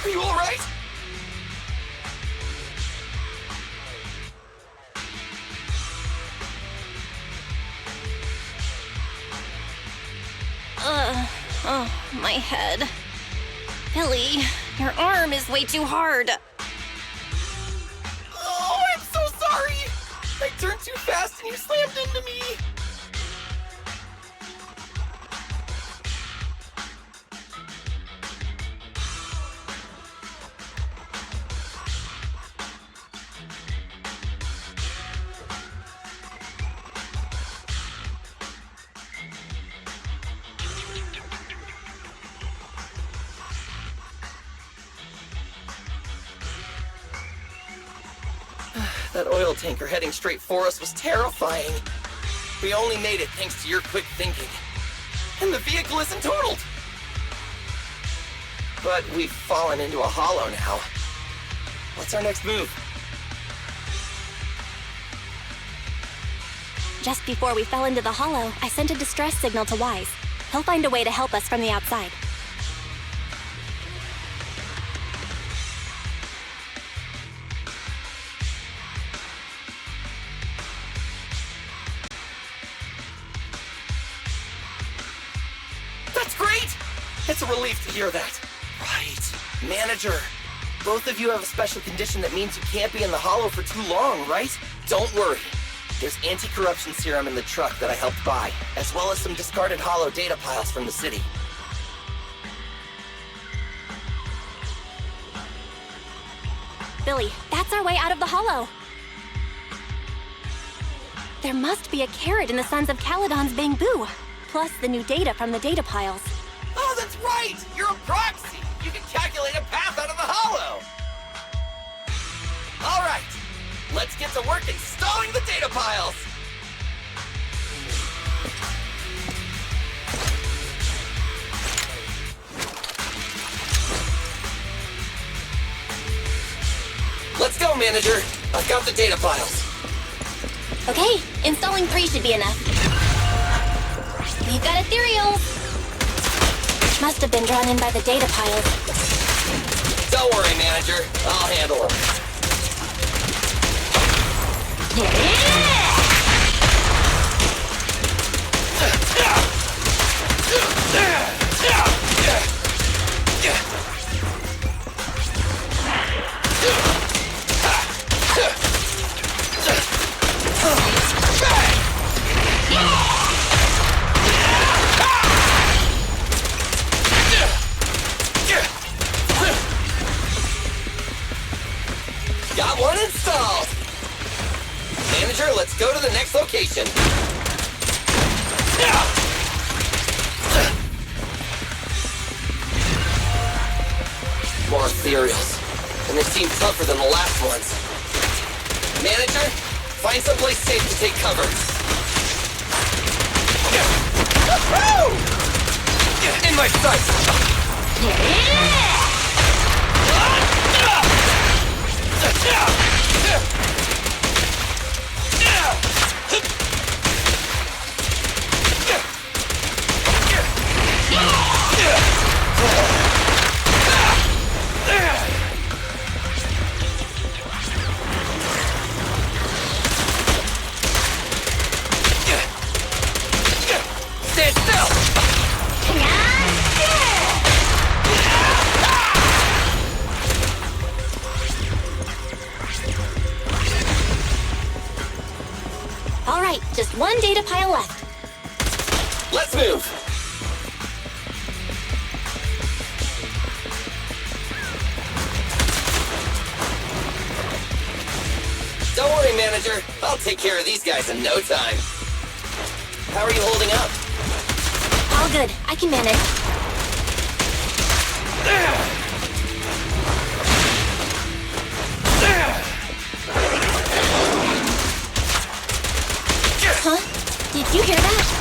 Are you alright? Oh, my head. Billy, your arm is way too hard. Oh, I'm so sorry! I turned too fast and you slammed into me! That oil tanker heading straight for us was terrifying. We only made it thanks to your quick thinking. And the vehicle isn't totaled! But we've fallen into a hollow now. What's our next move? Just before we fell into the hollow, I sent a distress signal to Wise. He'll find a way to help us from the outside. That's great! It's a relief to hear that. Right. Manager, both of you have a special condition that means you can't be in the hollow for too long, right? Don't worry. There's anti-corruption serum in the truck that I helped buy, as well as some discarded hollow data piles from the city. Billy, that's our way out of the hollow. There must be a carrot in the Sons of Caledon's bamboo, plus the new data from the data piles. Oh, that's right! You're a proxy! You can calculate a path out of the hollow! Alright, let's get to work installing the data piles! Let's go, Manager! I've got the data piles. Okay, installing 3 should be enough. We've got ethereals! Must have been drawn in by the data piles. Don't worry, Manager. I'll handle them. Got one installed! Manager, let's go to the next location. More ethereals. And they seem tougher than the last ones. Manager, find someplace safe to take cover. In my sights! Stand still! All right, just one data pile left. Let's move! Don't worry, Manager. I'll take care of these guys in no time. How are you holding up? All good, I can manage. Huh? Did you hear that?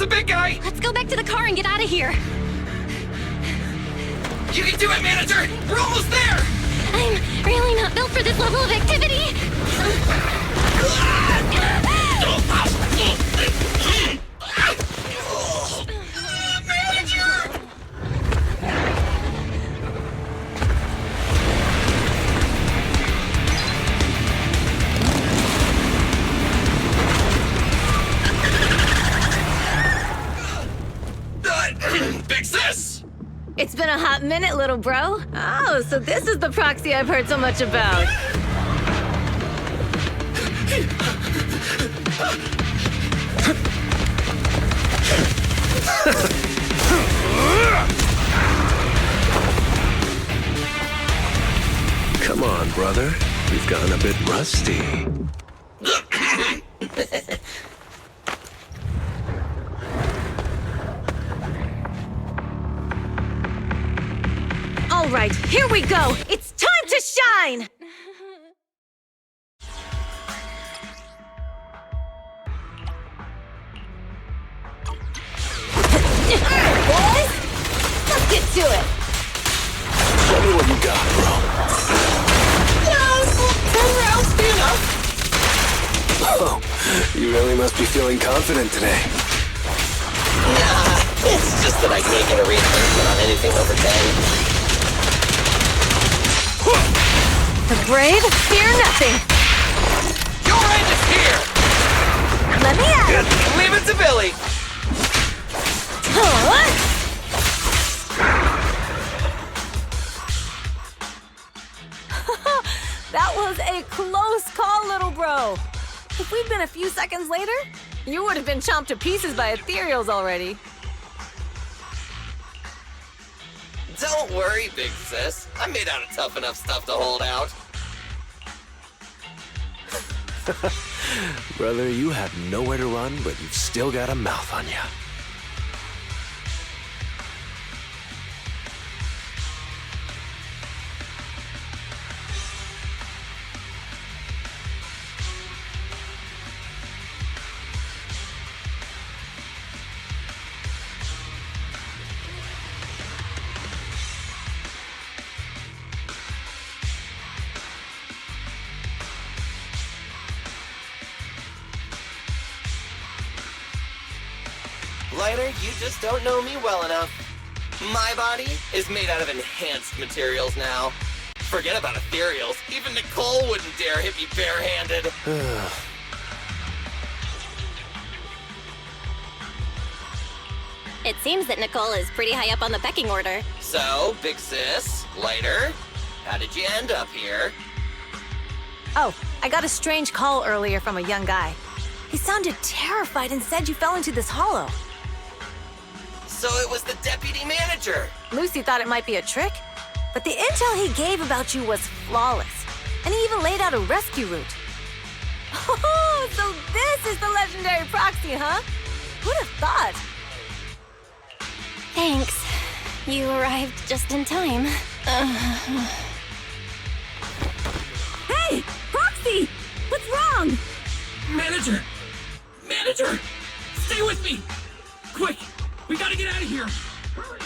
a big guy! Let's go back to the car and get out of here. You can do it, manager! We're almost there! I'm really not built for this level of activity. Manager! Big sis! It's been a hot minute, little bro. Oh, so this is the proxy I've heard so much about. Come on, brother. We've gotten a bit rusty. All right, here we go. It's time to shine. Boys, let's get to it. Show me what you got, bro. Yes! 10 rounds be enough! Oh, you really must be feeling confident today. Nah, it's just that I can't get a replacement on anything over 10. The brave fear nothing. Your end is here! Let me at it. Leave it to Billy! That was a close call, little bro. If we'd been a few seconds later, you would have been chomped to pieces by ethereals already. Don't worry, big sis. I'm made out of tough enough stuff to hold out. Brother, you have nowhere to run, but you've still got a mouth on you. Lighter, you just don't know me well enough. My body is made out of enhanced materials now. Forget about ethereals. Even Nicole wouldn't dare hit me barehanded. It seems that Nicole is pretty high up on the pecking order. So, big sis, Lighter, how did you end up here? Oh, I got a strange call earlier from a young guy. He sounded terrified and said you fell into this hollow. So it was the deputy manager. Lucy thought it might be a trick, but the intel he gave about you was flawless. And he even laid out a rescue route. Oh, so this is the legendary proxy, huh? Who'd have thought? Thanks. You arrived just in time. Hey, Proxy! What's wrong? Manager! Manager! Stay with me! Quick! We gotta get out of here! Hurry!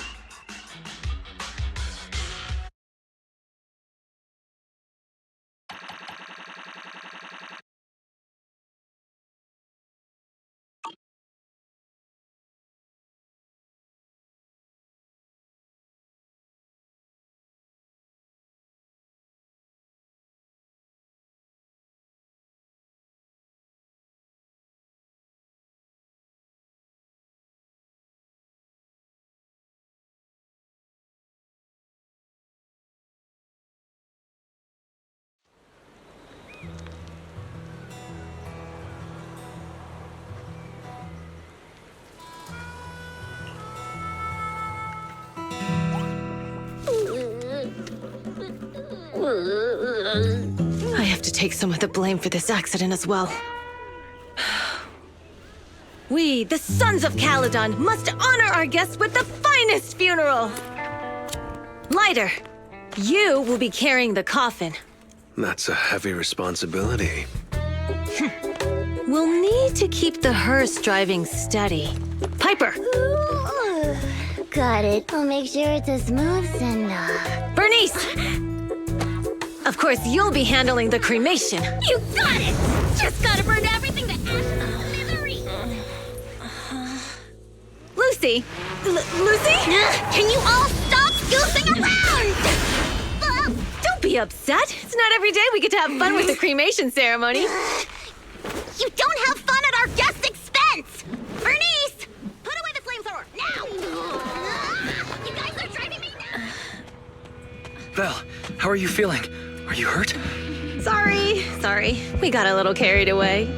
I have to take some of the blame for this accident as well. We, the Sons of Caledon, must honor our guests with the finest funeral! Lighter, you will be carrying the coffin. That's a heavy responsibility. We'll need to keep the hearse driving steady. Piper. Ooh, got it. I'll make sure it's a smooth send-off. Bernice! Of course, you'll be handling the cremation. You got it! Just gotta burn everything to ashes and smithereens! Lucy! Lucy? Can you all stop goofing around? Don't be upset. It's not every day we get to have fun with the cremation ceremony. You don't have fun at our guest expense! Bernice! Put away the flamethrower, now! You guys are driving me nuts! Belle, how are you feeling? Are you hurt? Sorry. We got a little carried away.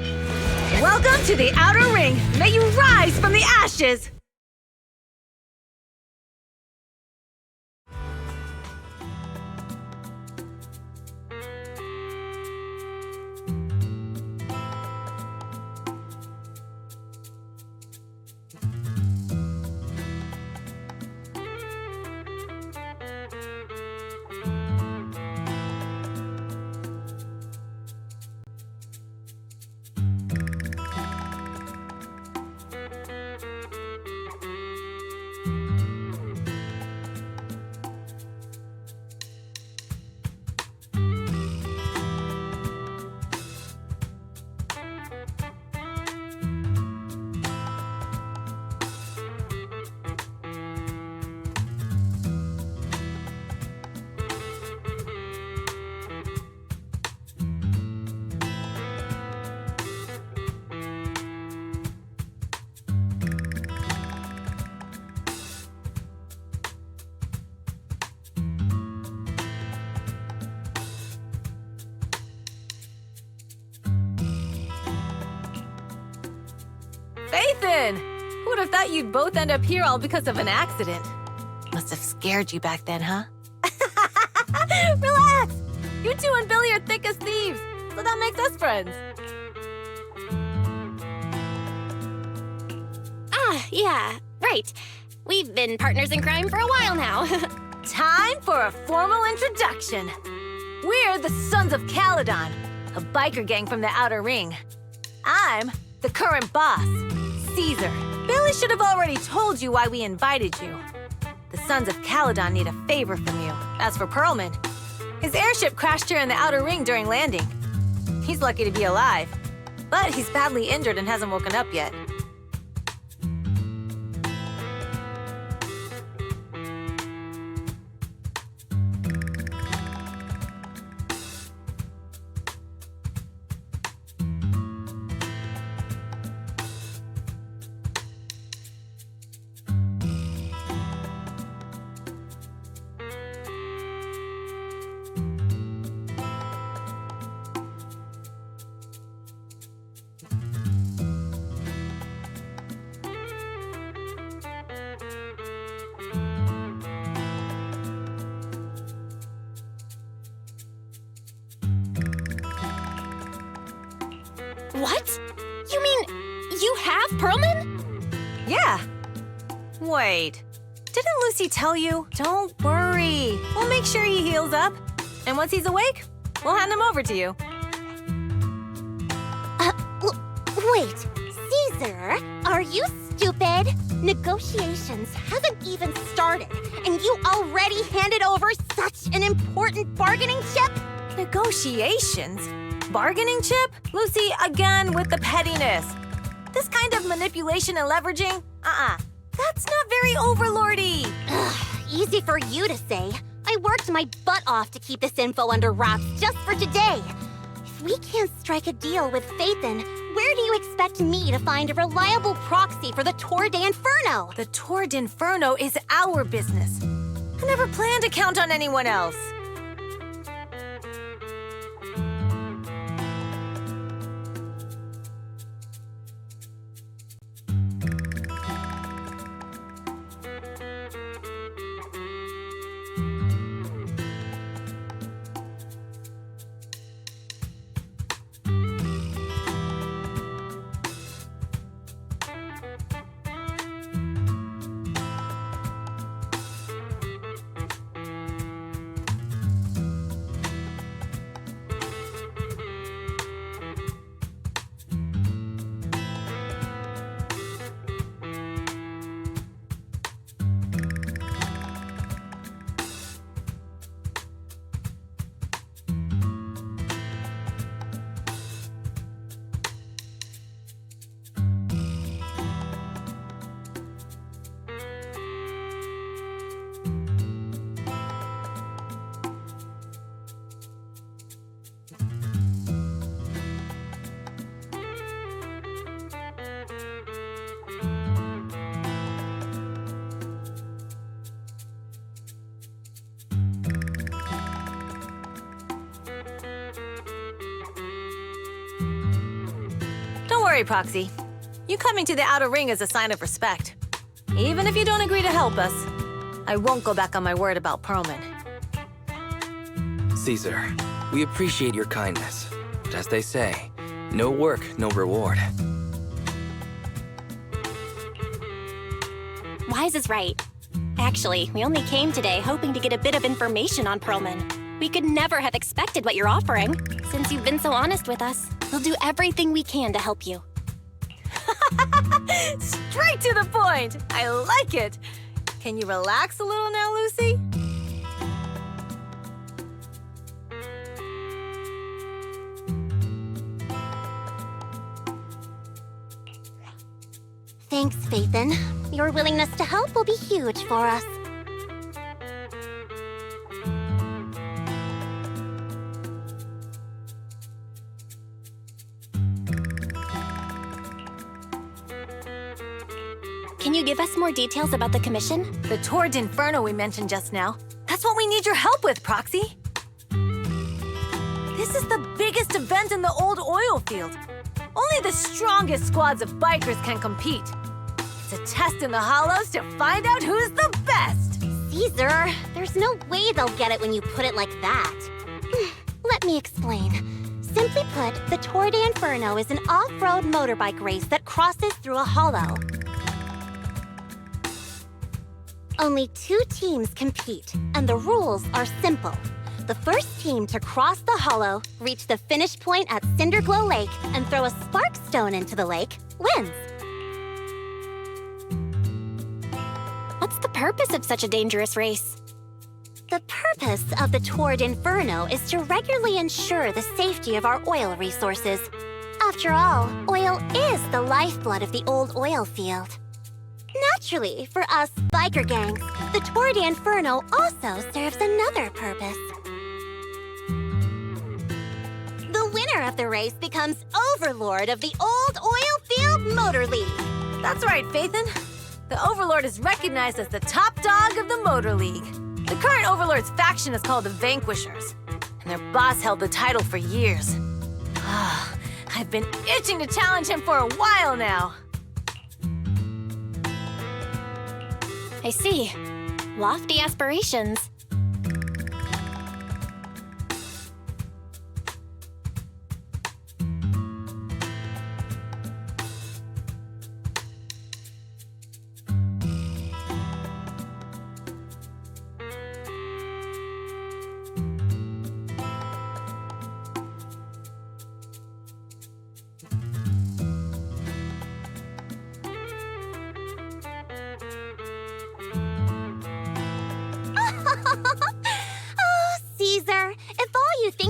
Welcome to the Outer Ring. May you rise from the ashes! Nathan! Who would have thought you'd both end up here all because of an accident? Must have scared you back then, huh? Relax! You two and Billy are thick as thieves, so that makes us friends. Yeah, right. We've been partners in crime for a while now. Time for a formal introduction. We're the Sons of Caledon, a biker gang from the Outer Ring. I'm the current boss, Caesar. Billy should have already told you why we invited you. The Sons of Caledon need a favor from you. As for Perlman, his airship crashed here in the Outer Ring during landing. He's lucky to be alive, but he's badly injured and hasn't woken up yet. What? You mean you have Perlman? Yeah. Wait. Didn't Lucy tell you? Don't worry. We'll make sure he heals up. And once he's awake, we'll hand him over to you. Wait, Caesar, are you stupid? Negotiations haven't even started, and you already handed over such an important bargaining chip? Negotiations? Bargaining chip? Lucy, again with the pettiness. This kind of manipulation and leveraging? That's not very overlordy. Easy for you to say. I worked my butt off to keep this info under wraps just for today. If we can't strike a deal with Phaethon, where do you expect me to find a reliable proxy for the Tour d'Inferno? The Tour d'Inferno is our business. I never planned to count on anyone else. worry, Proxy. You coming to the outer ring is a sign of respect. Even if you don't agree to help us, I won't go back on my word about Perlman. Caesar, we appreciate your kindness. But as they say, no work, no reward. Wise is right. Actually, we only came today hoping to get a bit of information on Perlman. We could never have expected what you're offering. Since you've been so honest with us, we'll do everything we can to help you. Straight to the point! I like it! Can you relax a little now, Lucy? Thanks, Phaethon. Your willingness to help will be huge for us. Can you give us more details about the commission? The Tour d'Inferno we mentioned just now. That's what we need your help with, Proxy. This is the biggest event in the old oil field. Only the strongest squads of bikers can compete. It's a test in the hollows to find out who's the best. Caesar, there's no way they'll get it when you put it like that. Let me explain. Simply put, the Tour d'Inferno is an off-road motorbike race that crosses through a hollow. Only 2 teams compete, and the rules are simple. The first team to cross the hollow, reach the finish point at Cinderglow Lake, and throw a spark stone into the lake, wins. What's the purpose of such a dangerous race? The purpose of the Tour d'Inferno is to regularly ensure the safety of our oil resources. After all, oil is the lifeblood of the old oil field. Naturally, for us biker gangs, the Tour d'Inferno also serves another purpose. The winner of the race becomes overlord of the old oil field motor league. That's right, Phaethon. The Overlord is recognized as the top dog of the Motor League. The current Overlord's faction is called the Vanquishers, and their boss held the title for years. I've been itching to challenge him for a while now. I see. Lofty aspirations.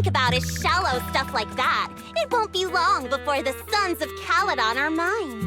About is shallow stuff like that. It won't be long before the sons of Caledon are mine.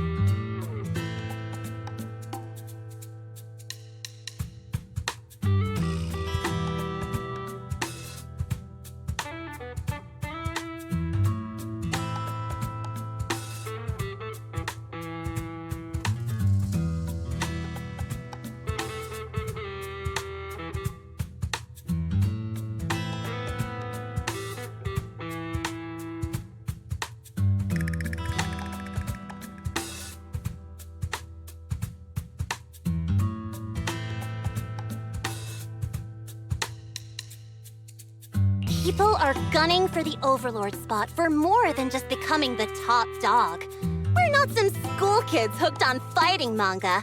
People are gunning for the Overlord spot for more than just becoming the top dog. We're not some school kids hooked on fighting manga.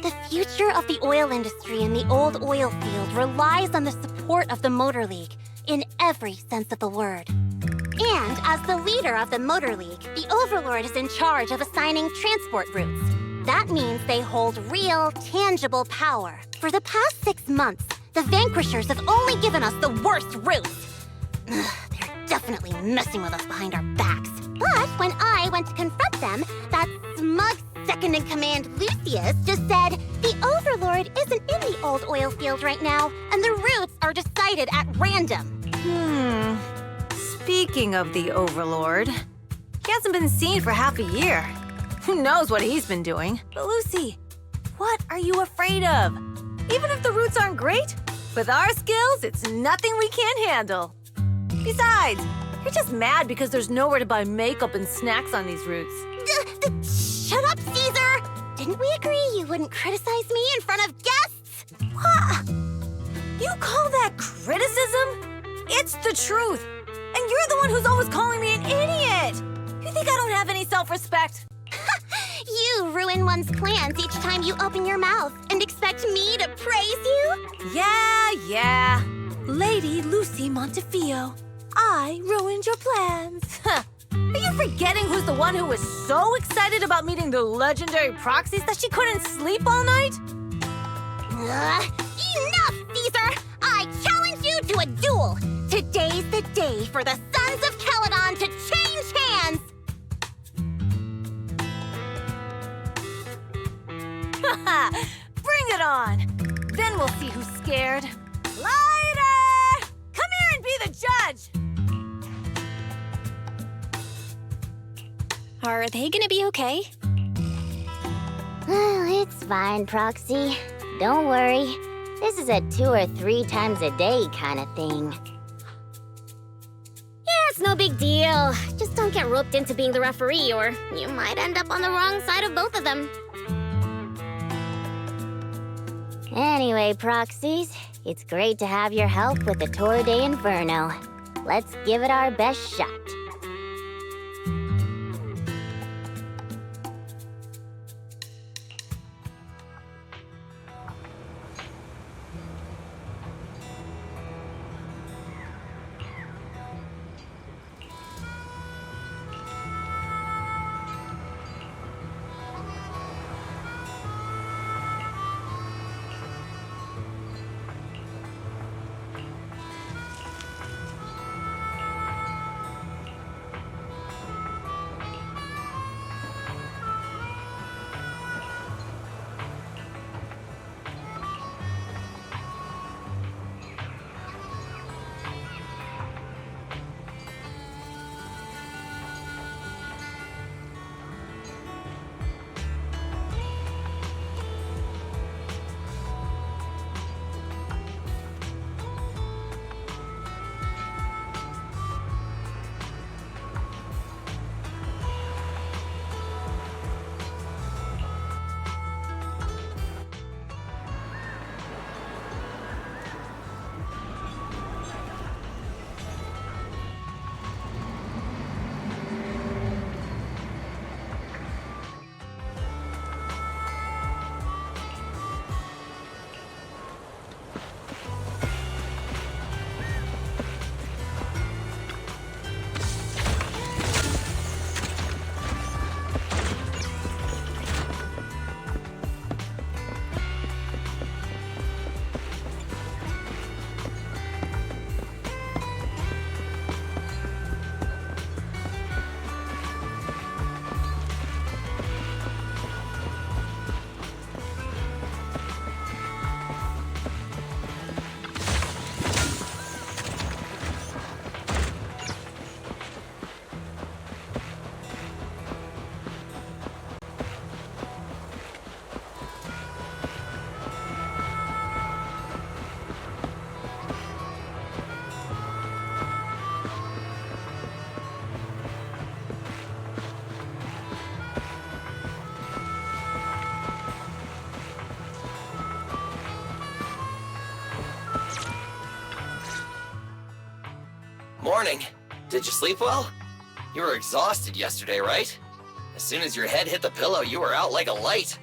The future of the oil industry in the old oil field relies on the support of the Motor League, in every sense of the word. And as the leader of the Motor League, the Overlord is in charge of assigning transport routes. That means they hold real, tangible power. For the past 6 months, the Vanquishers have only given us the worst routes. They're definitely messing with us behind our backs. But when I went to confront them, that smug second-in-command Lucius just said, the Overlord isn't in the old oil field right now, and the routes are decided at random. Speaking of the Overlord, he hasn't been seen for half a year. Who knows what he's been doing? But Lucy, what are you afraid of? Even if the routes aren't great, with our skills, it's nothing we can't handle. Besides, you're just mad because there's nowhere to buy makeup and snacks on these routes. Shut up, Caesar! Didn't we agree you wouldn't criticize me in front of guests? What? You call that criticism? It's the truth. And you're the one who's always calling me an idiot. You think I don't have any self-respect? You ruin one's plans each time you open your mouth and expect me to praise you? Yeah. Lady Lucy Montefiore, I ruined your plans. Huh. Are you forgetting who's the one who was so excited about meeting the legendary proxies that she couldn't sleep all night? Enough, Caesar! I challenge you to a duel! Today's the day for the Sons of Caledon to change hands! Bring it on! Then we'll see who's scared. Lighter! Come here and be the judge! Are they gonna be okay? It's fine, Proxy. Don't worry. This is a 2 or 3 times a day kind of thing. Yeah, it's no big deal. Just don't get roped into being the referee, or you might end up on the wrong side of both of them. Anyway, Proxies, it's great to have your help with the Tour de Inferno. Let's give it our best shot. Morning. Did you sleep well? You were exhausted yesterday, right? As soon as your head hit the pillow, you were out like a light.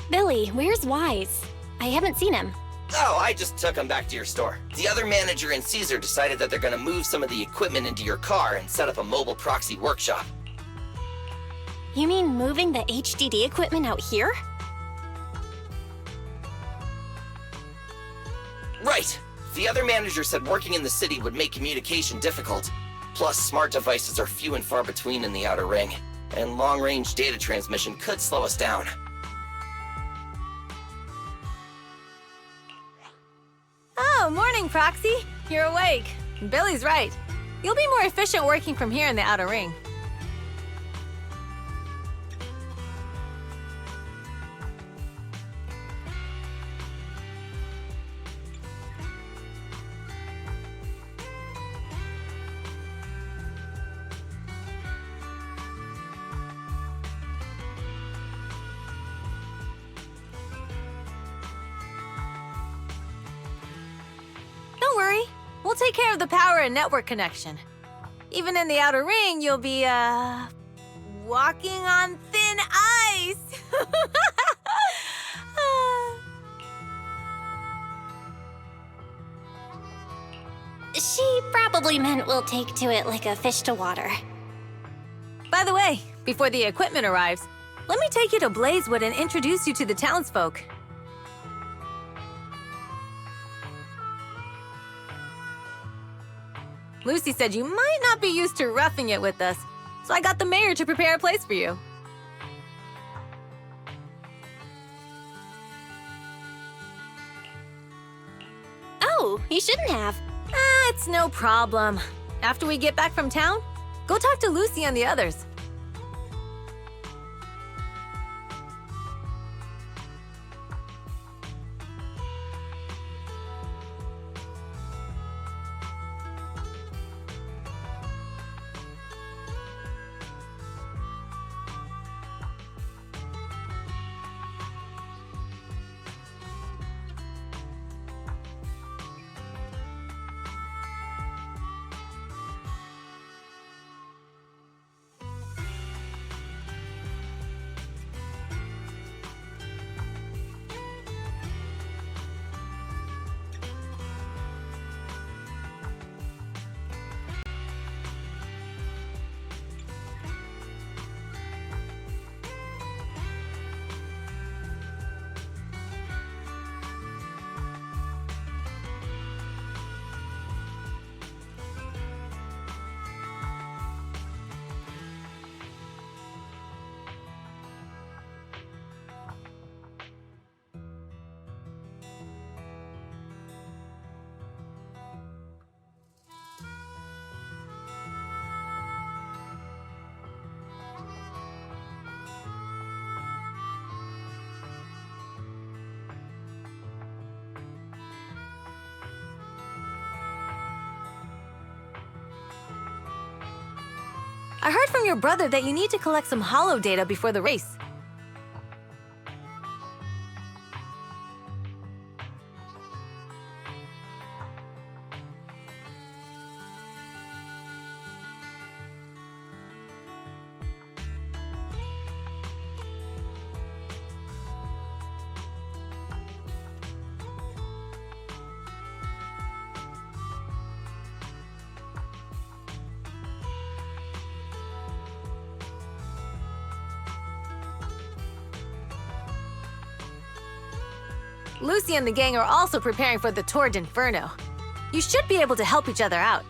Billy, where's Wise? I haven't seen him. Oh, I just took him back to your store. The other manager and Caesar decided that they're gonna move some of the equipment into your car and set up a mobile proxy workshop. You mean moving the HDD equipment out here? Right! The other manager said working in the city would make communication difficult. Plus, smart devices are few and far between in the Outer Ring, and long-range data transmission could slow us down. Oh, morning, Proxy. You're awake. Billy's right. You'll be more efficient working from here in the Outer Ring. take care of the power and network connection. Even in the outer ring, you'll be, walking on thin ice. She probably meant we'll take to it like a fish to water. By the way, before the equipment arrives, let me take you to Blazewood and introduce you to the townsfolk. Lucy said you might not be used to roughing it with us, so I got the mayor to prepare a place for you. Oh, you shouldn't have. It's no problem. After we get back from town, go talk to Lucy and the others. I heard from your brother that you need to collect some holo data before the race. Lucy and the gang are also preparing for the Tour d'Inferno. You should be able to help each other out.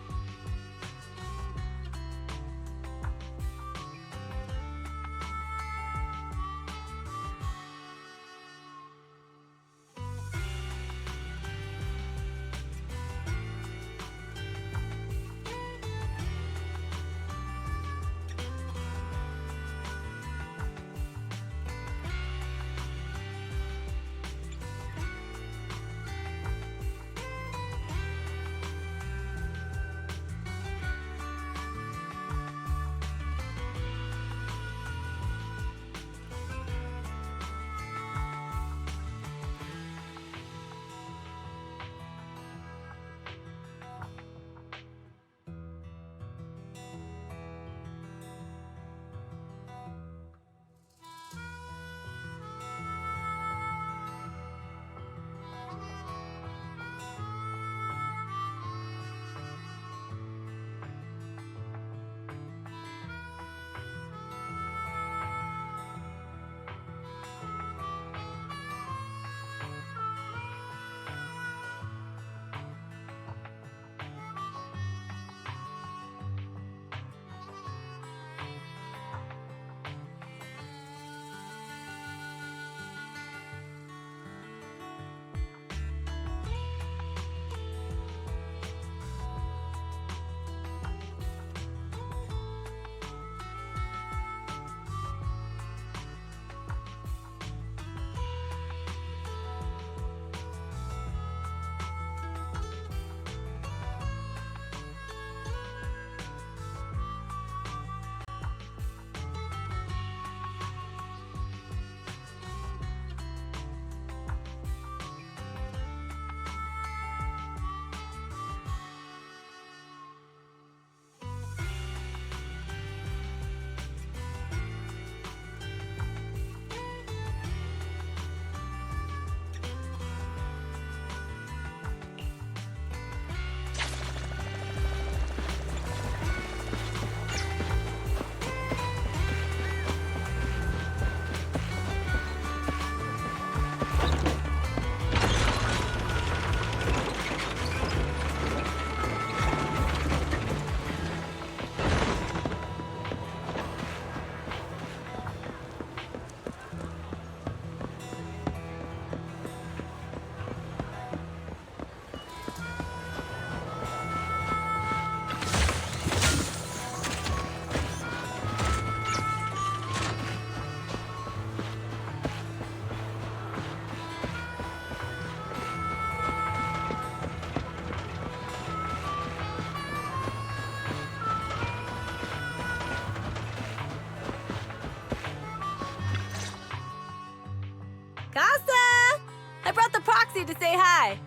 I brought the proxy to say hi.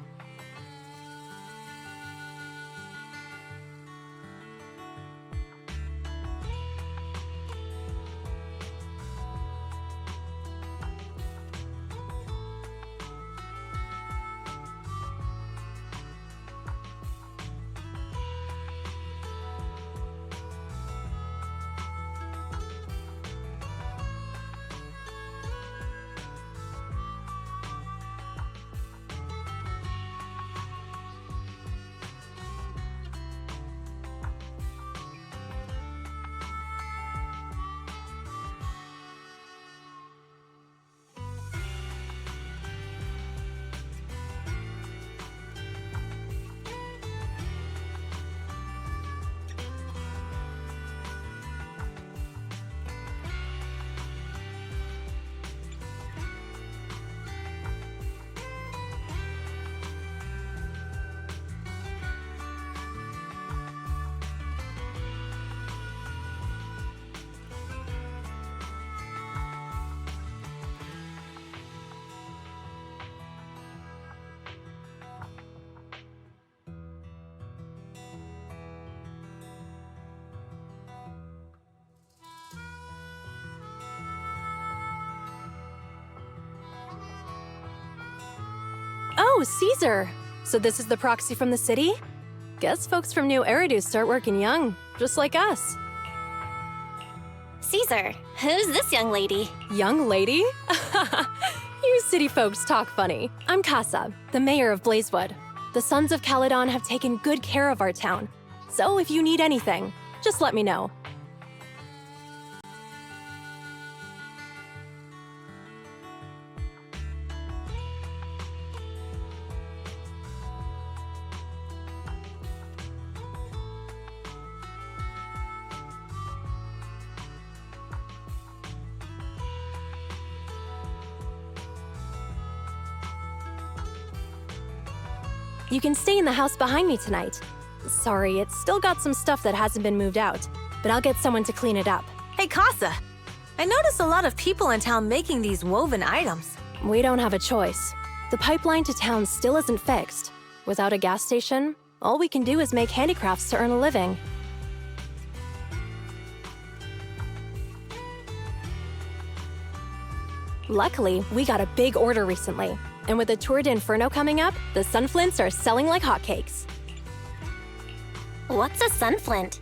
Oh, Caesar! So this is the proxy from the city? Guess folks from New Eridu start working young, just like us. Caesar, who's this young lady? Young lady? You city folks talk funny. I'm Casa, the mayor of Blazewood. The Sons of Caledon have taken good care of our town. So if you need anything, just let me know. You can stay in the house behind me tonight. Sorry, it's still got some stuff that hasn't been moved out, but I'll get someone to clean it up. Hey, Casa. I noticed a lot of people in town making these woven items. We don't have a choice. The pipeline to town still isn't fixed. Without a gas station, all we can do is make handicrafts to earn a living. Luckily, we got a big order recently. And with the Tour d'Inferno coming up, the sunflints are selling like hotcakes. What's a sunflint?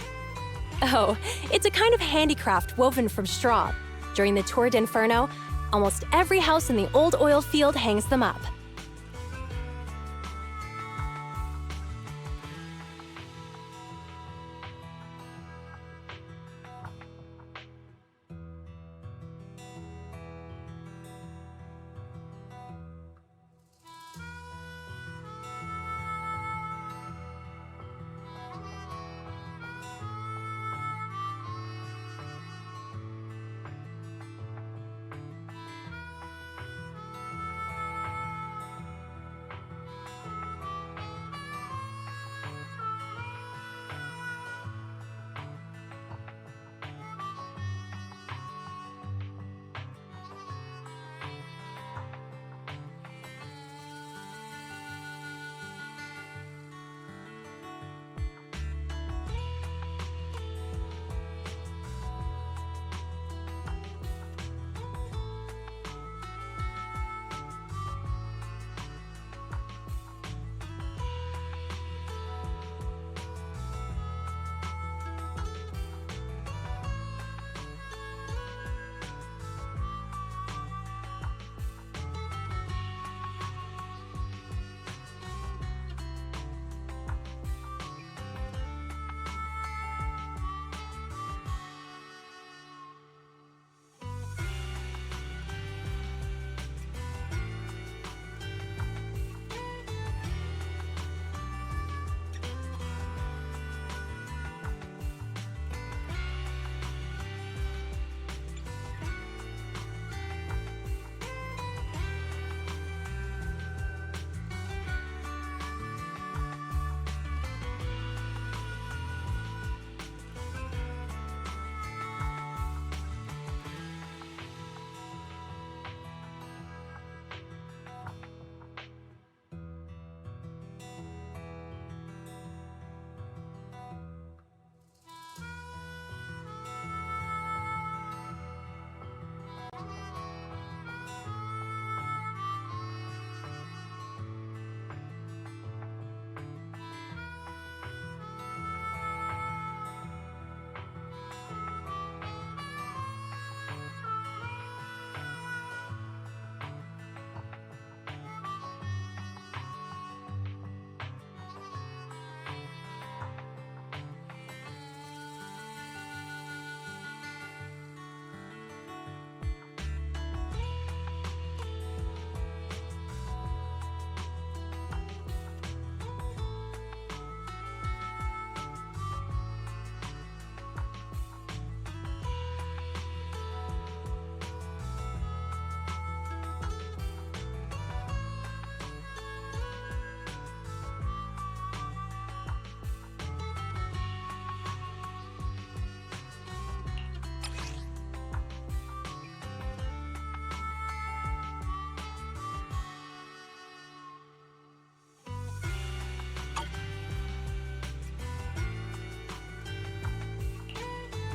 Oh, it's a kind of handicraft woven from straw. During the Tour d'Inferno, almost every house in the old oil field hangs them up.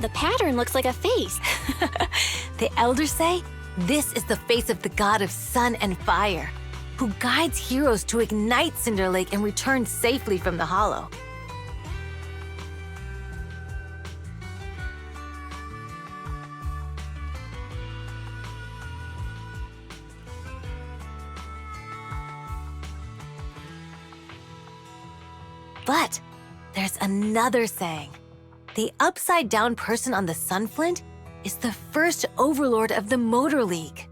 The pattern looks like a face. The elders say this is the face of the god of sun and fire, who guides heroes to ignite Cinder Lake and return safely from the hollow. But there's another saying. The upside-down person on the Sunflint is the first overlord of the Motor League.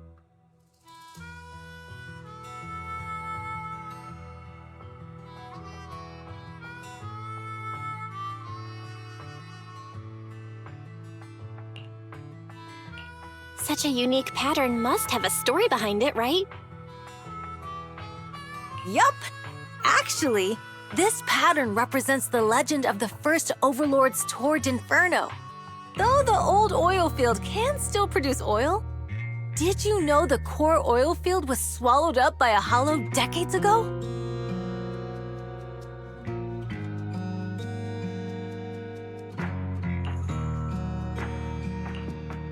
Such a unique pattern must have a story behind it, right? Yup! Actually, this pattern represents the legend of the first overlord's tour d'Inferno. Though the old oil field can still produce oil, did you know the core oil field was swallowed up by a hollow decades ago?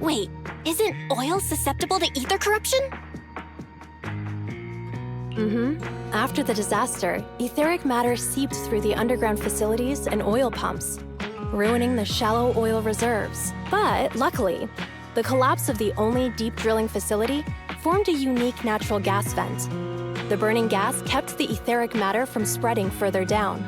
Wait, isn't oil susceptible to ether corruption? After the disaster, etheric matter seeped through the underground facilities and oil pumps, ruining the shallow oil reserves. But luckily, the collapse of the only deep drilling facility formed a unique natural gas vent. The burning gas kept the etheric matter from spreading further down.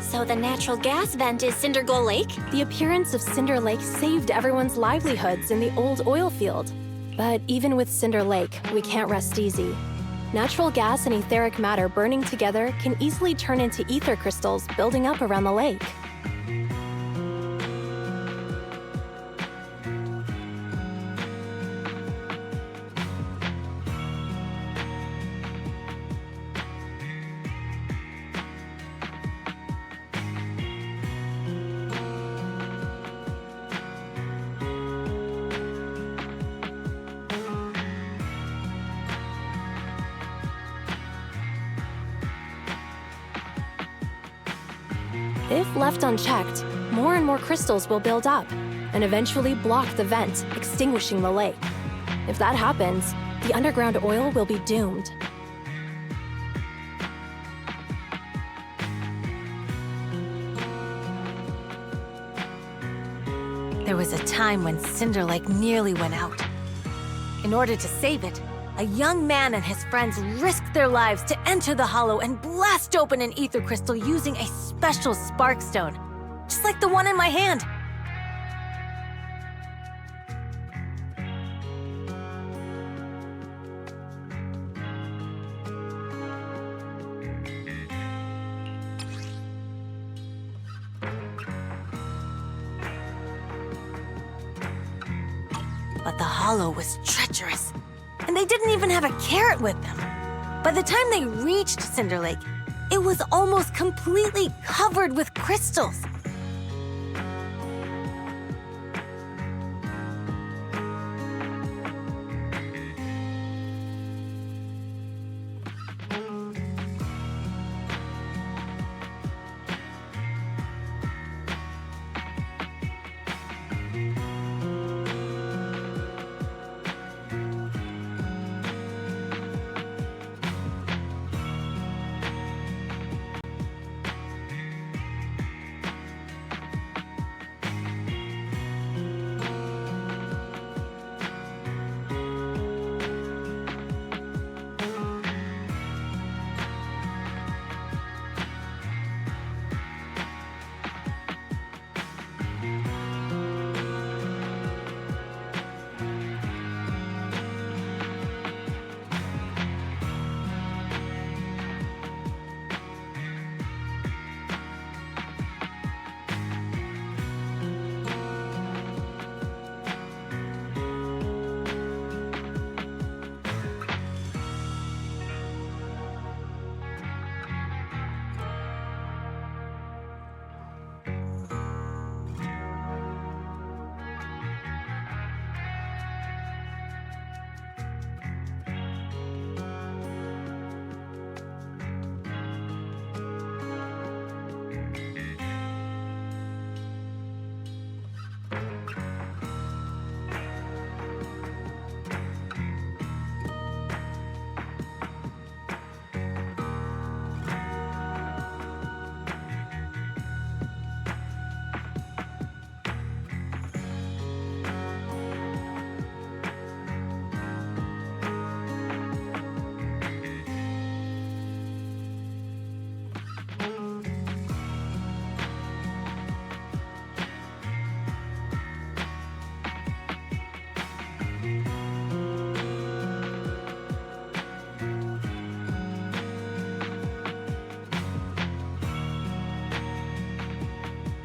So the natural gas vent is Cinder Gull Lake? The appearance of Cinder Lake saved everyone's livelihoods in the old oil field. But even with Cinder Lake, we can't rest easy. Natural gas and etheric matter burning together can easily turn into ether crystals building up around the lake. If left unchecked, more and more crystals will build up and eventually block the vent, extinguishing the lake. If that happens, the underground oil will be doomed. There was a time when Cinder Lake nearly went out. In order to save it, a young man and his friends risked their lives to enter the hollow and blast open an ether crystal using a special spark stone, just like the one in my hand. But the hollow was treacherous, and they didn't even have a carrot with them. By the time they reached Cinder Lake, it was almost completely covered with crystals.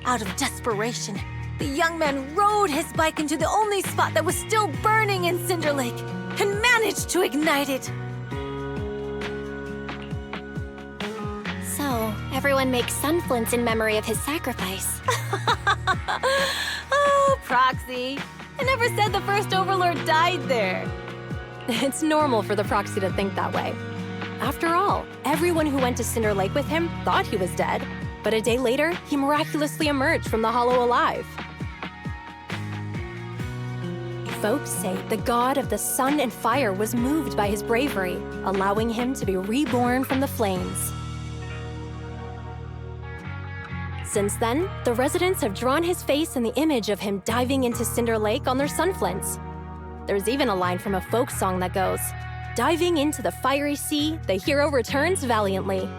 Out of desperation, the young man rode his bike into the only spot that was still burning in Cinder Lake and managed to ignite it. So, everyone makes sun flints in memory of his sacrifice. Oh, Proxy. I never said the first Overlord died there. It's normal for the Proxy to think that way. After all, everyone who went to Cinder Lake with him thought he was dead, but a day later, he miraculously emerged from the hollow alive. Folks say the god of the sun and fire was moved by his bravery, allowing him to be reborn from the flames. Since then, the residents have drawn his face and the image of him diving into Cinder Lake on their sunflints. There's even a line from a folk song that goes, "Diving into the fiery sea, the hero returns valiantly."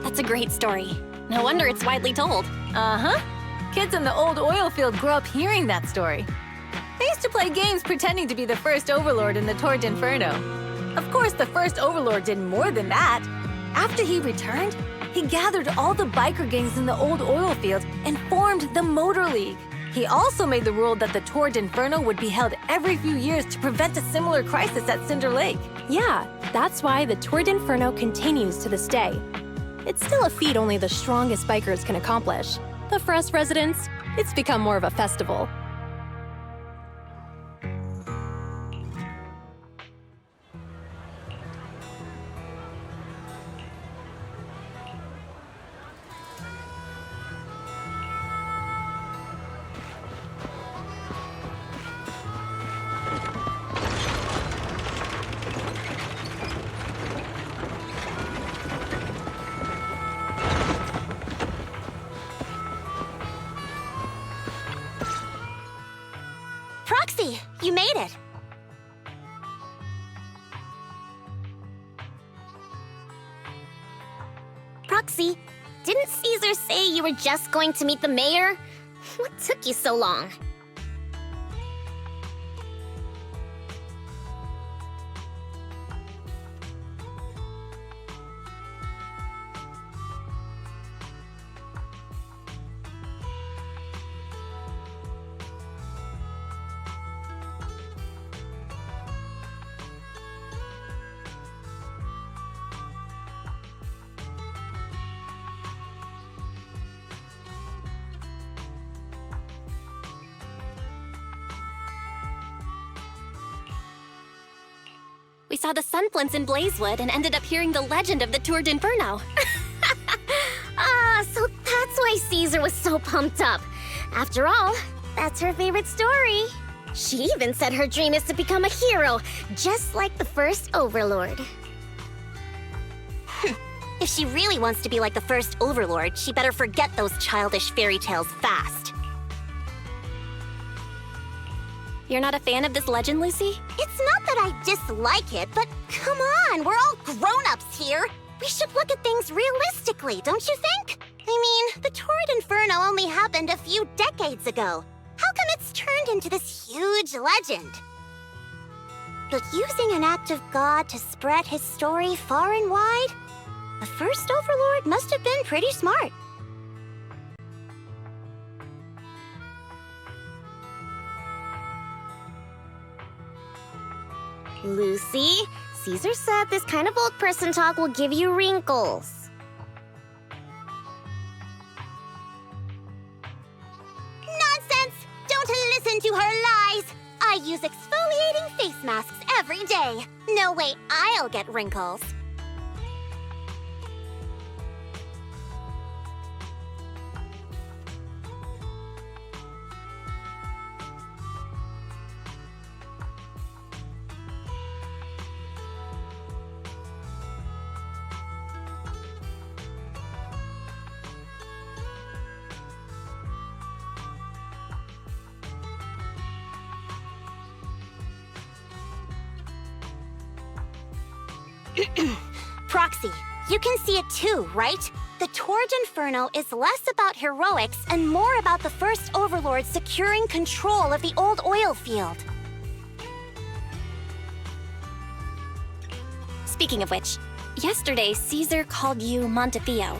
That's a great story. No wonder it's widely told. Uh-huh. Kids in the old oil field grew up hearing that story. They used to play games pretending to be the first Overlord in the Tour d'Inferno. Of course, the first Overlord did more than that. After he returned, he gathered all the biker gangs in the old oil field and formed the Motor League. He also made the rule that the Tour d'Inferno would be held every few years to prevent a similar crisis at Cinder Lake. Yeah, that's why the Tour d'Inferno continues to this day. It's still a feat only the strongest bikers can accomplish. But for us residents, it's become more of a festival. Proxy, you made it. Proxy, didn't Caesar say you were just going to meet the mayor? What took you so long? We saw the sunflints in Blazewood and ended up hearing the legend of the Tour d'Inferno. So that's why Caesar was so pumped up. After all, that's her favorite story. She even said her dream is to become a hero, just like the first Overlord. If she really wants to be like the first Overlord, she better forget those childish fairy tales fast. You're not a fan of this legend, Lucy? It's not that I dislike it, but come on, we're all grown-ups here. We should look at things realistically, don't you think? I mean, the Tour d'Inferno only happened a few decades ago. How come it's turned into this huge legend? But using an act of God to spread his story far and wide, the first Overlord must have been pretty smart. Lucy, Caesar said this kind of old person talk will give you wrinkles. to her lies! I use exfoliating face masks every day. No way I'll get wrinkles. Proxy, you can see it too, right? The Torrid Inferno is less about heroics and more about the First Overlord securing control of the old oil field. Speaking of which, yesterday Caesar called you Montefiore.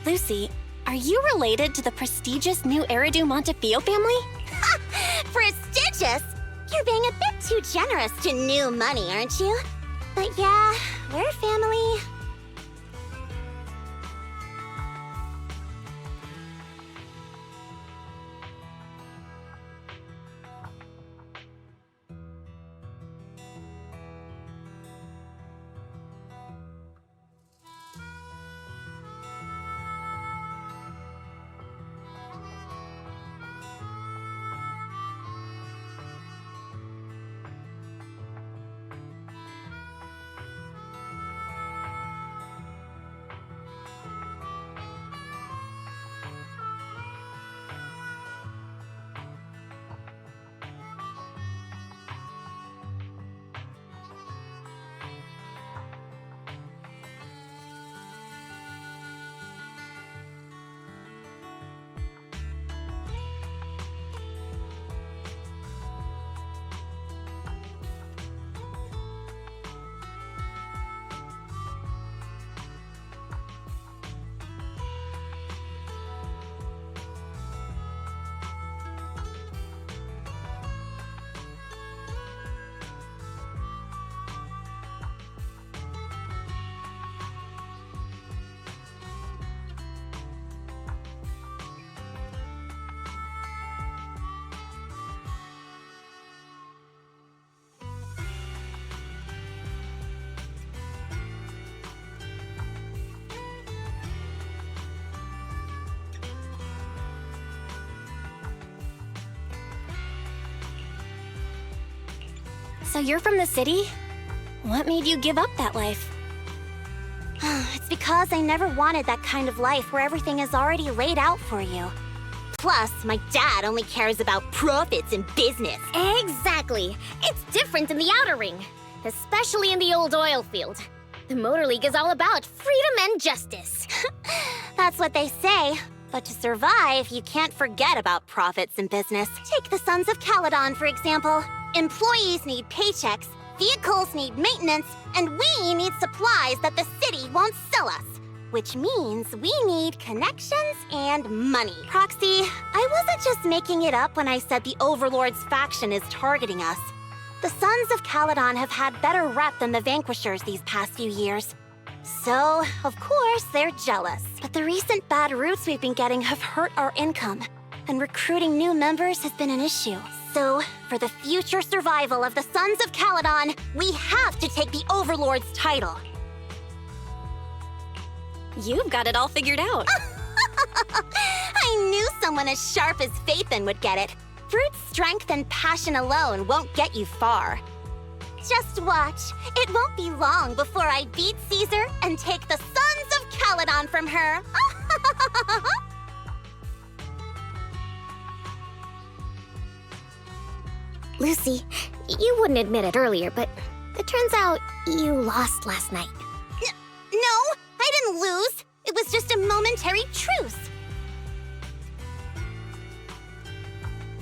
Lucy, are you related to the prestigious new Eridu Montefiore family? Prestigious? You're being a bit too generous to new money, aren't you? But yeah, we're family. So you're from the city? What made you give up that life? It's because I never wanted that kind of life where everything is already laid out for you. Plus, my dad only cares about profits and business. Exactly. It's different in the Outer Ring, especially in the old oil field. The Motor League is all about freedom and justice. That's what they say. But to survive, you can't forget about profits and business. Take the Sons of Caledon, for example. Employees need paychecks, vehicles need maintenance, and we need supplies that the city won't sell us. Which means we need connections and money. Proxy, I wasn't just making it up when I said the Overlord's faction is targeting us. The Sons of Caledon have had better rep than the Vanquishers these past few years. So, of course, they're jealous. But the recent bad routes we've been getting have hurt our income, and recruiting new members has been an issue. So, for the future survival of the Sons of Caledon, we have to take the Overlord's title. You've got it all figured out. I knew someone as sharp as Phaethon would get it. Brute strength and passion alone won't get you far. Just watch. It won't be long before I beat Caesar and take the Sons of Caledon from her. Lucy, you wouldn't admit it earlier, but it turns out you lost last night. No, I didn't lose. It was just a momentary truce.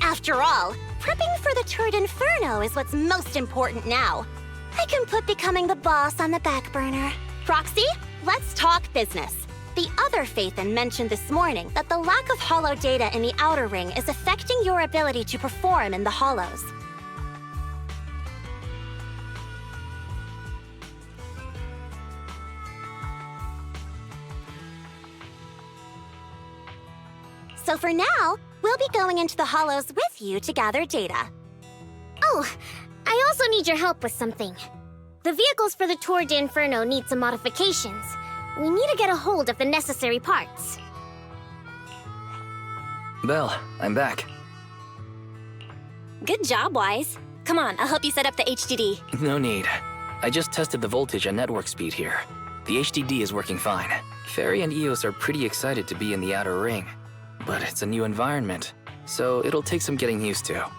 After all, prepping for the Torrid Inferno is what's most important now. I can put becoming the boss on the back burner. Proxy, let's talk business. The other Phaethon mentioned this morning that the lack of hollow data in the Outer Ring is affecting your ability to perform in the hollows. So for now, We'll be going into the hollows with you to gather data. Oh, I also need your help with something. The vehicles for the Tour d'Inferno need some modifications. We need to get a hold of the necessary parts. Belle, I'm back. Good job, Wise. Come on, I'll help you set up the HDD. No need. I just tested the voltage and network speed here. The HDD is working fine. Fairy and Eos are pretty excited to be in the outer ring. But it's a new environment, so it'll take some getting used to.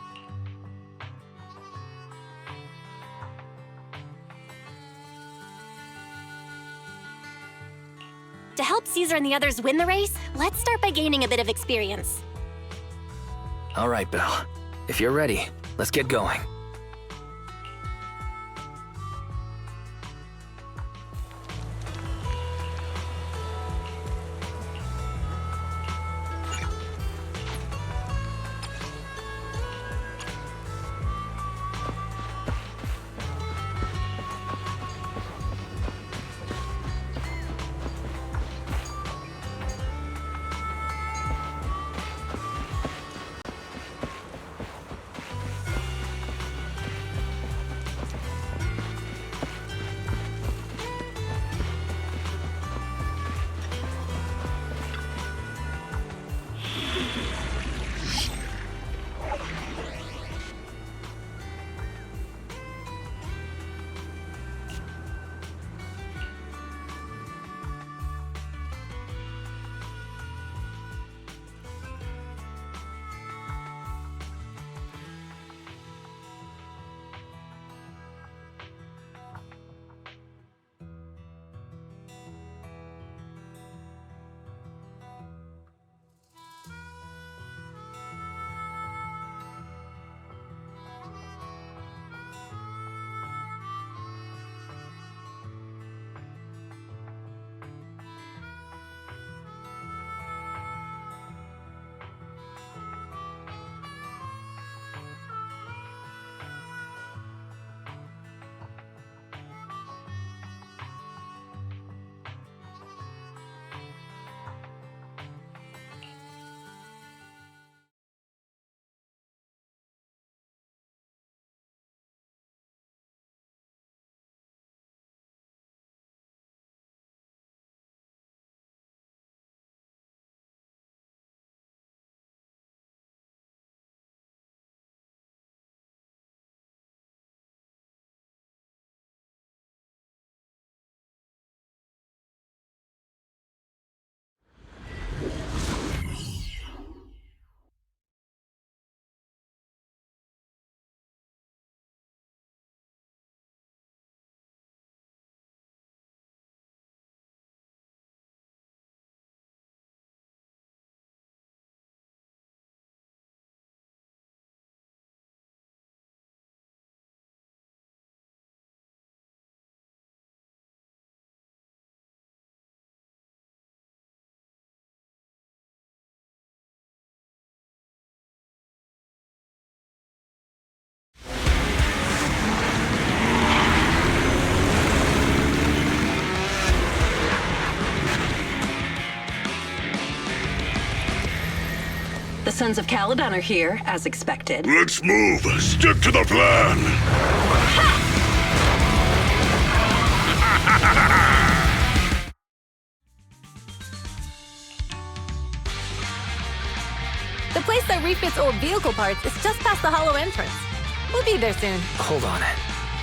To help Caesar and the others win the race, let's start by gaining a bit of experience. All right, Belle. If you're ready, let's get going. The Sons of Caledon are here, as expected. Let's move. Stick to the plan. The place that refits old vehicle parts is just past the hollow entrance. We'll be there soon. Hold on.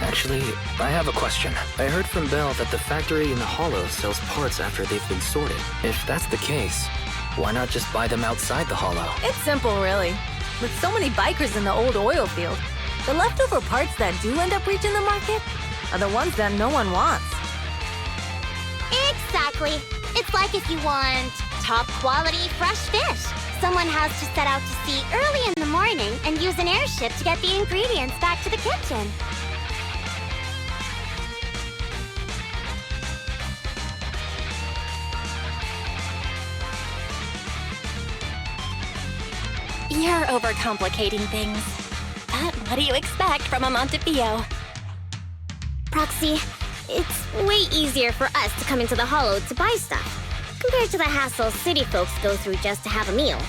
Actually, I have a question. I heard from Belle that the factory in the hollow sells parts after they've been sorted. If that's the case, why not just buy them outside the hollow? It's simple, really. With so many bikers in the old oil field, the leftover parts that do end up reaching the market are the ones that no one wants. Exactly. It's like if you want top quality fresh fish. Someone has to set out to sea early in the morning and use an airship to get the ingredients back to the kitchen. You're overcomplicating things. But what do you expect from a Montefio? Proxy, it's way easier for us to come into the hollow to buy stuff, compared to the hassle city folks go through just to have a meal.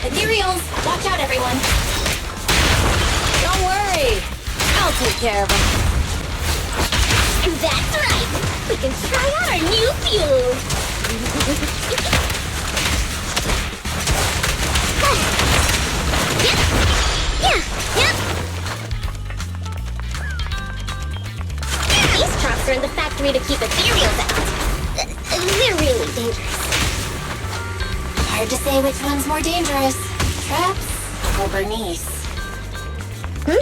Ethereals! Watch out, everyone! Don't worry. I'll take care of them. That's right! We can try out our new fuel! Yep. These traps are in the factory to keep ethereals out. They're really dangerous. Hard to say which one's more dangerous. Traps or Bernice? I'm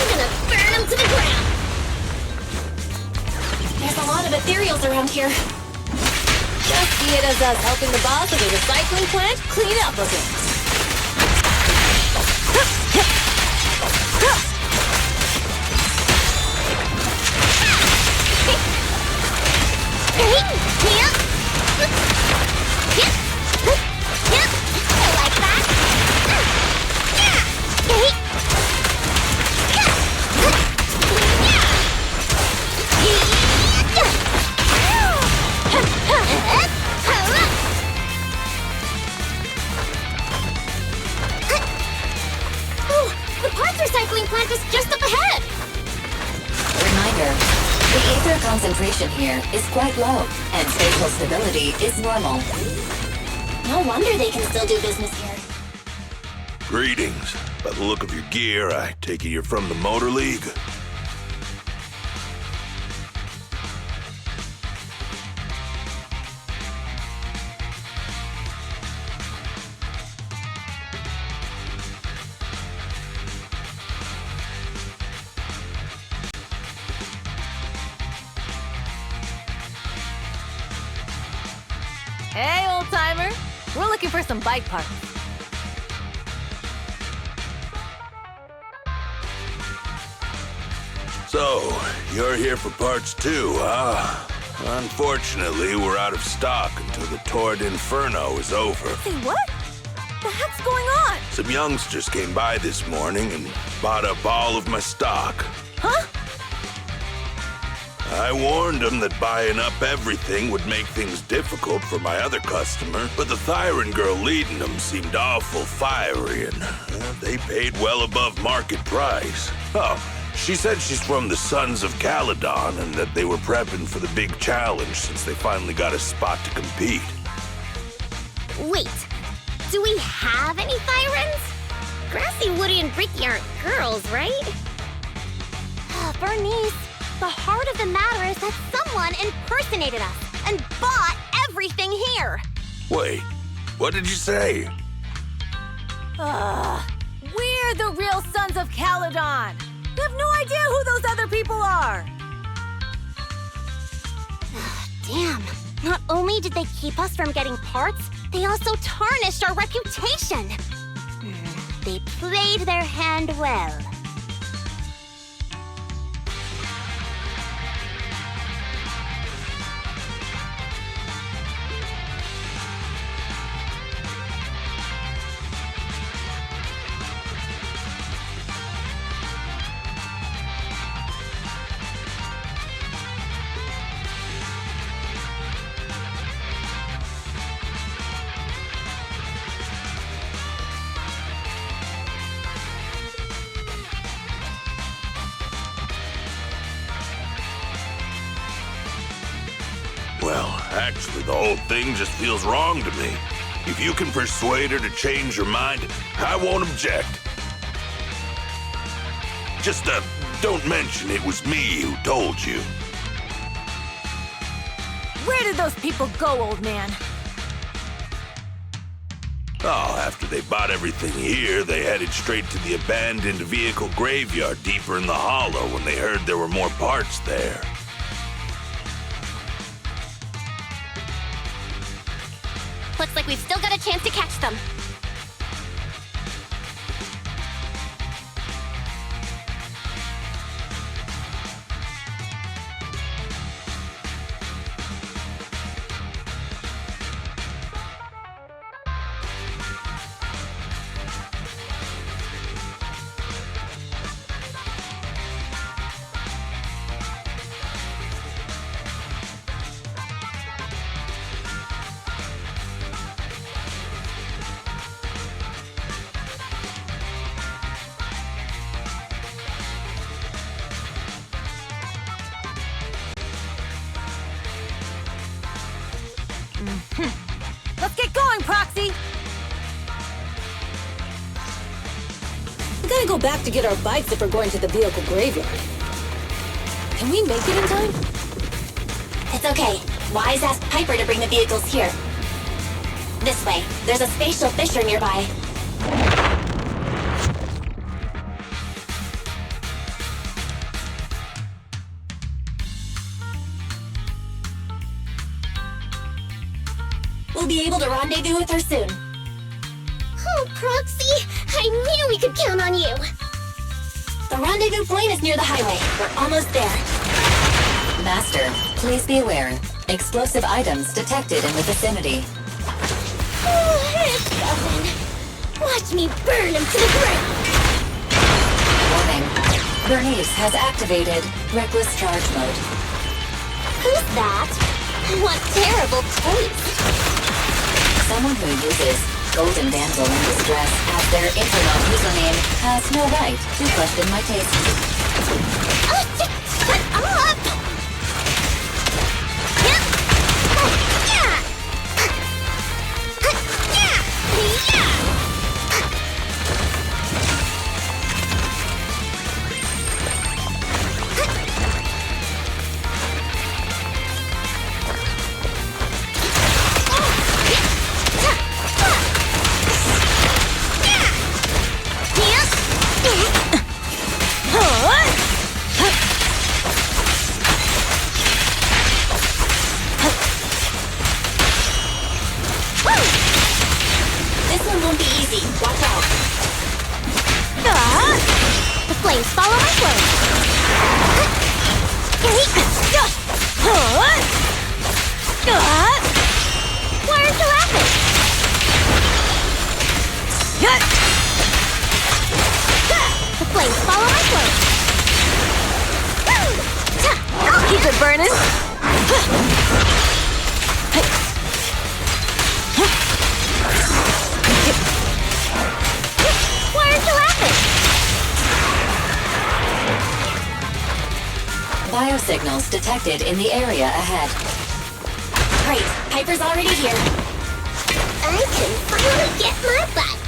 gonna burn them to the ground! There's a lot of ethereals around here. Just see it as us helping the boss of the recycling plant clean up a bit. The parts recycling plant is just up ahead! Reminder, the ether concentration here is quite low, and spatial stability is normal. No wonder they can still do business here. Greetings. By the look of your gear, I take it you're from the Motor League. Hey, old-timer. We're looking for some bike parts. So, you're here for parts too, huh? Unfortunately, we're out of stock until the Torrid Inferno is over. Say what? The heck's going on? Some youngsters came by this morning and bought up all of my stock. Huh? I warned them that buying up everything would make things difficult for my other customer, but the Thyron girl leading them seemed awful fiery, and they paid well above market price. Oh, she said she's from the Sons of Caledon and that they were prepping for the big challenge since they finally got a spot to compete. Wait, do we have any Thyrans? Grassy, Woody, and Bricky aren't girls, right? Bernice, the heart of the matter is that someone impersonated us and bought everything here. Wait, what did you say? We're the real Sons of Caledon. We have no idea who those other people are. Damn. Not only did they keep us from getting parts, they also tarnished our reputation. They played their hand well. Well, actually, the whole thing just feels wrong to me. If you can persuade her to change her mind, I won't object. Just, don't mention it was me who told you. Where did those people go, old man? Oh, after they bought everything here, they headed straight to the abandoned vehicle graveyard deeper in the hollow when they heard there were more parts there. Looks like we've still got a chance to catch them. go back to get our bikes if we're going to the vehicle graveyard. Can we make it in time? It's okay. Wise asked Piper to bring the vehicles here. This way. There's a spatial fissure nearby. We'll be able to rendezvous with her soon. Oh, Proxy! I knew we could count on you! The rendezvous point is near the highway. We're almost there. Master, please be aware. Explosive items detected in the vicinity. Oh, it's nothing. Watch me burn him to the ground! Warning. Bernice has activated reckless charge mode. Who's that? What terrible taste! Someone who uses Golden Damsel in Distress as their internet username has no right to question my taste. Shut up! This one won't be easy. Watch out. The flames follow my flame. Why aren't you laughing? The flames follow my flame. I'll keep it burning. Why aren't you laughing? Biosignals detected in the area ahead. Great. Piper's already here. I can finally get my bike.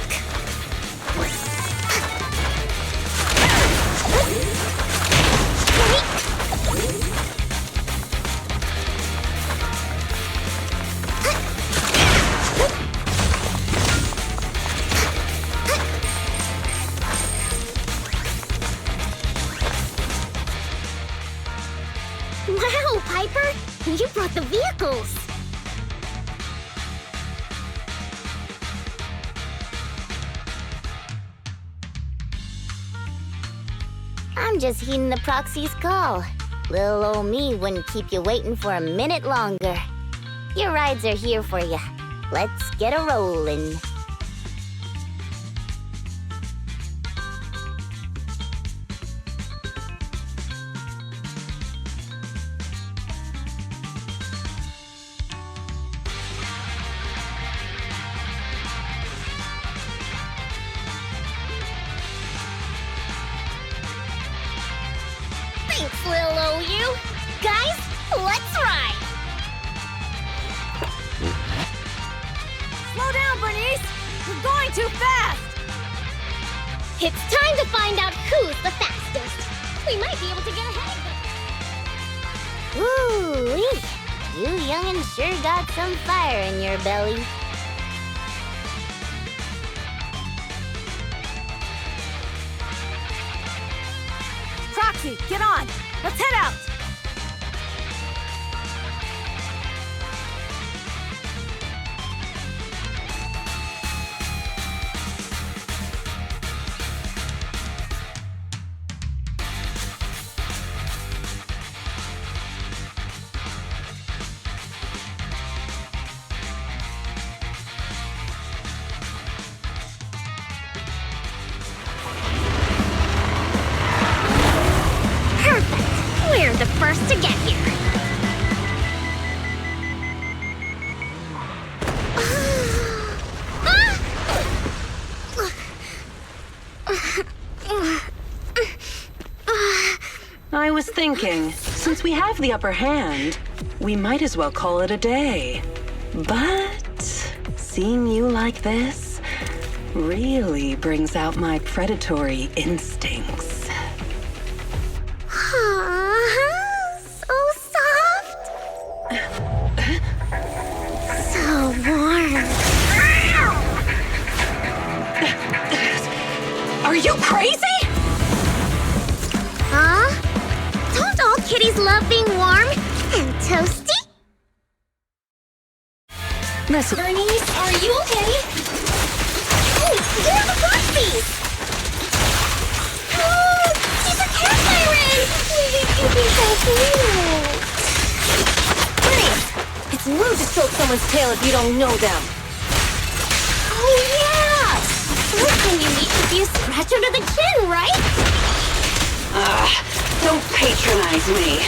Wow, Piper! You brought the vehicles! I'm just heeding the proxy's call. Little old me wouldn't keep you waiting for a minute longer. Your rides are here for you. Let's get a rollin'. Thanks, little OU. Guys, let's ride! Slow down, Bernice! You're going too fast! It's time to find out who's the fastest. We might be able to get ahead of them. Ooh-wee. You young'uns sure got some fire in your belly. Proxy, get on! Let's head out! We're the first to get here. I was thinking, since we have the upper hand, we might as well call it a day. But seeing you like this, Really brings out my predatory instincts. So soft. So warm. Are you crazy? Huh? Don't all kitties love being warm and toasty? Listen, Bernice, are you okay? Oh, they're the Foxies! Oh, she's a cat siren! You'd be so cute! Bernice, it's rude to stroke someone's tail if you don't know them. Oh, yeah! First thing you need to be a scratch under the chin, right? Don't patronize me.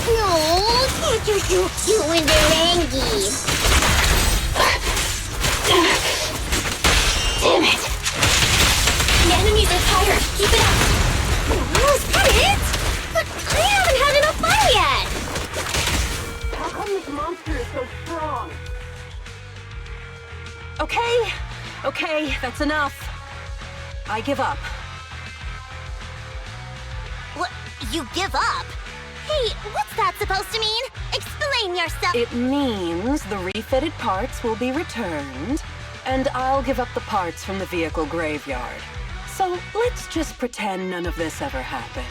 No, cats are so cute when they're angry. Damn it. The enemies are tired. Keep it up. Oh, is that it? But I haven't had enough fun yet. How come this monster is so strong? Okay, that's enough. I give up. What? You give up? Hey, what's that supposed to mean? Explain yourself. It means the refitted parts will be returned, and I'll give up the parts from the vehicle graveyard. So let's just pretend none of this ever happened.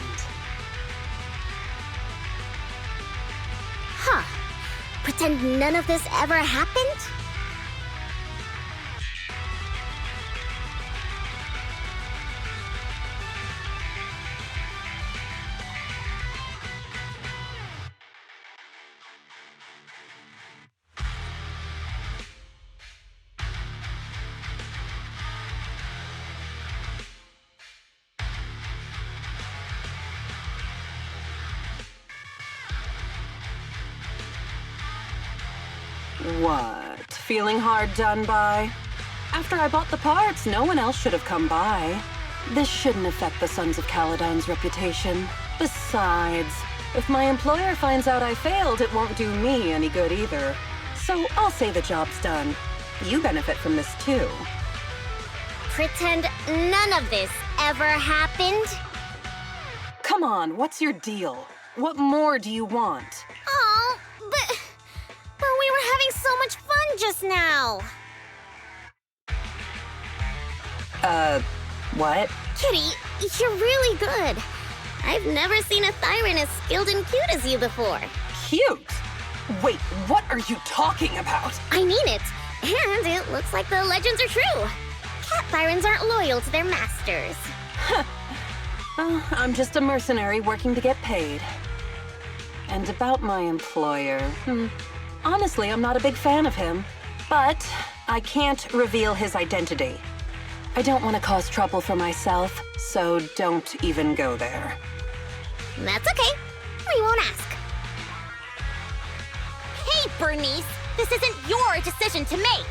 Huh. Pretend none of this ever happened? What? Feeling hard done by? After I bought the parts, no one else should have come by. This shouldn't affect the Sons of Caledon's reputation. Besides, if my employer finds out I failed, it won't do me any good either. So I'll say the job's done. You benefit from this too. Pretend none of this ever happened? Come on, what's your deal? What more do you want? Oh, but we were having so much fun just now. What? Kitty, you're really good. I've never seen a Thyron as skilled and cute as you before. Cute? Wait, what are you talking about? I mean it. And it looks like the legends are true. Cat Thyrons aren't loyal to their masters. Well, I'm just a mercenary working to get paid. And about my employer, honestly, I'm not a big fan of him. But I can't reveal his identity. I don't want to cause trouble for myself, so don't even go there. That's okay. We won't ask. Hey, Bernice! This isn't your decision to make!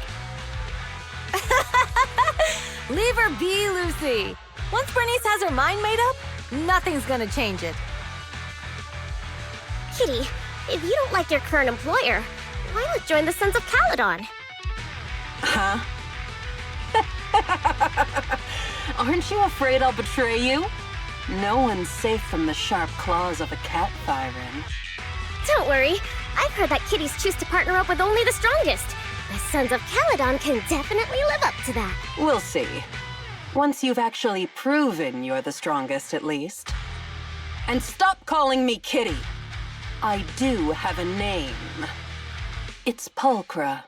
Leave her be, Lucy. Once Bernice has her mind made up, nothing's gonna change it. Kitty, if you don't like your current employer, why not join the Sons of Caledon? Huh? Aren't you afraid I'll betray you? No one's safe from the sharp claws of a cat Thyron. Don't worry. I've heard that kitties choose to partner up with only the strongest. The Sons of Caledon can definitely live up to that. We'll see. Once you've actually proven you're the strongest, at least. And stop calling me Kitty. I do have a name. It's Pulchra.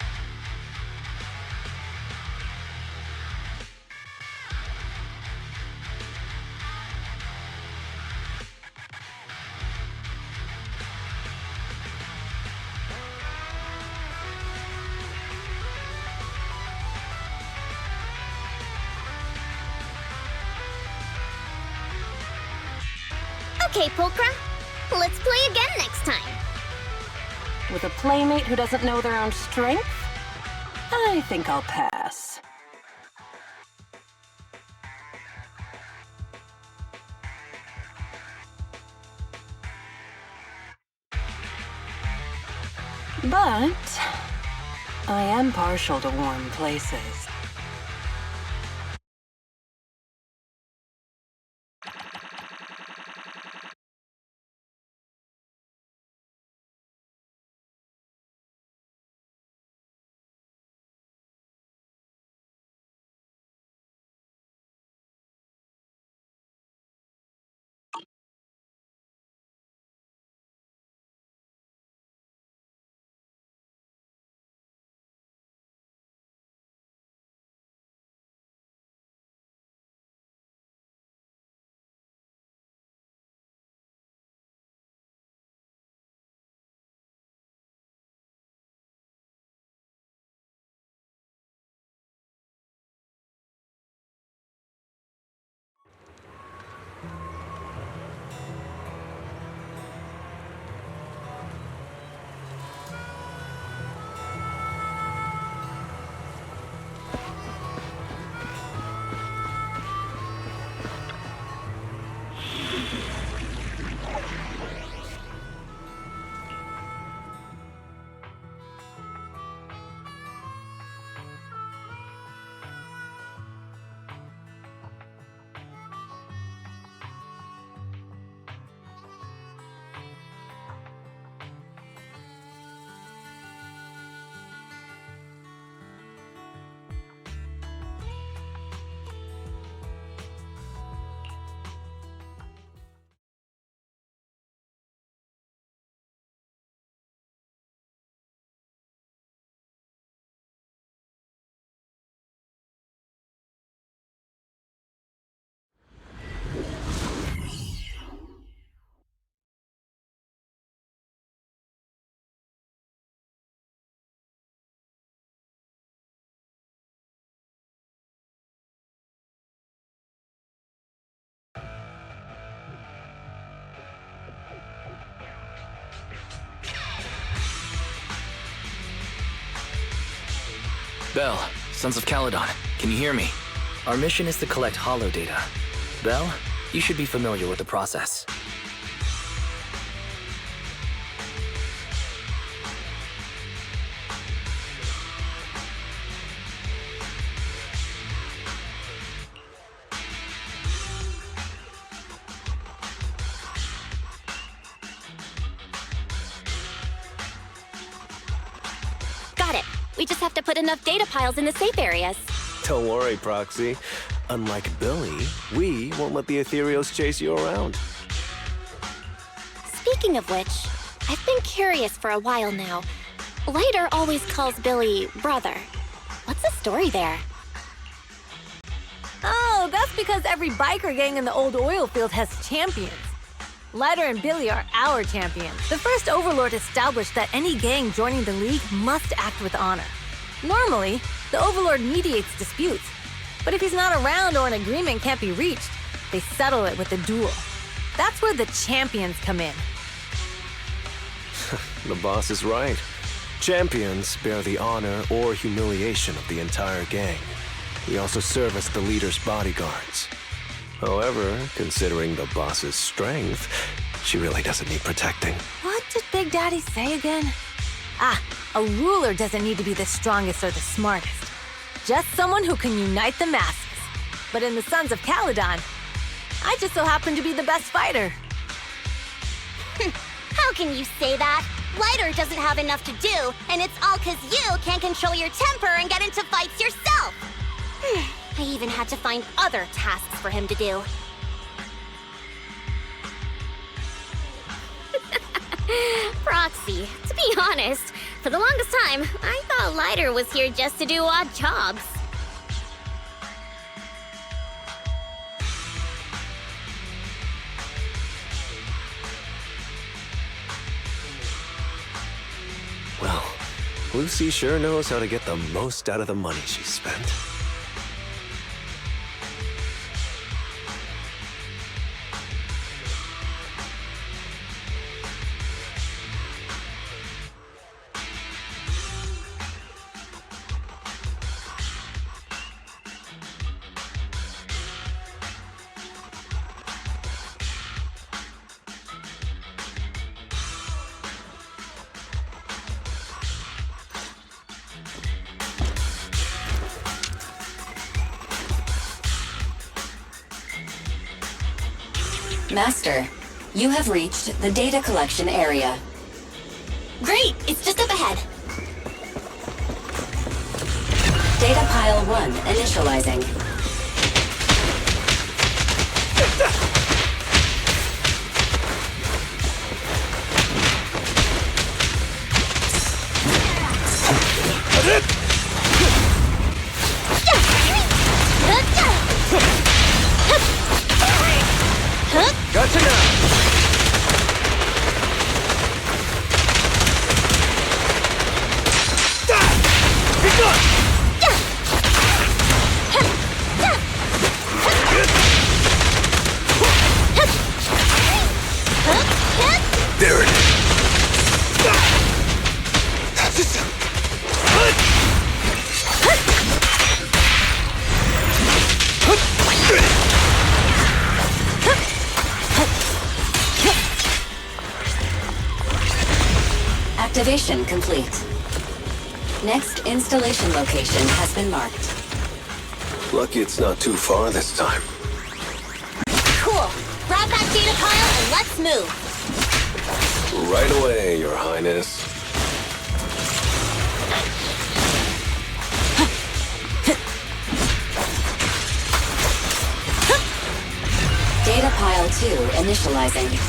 Okay, Pulchra. Let's play again next time. With a playmate who doesn't know their own strength? I think I'll pass. But I am partial to warm places. Belle, Sons of Caledon, can you hear me? Our mission is to collect holo data. Belle, you should be familiar with the process. Got it. We just have to put enough data piles in the safe areas. Don't worry, Proxy. Unlike Billy, we won't let the Ethereals chase you around. Speaking of which, I've been curious for a while now. Lighter always calls Billy brother. What's the story there? Oh, that's because every biker gang in the old oil field has champions. Lighter and Billy are our champions. The first Overlord established that any gang joining the League must act with honor. Normally, the Overlord mediates disputes, but if he's not around or an agreement can't be reached, they settle it with a duel. That's where the champions come in. The boss is right. Champions bear the honor or humiliation of the entire gang. We also serve as the leader's bodyguards. However, considering the boss's strength, she really doesn't need protecting. What did Big Daddy say again? Ah, a ruler doesn't need to be the strongest or the smartest. Just someone who can unite the masses. But in the Sons of Caledon, I just so happen to be the best fighter. How can you say that? Lighter doesn't have enough to do, and it's all 'cause you can't control your temper and get into fights yourself. I even had to find other tasks for him to do. Proxy, to be honest, for the longest time, I thought Lighter was here just to do odd jobs. Well, Lucy sure knows how to get the most out of the money she spent. Master, you have reached the data collection area. Great! It's just up ahead. Data pile 1 initializing. Gotcha now! Be gone! There it is! Activation complete. Next installation location has been marked. Lucky it's not too far this time. Cool. Grab that data pile and let's move. Right away, Your Highness. Data pile 2 initializing.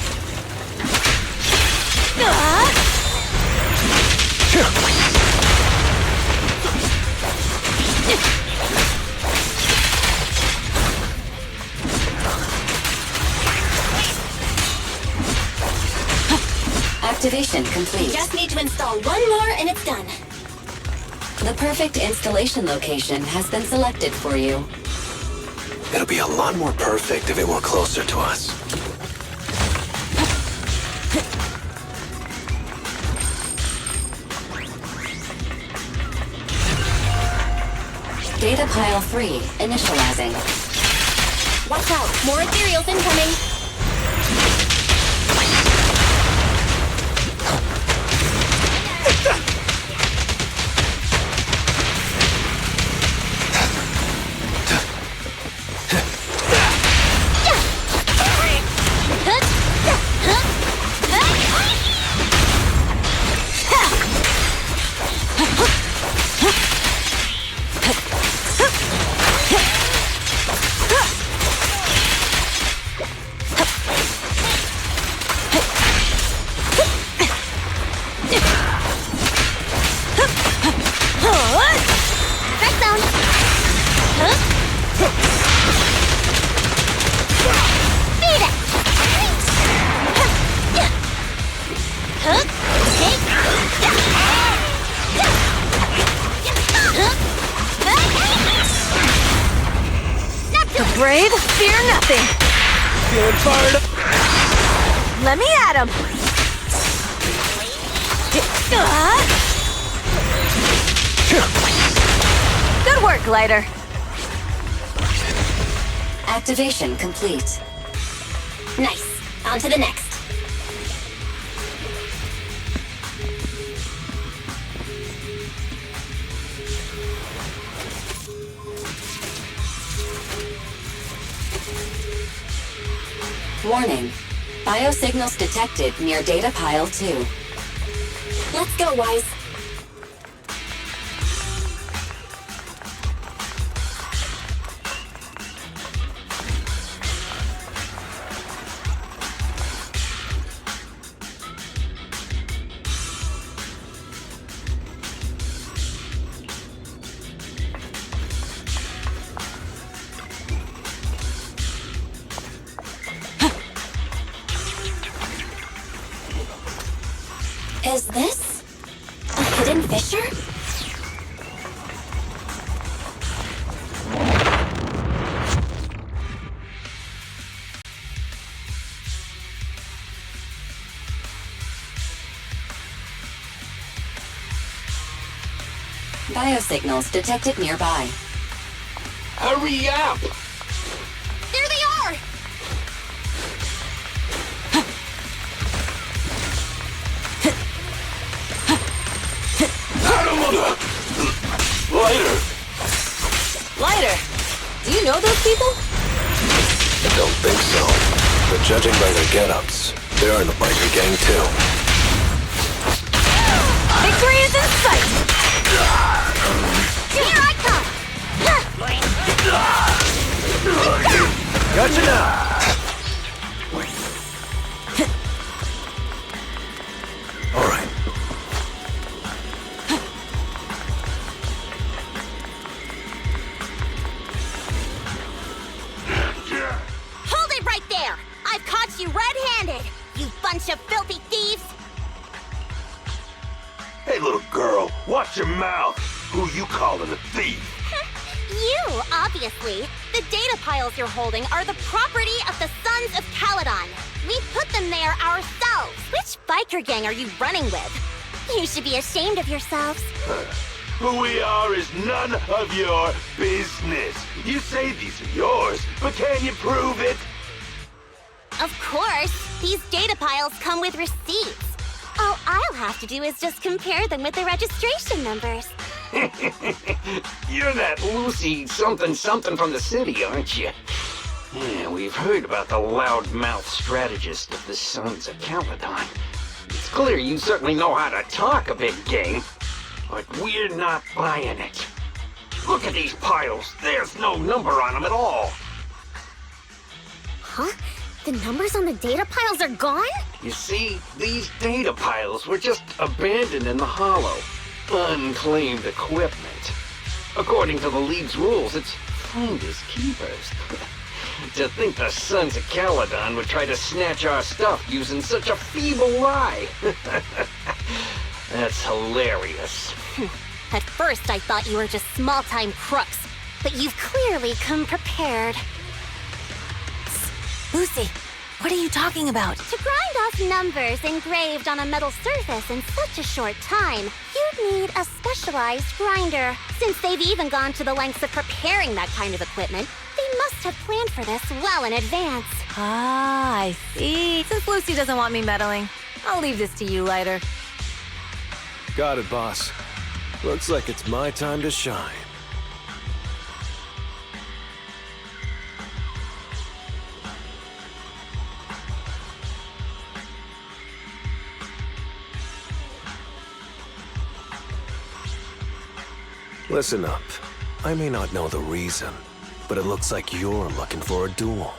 Activation complete. Just need to install one more and it's done. The perfect installation location has been selected for you. It'll be a lot more perfect if it were closer to us. Data pile 3 initializing. Watch out, more ethereals incoming. Brave, fear nothing. Feeling fired up. Let me at him. Good work, Glider. Activation complete. Nice. On to the next. Warning. Biosignals detected near data pile 2. Let's go, Wise. Is this a hidden fissure? Biosignals detected nearby. Hurry up! There they are! Lighter! Lighter, do you know those people? I don't think so. But judging by their get-ups, they're in the biker gang too. Victory is in sight! Here I come! Gotcha now! All right. Hold it right there! I've caught you red-handed, you bunch of filthy thieves! Hey, little girl, watch your mouth. Who you calling a thief? You, obviously. The data piles you're holding are the property of the Sons of Caledon. We put them there ourselves. Which biker gang are you running with? You should be ashamed of yourselves. Who we are is none of your business. You say these are yours, but can you prove it? Of course. These data piles come with receipts. All I'll have to do is just compare them with the registration numbers. You're that Lucy something from the city, aren't you? Yeah, we've heard about the loudmouth strategist of the Sons of Caledon. It's clear you certainly know how to talk a big game, but we're not buying it. Look at these piles. There's no number on them at all. Huh? The numbers on the data piles are gone? You see, these data piles were just abandoned in the hollow. Unclaimed equipment. According to the League's rules, it's finders keepers. To think the Sons of Caledon would try to snatch our stuff using such a feeble lie. That's hilarious. At first, I thought you were just small-time crooks, but you've clearly come prepared. Lucy, what are you talking about? To grind off numbers engraved on a metal surface and such a short time, you'd need a specialized grinder. Since they've even gone to the lengths of preparing that kind of equipment, they must have planned for this well in advance. Ah, I see. Since Lucy doesn't want me meddling, I'll leave this to you, Lighter. Got it, boss. Looks like it's my time to shine. Listen up. I may not know the reason, but it looks like you're looking for a duel.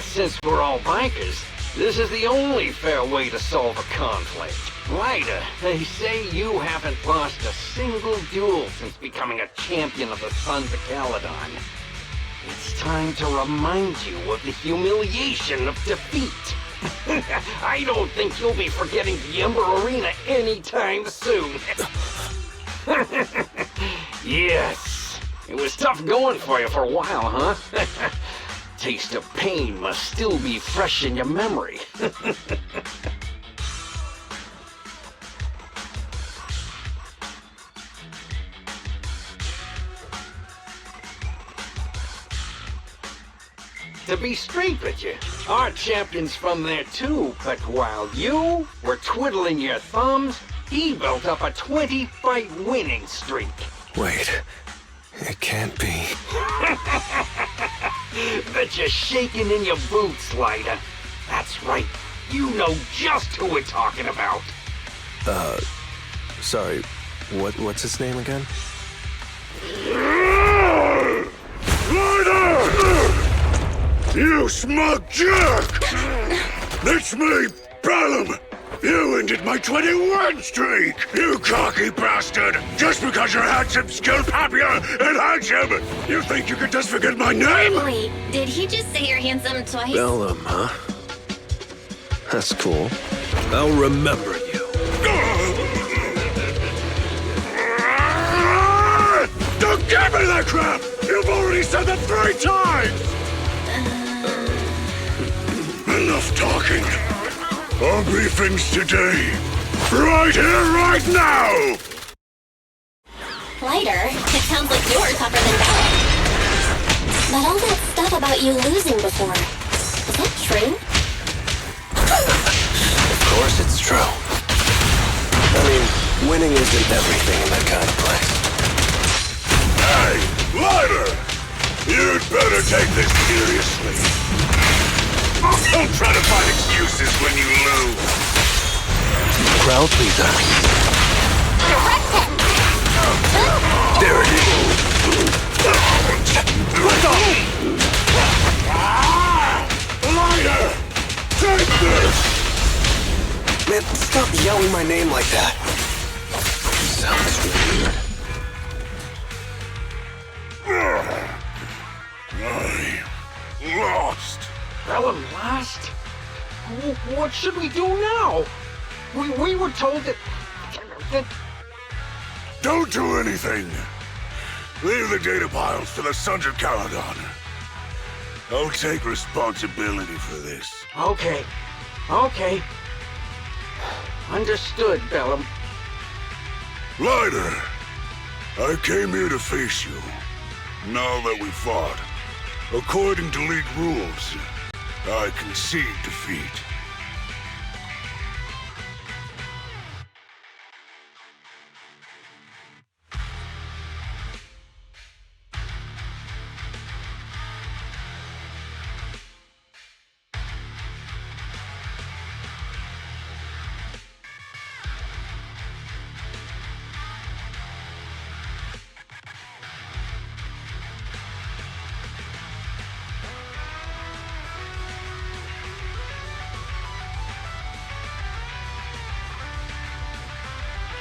Since we're all bikers, this is the only fair way to solve a conflict. Lighter, they say you haven't lost a single duel since becoming a champion of the Sons of Caledon. It's time to remind you of the humiliation of defeat. I don't think you'll be forgetting the Ember Arena anytime soon. Yes, it was tough going for you for a while, huh? Taste of pain must still be fresh in your memory. To be straight with you, our champion's from there too, but while you were twiddling your thumbs, he built up a 20-fight winning streak. Wait, it can't be. Bet you're shaking in your boots, Lighter. That's right, you know just who we're talking about. Sorry, what's his name again? Lighter! You smug jerk! It's me, Bellum! You ended my 21 streak! You cocky bastard! Just because you're handsome, skilled, happier, and handsome! You think you could just forget my name? Wait, did he just say you're handsome twice? Bellum, huh? That's cool. I'll remember you. Don't give me that crap! You've already said that 3 times! Enough talking. Our briefings today. Right here, right now! Lighter, it sounds like you're tougher than Bella. But all that stuff about you losing before, is that true? Of course it's true. I mean, winning isn't everything in that kind of place. Hey, Lighter! You'd better take this seriously. Don't try to find excuses when you lose. Crowd pleaser. There it is. What the? Lighter! Take this! Man, stop yelling my name like that. Sounds weird. I lost. Bellum lost? What should we do now? We were told that... Don't do anything. Leave the data piles to the Sons of Caledon. I'll take responsibility for this. Okay. Understood, Bellum. Lighter, I came here to face you. Now that we fought, according to League rules, I concede defeat.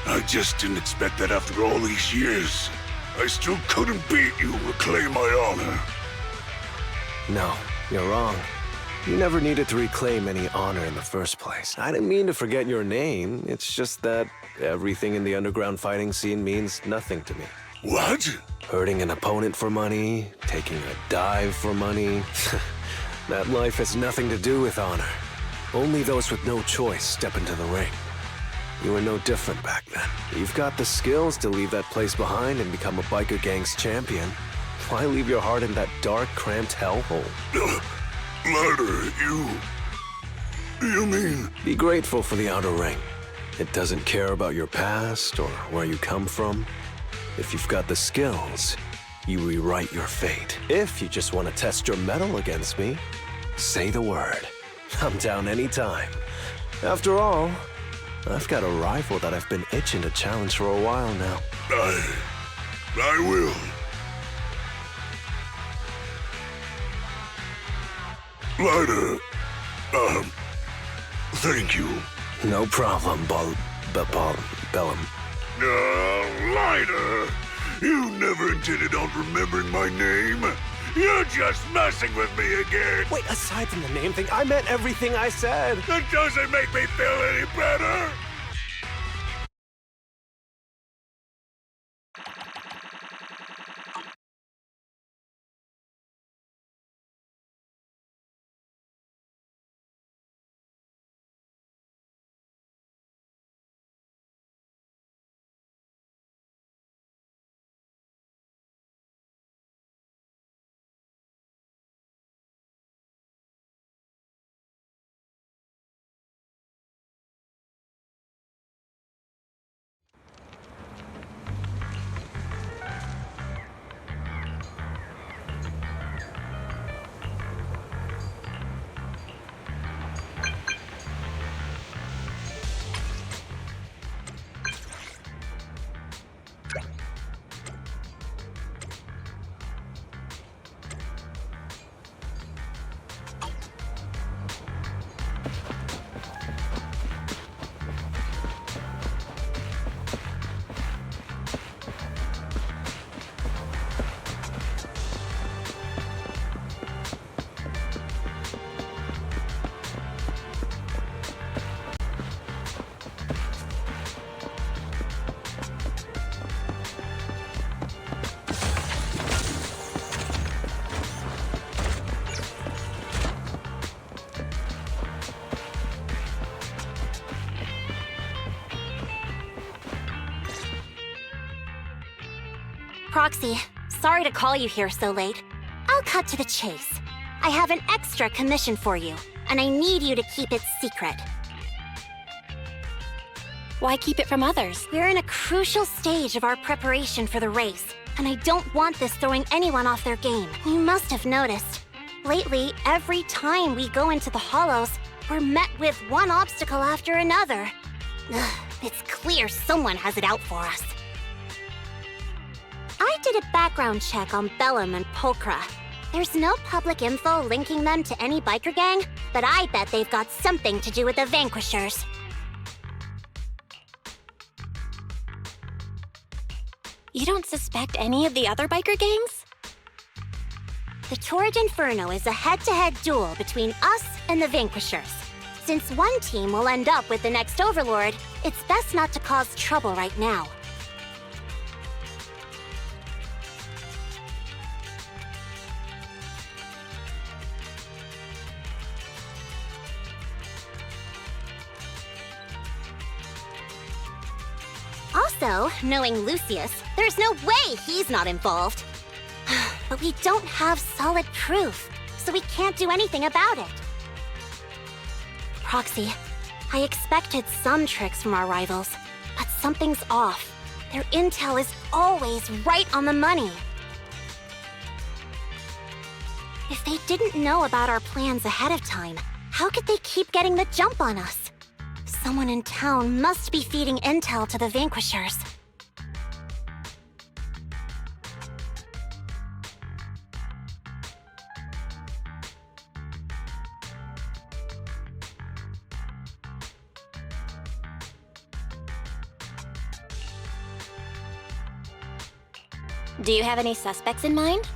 I just didn't expect that after all these years, I still couldn't beat you or reclaim my honor. No, you're wrong. You never needed to reclaim any honor in the first place. I didn't mean to forget your name. It's just that everything in the underground fighting scene means nothing to me. What? Hurting an opponent for money, taking a dive for money. That life has nothing to do with honor. Only those with no choice step into the ring. You were no different back then. You've got the skills to leave that place behind and become a biker gang's champion. Why leave your heart in that dark, cramped hellhole? Ladder, you mean? Be grateful for the outer ring. It doesn't care about your past or where you come from. If you've got the skills, you rewrite your fate. If you just want to test your mettle against me, say the word. I'm down anytime. After all, I've got a rival that I've been itching to challenge for a while now. I will. Ladder, thank you. No problem, Bellum. Ladder, you never intended on remembering my name. You're just messing with me again. Wait, aside from the name thing, I meant everything I said. That doesn't make me feel any better. Proxy, sorry to call you here so late. I'll cut to the chase. I have an extra commission for you, and I need you to keep it secret. Why keep it from others? We're in a crucial stage of our preparation for the race, and I don't want this throwing anyone off their game. You must have noticed. Lately, every time we go into the hollows, we're met with one obstacle after another. Ugh, it's clear someone has it out for us. I did a background check on Bellum and Pulchra. There's no public info linking them to any biker gang, but I bet they've got something to do with the Vanquishers. You don't suspect any of the other biker gangs? The Torrid Inferno is a head-to-head duel between us and the Vanquishers. Since one team will end up with the next Overlord, it's best not to cause trouble right now. Also, knowing Lucius, there's no way he's not involved. But we don't have solid proof, so we can't do anything about it. Proxy, I expected some tricks from our rivals, but something's off. Their intel is always right on the money. If they didn't know about our plans ahead of time, how could they keep getting the jump on us? Someone in town must be feeding intel to the Vanquishers. Do you have any suspects in mind?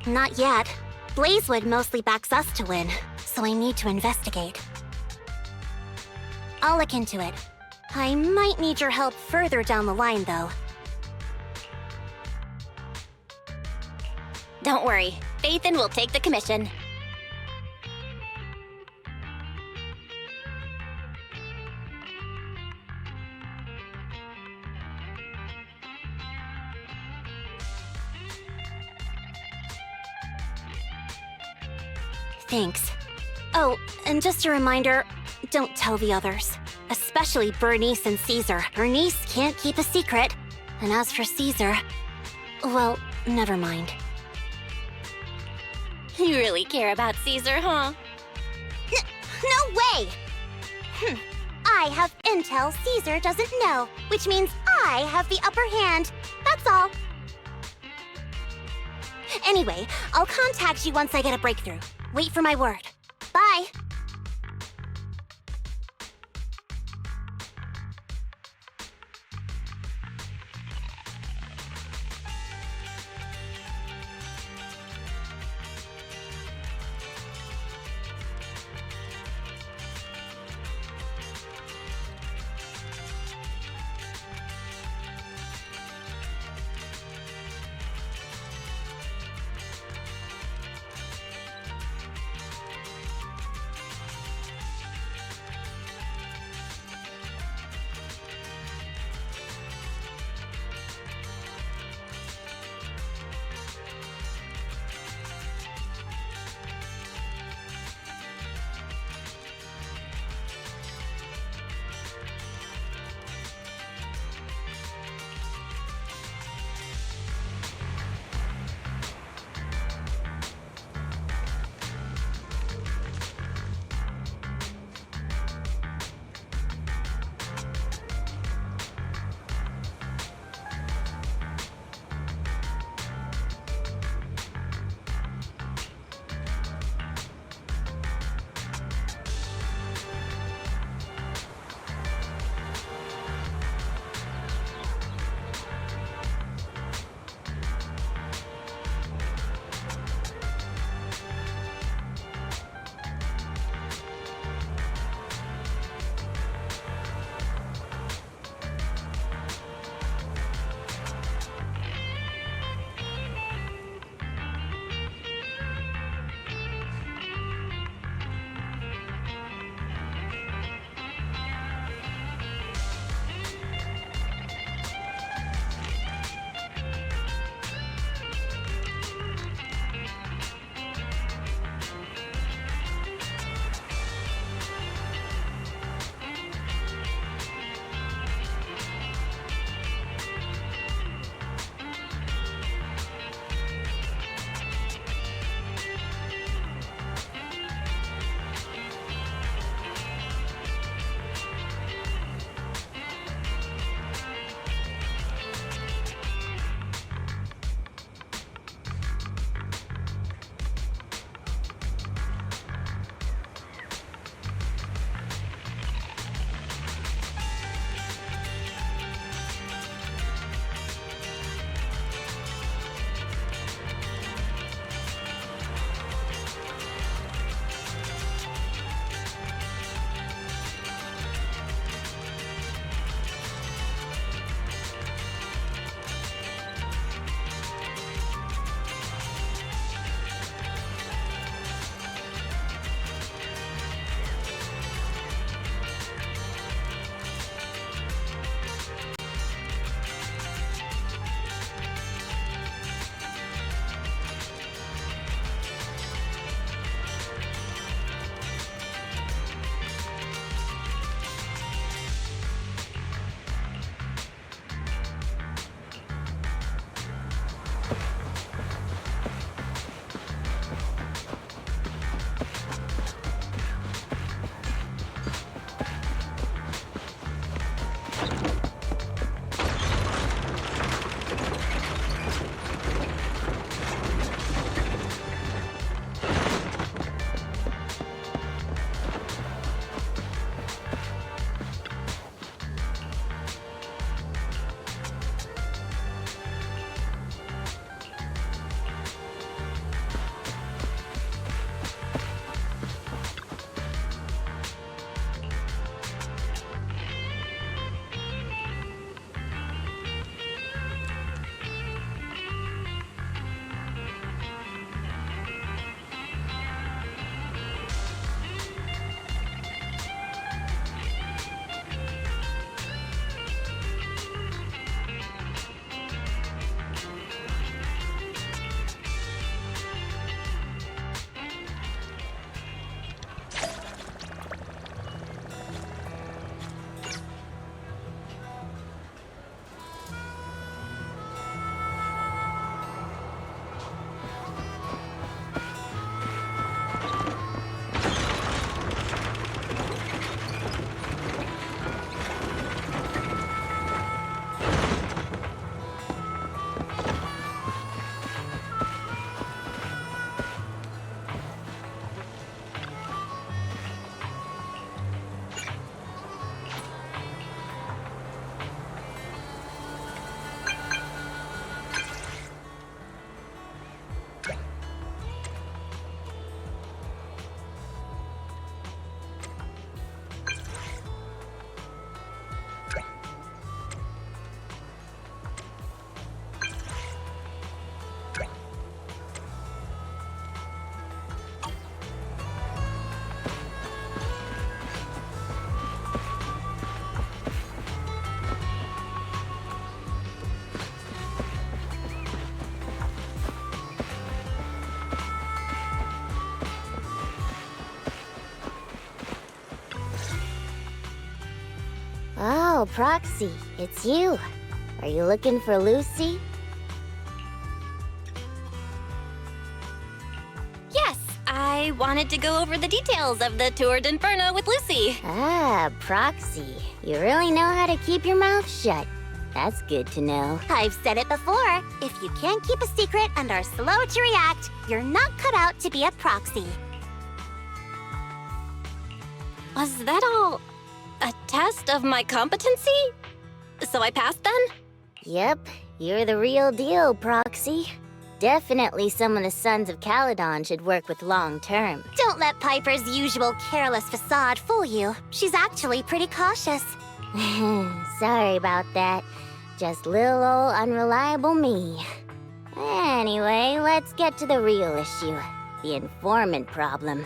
Not yet. Blazewood mostly backs us to win, so I need to investigate. I'll look into it. I might need your help further down the line, though. Don't worry, Phaethon will take the commission. Thanks. Oh, and just a reminder, don't tell the others. Especially Bernice and Caesar. Bernice can't keep a secret. And as for Caesar, well, never mind. You really care about Caesar, huh? No way! I have intel Caesar doesn't know, which means I have the upper hand. That's all. Anyway, I'll contact you once I get a breakthrough. Wait for my word. Bye. Oh, Proxy, it's you. Are you looking for Lucy? Yes, I wanted to go over the details of the Tour d'Inferno with Lucy. Ah, Proxy. You really know how to keep your mouth shut. That's good to know. I've said it before. If you can't keep a secret and are slow to react, you're not cut out to be a proxy. Was that all a test of my competency? So I passed then? Yep, you're the real deal, Proxy. Definitely some of the Sons of Caledon should work with long term. Don't let Piper's usual careless facade fool you. She's actually pretty cautious. Sorry about that. Just little old unreliable me. Anyway, let's get to the real issue. The informant problem.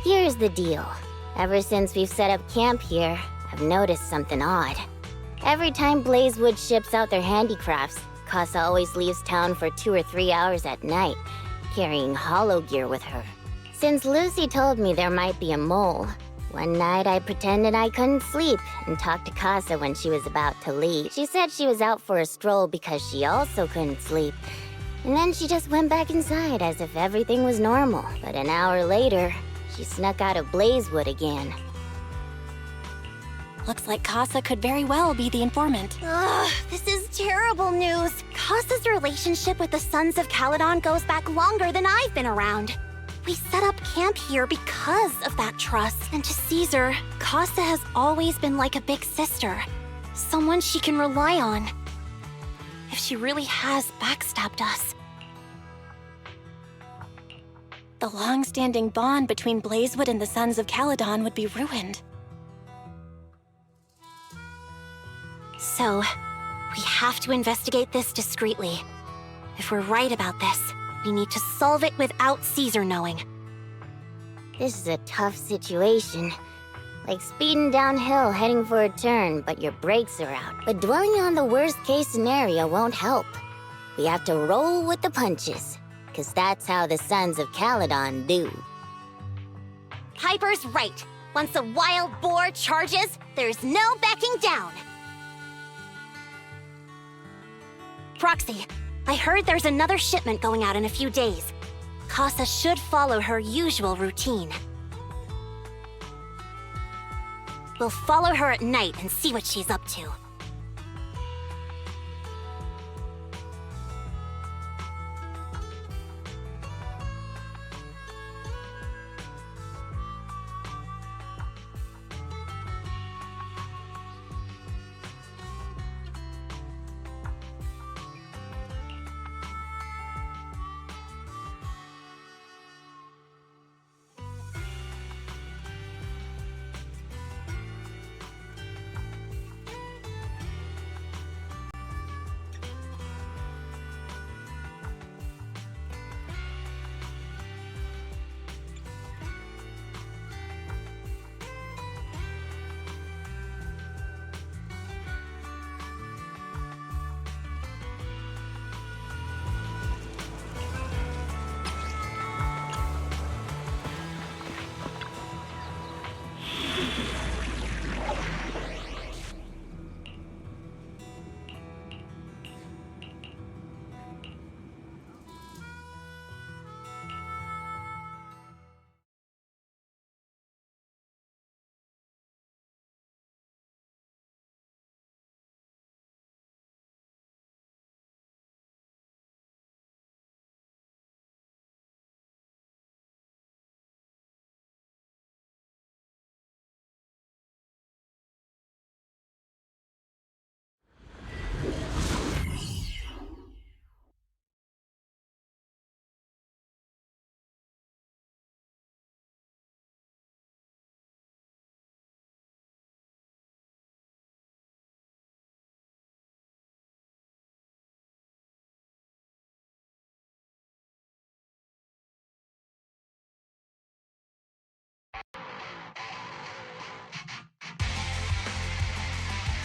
Here's the deal. Ever since we've set up camp here, I've noticed something odd. Every time Blazewood ships out their handicrafts, Casa always leaves town for 2 or 3 hours at night, carrying hollow gear with her. Since Lucy told me there might be a mole, one night I pretended I couldn't sleep and talked to Casa when she was about to leave. She said she was out for a stroll because she also couldn't sleep. And then she just went back inside as if everything was normal. But an hour later, she snuck out of Blazewood again. Looks like Casa could very well be the informant. Ugh, this is terrible news. Casa's relationship with the Sons of Caledon goes back longer than I've been around. We set up camp here because of that trust. And to Caesar, Casa has always been like a big sister. Someone she can rely on. If she really has backstabbed us. The long-standing bond between Blazewood and the Sons of Caledon would be ruined. So, we have to investigate this discreetly. If we're right about this, we need to solve it without Caesar knowing. This is a tough situation. Like speeding downhill heading for a turn, but your brakes are out. But dwelling on the worst-case scenario won't help. We have to roll with the punches. 'Cause that's how the Sons of Caledon do. Piper's right. Once a wild boar charges, there's no backing down. Proxy, I heard there's another shipment going out in a few days. Casa should follow her usual routine. We'll follow her at night and see what she's up to.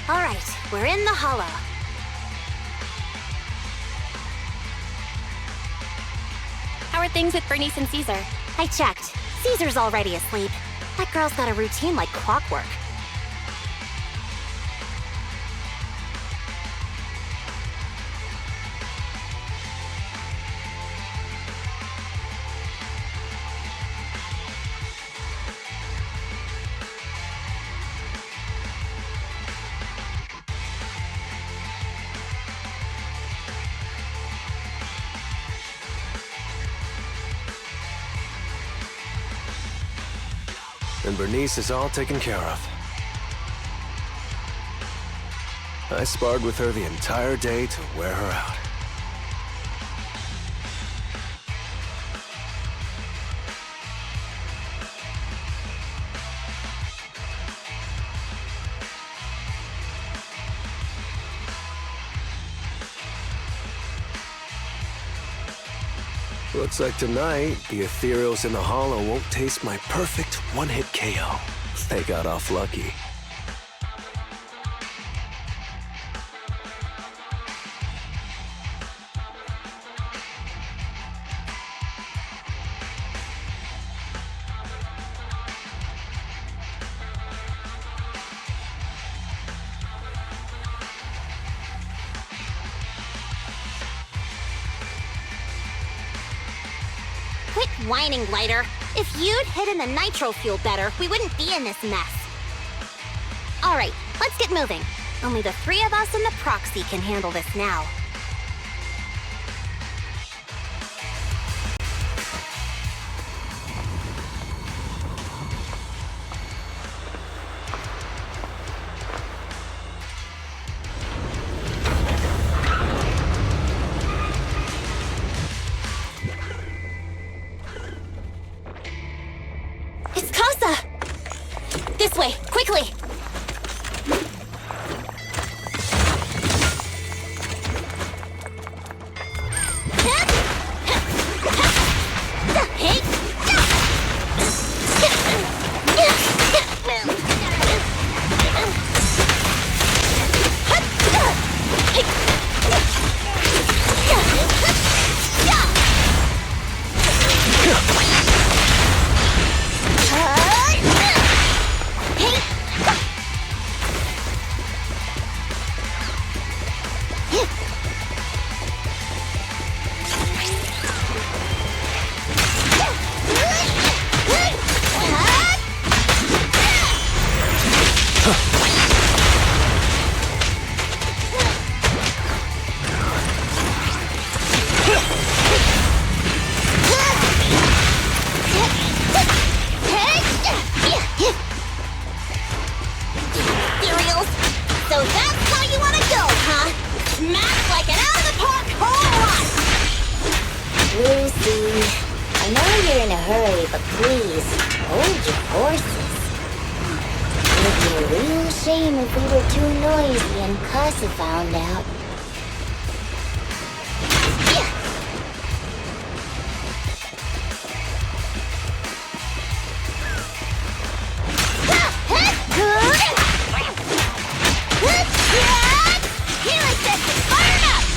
All right, we're in the hollow. How are things with Bernice and Caesar? I checked. Caesar's already asleep. That girl's got a routine like clockwork. And Bernice is all taken care of. I sparred with her the entire day to wear her out. Looks like tonight, the ethereals in the hollow won't taste my perfect one-hit KO. They got off lucky. Quit whining, Lighter. If you'd hidden the nitro fuel better, we wouldn't be in this mess. All right, let's get moving. Only the three of us and the proxy can handle this now. It's Casa! This way, quickly! So that's how you want to go, huh? Smash like an out-of-the-park home run! Lucy, I know you're in a hurry, but please, hold your horses. It'd be a real shame if we were too noisy and Casa found out.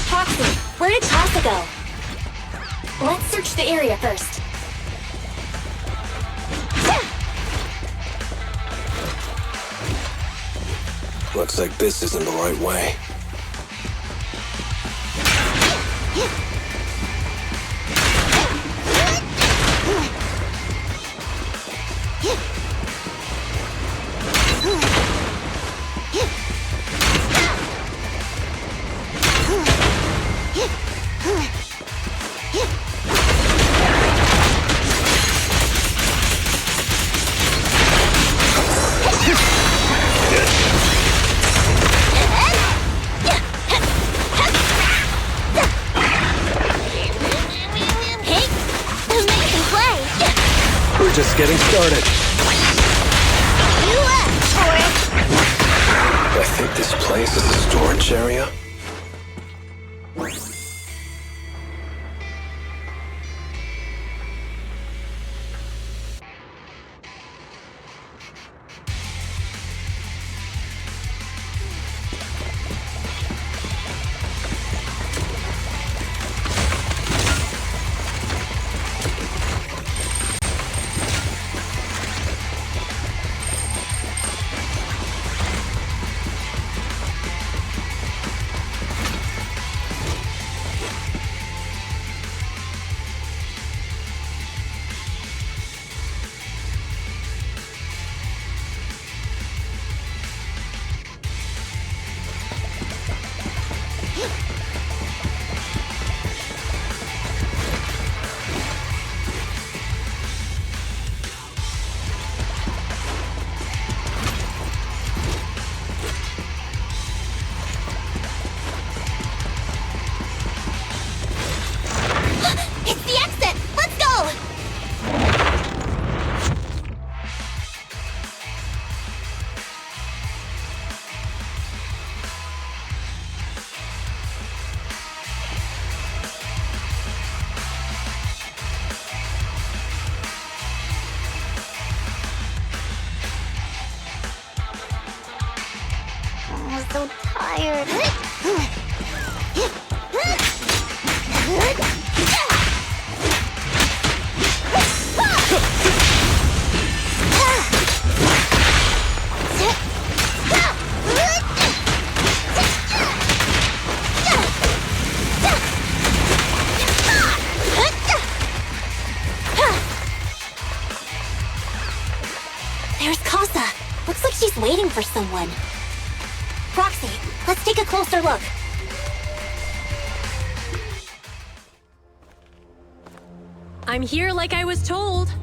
Proxy, where did Casa go? Let's search the area first. Looks like this isn't the right way. We're just getting started. I think this place is a storage area. fire. There's Casa. Looks like she's waiting for someone. Proxy, let's take a closer look. I'm here like I was told.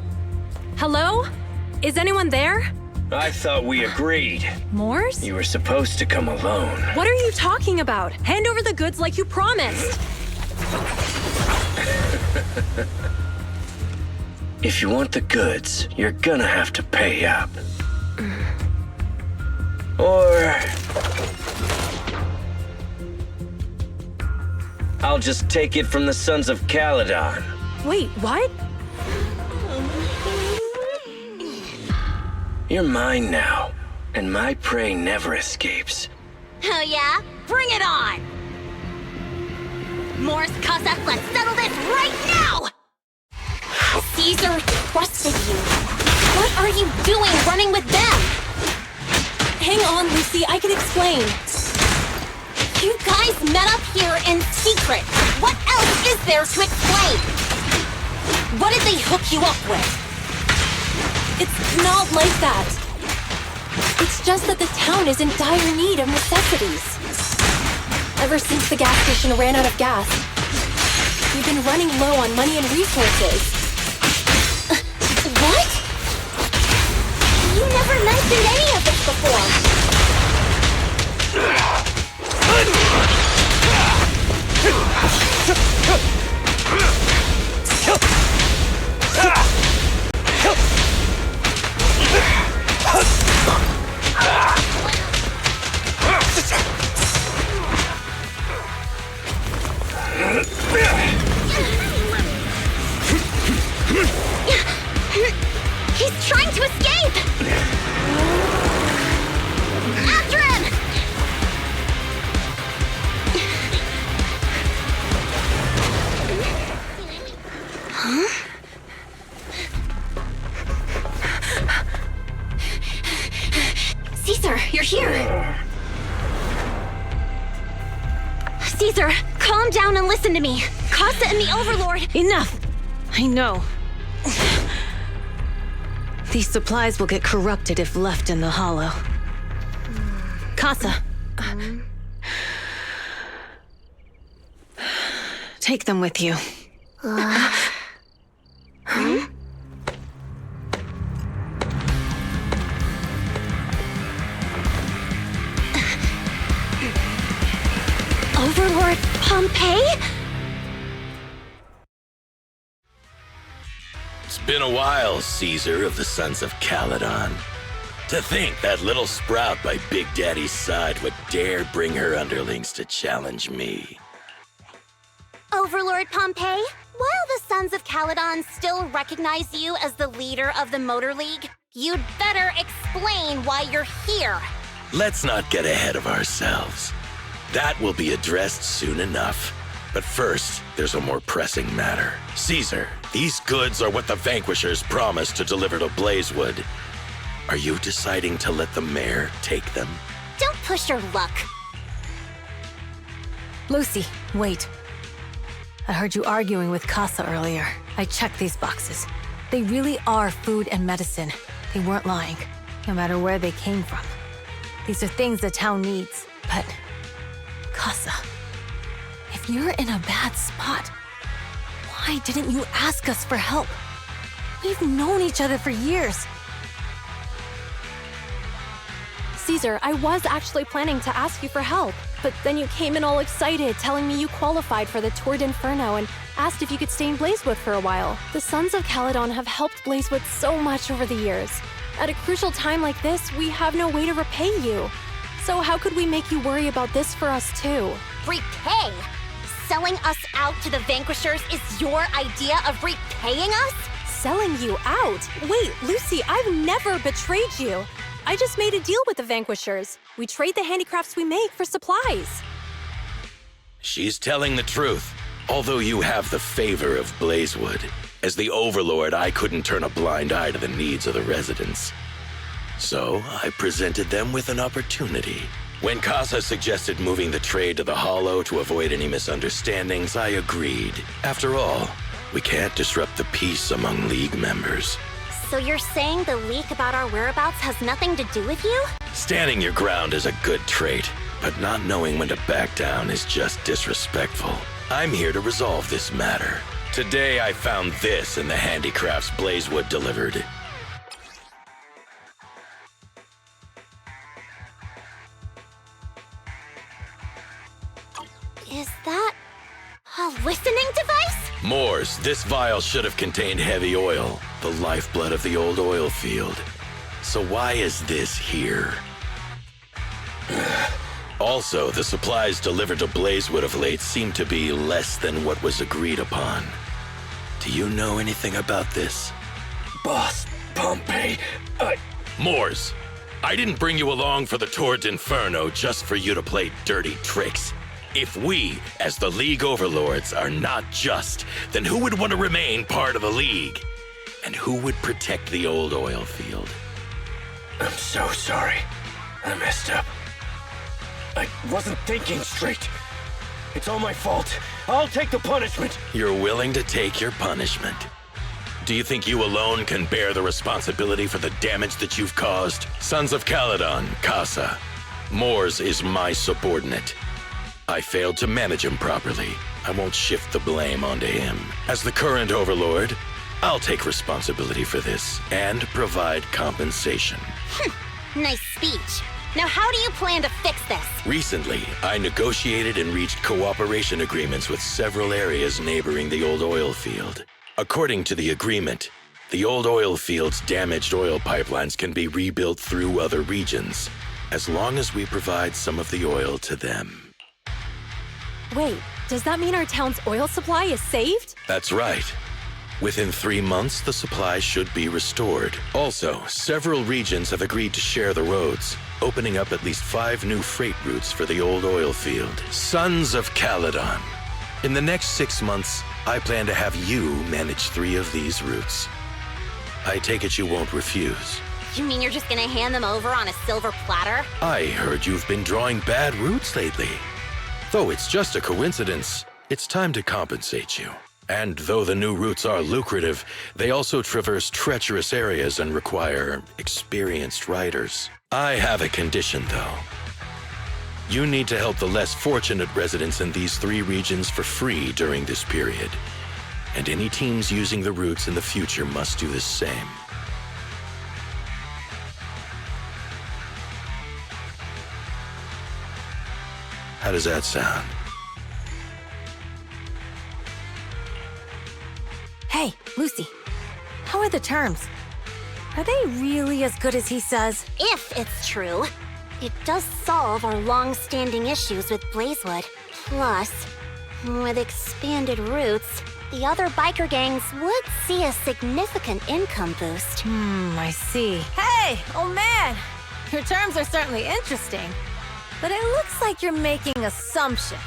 Hello? Is anyone there? I thought we agreed. Morse? You were supposed to come alone. What are you talking about? Hand over the goods like you promised. If you want the goods, you're gonna have to pay up. Or... I'll just take it from the Sons of Caledon. Wait, what? You're mine now, and my prey never escapes. Oh yeah? Bring it on! Morse, Casa, let's settle this right now! Caesar trusted you. What are you doing running with them? Hang on, Lucy, I can explain. You guys met up here in secret. What else is there to explain? What did they hook you up with? It's not like that. It's just that the town is in dire need of necessities. Ever since the gas station ran out of gas, we've been running low on money and resources. What? You never mentioned any of this before. He's trying to escape! After him! Huh? Caesar, you're here! Caesar, calm down and listen to me. Casa and the Overlord... Enough! I know. These supplies will get corrupted if left in the hollow. Casa. Take them with you. Overlord Pompeii? It's been a while, Caesar of the Sons of Caledon. To think that little sprout by Big Daddy's side would dare bring her underlings to challenge me. Overlord Pompeii, while the Sons of Caledon still recognize you as the leader of the Motor League, you'd better explain why you're here. Let's not get ahead of ourselves. That will be addressed soon enough. But first, there's a more pressing matter. Caesar, these goods are what the Vanquishers promised to deliver to Blazewood. Are you deciding to let the mayor take them? Don't push your luck. Lucy, wait. I heard you arguing with Casa earlier. I checked these boxes. They really are food and medicine. They weren't lying, no matter where they came from. These are things the town needs, but... Casa, if you're in a bad spot, why didn't you ask us for help? We've known each other for years. Caesar, I was actually planning to ask you for help, but then you came in all excited, telling me you qualified for the Tour d'Inferno and asked if you could stay in Blazewood for a while. The Sons of Caledon have helped Blazewood so much over the years. At a crucial time like this, we have no way to repay you. So how could we make you worry about this for us too? Repay? Selling us out to the Vanquishers is your idea of repaying us? Selling you out? Wait, Lucy, I've never betrayed you. I just made a deal with the Vanquishers. We trade the handicrafts we make for supplies. She's telling the truth. Although you have the favor of Blazewood, as the Overlord, I couldn't turn a blind eye to the needs of the residents. So I presented them with an opportunity. When Casa suggested moving the trade to the Hollow to avoid any misunderstandings, I agreed. After all, we can't disrupt the peace among League members. So you're saying the leak about our whereabouts has nothing to do with you? Standing your ground is a good trait, but not knowing when to back down is just disrespectful. I'm here to resolve this matter. Today I found this in the handicrafts Blazewood delivered. Is that a listening device? Moors, this vial should have contained heavy oil, the lifeblood of the old oil field. So why is this here? Also, the supplies delivered to Blazewood of late seem to be less than what was agreed upon. Do you know anything about this? Boss, Pompey, Moors, I didn't bring you along for the Tour d'Inferno just for you to play dirty tricks. If we, as the League Overlords, are not just, then who would want to remain part of the League? And who would protect the old oil field? I'm so sorry. I messed up. I wasn't thinking straight. It's all my fault. I'll take the punishment. You're willing to take your punishment. Do you think you alone can bear the responsibility for the damage that you've caused? Sons of Caledon, Casa. Moors is my subordinate. I failed to manage him properly. I won't shift the blame onto him. As the current Overlord, I'll take responsibility for this and provide compensation. Nice speech. Now how do you plan to fix this? Recently, I negotiated and reached cooperation agreements with several areas neighboring the old oil field. According to the agreement, the old oil field's damaged oil pipelines can be rebuilt through other regions, as long as we provide some of the oil to them. Wait, does that mean our town's oil supply is saved? That's right. Within 3 months, the supply should be restored. Also, several regions have agreed to share the roads, opening up at least 5 new freight routes for the old oil field. Sons of Caledon. In the next 6 months, I plan to have you manage 3 of these routes. I take it you won't refuse. You mean you're just gonna hand them over on a silver platter? I heard you've been drawing bad routes lately. Though it's just a coincidence, it's time to compensate you. And though the new routes are lucrative, they also traverse treacherous areas and require experienced riders. I have a condition, though. You need to help the less fortunate residents in these 3 regions for free during this period. And any teams using the routes in the future must do the same. How does that sound? Hey, Lucy, how are the terms? Are they really as good as he says? If it's true, it does solve our long-standing issues with Blazewood. Plus, with expanded routes, the other biker gangs would see a significant income boost. I see. Hey, old man! Your terms are certainly interesting, but it looks like you're making assumptions.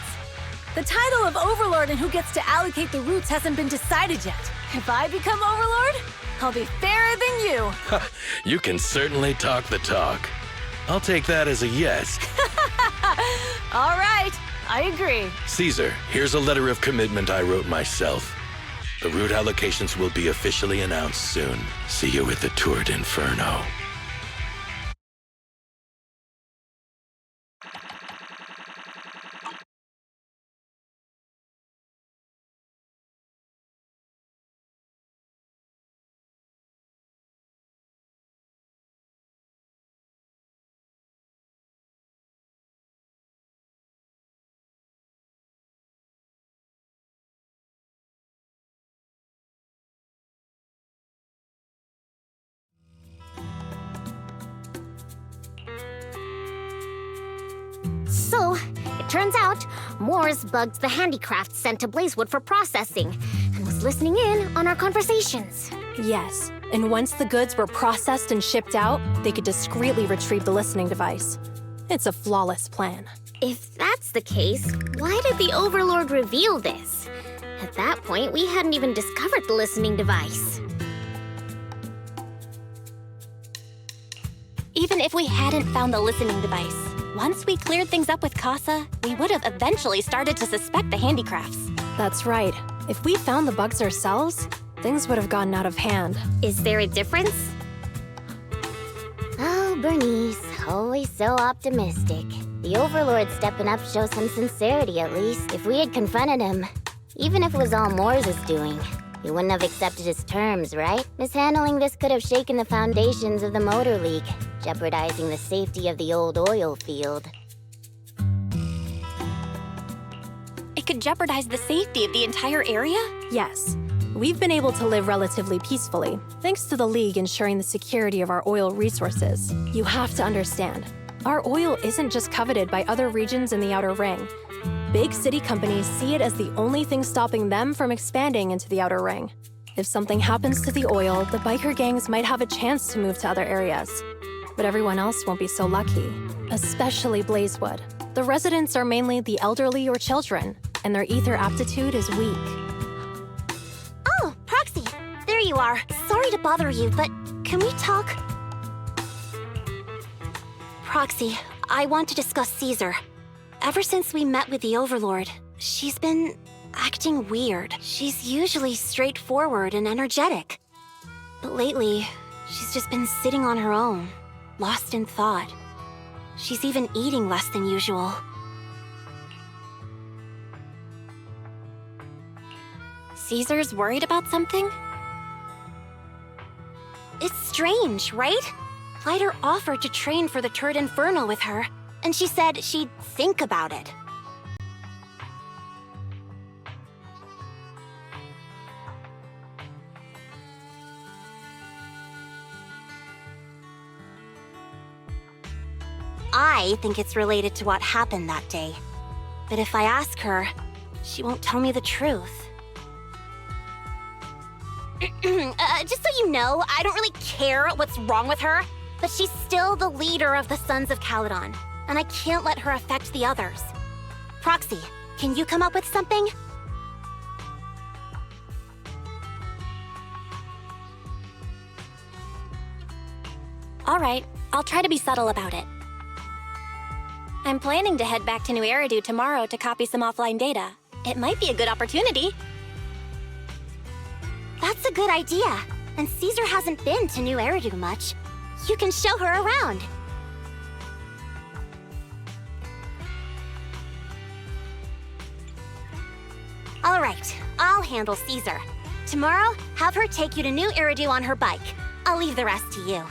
The title of Overlord and who gets to allocate the routes hasn't been decided yet. If I become Overlord, I'll be fairer than you. You can certainly talk the talk. I'll take that as a yes. All right, I agree. Caesar, here's a letter of commitment I wrote myself. The route allocations will be officially announced soon. See you at the Tour d'Inferno. So, it turns out, Moors bugged the handicrafts sent to Blazewood for processing, and was was listening in on our conversations. Yes, and once the goods were processed and shipped out, they could discreetly retrieve the listening device. It's a flawless plan. If that's the case, why did the Overlord reveal this? At that point, we hadn't even discovered the listening device. Even if we hadn't found the listening device, once we cleared things up with Casa, we would have eventually started to suspect the handicrafts. That's right. If we found the bugs ourselves, things would have gotten out of hand. Is there a difference? Oh, Bernice, always so optimistic. The Overlord stepping up shows some sincerity, at least. If we had confronted him, even if it was all Moore's doing, he wouldn't have accepted his terms, right? Mishandling this could have shaken the foundations of the Motor League, jeopardizing the safety of the old oil field. It could jeopardize the safety of the entire area? Yes. We've been able to live relatively peacefully, thanks to the League ensuring the security of our oil resources. You have to understand, our oil isn't just coveted by other regions in the Outer Ring. Big city companies see it as the only thing stopping them from expanding into the Outer Ring. If something happens to the oil, the biker gangs might have a chance to move to other areas. But everyone else won't be so lucky, especially Blazewood. The residents are mainly the elderly or children, and their ether aptitude is weak. Oh, Proxy, there you are. Sorry to bother you, but can we talk? Proxy, I want to discuss Caesar. Ever since we met with the Overlord, she's been acting weird. She's usually straightforward and energetic. But lately, she's just been sitting on her own, lost in thought. She's even eating less than usual. Caesar's worried about something? It's strange, right? Lighter offered to train for the Turd Inferno with her, and she said she'd think about it. I think it's related to what happened that day. But if I ask her, she won't tell me the truth. Just so you know, I don't really care what's wrong with her, but she's still the leader of the Sons of Caledon, and I can't let her affect the others. Proxy, can you come up with something? All right, I'll try to be subtle about it. I'm planning to head back to New Eridu tomorrow to copy some offline data. It might be a good opportunity. That's a good idea, and Caesar hasn't been to New Eridu much. You can show her around. All right, I'll handle Caesar. Tomorrow, have her take you to New Eridu on her bike. I'll leave the rest to you.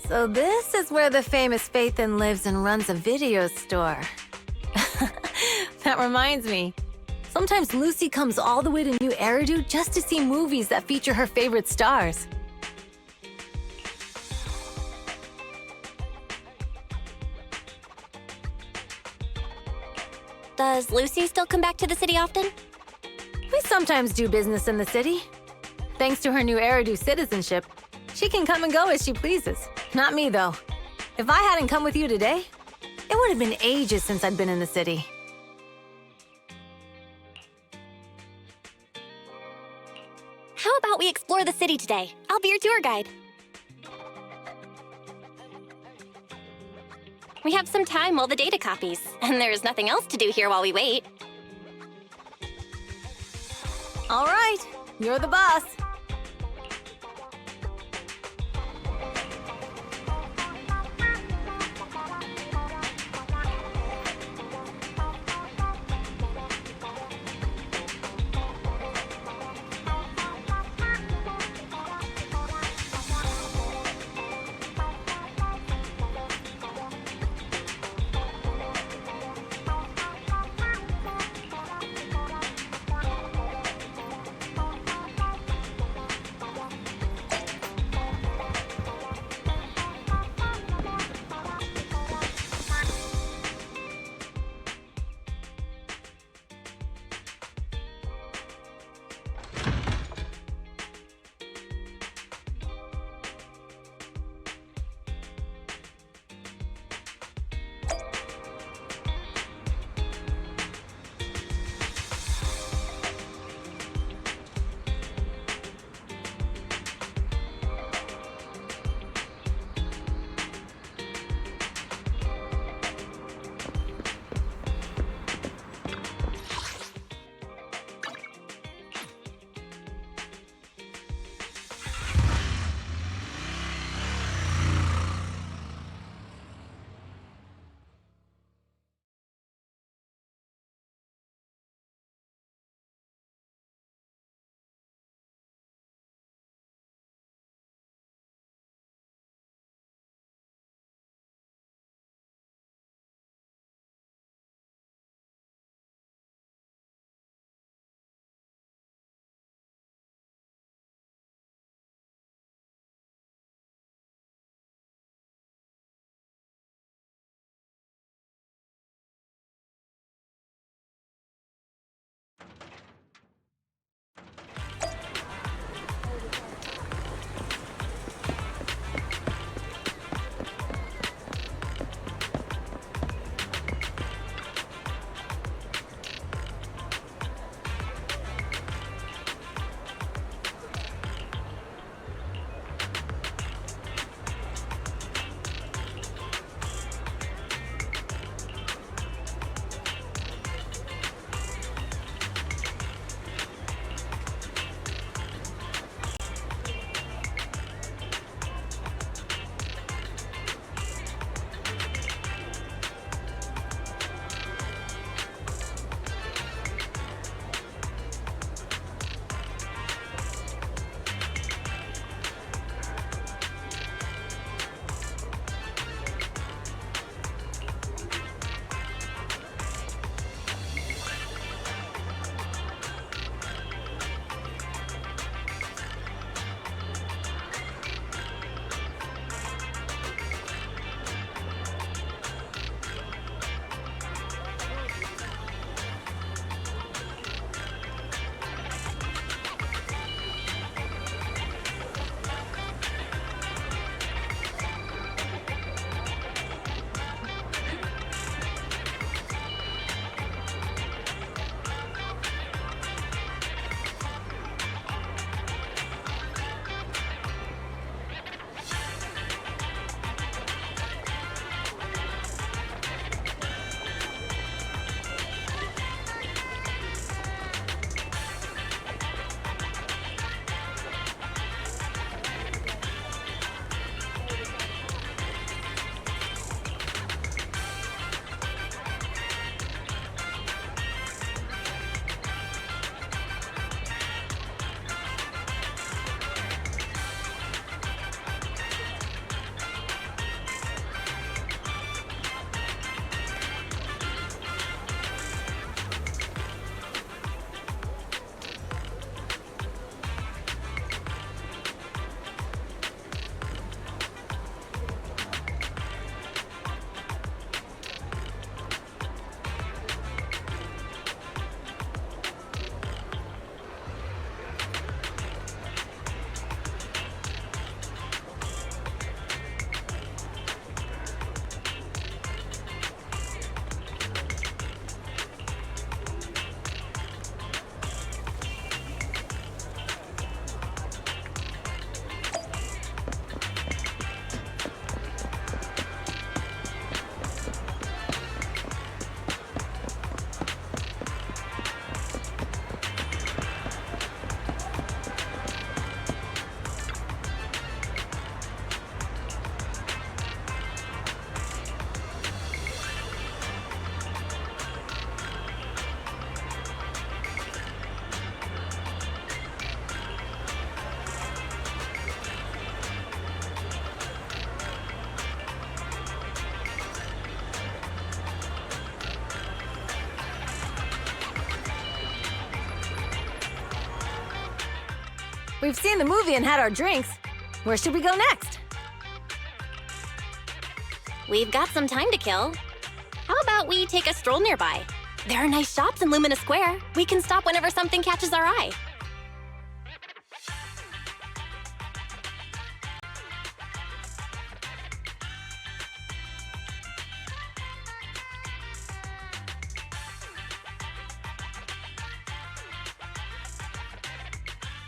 So this is where the famous Phaethon lives and runs a video store. That reminds me. Sometimes Lucy comes all the way to New Eridu just to see movies that feature her favorite stars. Does Lucy still come back to the city often? We sometimes do business in the city. Thanks to her New Eridu citizenship, she can come and go as she pleases. Not me, though. If I hadn't come with you today, it would have been ages since I'd been in the city. How about we explore the city today? I'll be your tour guide. We have some time while the data copies, and there's nothing else to do here while we wait. All right, you're the boss. We've seen the movie and had our drinks. Where should we go next? We've got some time to kill. How about we take a stroll nearby? There are nice shops in Lumina Square. We can stop whenever something catches our eye.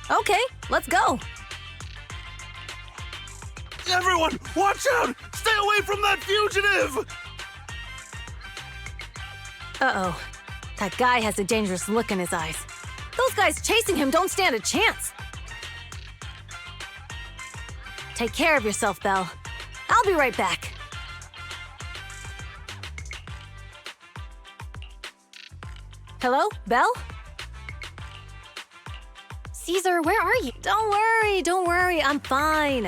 Okay, let's go. Everyone, watch out! Stay away from that fugitive! Uh-oh. That guy has a dangerous look in his eyes. Those guys chasing him don't stand a chance. Take care of yourself, Belle. I'll be right back. Hello, Belle? Caesar, where are you? Don't worry, I'm fine.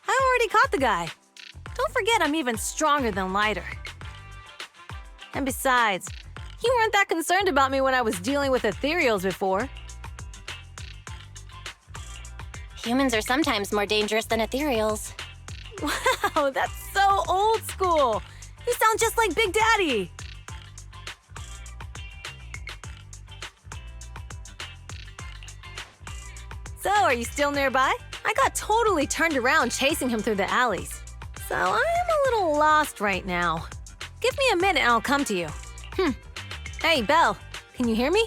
I already caught the guy. Don't forget I'm even stronger than Lighter. And besides, you weren't that concerned about me when I was dealing with ethereals before. Humans are sometimes more dangerous than ethereals. Wow, that's so old school. You sound just like Big Daddy. So, are you still nearby? I got totally turned around chasing him through the alleys. So, I am a little lost right now. Give me a minute and I'll come to you. Hey, Belle, can you hear me?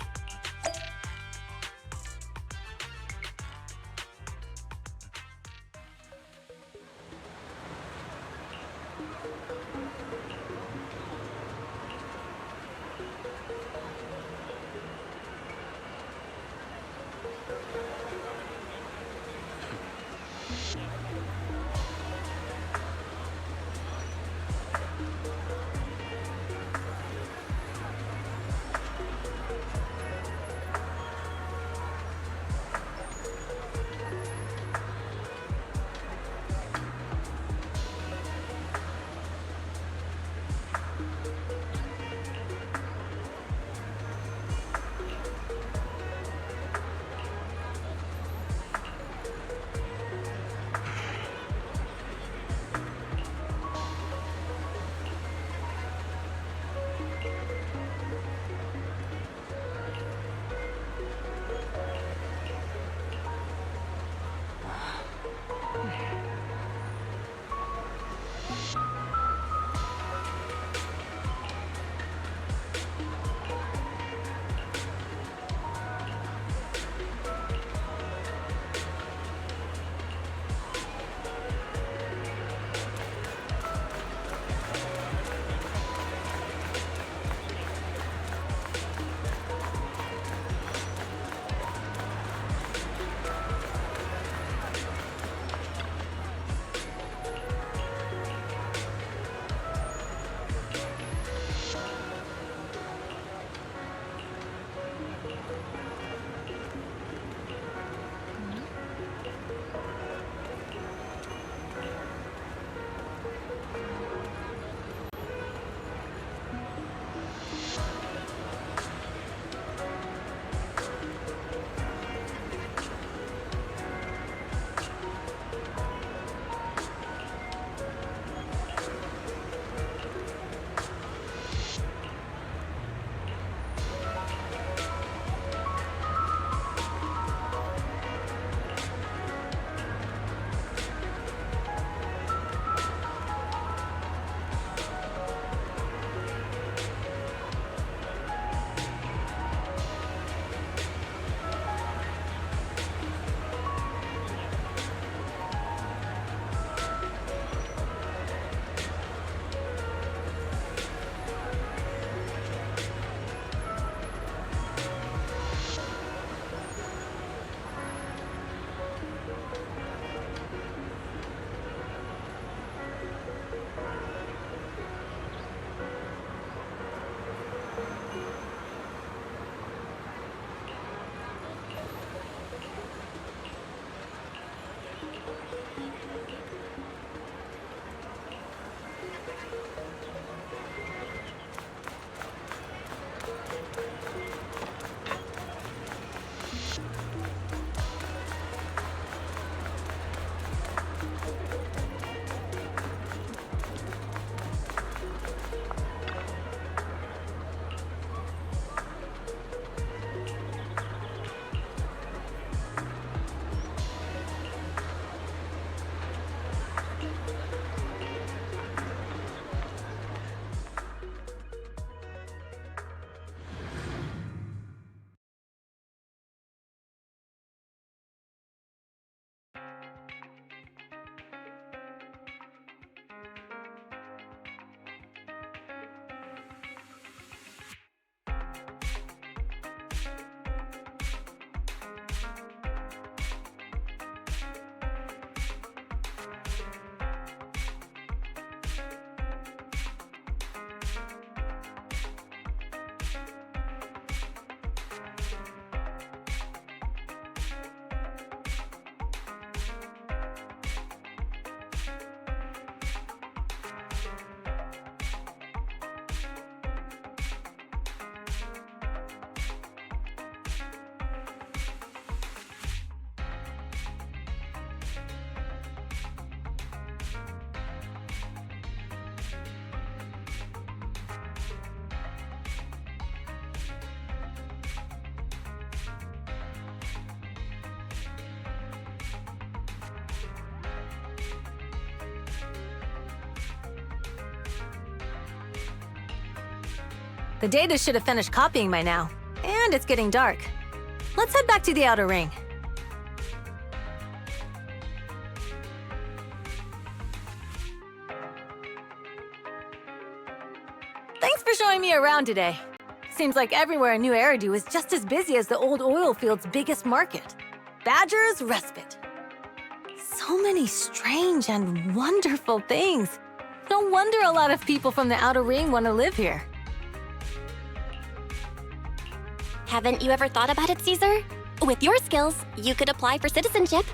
The data should have finished copying by now, and it's getting dark. Let's head back to the outer ring. Thanks for showing me around today. Seems like everywhere in New Eridu is just as busy as the old oil field's biggest market. Badger's Respite. So many strange and wonderful things. No wonder a lot of people from the outer ring want to live here. Haven't you ever thought about it, Caesar? With your skills, you could apply for citizenship.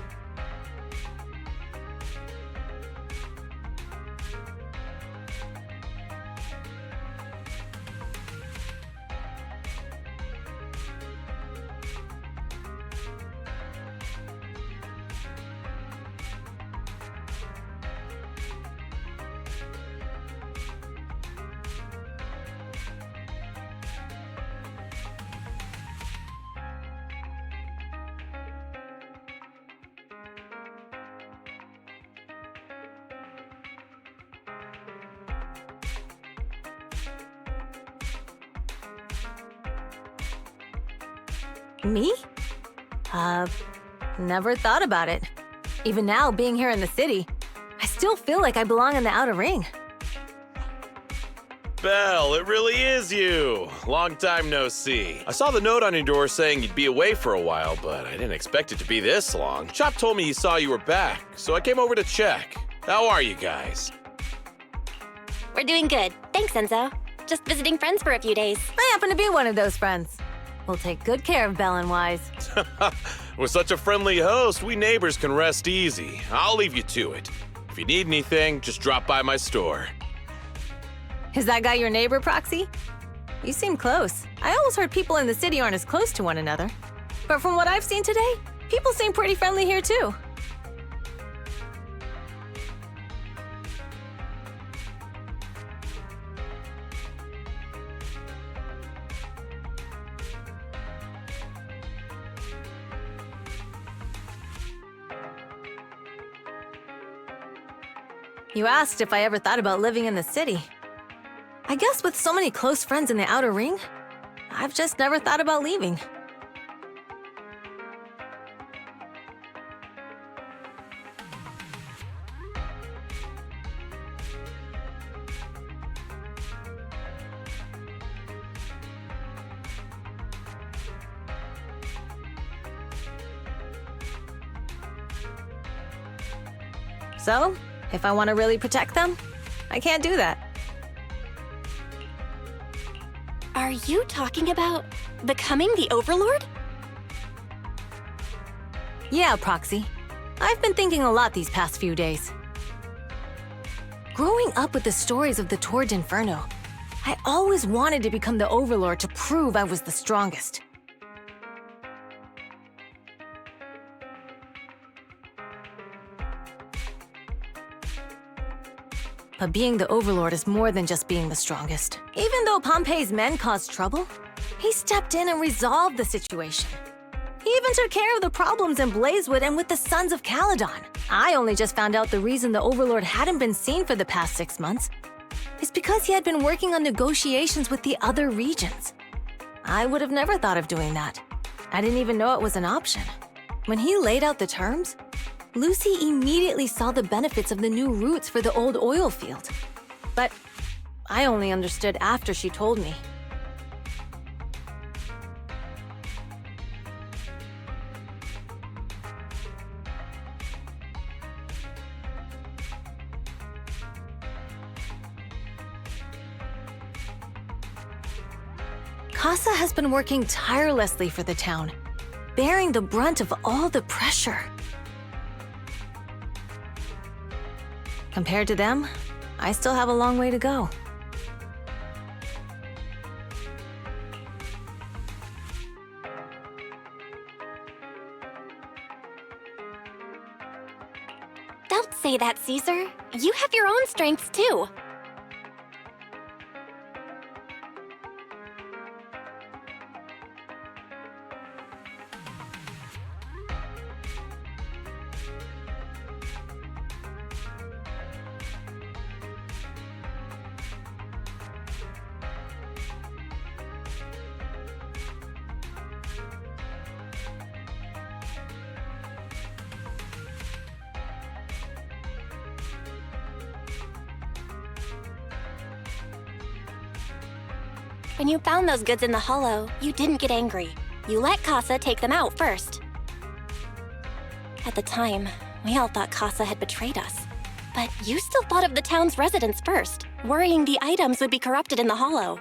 Me? Never thought about it. Even now, being here in the city, I still feel like I belong in the outer ring. Belle, it really is you. Long time no see. I saw the note on your door saying you'd be away for a while, but I didn't expect it to be this long. Chop told me he saw you were back, so I came over to check. How are you guys? We're doing good. Thanks, Enzo. Just visiting friends for a few days. I happen to be one of those friends. We'll take good care of Belle and Wise. With such a friendly host, we neighbors can rest easy. I'll leave you to it. If you need anything, just drop by my store. Is that guy your neighbor, Proxy? You seem close. I always heard people in the city aren't as close to one another. But from what I've seen today, people seem pretty friendly here too. You asked if I ever thought about living in the city. I guess with so many close friends in the outer ring, I've just never thought about leaving. So, if I want to really protect them, I can't do that. Are you talking about becoming the Overlord? Yeah, Proxy. I've been thinking a lot these past few days. Growing up with the stories of the Torrid Inferno, I always wanted to become the Overlord to prove I was the strongest. But being the Overlord is more than just being the strongest. Even though Pompey's men caused trouble, he stepped in and resolved the situation. He even took care of the problems in Blazewood and with the Sons of Caledon. I only just found out the reason the Overlord hadn't been seen for the past 6 months is because he had been working on negotiations with the other regions. I would have never thought of doing that. I didn't even know it was an option. When he laid out the terms, Lucy immediately saw the benefits of the new routes for the old oil field. But I only understood after she told me. Casa has been working tirelessly for the town, bearing the brunt of all the pressure. Compared to them, I still have a long way to go. Don't say that, Caesar. You have your own strengths, too. When you found those goods in the hollow, you didn't get angry. You let Casa take them out first. At the time, we all thought Casa had betrayed us. But you still thought of the town's residents first, worrying the items would be corrupted in the hollow.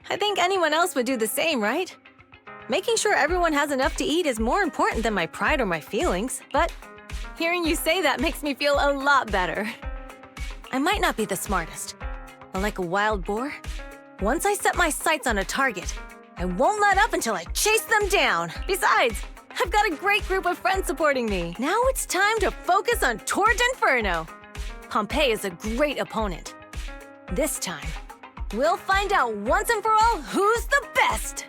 I think anyone else would do the same, right? Making sure everyone has enough to eat is more important than my pride or my feelings, but hearing you say that makes me feel a lot better. I might not be the smartest, but like a wild boar, once I set my sights on a target, I won't let up until I chase them down. Besides, I've got a great group of friends supporting me. Now it's time to focus on Tord Inferno. Pompeii is a great opponent. This time, we'll find out once and for all who's the best!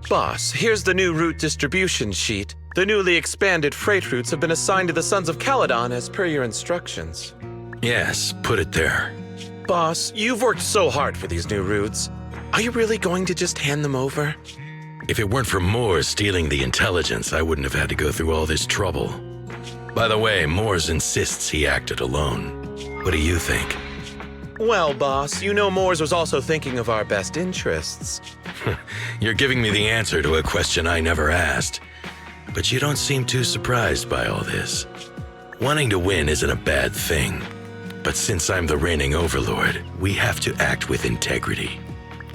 Boss, here's the new route distribution sheet. The newly expanded freight routes have been assigned to the Sons of Caledon as per your instructions. Yes, put it there. Boss, you've worked so hard for these new routes. Are you really going to just hand them over? If it weren't for Moores stealing the intelligence, I wouldn't have had to go through all this trouble. By the way, Moores insists he acted alone. What do you think? Well, boss, you know Moores was also thinking of our best interests. You're giving me the answer to a question I never asked. But you don't seem too surprised by all this. Wanting to win isn't a bad thing. But since I'm the reigning overlord, we have to act with integrity.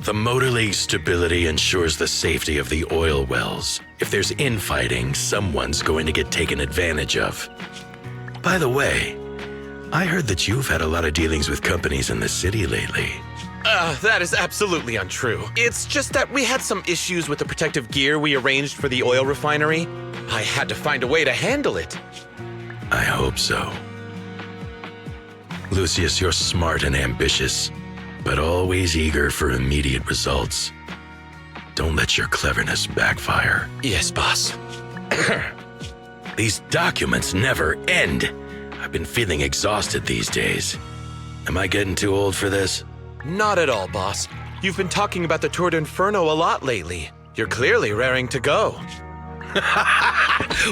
The Motor League's stability ensures the safety of the oil wells. If there's infighting, someone's going to get taken advantage of. By the way, I heard that you've had a lot of dealings with companies in the city lately. That is absolutely untrue. It's just that we had some issues with the protective gear we arranged for the oil refinery. I had to find a way to handle it. I hope so. Lucius, you're smart and ambitious, but always eager for immediate results. Don't let your cleverness backfire. Yes, boss. These documents never end. I've been feeling exhausted these days. Am I getting too old for this? Not at all, boss. You've been talking about the Tord Inferno a lot lately. You're clearly raring to go.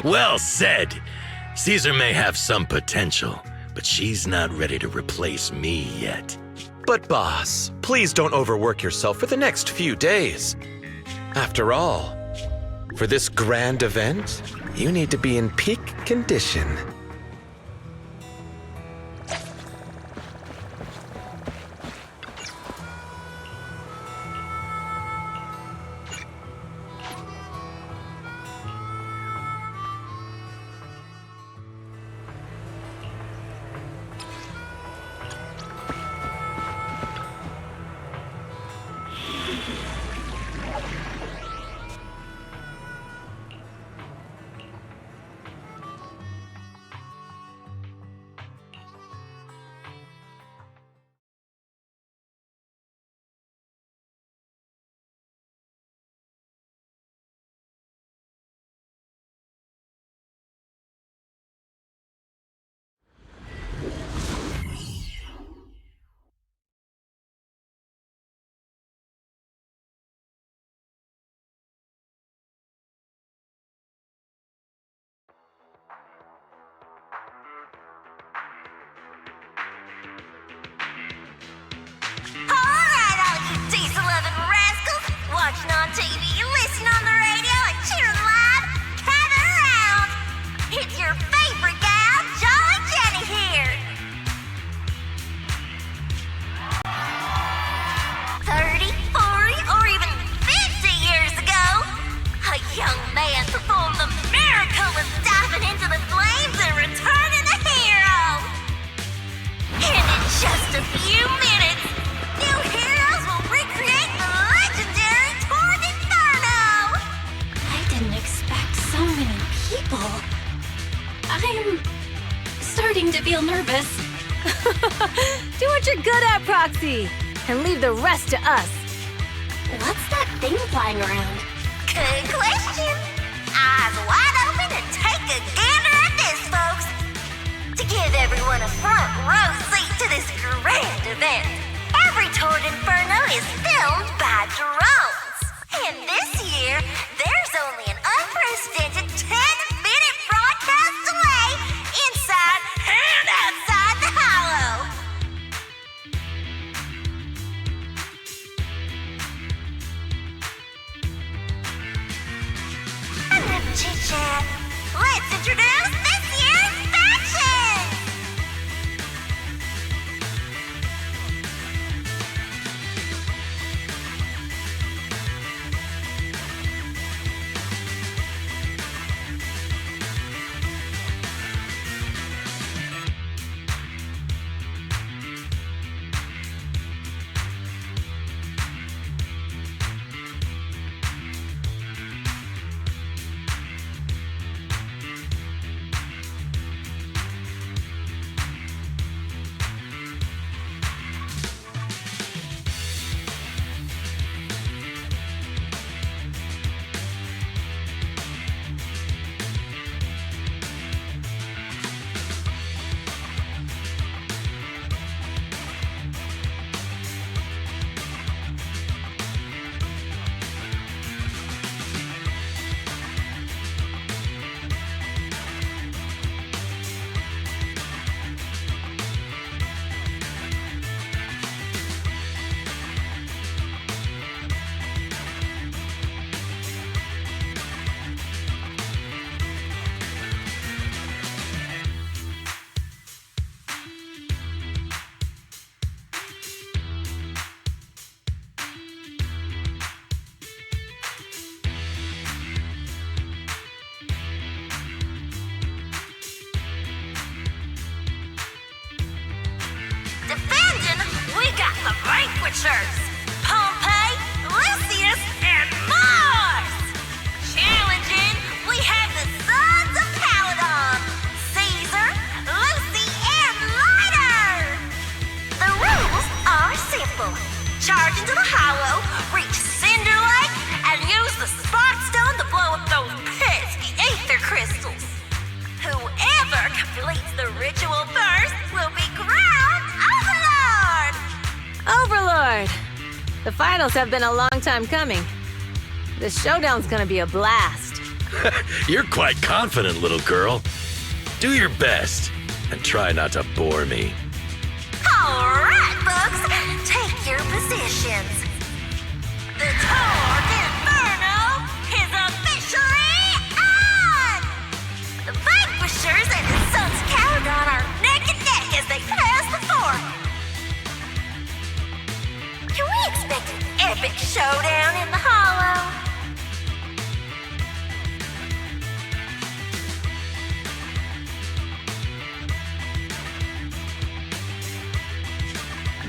Well said. Caesar may have some potential, but she's not ready to replace me yet. But boss, please don't overwork yourself for the next few days. After all, for this grand event, you need to be in peak condition. Watching on TV, listening on the radio, and cheering live, gather around! It's your favorite gal, Jolly Jenny here! 30, 40, or even 50 years ago, a I'm starting to feel nervous. Do what you're good at, Proxy, and leave the rest to us. What's that thing flying around? Good question. Eyes wide open and take a gander at this, folks. To give everyone a front row seat to this grand event, every Toward Inferno is filmed by drones. And this year, there's only an unprecedented 10-minute broadcast delay inside and outside the Hollow. Enough chit-chat. Let's introduce this year's faction! Vanquishers, Pompey, Lucius, and Mars! Challenging, we have the Sons of Caledon, Caesar, Lucy, and Lighter! The rules are simple. Charge into the Hollow, reach Cinder Lake, and use the Spark Stone to blow up those pesky Aether Crystals. Whoever completes the ritual first will be crowned Overlord! Overlord! The finals have been a long time coming. This showdown's gonna be a blast. You're quite confident, little girl. Do your best, and try not to bore me. All right, folks, take your positions. The Toward Inferno is officially on! The Vanquishers and the Sons of Caledon are neck and neck as they pass the fort. Can we expect an epic showdown in the Hollow?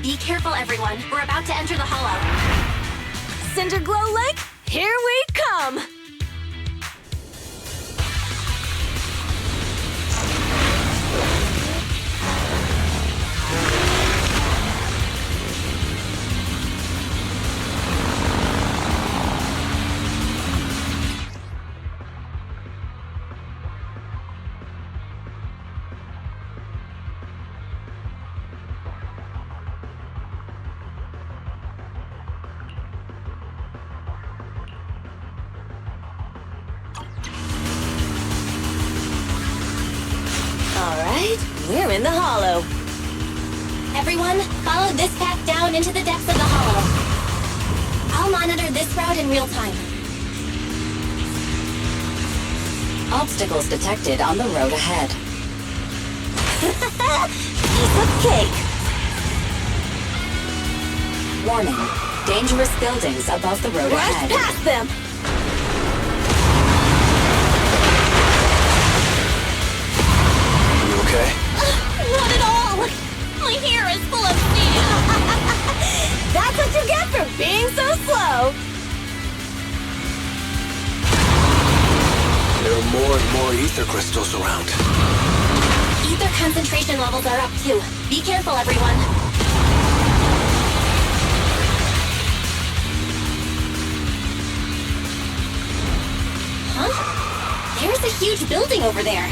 Be careful, everyone. We're about to enter the Hollow. Cinderglow Lake, here we come! We're in the Hollow. Everyone, follow this path down into the depths of the Hollow. I'll monitor this route in real time. Obstacles detected on the road ahead. Piece of cake. Warning. Dangerous buildings above the road Rush ahead. past them! You okay? Not at all! My hair is full of sand! That's what you get for being so slow! There are more and more Aether ether crystals around. Ether concentration levels are up too. Be careful, everyone. Huh? There's a huge building over there.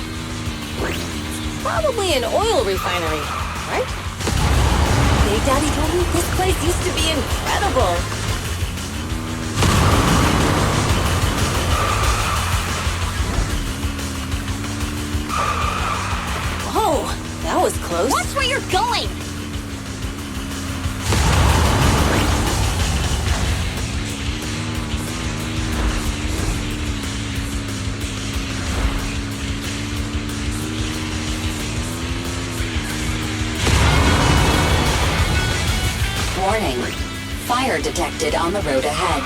Probably an oil refinery, right? Big Daddy told me this place used to be incredible. Whoa, that was close. Watch where you're going! Warning. Fire detected on the road ahead.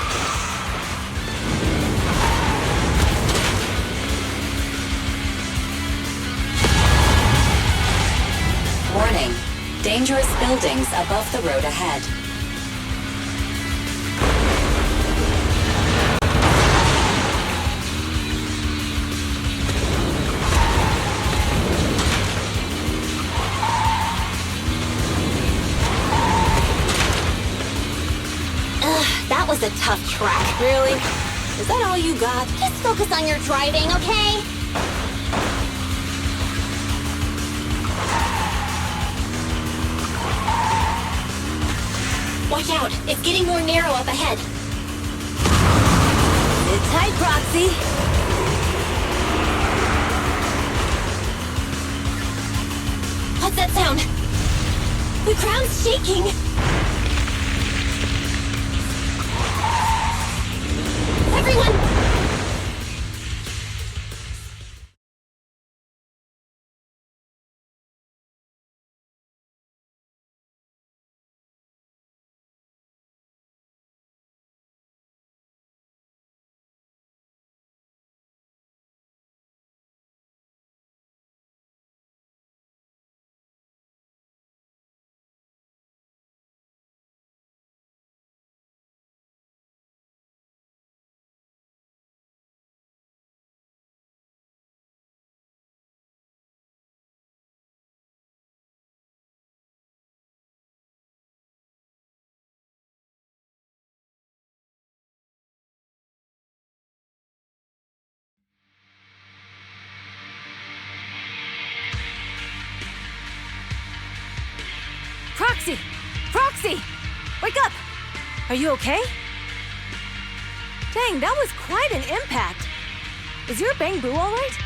Warning. Dangerous buildings above the road ahead. That was a tough track. Really? Is that all you got? Just focus on your driving, okay? Watch out, it's getting more narrow up ahead. Sit tight, Proxy. What's that sound? The ground's shaking. Everyone! Proxy! Proxy! Wake up! Are you okay? Dang, that was quite an impact. Is your bang boo all right?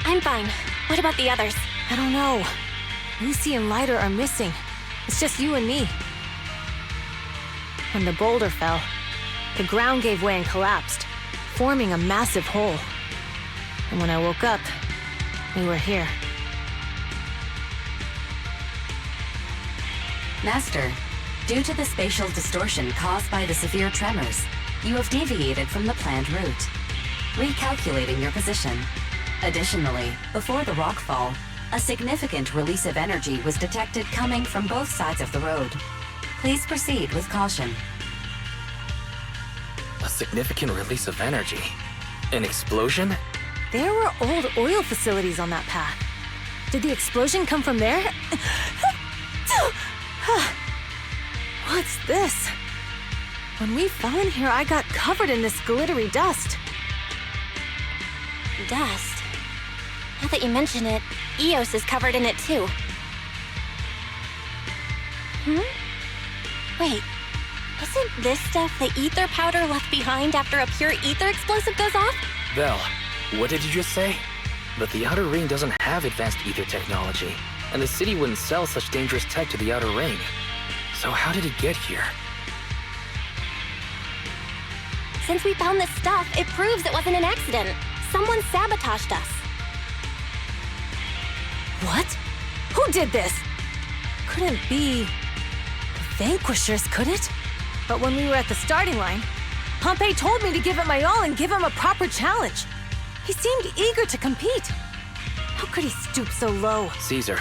I'm fine. What about the others? I don't know. Lucy and Lighter are missing. It's just you and me. When the boulder fell, the ground gave way and collapsed, forming a massive hole. And when I woke up, we were here. Master, due to the spatial distortion caused by the severe tremors, you have deviated from the planned route, recalculating your position. Additionally, before the rockfall, a significant release of energy was detected coming from both sides of the road. Please proceed with caution. A significant release of energy? An explosion? There were old oil facilities on that path. Did the explosion come from there? What's this? When we fell in here, I got covered in this glittery dust. Dust? Now that you mention it, Eos is covered in it too. Wait, isn't this stuff the ether powder left behind after a pure ether explosive goes off? Belle, what did you just say? But the Outer Ring doesn't have advanced ether technology, and the city wouldn't sell such dangerous tech to the Outer Ring. So how did it get here? Since we found this stuff, it proves it wasn't an accident. Someone sabotaged us. What? Who did this? Couldn't be the Vanquishers, could it? But when we were at the starting line, Pompey told me to give it my all and give him a proper challenge. He seemed eager to compete. How could he stoop so low? Caesar,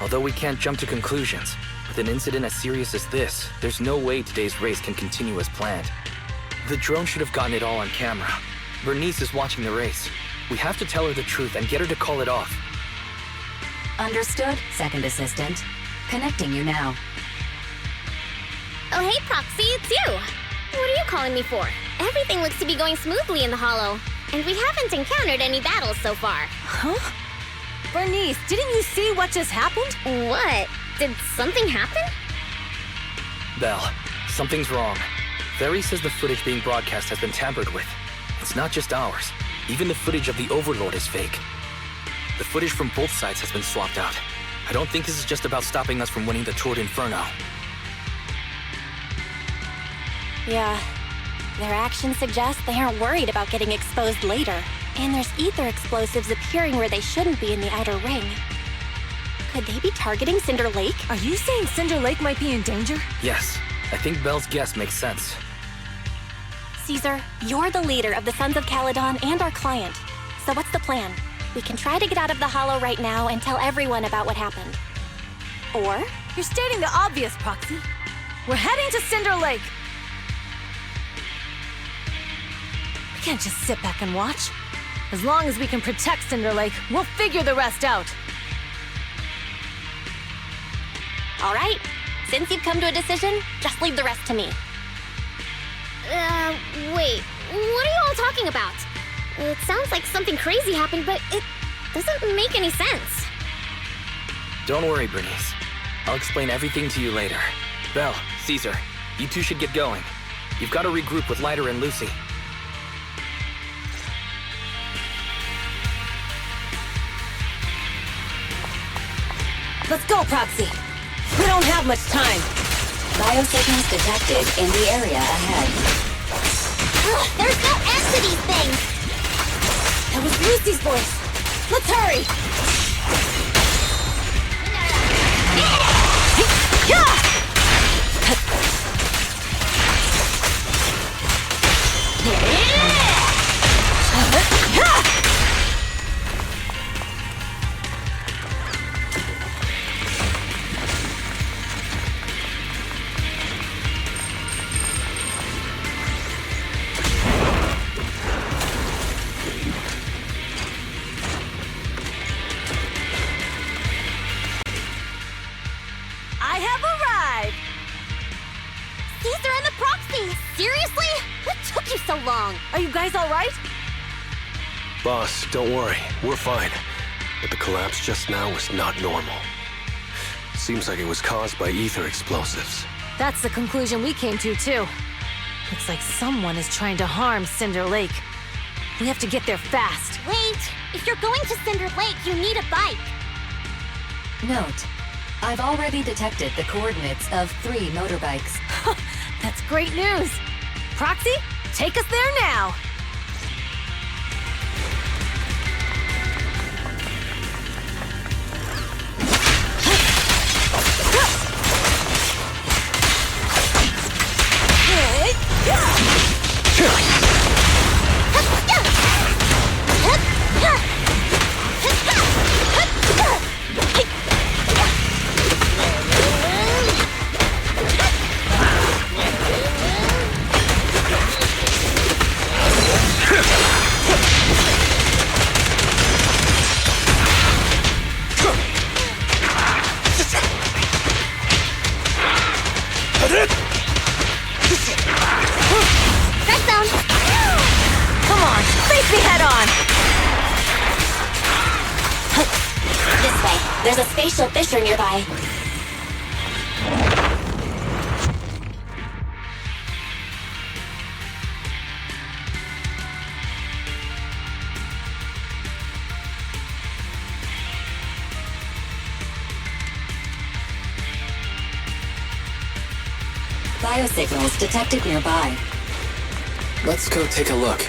although we can't jump to conclusions, with an incident as serious as this, there's no way today's race can continue as planned. The drone should have gotten it all on camera. Bernice is watching the race. We have to tell her the truth and get her to call it off. Understood, second assistant. Connecting you now. Oh, hey, Proxy, it's you. What are you calling me for? Everything looks to be going smoothly in the Hollow, and we haven't encountered any battles so far. Huh? Bernice, didn't you see what just happened? What? Did something happen? Belle, something's wrong. Ferry says the footage being broadcast has been tampered with. It's not just ours. Even the footage of the Overlord is fake. The footage from both sides has been swapped out. I don't think this is just about stopping us from winning the Tour d'Inferno. Yeah. Their actions suggest they aren't worried about getting exposed later. And there's ether explosives appearing where they shouldn't be in the outer ring. Could they be targeting Cinder Lake? Are you saying Cinder Lake might be in danger? Yes, I think Belle's guess makes sense. Caesar, you're the leader of the Sons of Caledon and our client. So what's the plan? We can try to get out of the Hollow right now and tell everyone about what happened. Or? You're stating the obvious, Proxy. We're heading to Cinder Lake. We can't just sit back and watch. As long as we can protect Cinder Lake, we'll figure the rest out. All right. Since you've come to a decision, just leave the rest to me. Wait. What are you all talking about? It sounds like something crazy happened, but it doesn't make any sense. Don't worry, Bernice. I'll explain everything to you later. Belle, Caesar, you two should get going. You've got to regroup with Lighter and Lucy. Let's go, Proxy. We don't have much time. Biosignals detected in the area ahead. Ugh, there's no end to these things! That was Lucy's voice. Let's hurry! I have arrived! Caesar and the Proxy! Seriously? What took you so long? Are you guys all right? Boss, don't worry. We're fine. But the collapse just now was not normal. Seems like it was caused by ether explosives. That's the conclusion we came to, too. Looks like someone is trying to harm Cinder Lake. We have to get there fast. Wait! If you're going to Cinder Lake, you need a bike. Note, I've already detected the coordinates of 3 motorbikes. That's great news. Proxy, take us there now. Come on, face me head on! This way. There's a spatial fissure nearby. Biosignals detected nearby. Let's go take a look.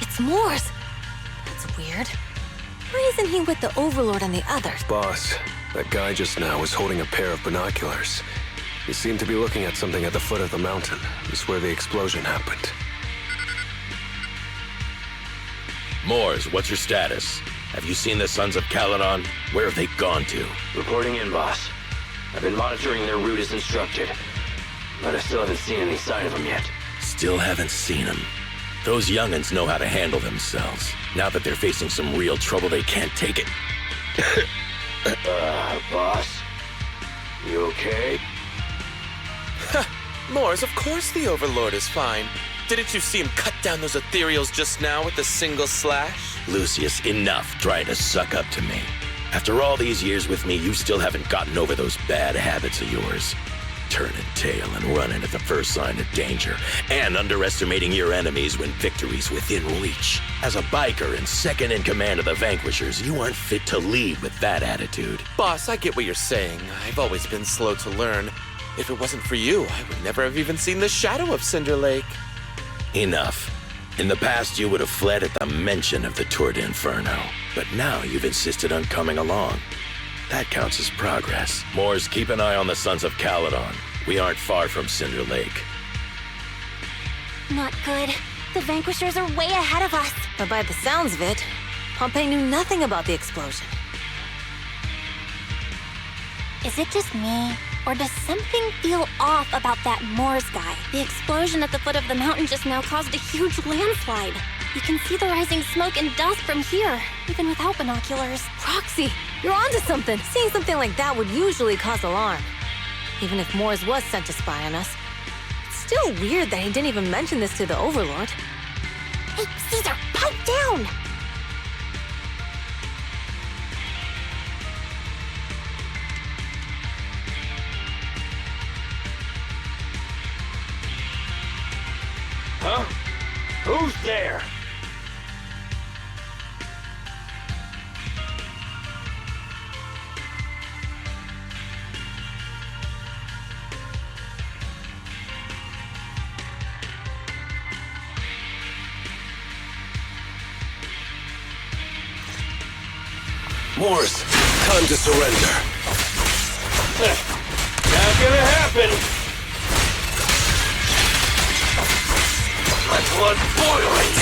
It's Morse. That's weird. Why isn't he with the Overlord and the others? Boss, that guy just now was holding a pair of binoculars. You seem to be looking at something at the foot of the mountain. It's where the explosion happened. Mors, what's your status? Have you seen the Sons of Caledon? Where have they gone to? Reporting in, boss. I've been monitoring their route as instructed, but I still haven't seen any sign of them yet. Still haven't seen them. Those young'uns know how to handle themselves. Now that they're facing some real trouble, they can't take it. Boss? You okay? Mors, of course the Overlord is fine. Didn't you see him cut down those ethereals just now with a single slash? Lucius, enough trying to suck up to me. After all these years with me, you still haven't gotten over those bad habits of yours. Turning tail and running at the first sign of danger, and underestimating your enemies when victory's within reach. As a biker and second in command of the Vanquishers, you aren't fit to lead with that attitude. Boss, I get what you're saying. I've always been slow to learn. If it wasn't for you, I would never have even seen the shadow of Cinder Lake. Enough. In the past, you would have fled at the mention of the Tour d'Inferno, but now you've insisted on coming along. That counts as progress. Mors, keep an eye on the Sons of Caledon. We aren't far from Cinder Lake. Not good. The Vanquishers are way ahead of us. But by the sounds of it, Pompey knew nothing about the explosion. Is it just me? Or does something feel off about that Mors guy? The explosion at the foot of the mountain just now caused a huge landslide. You can see the rising smoke and dust from here, even without binoculars. Proxy, you're onto something. Seeing something like that would usually cause alarm. Even if Mors was sent to spy on us, it's still weird that he didn't even mention this to the Overlord. Hey, Caesar, pipe down! Huh? Who's there? Mors, time to surrender. Not gonna happen! My blood's boiling!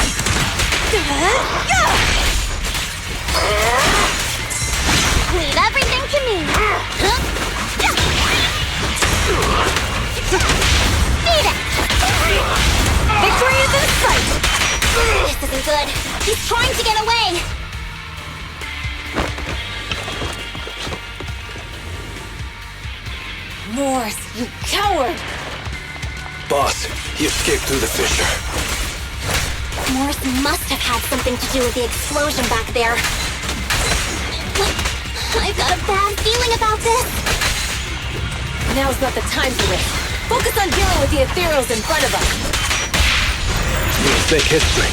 Leave everything to me! Beat it! Victory is in sight! This isn't good. He's trying to get away! Mors, you coward! Boss, he escaped through the fissure. Mors must have had something to do with the explosion back there. I've got a bad feeling about this. Now's not the time for this. Focus on dealing with the ethereals in front of us. We'll make history.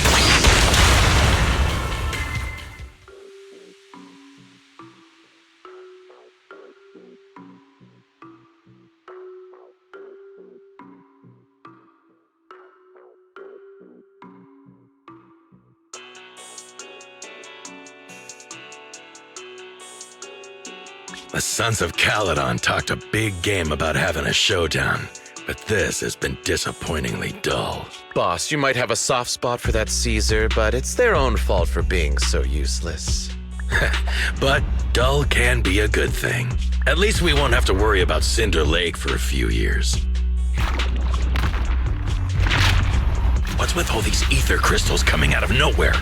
The Sons of Caledon talked a big game about having a showdown, but this has been disappointingly dull. Boss, you might have a soft spot for that Caesar, but it's their own fault for being so useless. But dull can be a good thing. At least we won't have to worry about Cinder Lake for a few years. What's with all these ether crystals coming out of nowhere?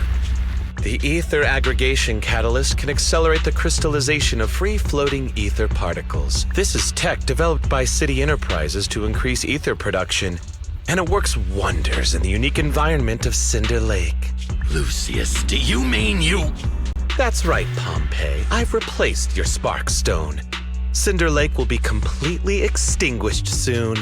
The ether aggregation catalyst can accelerate the crystallization of free-floating ether particles. This is tech developed by City Enterprises to increase ether production, and it works wonders in the unique environment of Cinder Lake. Lucius, do you mean you... That's right, Pompey. I've replaced your Spark Stone. Cinder Lake will be completely extinguished soon.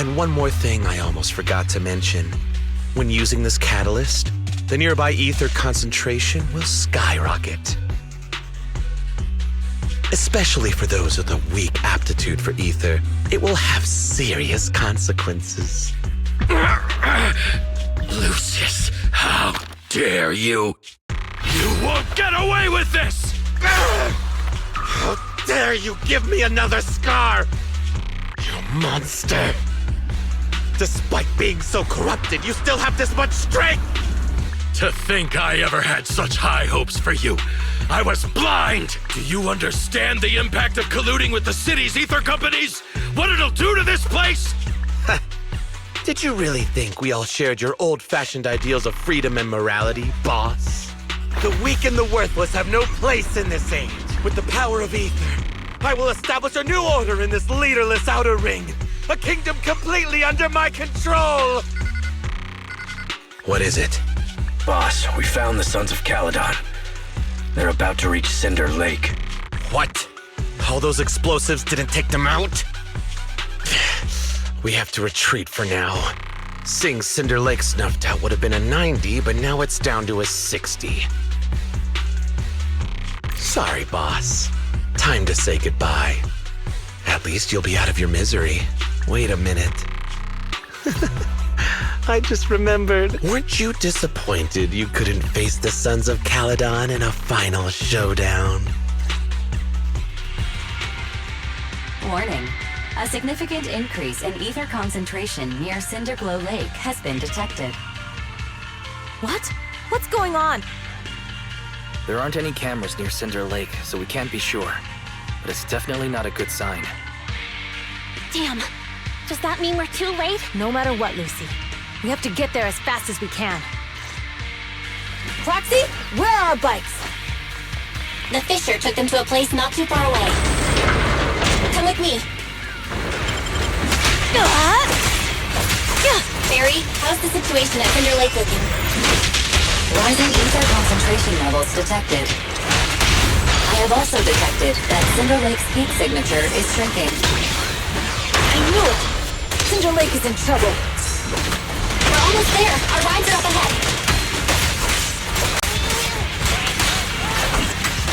And one more thing I almost forgot to mention. When using this catalyst, the nearby ether concentration will skyrocket. Especially for those with a weak aptitude for ether, it will have serious consequences. Lucius, how dare you? You won't get away with this! How dare you give me another scar! You monster! Despite being so corrupted, you still have this much strength! To think I ever had such high hopes for you. I was blind! Do you understand the impact of colluding with the city's ether companies? What it'll do to this place? Did you really think we all shared your old-fashioned ideals of freedom and morality, boss? The weak and the worthless have no place in this age. With the power of ether, I will establish a new order in this leaderless outer ring. A kingdom completely under my control! What is it? Boss, we found the Sons of Caledon. They're about to reach Cinder Lake. What? All those explosives didn't take them out? We have to retreat for now. Seeing Cinder Lake snuffed out would have been a 90, but now it's down to a 60. Sorry, boss. Time to say goodbye. At least you'll be out of your misery. Wait a minute. I just remembered. Weren't you disappointed you couldn't face the Sons of Caledon in a final showdown? Warning. A significant increase in ether concentration near Cinderglow Lake has been detected. What? What's going on? There aren't any cameras near Cinder Lake, so we can't be sure. But it's definitely not a good sign. Damn. Does that mean we're too late? No matter what, Lucy. We have to get there as fast as we can. Proxy, where are our bikes? The Fisher took them to a place not too far away. Come with me. Barry, how's the situation at Cinder Lake looking? Rising ether concentration levels detected. I have also detected that Cinder Lake's heat signature is shrinking. I knew it! Cinder Lake is in trouble. We're almost there. Our rides are up ahead.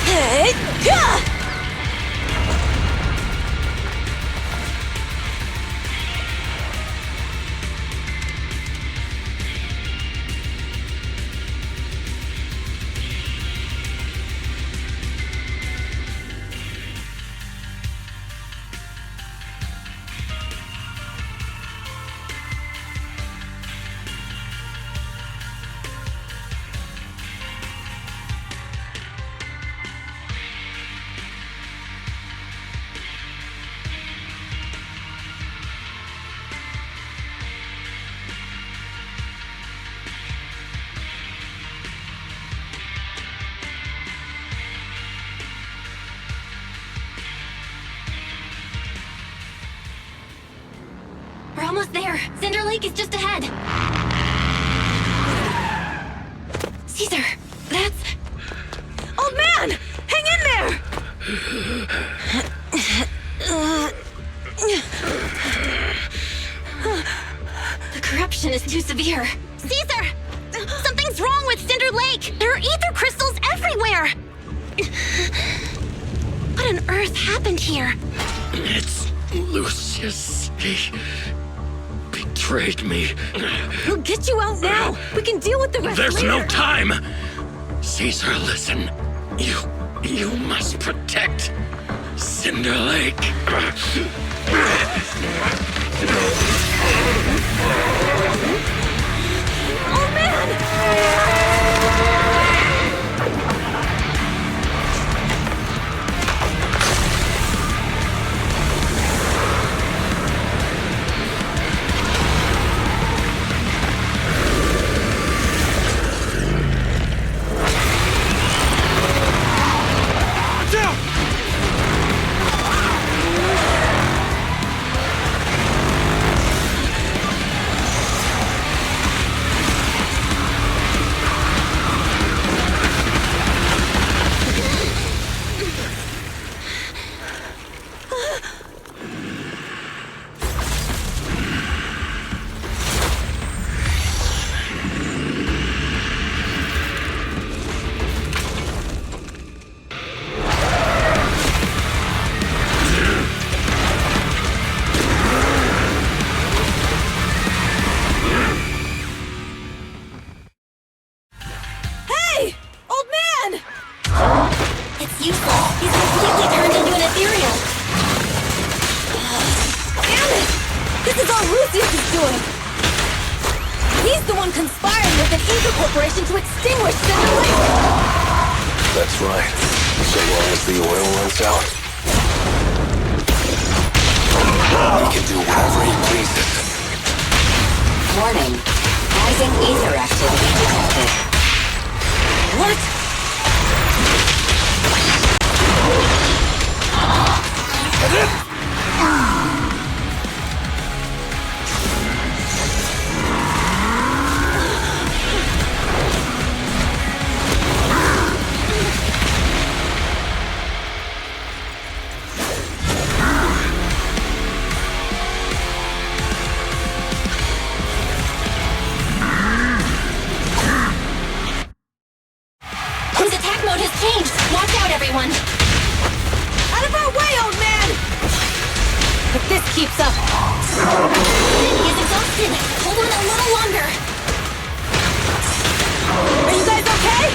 Hey! We're almost there. Cinder Lake is just ahead. Caesar, that's... Old man! Hang in there! The corruption is too severe. Caesar! Something's wrong with Cinder Lake! There are ether crystals everywhere! What on earth happened here? It's Lucius. He betrayed me. We'll get you out now! We can deal with the rest There's later. no time! Caesar, listen. You must protect Cinder Lake. Oh, man! This is all Lucius is doing! He's the one conspiring with an Inca corporation to extinguish Cinder Lake! That's right. So long as the oil runs out, he can do whatever he pleases. Warning. Rising ether activity detected. What? His attack mode has changed! Watch out, everyone! Out of our way, old man! If this keeps up... He is exhausted! Hold on a little longer! Are you guys okay?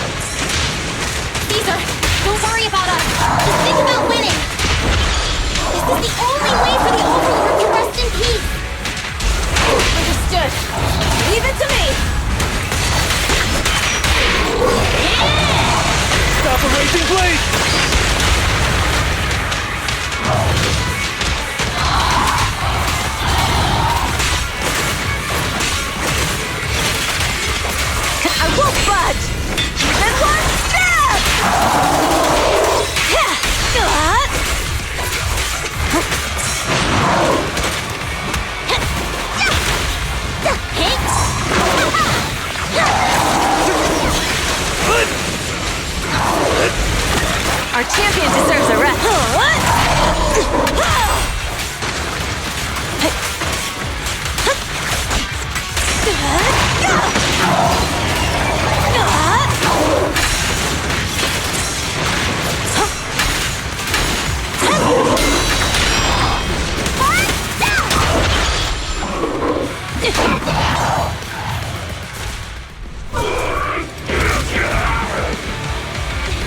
Caesar, don't worry about us! Just think about winning! This is the only way for the Overlord to rest in peace! Understood. Leave it to me! Stop a raging blade! I won't budge! Even one step! Our champion deserves a rest.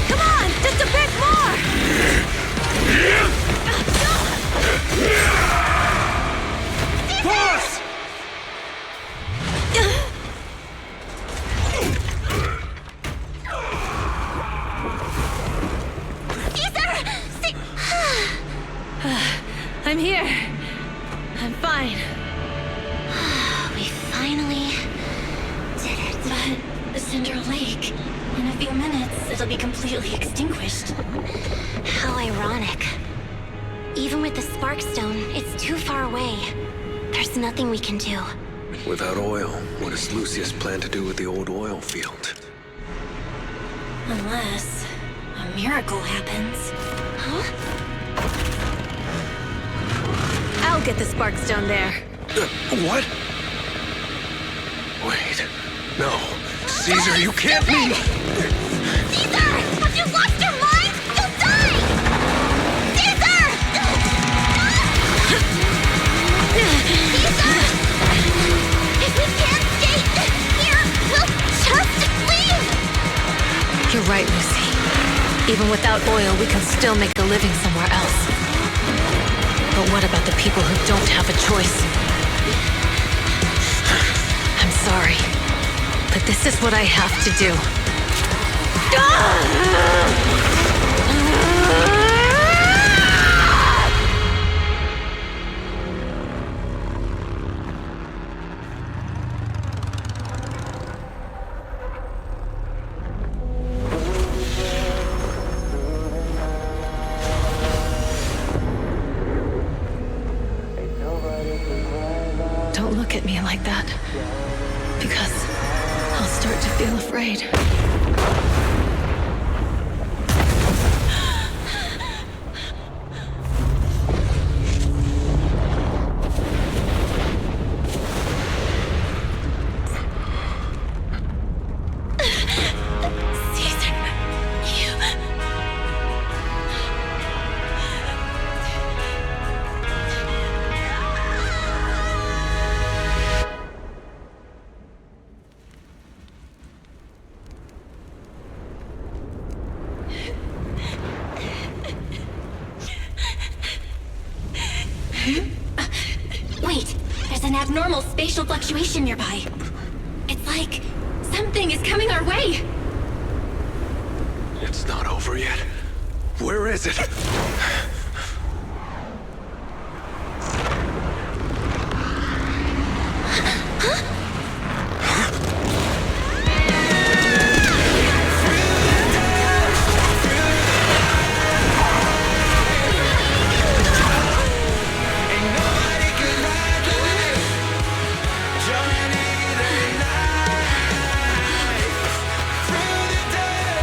Come on, just a bit more! Boss! I'm here. I'm fine. We finally did it. But Cinder Lake, in a few minutes, it'll be completely extinguished. How ironic. Even with the Spark Stone, it's too far away. There's nothing we can do. Without oil, what does Lucius plan to do with the old oil field? Unless a miracle happens. Huh? I'll get the Spark Stone there. What? Wait. No. Caesar, you can't be... Caesar! Have you lost your mind? You'll die! Caesar! Caesar! If we can't stay here, we'll just leave! You're right, Lucy. Even without oil, we can still make a living somewhere else. But what about the people who don't have a choice? I'm sorry, but this is what I have to do. Don't look at me like that, because I'll start to feel afraid. an abnormal spatial fluctuation nearby. It's like something is coming our way. It's not over yet. Where is it?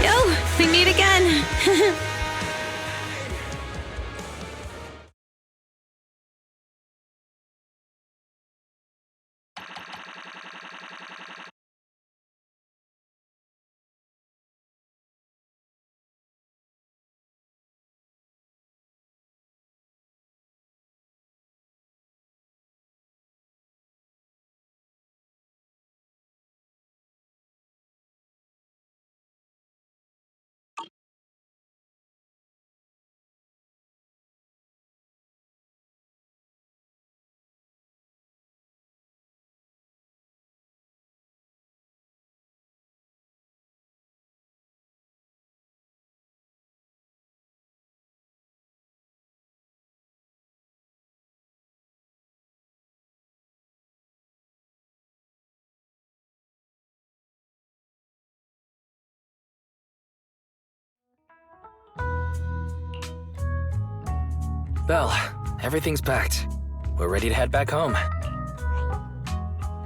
Yo, we meet again. Belle, everything's packed. We're ready to head back home.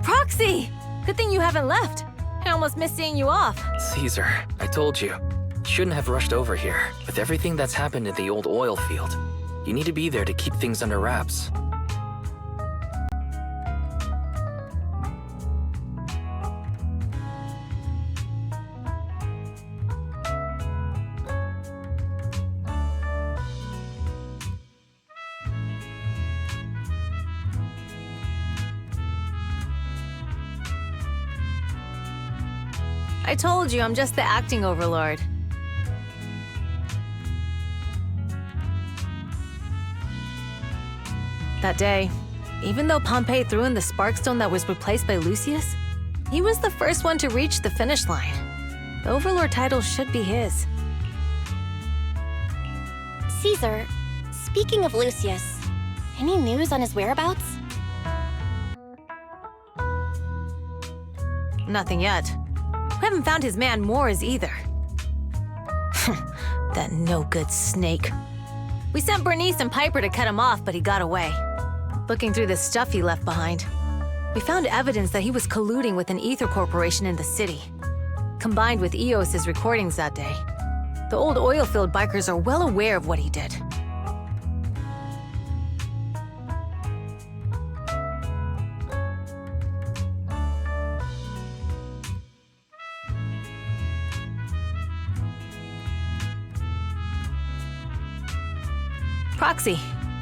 Proxy! Good thing you haven't left. I almost missed seeing you off. Caesar, I told you. You shouldn't have rushed over here. With everything that's happened in the old oil field, you need to be there to keep things under wraps. I told you I'm just the acting overlord. That day, even though Pompey threw in the Sparkstone that was replaced by Lucius, he was the first one to reach the finish line. The overlord title should be his. Caesar, speaking of Lucius, any news on his whereabouts? Nothing yet. We haven't found his man Moores either. That no-good snake. We sent Bernice and Piper to cut him off, but he got away. Looking through the stuff he left behind, we found evidence that he was colluding with an ether corporation in the city. Combined with Eos's recordings that day, the old oilfield bikers are well aware of what he did. Proxy,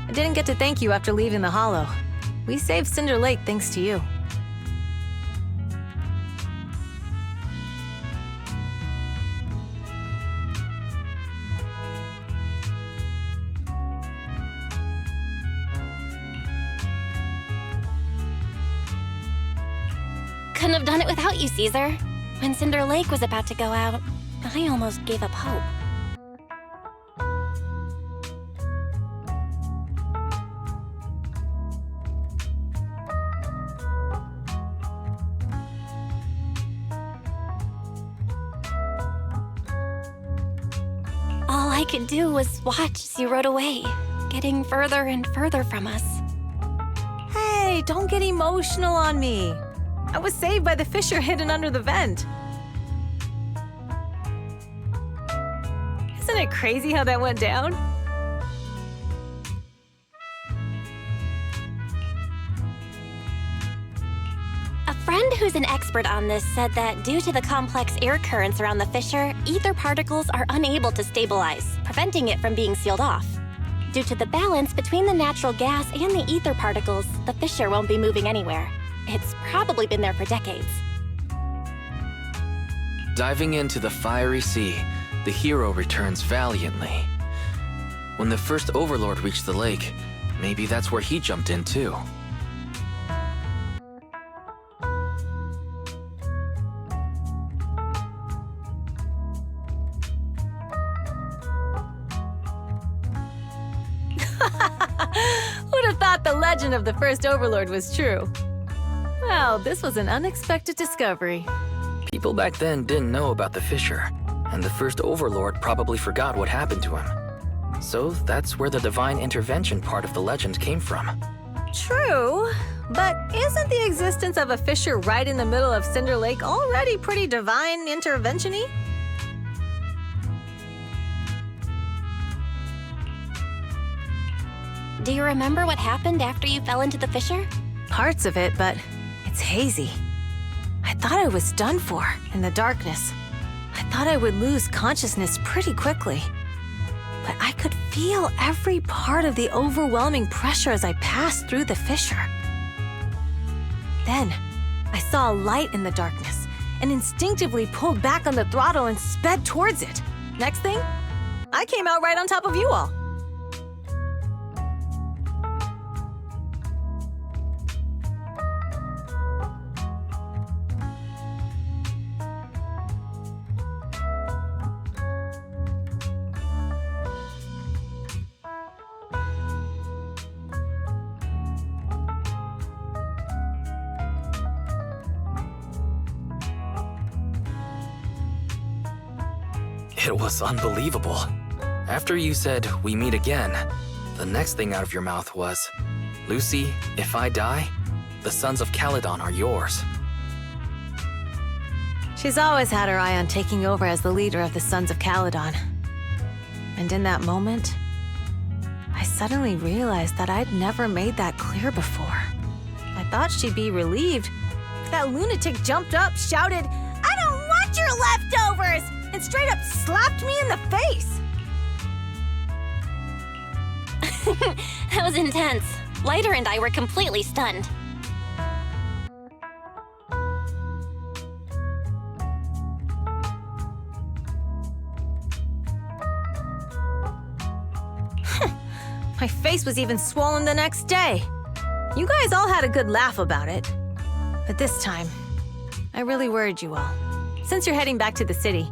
I didn't get to thank you after leaving the Hollow. We saved Cinder Lake thanks to you. Couldn't have done it without you, Caesar. When Cinder Lake was about to go out, I almost gave up hope. All I could do was watch as you rode away, getting further and further from us. Hey, don't get emotional on me. I was saved by the fissure hidden under the vent. Isn't it crazy how that went down? A friend who's an expert on this said that due to the complex air currents around the fissure, ether particles are unable to stabilize, preventing it from being sealed off. Due to the balance between the natural gas and the ether particles, the fissure won't be moving anywhere. It's probably been there for decades. Diving into the fiery sea, the hero returns valiantly. When the first Overlord reached the lake, maybe that's where he jumped in too. the legend of the first Overlord was true. Well, this was an unexpected discovery. People back then didn't know about the fissure, and the first Overlord probably forgot what happened to him. So that's where the divine intervention part of the legend came from. True, but isn't the existence of a fissure right in the middle of Cinder Lake already pretty divine intervention-y? Do you remember what happened after you fell into the fissure? Parts of it, but it's hazy. I thought I was done for in the darkness. I thought I would lose consciousness pretty quickly. But I could feel every part of the overwhelming pressure as I passed through the fissure. Then, I saw a light in the darkness and instinctively pulled back on the throttle and sped towards it. Next thing, I came out right on top of you all. It was unbelievable. After you said, "We meet again," the next thing out of your mouth was, "Lucy, if I die, the Sons of Caledon are yours." She's always had her eye on taking over as the leader of the Sons of Caledon. And in that moment, I suddenly realized that I'd never made that clear before. I thought she'd be relieved. That lunatic jumped up, shouted, "I don't want your leftovers!" and straight up slapped me in the face. That was intense. Lighter and I were completely stunned. My face was even swollen the next day. You guys all had a good laugh about it. But this time, I really worried you all. Since you're heading back to the city,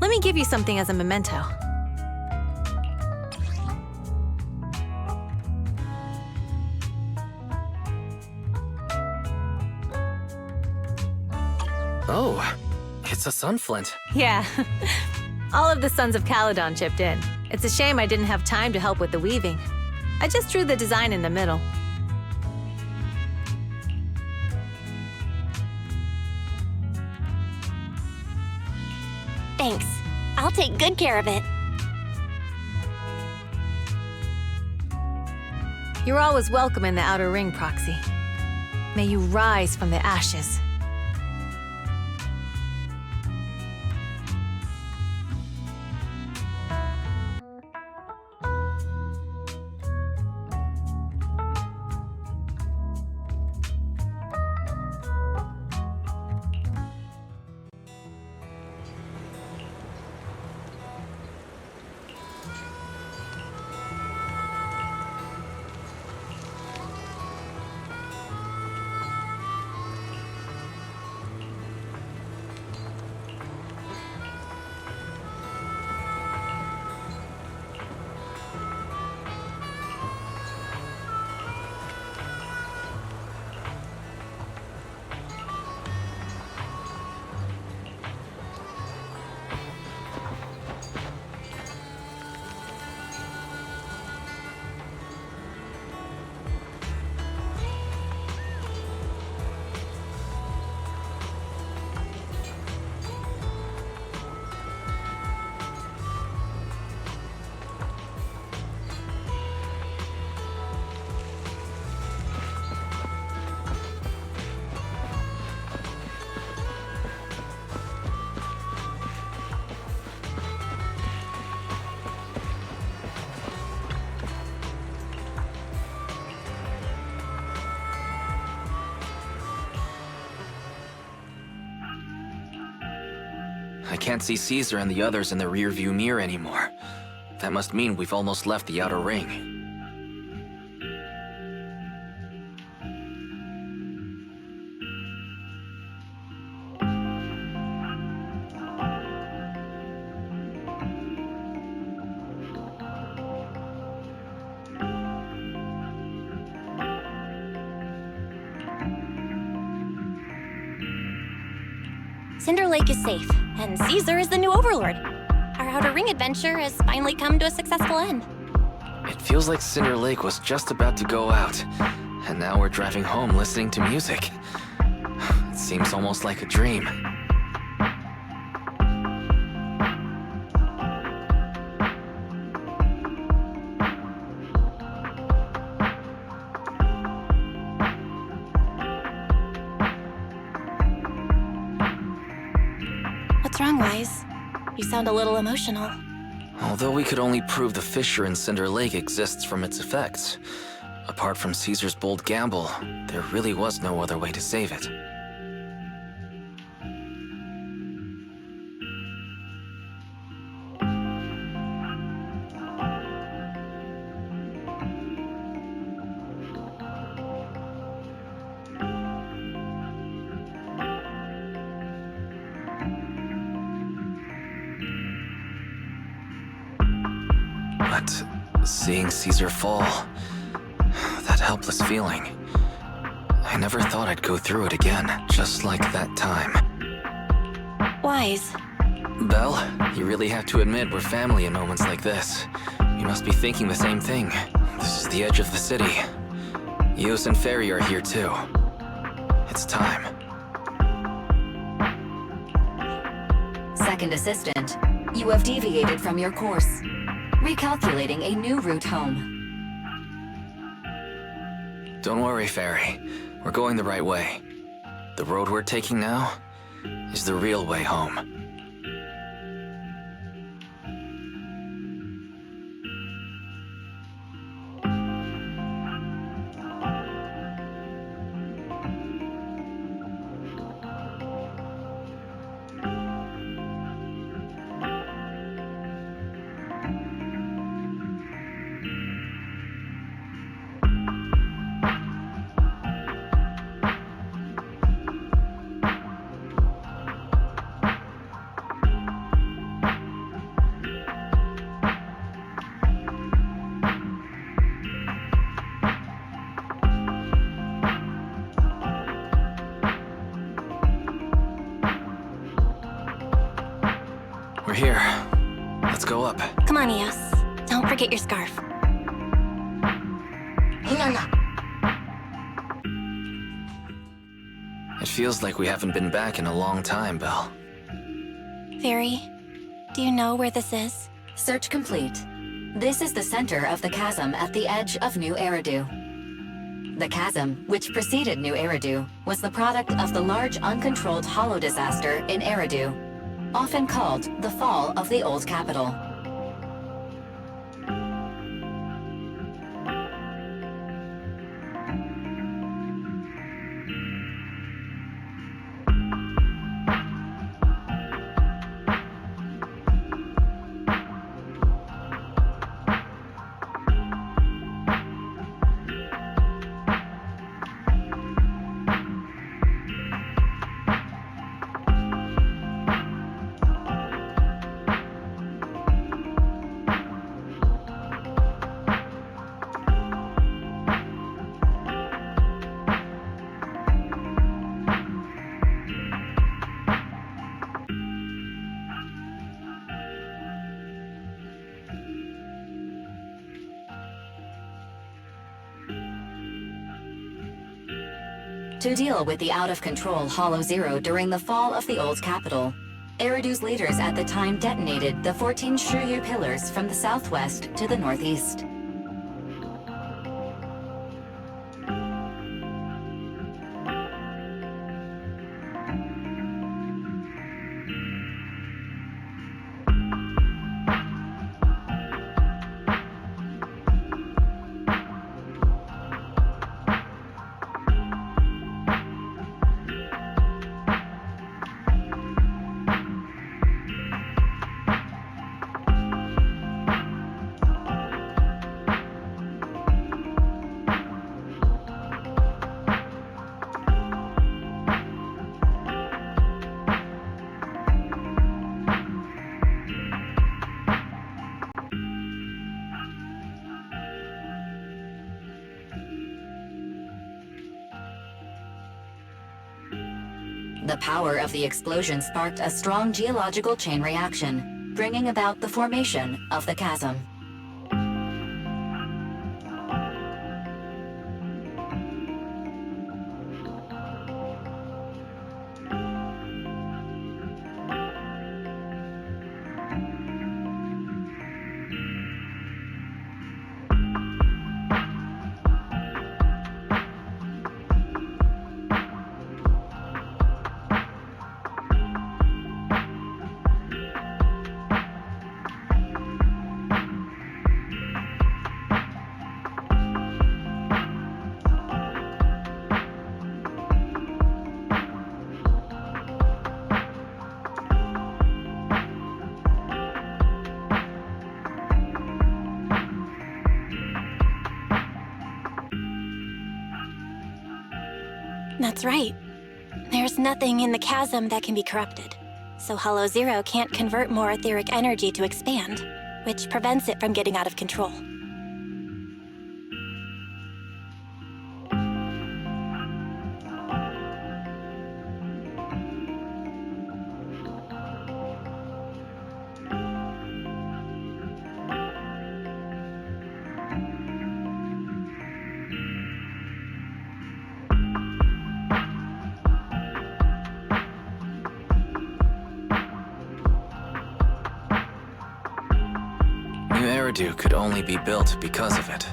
let me give you something as a memento. Oh, it's a sunflint. Yeah, all of the Sons of Caledon chipped in. It's a shame I didn't have time to help with the weaving. I just drew the design in the middle. Thanks. I'll take good care of it. You're always welcome in the Outer Ring, Proxy. May you rise from the ashes. I can't see Caesar and the others in the rearview mirror anymore. That must mean we've almost left the Outer Ring. Cinder Lake is safe, and Caesar is the new overlord. Our Outer Ring adventure has finally come to a successful end. It feels like Cinder Lake was just about to go out, and now we're driving home listening to music. It seems almost like a dream. What's wrong, Wise? You sound a little emotional. Although we could only prove the fissure in Cinder Lake exists from its effects, apart from Caesar's bold gamble, there really was no other way to save it. But seeing Caesar fall, that helpless feeling, I never thought I'd go through it again, just like that time. Wise. Belle, you really have to admit we're family in moments like this. You must be thinking the same thing. This is the edge of the city. Eos and Fairy are here too. It's time. Second assistant, you have deviated from your course. Recalculating a new route home. Don't worry, Fairy. We're going the right way. The road we're taking now is the real way home. We're here. Let's go up. Come on, Eos. Don't forget your scarf. It feels like we haven't been back in a long time, Belle. Fairy, do you know where this is? Search complete. This is the center of the chasm at the edge of New Eridu. The chasm, which preceded New Eridu, was the product of the large uncontrolled hollow disaster in Eridu, often called the fall of the old capital. To deal with the out-of-control Hollow Zero during the fall of the old capital, Eridu's leaders at the time detonated the 14 Shiryu pillars from the southwest to the northeast. The power of the explosion sparked a strong geological chain reaction, bringing about the formation of the chasm. That's right. There's nothing in the chasm that can be corrupted. So Hollow Zero can't convert more etheric energy to expand, which prevents it from getting out of control. New Eridu could only be built because of it.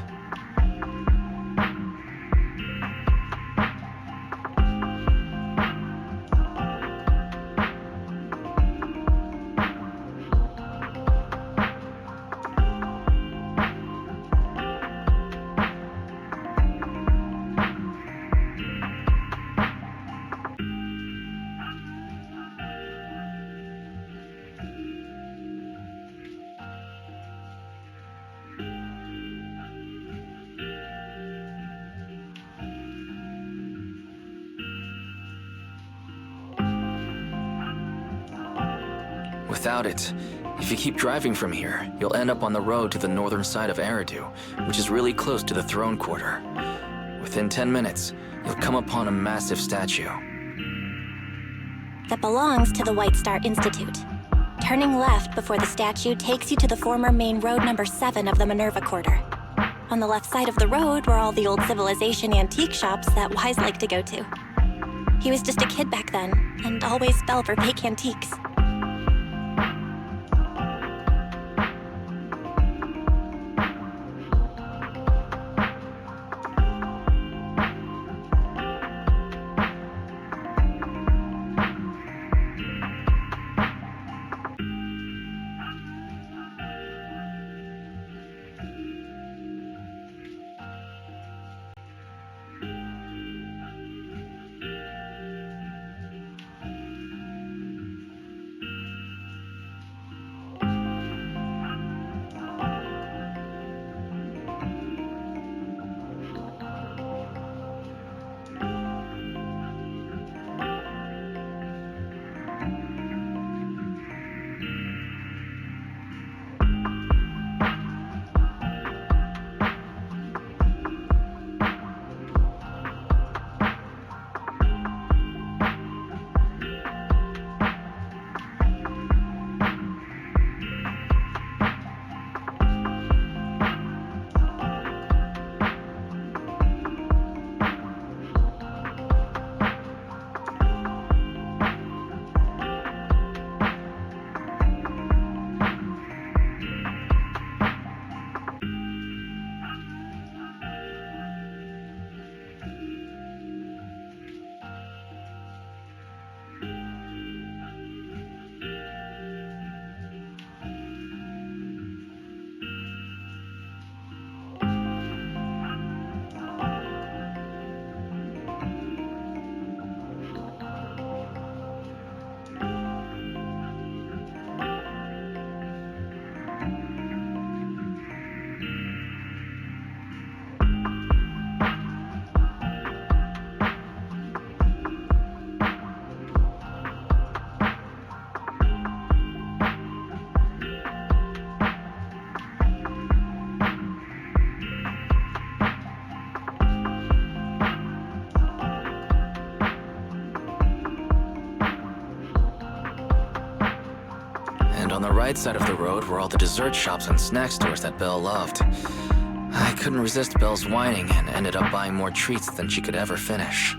Without it, if you keep driving from here, you'll end up on the road to the northern side of Eridu, which is really close to the throne quarter. Within 10 minutes, you'll come upon a massive statue that belongs to the White Star Institute. Turning left before the statue takes you to the former main road number 7 of the Minerva Quarter. On the left side of the road were all the old civilization antique shops that Wise liked to go to. He was just a kid back then, and always fell for fake antiques. And on the right side of the road were all the dessert shops and snack stores that Belle loved. I couldn't resist Belle's whining and ended up buying more treats than she could ever finish.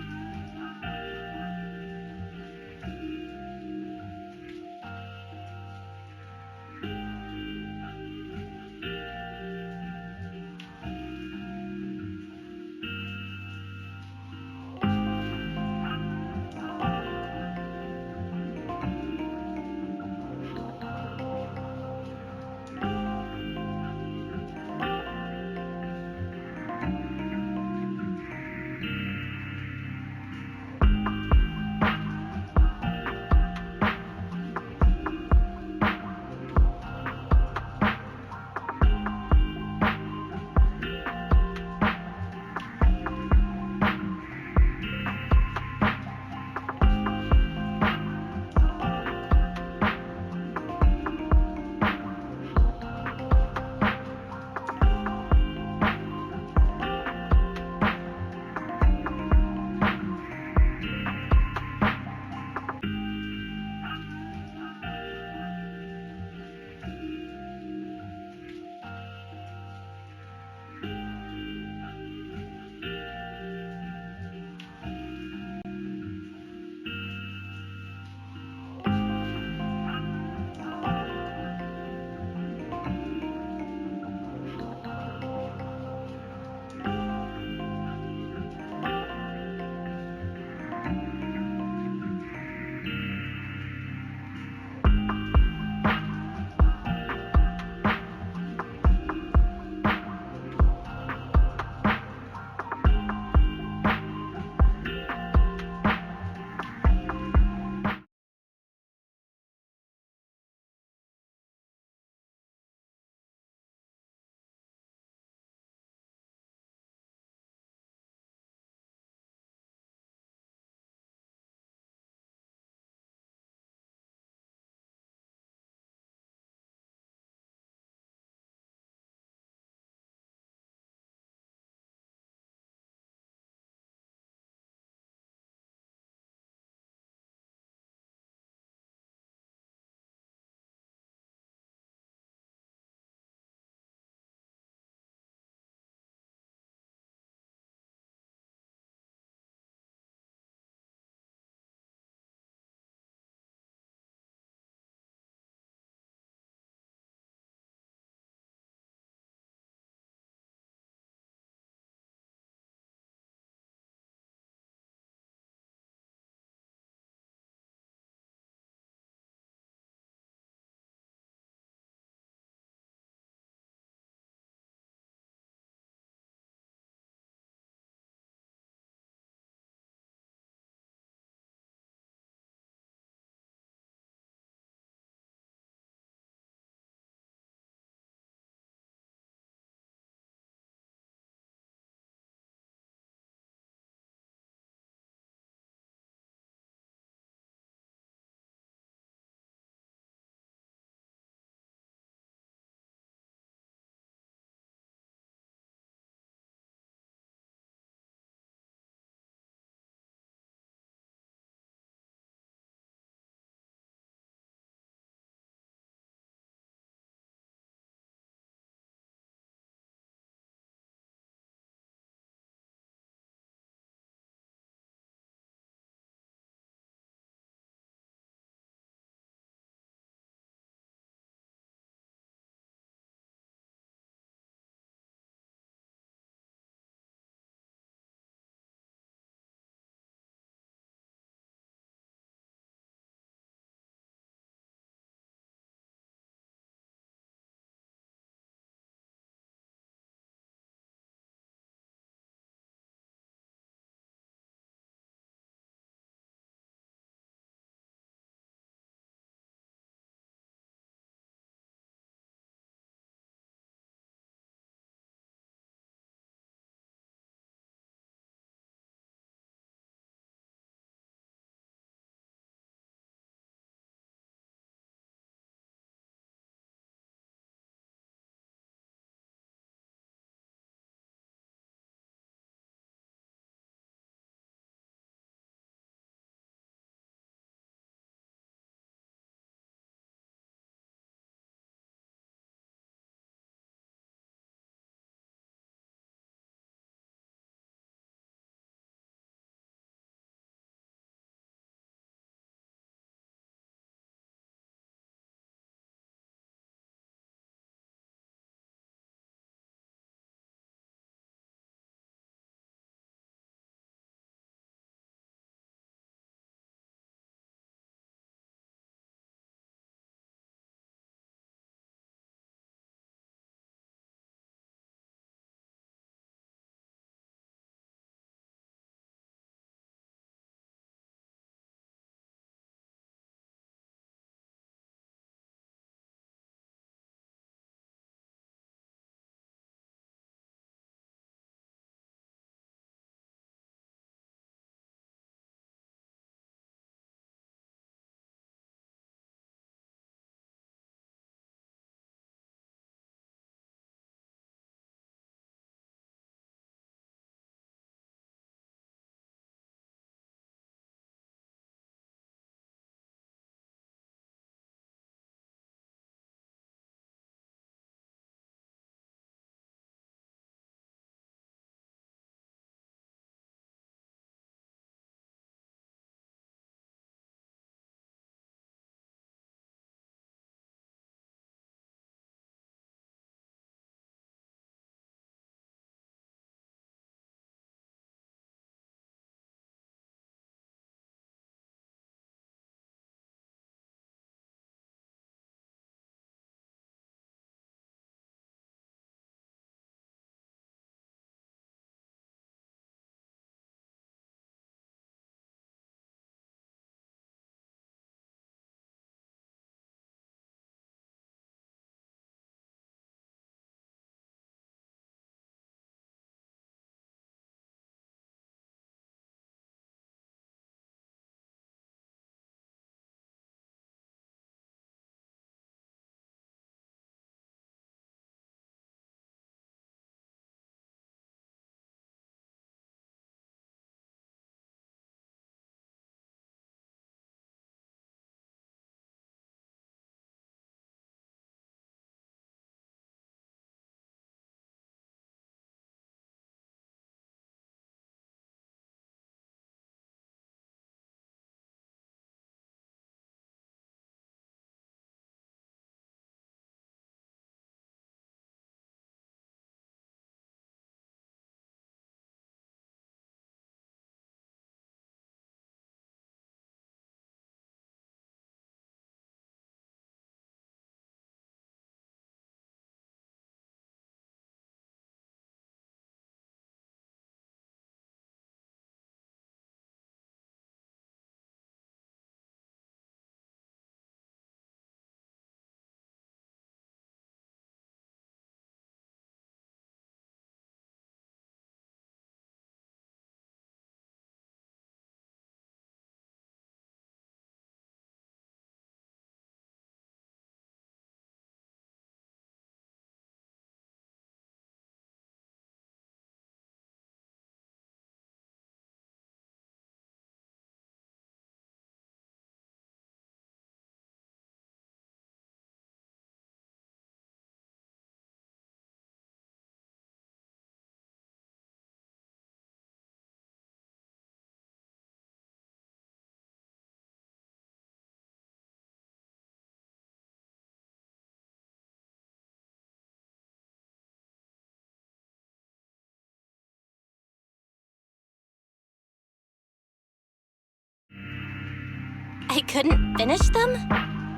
I couldn't finish them?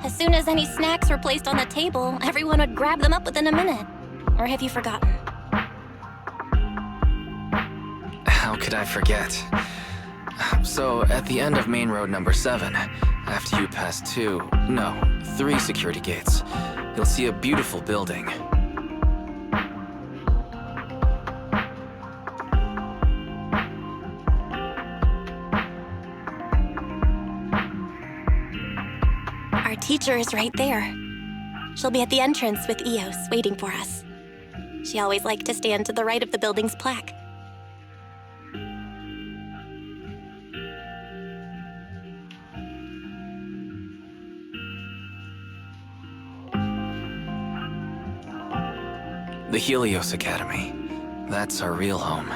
As soon as any snacks were placed on the table, everyone would grab them up within a minute. Or have you forgotten? How could I forget? So, at the end of main road number 7, after you pass 3 security gates, you'll see a beautiful building. Our teacher is right there. She'll be at the entrance with Eos, waiting for us. She always liked to stand to the right of the building's plaque. The Helios Academy. That's our real home.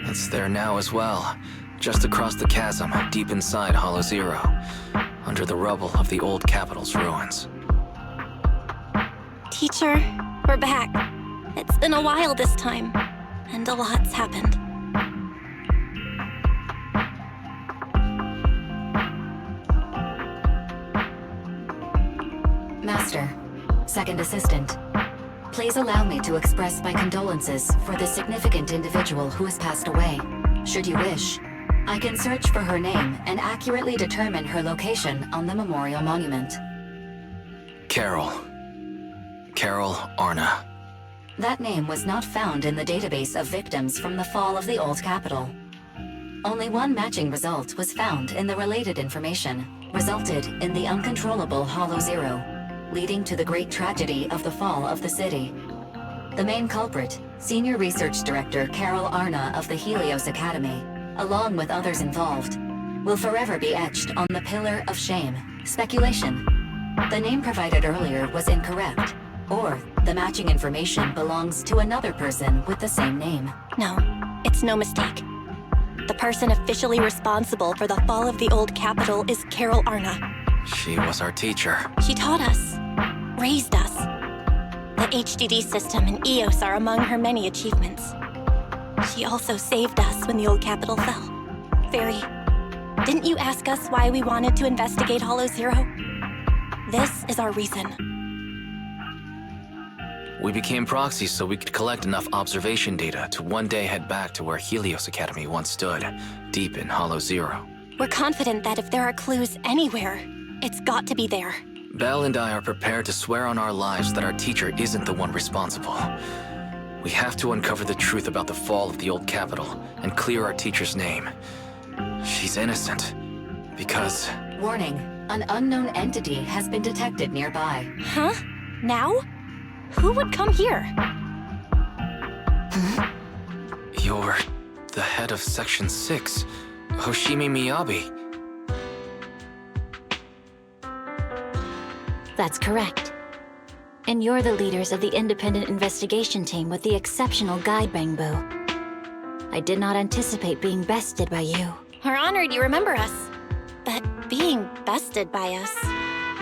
It's there now as well, just across the chasm, deep inside Hollow Zero, under the rubble of the old capital's ruins. Teacher, we're back. It's been a while this time, and a lot's happened. Master, second assistant, please allow me to express my condolences for the significant individual who has passed away. Should you wish, I can search for her name and accurately determine her location on the memorial monument. Carol Arna. That name was not found in the database of victims from the fall of the old capital. Only one matching result was found in the related information, resulted in the uncontrollable Hollow Zero, leading to the great tragedy of the fall of the city. The main culprit, Senior Research Director Carol Arna of the Helios Academy, along with others involved, will forever be etched on the Pillar of Shame. Speculation. The name provided earlier was incorrect, or the matching information belongs to another person with the same name. No, it's no mistake. The person officially responsible for the fall of the old capital is Carol Arna. She was our teacher. She taught us, raised us. The HDD system and EOS are among her many achievements. She also saved us when the old capital fell. Fairy, didn't you ask us why we wanted to investigate Hollow Zero? This is our reason. We became proxies so we could collect enough observation data to one day head back to where Helios Academy once stood, deep in Hollow Zero. We're confident that if there are clues anywhere, it's got to be there. Belle and I are prepared to swear on our lives that our teacher isn't the one responsible. We have to uncover the truth about the fall of the old capital and clear our teacher's name. She's innocent, because... Warning, an unknown entity has been detected nearby. Huh? Now? Who would come here? You're the head of Section 6, Hoshimi Miyabi. That's correct. And you're the leaders of the independent investigation team with the exceptional guide Bangbu. I did not anticipate being bested by you. We're honored you remember us. But being bested by us,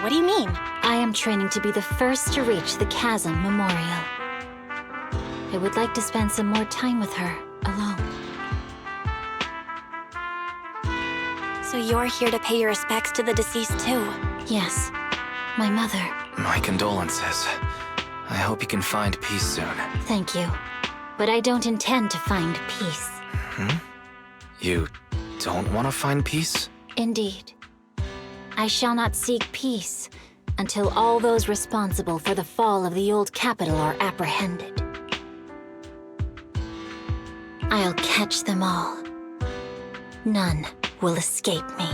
what do you mean? I am training to be the first to reach the Chasm Memorial. I would like to spend some more time with her, alone. So you're here to pay your respects to the deceased too? Yes, my mother. My condolences. I hope you can find peace soon. Thank you. But I don't intend to find peace. You don't want to find peace? Indeed. I shall not seek peace until all those responsible for the fall of the old capital are apprehended. I'll catch them all. None will escape me.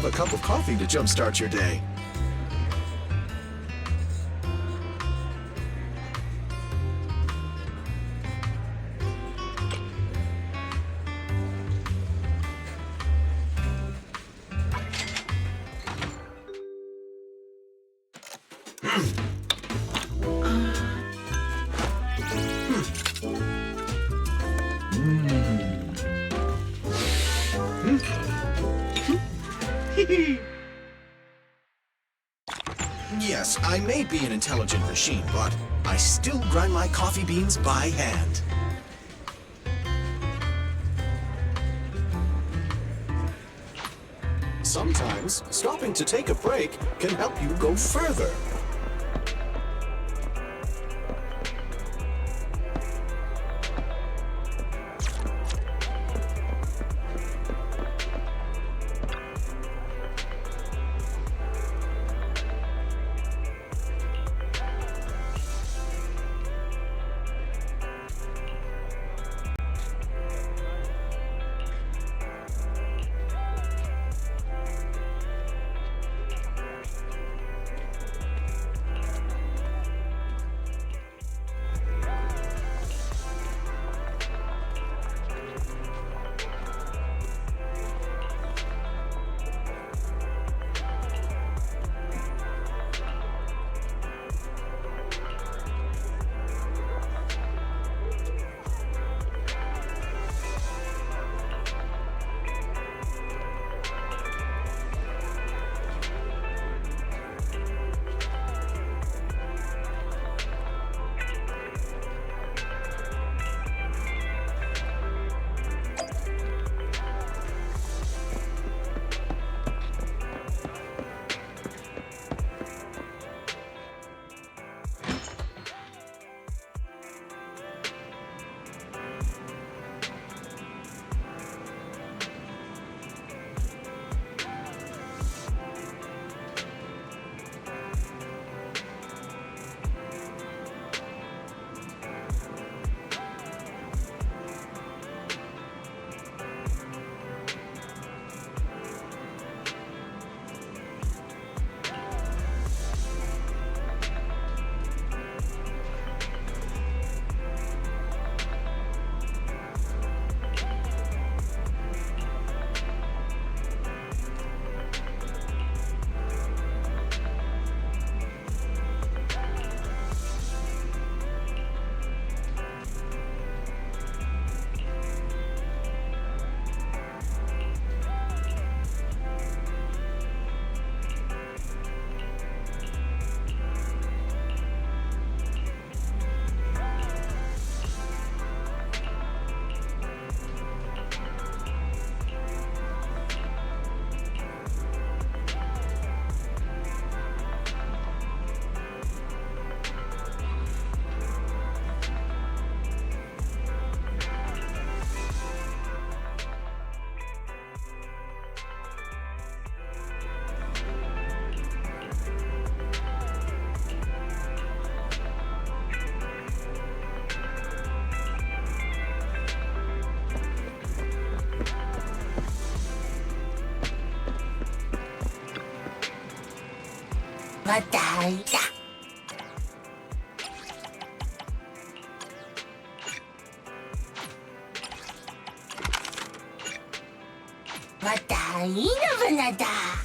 have a cup of coffee to jumpstart your day. Yes, I may be an intelligent machine, but I still grind my coffee beans by hand. Sometimes, stopping to take a break can help you go further. Batalla. Batalla Vanada.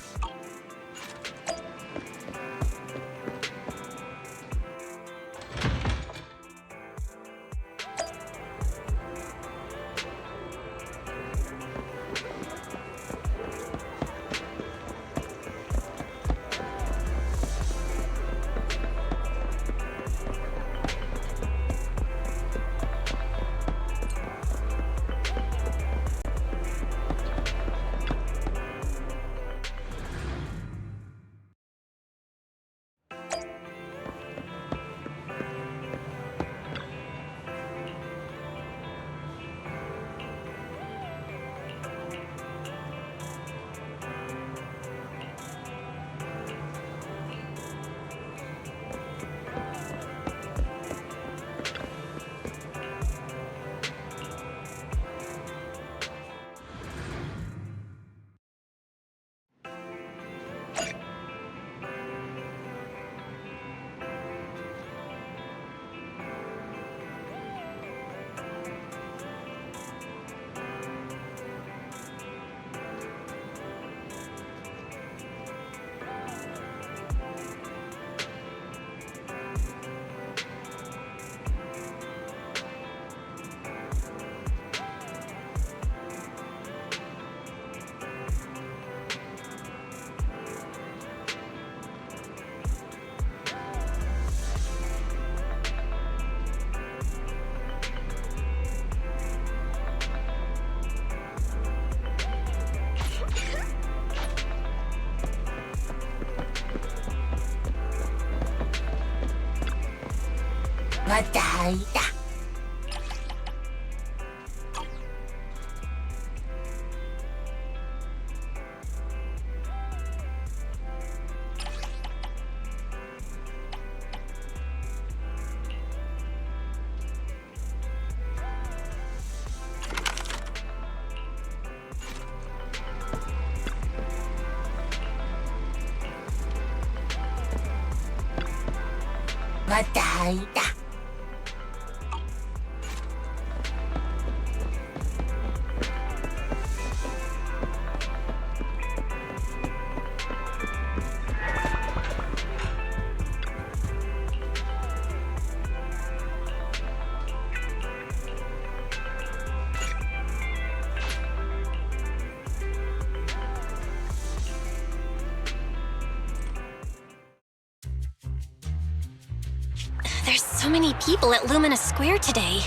There's so many people at Lumina Square today.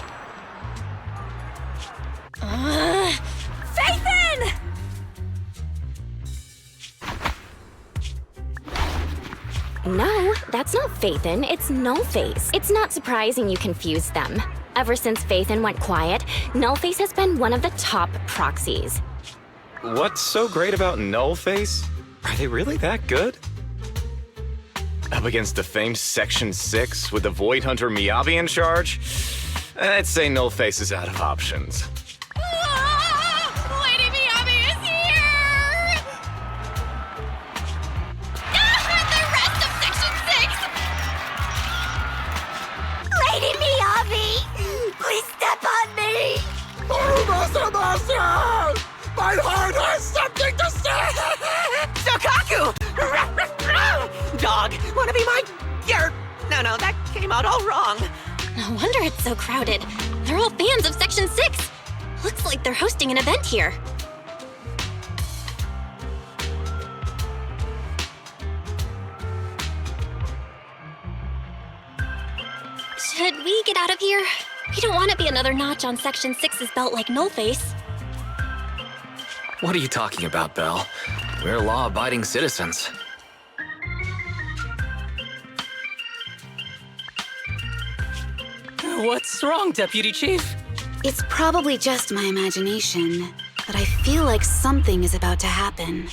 Phaethon! No, that's not Phaethon, it's Nullface. It's not surprising you confused them. Ever since Phaethon went quiet, Nullface has been one of the top proxies. What's so great about Nullface? Are they really that good? Up against the famed Section 6 with the Void Hunter Miyabi in charge? I'd say Nullface is out of options. Lady Miyabi is here! The rest of Section 6! Lady Miyabi! Please step on me! My heart has something to say! Shokaku! Dog, wanna be my... No, that came out all wrong. No wonder it's so crowded. They're all fans of Section 6. Looks like they're hosting an event here. Should we get out of here? We don't want to be another notch on Section 6's belt like Nullface. What are you talking about, Belle? We're law-abiding citizens. What's wrong, Deputy Chief? It's probably just my imagination, but I feel like something is about to happen.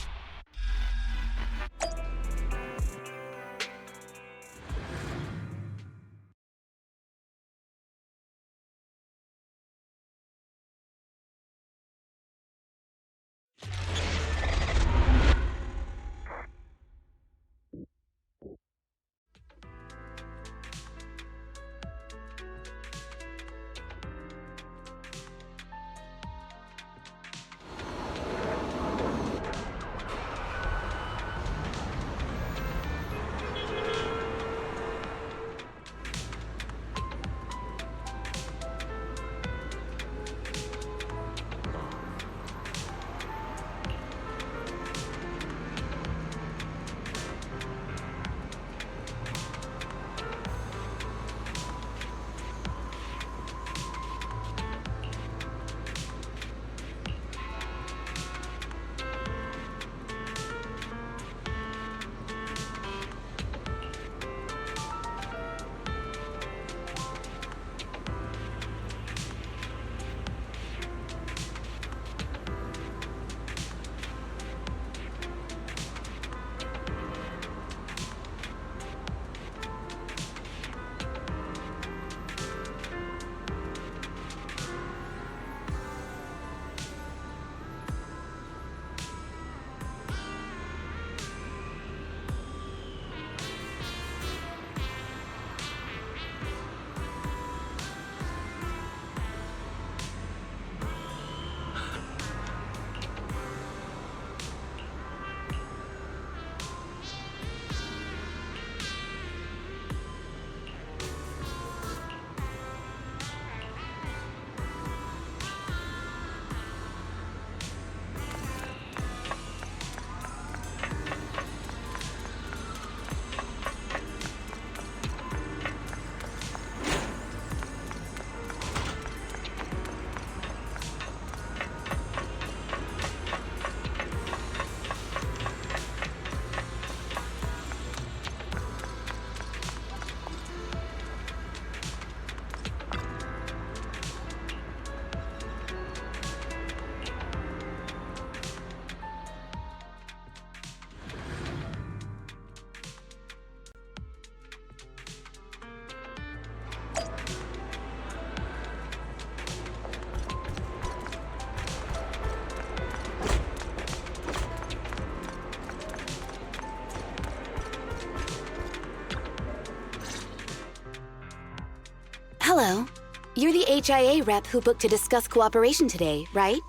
you're the HIA rep who booked to discuss cooperation today, right?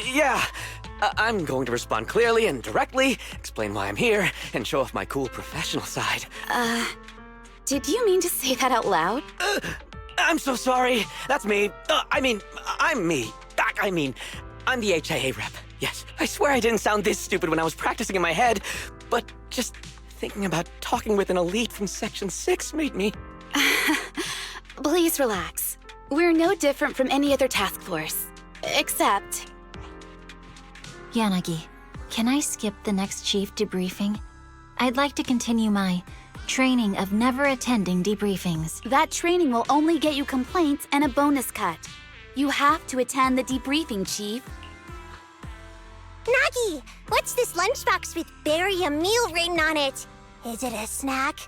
Yeah. I'm going to respond clearly and directly, explain why I'm here, and show off my cool professional side. Did you mean to say that out loud? I'm so sorry. That's me. I'm me. I'm the HIA rep. Yes, I swear I didn't sound this stupid when I was practicing in my head, but just thinking about talking with an elite from Section 6 made me... Please relax. We're no different from any other task force. Except... Yanagi, can I skip the next chief debriefing? I'd like to continue my training of never attending debriefings. That training will only get you complaints and a bonus cut. You have to attend the debriefing, Chief. Nagi, what's this lunchbox with "bury a meal" written on it? Is it a snack?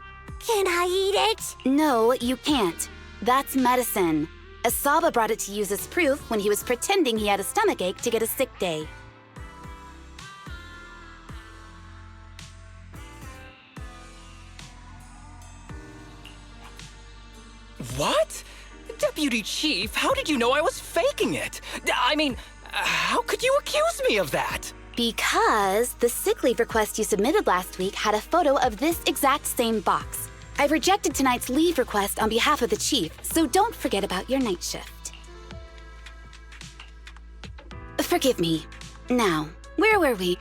Can I eat it? No, you can't. That's medicine. Asaba brought it to use as proof when he was pretending he had a stomachache to get a sick day. What? Deputy Chief, how did you know I was faking it? I mean, how could you accuse me of that? Because the sick leave request you submitted last week had a photo of this exact same box. I've rejected tonight's leave request on behalf of the Chief, so don't forget about your night shift. Forgive me. Now, where were we?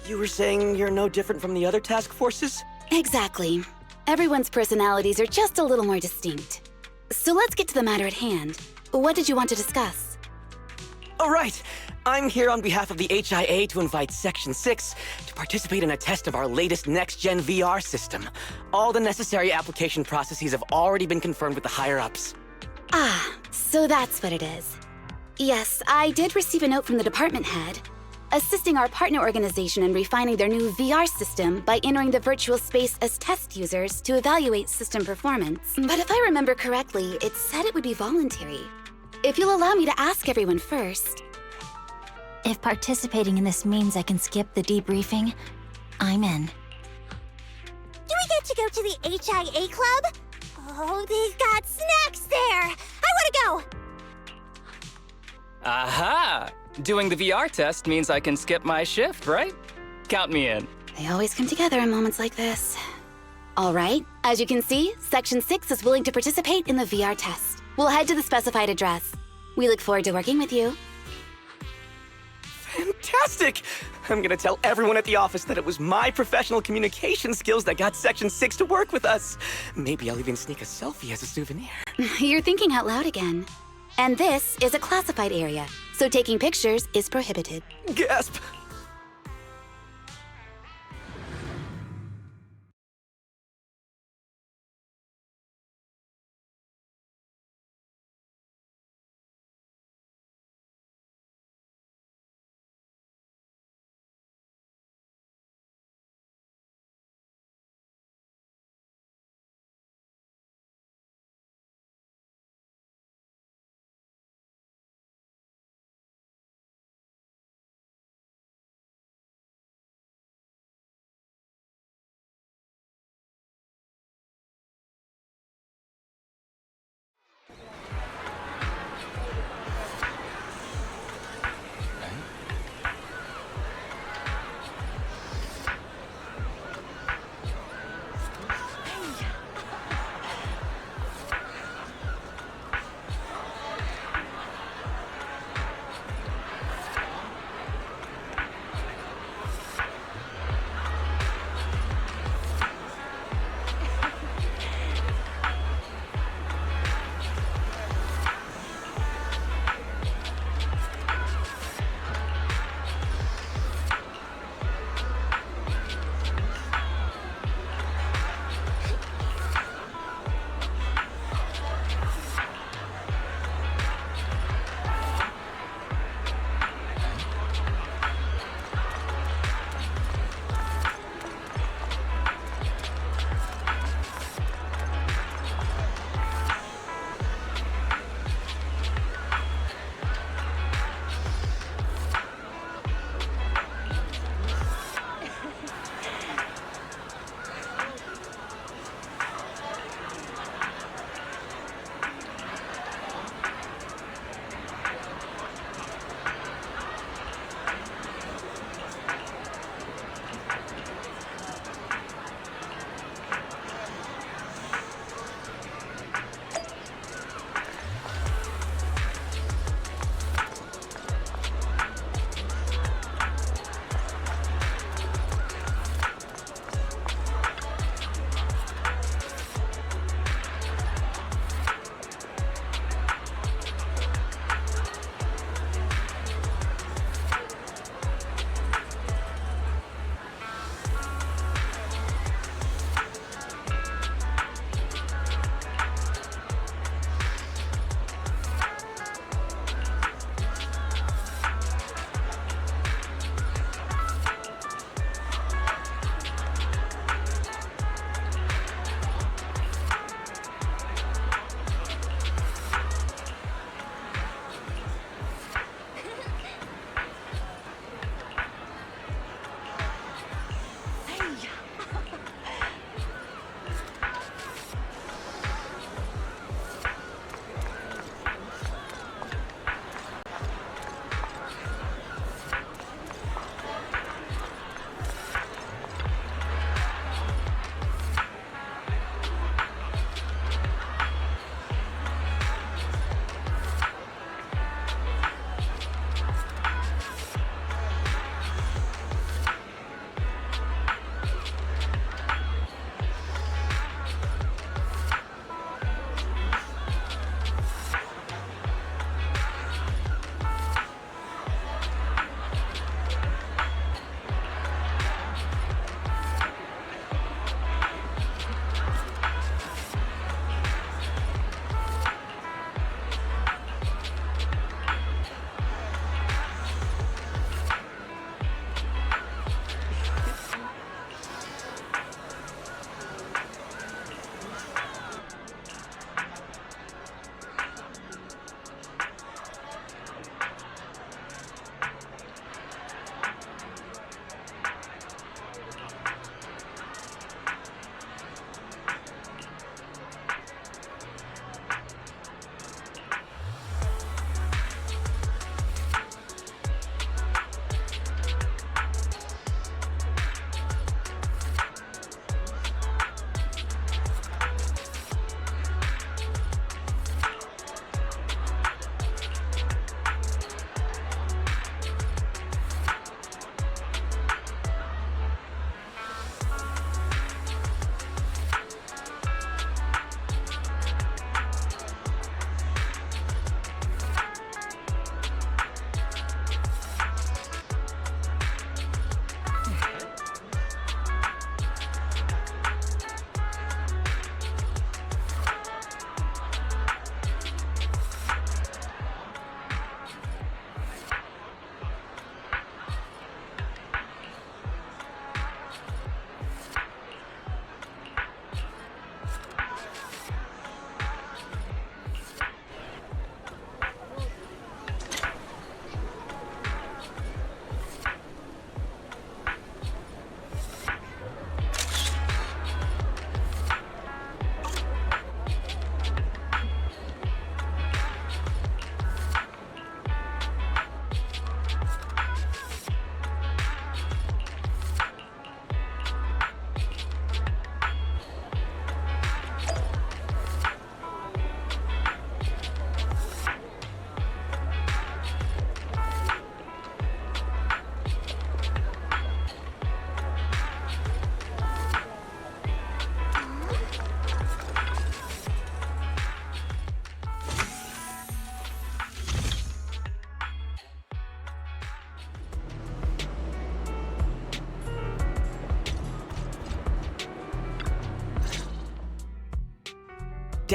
You were saying you're no different from the other task forces? Exactly. Everyone's personalities are just a little more distinct. So let's get to the matter at hand. What did you want to discuss? All right. I'm here on behalf of the HIA to invite Section 6 to participate in a test of our latest next-gen VR system. All the necessary application processes have already been confirmed with the higher-ups. Ah, so that's what it is. Yes, I did receive a note from the department head, assisting our partner organization in refining their new VR system by entering the virtual space as test users to evaluate system performance. But if I remember correctly, it said it would be voluntary. If you'll allow me to ask everyone first. If participating in this means I can skip the debriefing, I'm in. Do we get to go to the HIA club? Oh, they've got snacks there! I want to go! Aha! Doing the VR test means I can skip my shift, right? Count me in. They always come together in moments like this. All right, as you can see, Section 6 is willing to participate in the VR test. We'll head to the specified address. We look forward to working with you. Fantastic! I'm gonna tell everyone at the office that it was my professional communication skills that got Section 6 to work with us. Maybe I'll even sneak a selfie as a souvenir. You're thinking out loud again. And this is a classified area, so taking pictures is prohibited. Gasp!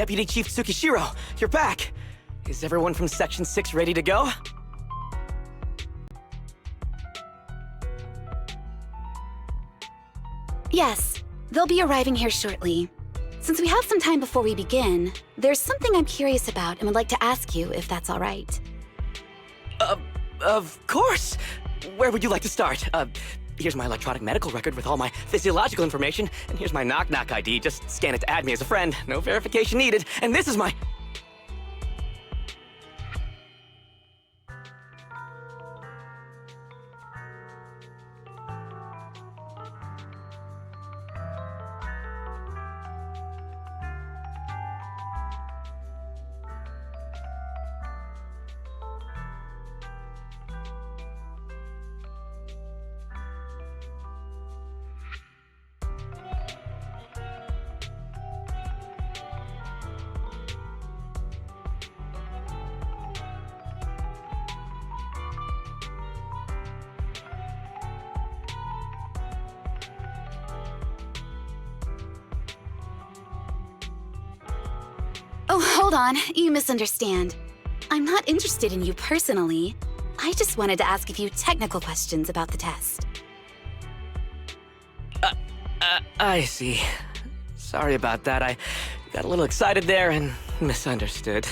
Deputy Chief Tsukishiro, you're back. Is everyone from Section 6 ready to go? Yes, they'll be arriving here shortly. Since we have some time before we begin, there's something I'm curious about and would like to ask you if that's all right. Of course! Where would you like to start? Here's my electronic medical record with all my physiological information, and here's my knock-knock ID. Just scan it to add me as a friend. No verification needed. And this is my... Oh, hold on. You misunderstand. I'm not interested in you personally. I just wanted to ask a few technical questions about the test. I see. Sorry about that. I got a little excited there and misunderstood.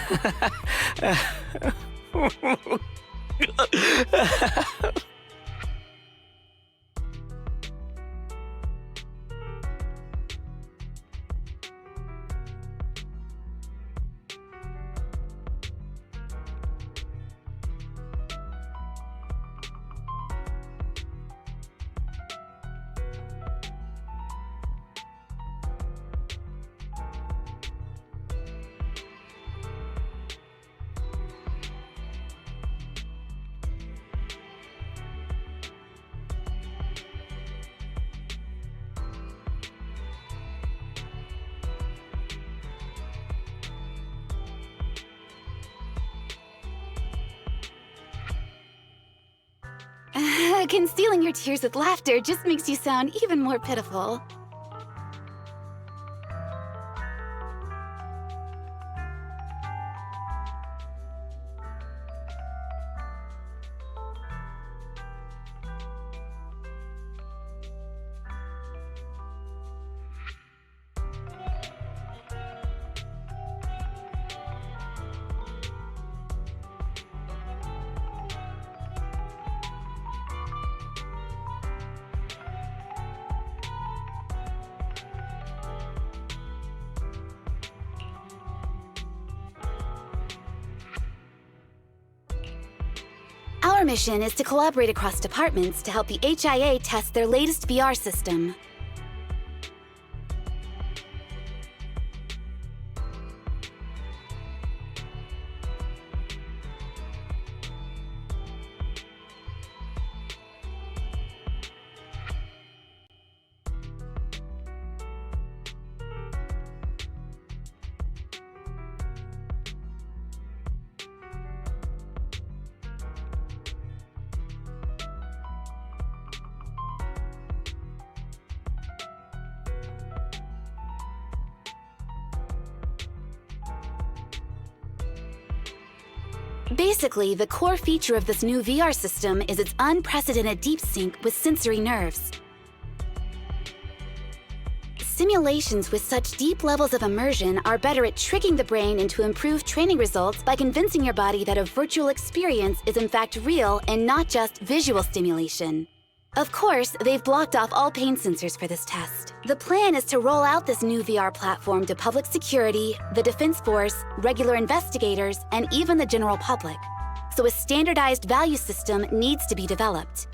Concealing your tears with laughter just makes you sound even more pitiful. Our mission is to collaborate across departments to help the HIA test their latest VR system. Basically, the core feature of this new VR system is its unprecedented deep sync with sensory nerves. Simulations with such deep levels of immersion are better at tricking the brain into improved training results by convincing your body that a virtual experience is in fact real and not just visual stimulation. Of course, they've blocked off all pain sensors for this test. The plan is to roll out this new VR platform to public security, the Defense Force, regular investigators, and even the general public. So a standardized value system needs to be developed.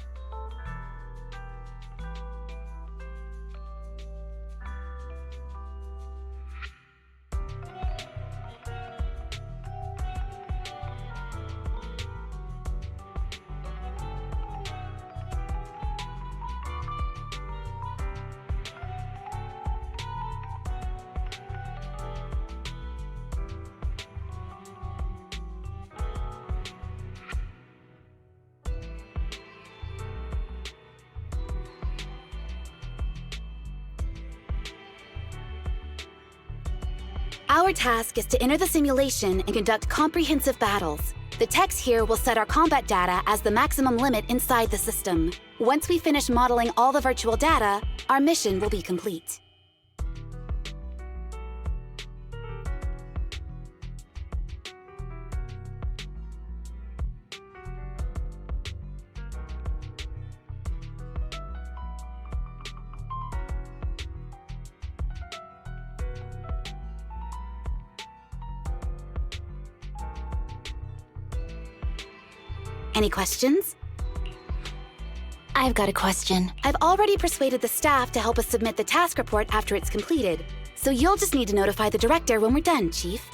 Our task is to enter the simulation and conduct comprehensive battles. The techs here will set our combat data as the maximum limit inside the system. Once we finish modeling all the virtual data, our mission will be complete. Any questions? I've got a question. I've already persuaded the staff to help us submit the task report after it's completed, so you'll just need to notify the director when we're done, Chief.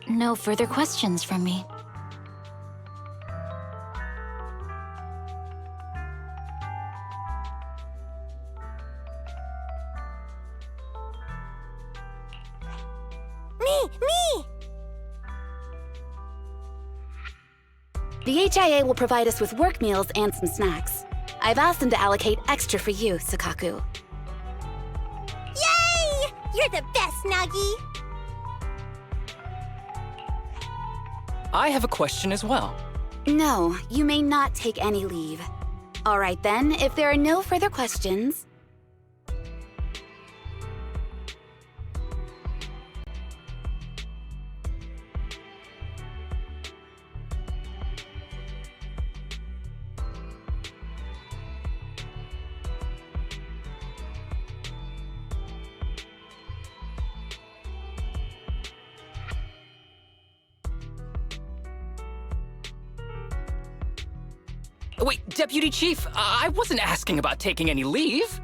No further questions from me. Me! The HIA will provide us with work meals and some snacks. I've asked them to allocate extra for you, Sakaku. Yay! You're the best, Nagi! I have a question as well. No, you may not take any leave. All right then, if there are no further questions... Wait, Deputy Chief, I wasn't asking about taking any leave.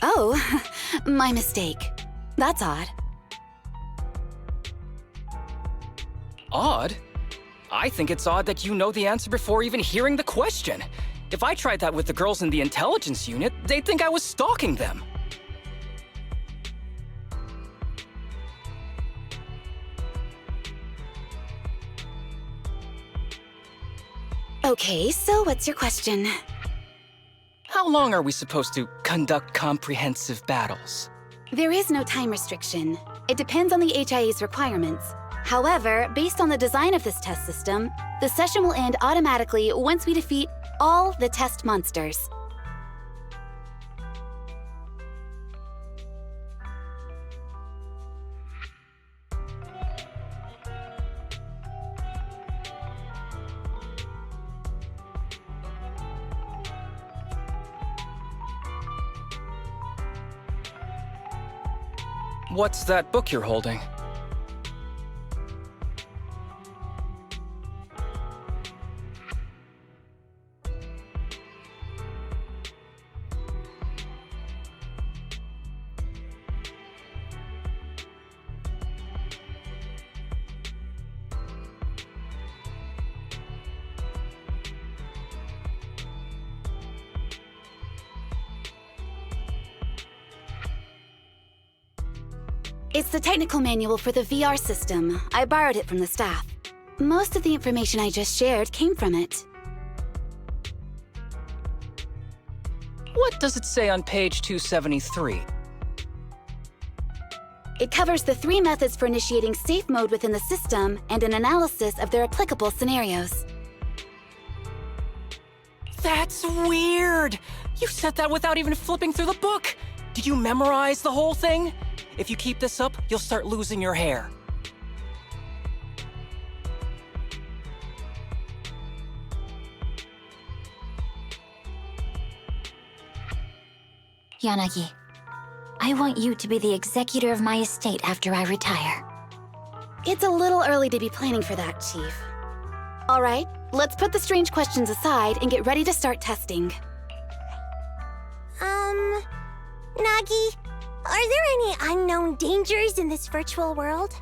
Oh, my mistake. That's odd. Odd? I think it's odd that you know the answer before even hearing the question. If I tried that with the girls in the intelligence unit, they'd think I was stalking them. Okay, so what's your question? How long are we supposed to conduct comprehensive battles? There is no time restriction. It depends on the HIA's requirements. However, based on the design of this test system, the session will end automatically once we defeat all the test monsters. What's that book you're holding? It's the technical manual for the VR system. I borrowed it from the staff. Most of the information I just shared came from it. What does it say on page 273? It covers the 3 methods for initiating safe mode within the system and an analysis of their applicable scenarios. That's weird! You said that without even flipping through the book! Did you memorize the whole thing? If you keep this up, you'll start losing your hair. Yanagi, I want you to be the executor of my estate after I retire. It's a little early to be planning for that, Chief. All right, let's put the strange questions aside and get ready to start testing. Nagi, are there any unknown dangers in this virtual world?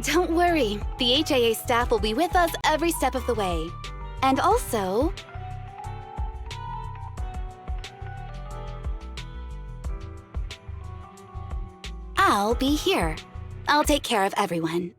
Don't worry, the HIA staff will be with us every step of the way. And also... I'll be here. I'll take care of everyone.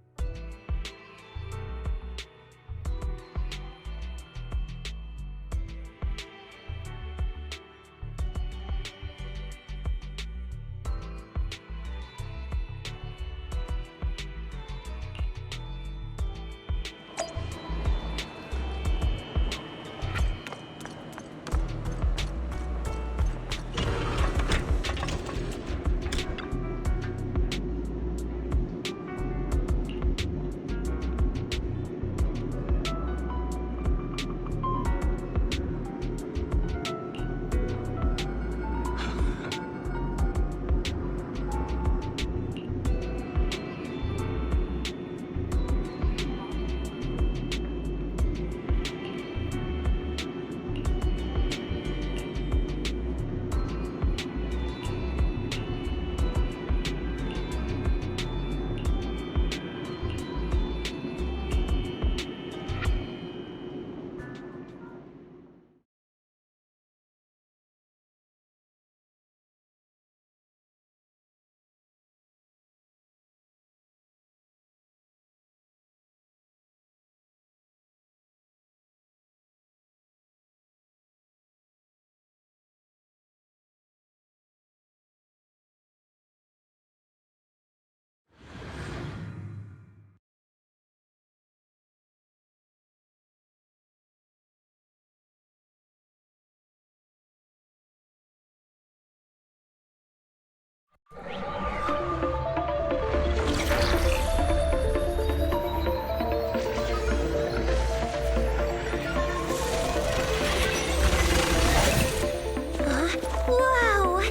Wow!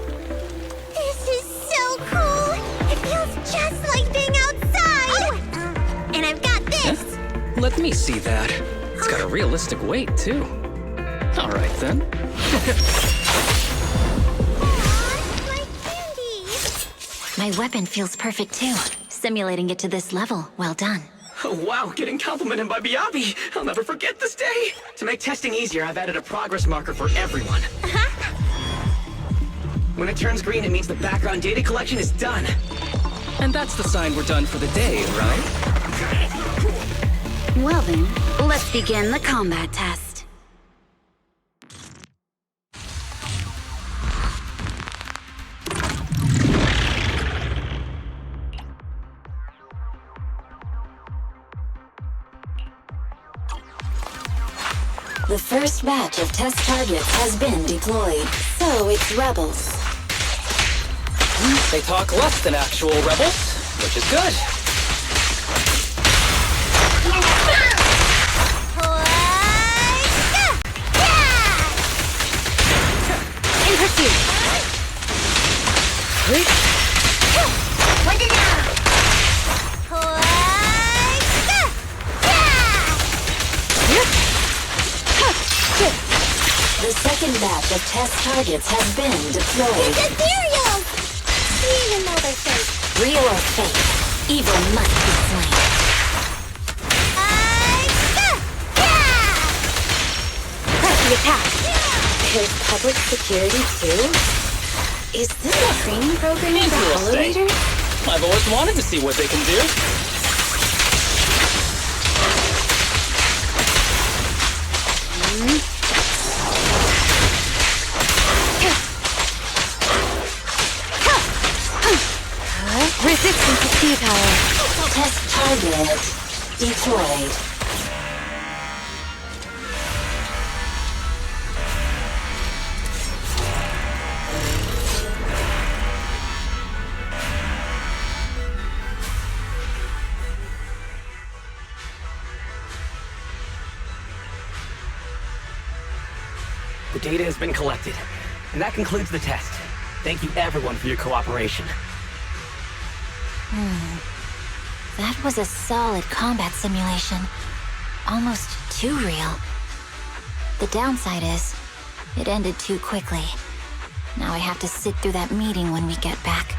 This is so cool! It feels just like being outside! Oh! And I've got this! Let me see that. It's got a realistic weight, too. All right, then. My weapon feels perfect too. Simulating it to this level, well done. Oh, wow, getting complimented by Biabi. I'll never forget this day. To make testing easier, I've added a progress marker for everyone. When it turns green, it means the background data collection is done. And that's the sign we're done for the day, right? Well then, let's begin the combat test. The first batch of test targets has been deployed, so it's rebels. They talk less than actual rebels, which is good. In pursuit! The second batch of test targets has been deployed. It's ethereal! Even though they're fake. Real or fake, evil must be slain. Press the attack! There's public security too? Is this a training program for Hollow Raiders? I've always wanted to see what they can do. Resistance to sea power. Test target deployed. The data has been collected, and that concludes the test. Thank you everyone for your cooperation. That was a solid combat simulation. Almost too real. The downside is, it ended too quickly. Now I have to sit through that meeting when we get back.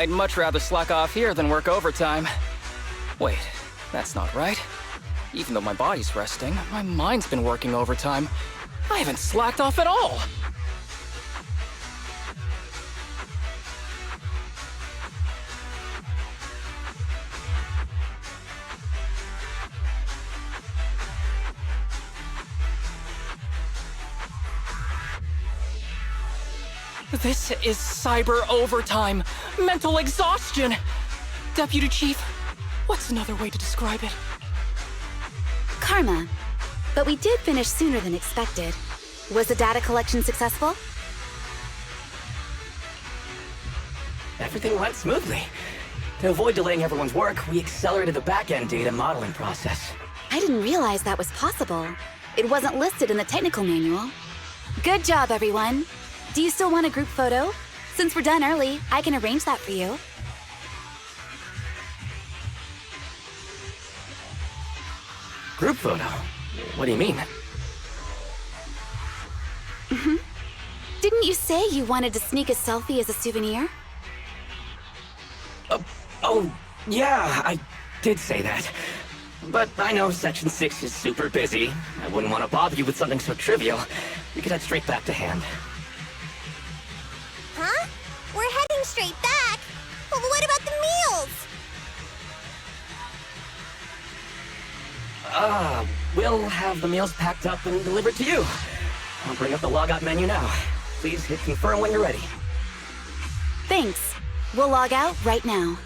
I'd much rather slack off here than work overtime. Wait, that's not right. Even though my body's resting, my mind's been working overtime. I haven't slacked off at all. This is cyber overtime. Mental exhaustion. Deputy Chief, what's another way to describe it? Karma. But we did finish sooner than expected. Was the data collection successful? Everything went smoothly. To avoid delaying everyone's work, we accelerated the back-end data modeling process. I didn't realize that was possible. It wasn't listed in the technical manual. Good job, everyone. Do you still want a group photo? Since we're done early, I can arrange that for you. Group photo? What do you mean? Didn't you say you wanted to sneak a selfie as a souvenir? Oh, yeah, I did say that. But I know Section 6 is super busy. I wouldn't want to bother you with something so trivial. We could head straight back to hand. Huh? We're heading straight back? But what about the meals? We'll have the meals packed up and delivered to you. I'll bring up the logout menu now. Please hit confirm when you're ready. Thanks. We'll log out right now.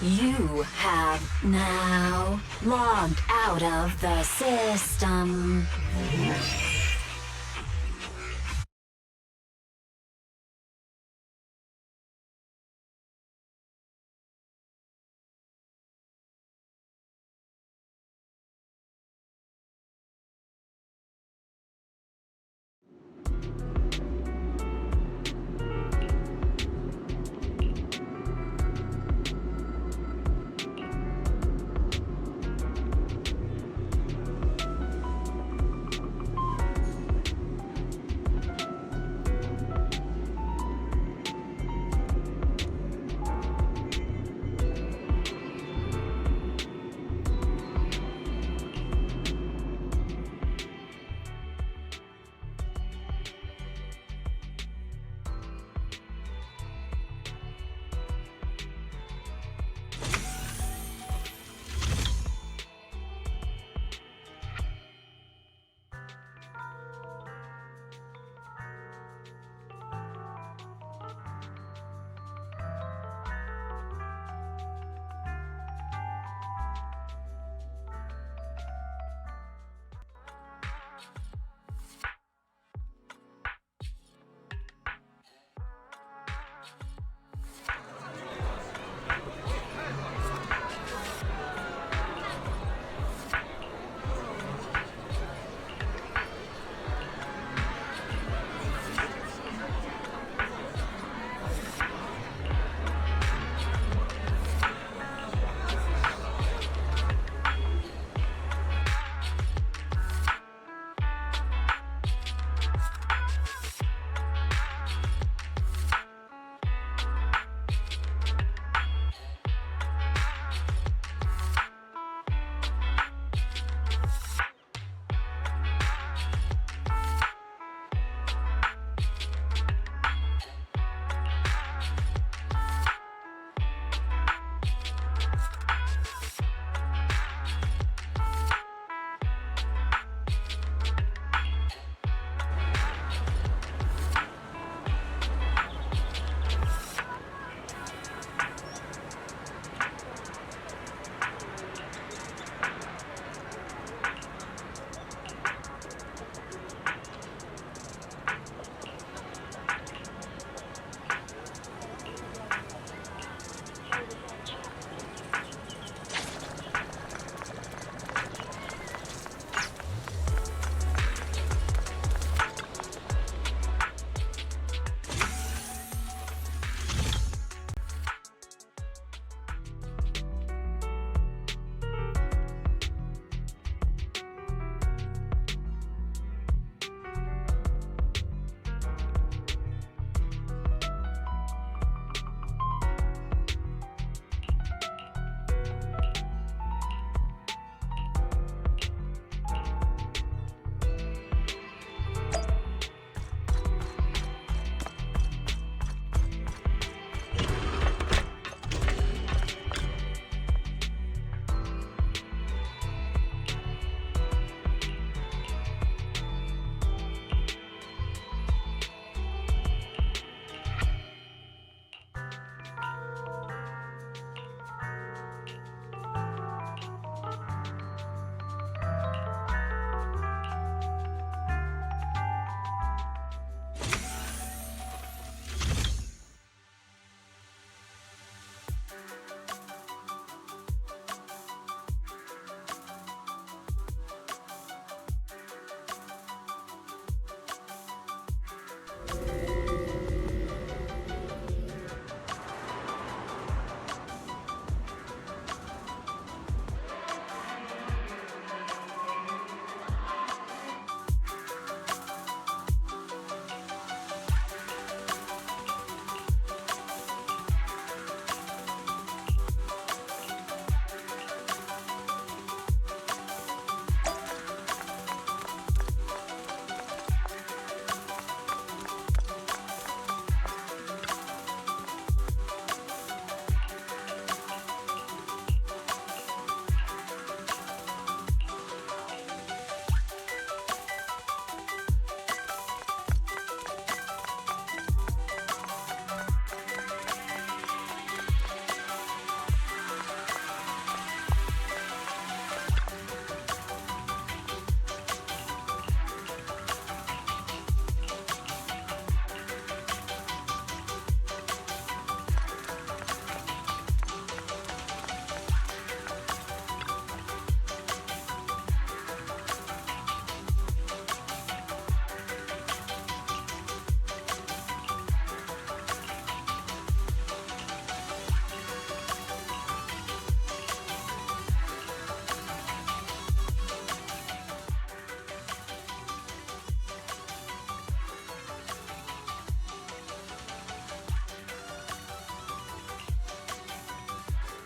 You have now logged out of the system.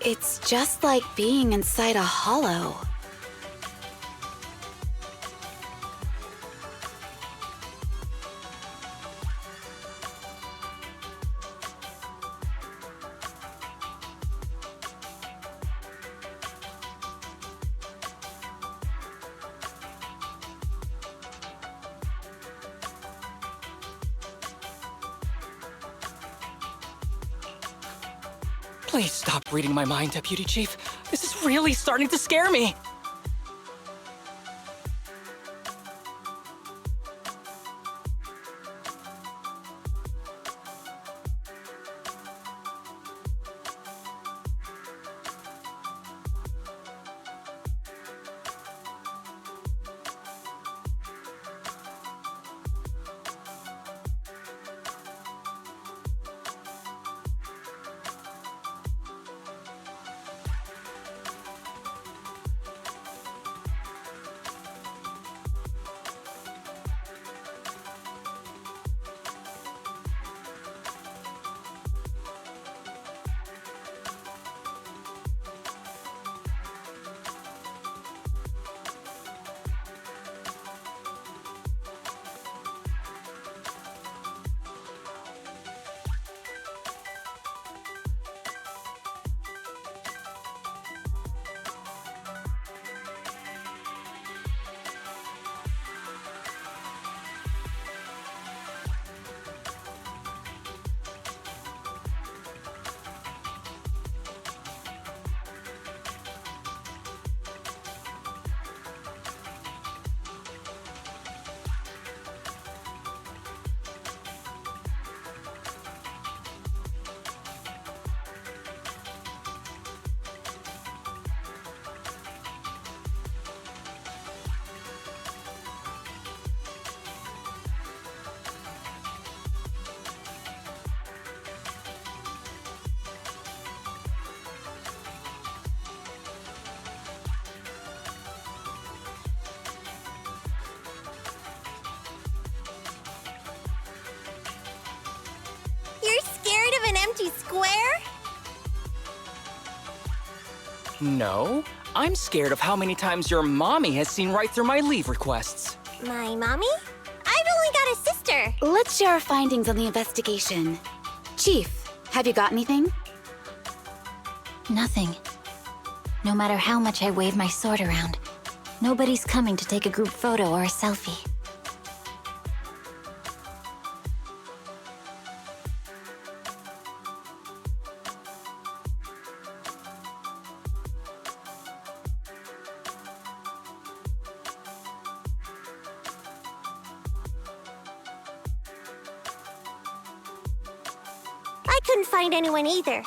It's just like being inside a hollow. Please stop reading my mind, Deputy Chief. This is really starting to scare me. Empty square? No, I'm scared of how many times your mommy has seen right through my leave requests. My mommy? I've only got a sister. Let's share our findings on the investigation. Chief, have you got anything? Nothing. No matter how much I wave my sword around, nobody's coming to take a group photo or a selfie. I couldn't find anyone either.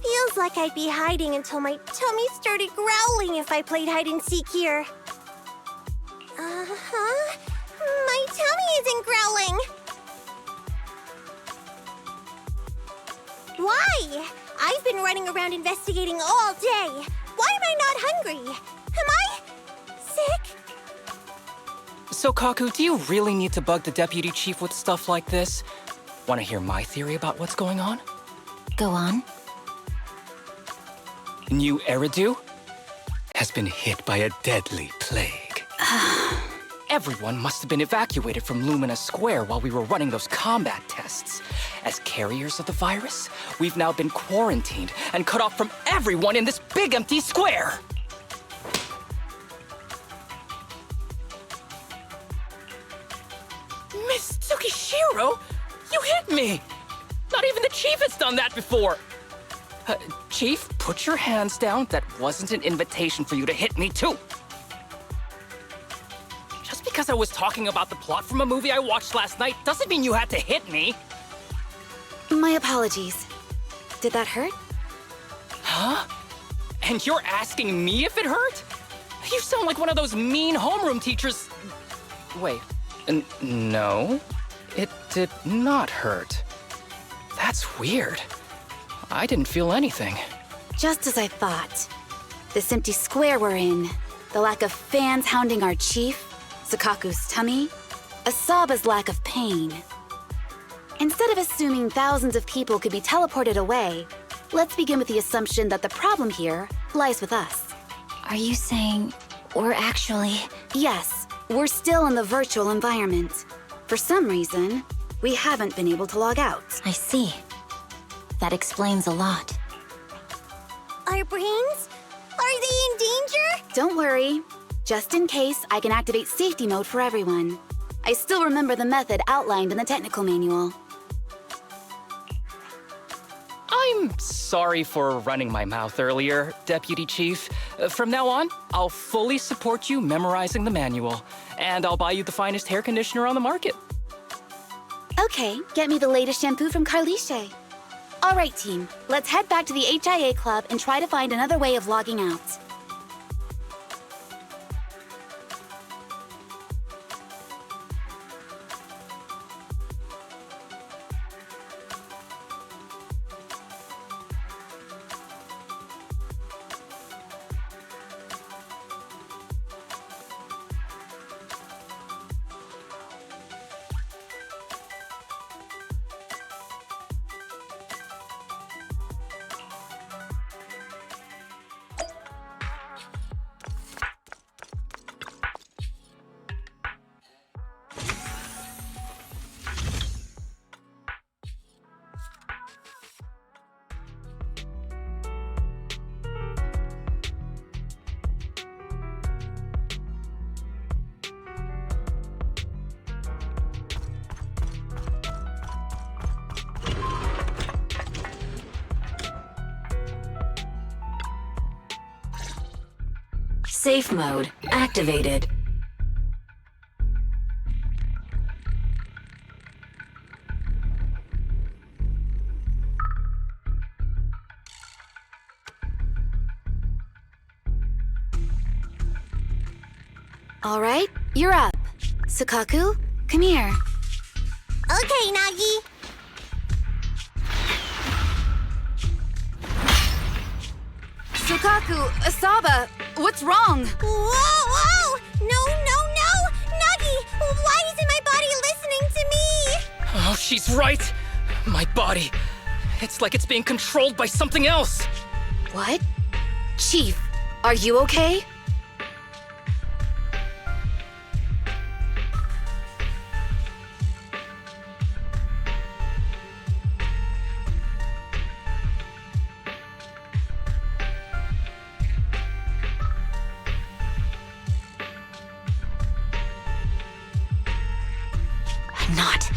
Feels like I'd be hiding until my tummy started growling if I played hide-and-seek here. Uh-huh. My tummy isn't growling. Why? I've been running around investigating all day. Why am I not hungry? Am I sick? So, Kaku, do you really need to bug the Deputy Chief with stuff like this? Want to hear my theory about what's going on? Go on. New Eridu has been hit by a deadly plague. Everyone must have been evacuated from Lumina Square while we were running those combat tests. As carriers of the virus, we've now been quarantined and cut off from everyone in this big empty square. Miss Tsukishiro, you hit me! Not even the Chief has done that before! Chief, put your hands down. That wasn't an invitation for you to hit me, too. Just because I was talking about the plot from a movie I watched last night doesn't mean you had to hit me. My apologies. Did that hurt? Huh? And you're asking me if it hurt? You sound like one of those mean homeroom teachers. Wait, no, it did not hurt. That's weird. I didn't feel anything. Just as I thought. This empty square we're in, the lack of fans hounding our chief, Sakaku's tummy, Asaba's lack of pain. Instead of assuming thousands of people could be teleported away, let's begin with the assumption that the problem here lies with us. Are you saying we're actually... Yes, we're still in the virtual environment. For some reason, we haven't been able to log out. I see. That explains a lot. Our brains? Are they in danger? Don't worry. Just in case, I can activate safety mode for everyone. I still remember the method outlined in the technical manual. I'm sorry for running my mouth earlier, Deputy Chief. From now on, I'll fully support you memorizing the manual, and I'll buy you the finest hair conditioner on the market. Okay, get me the latest shampoo from Carliche. All right, team, let's head back to the HIA Club and try to find another way of logging out. Safe mode activated. All right, you're up. Sukaku, come here. Okay, Nagi. Sukaku, Asaba, what's wrong? Whoa! No! Nagi, why isn't my body listening to me? Oh, she's right. My body. It's like it's being controlled by something else. What? Chief, are you okay? I'm not.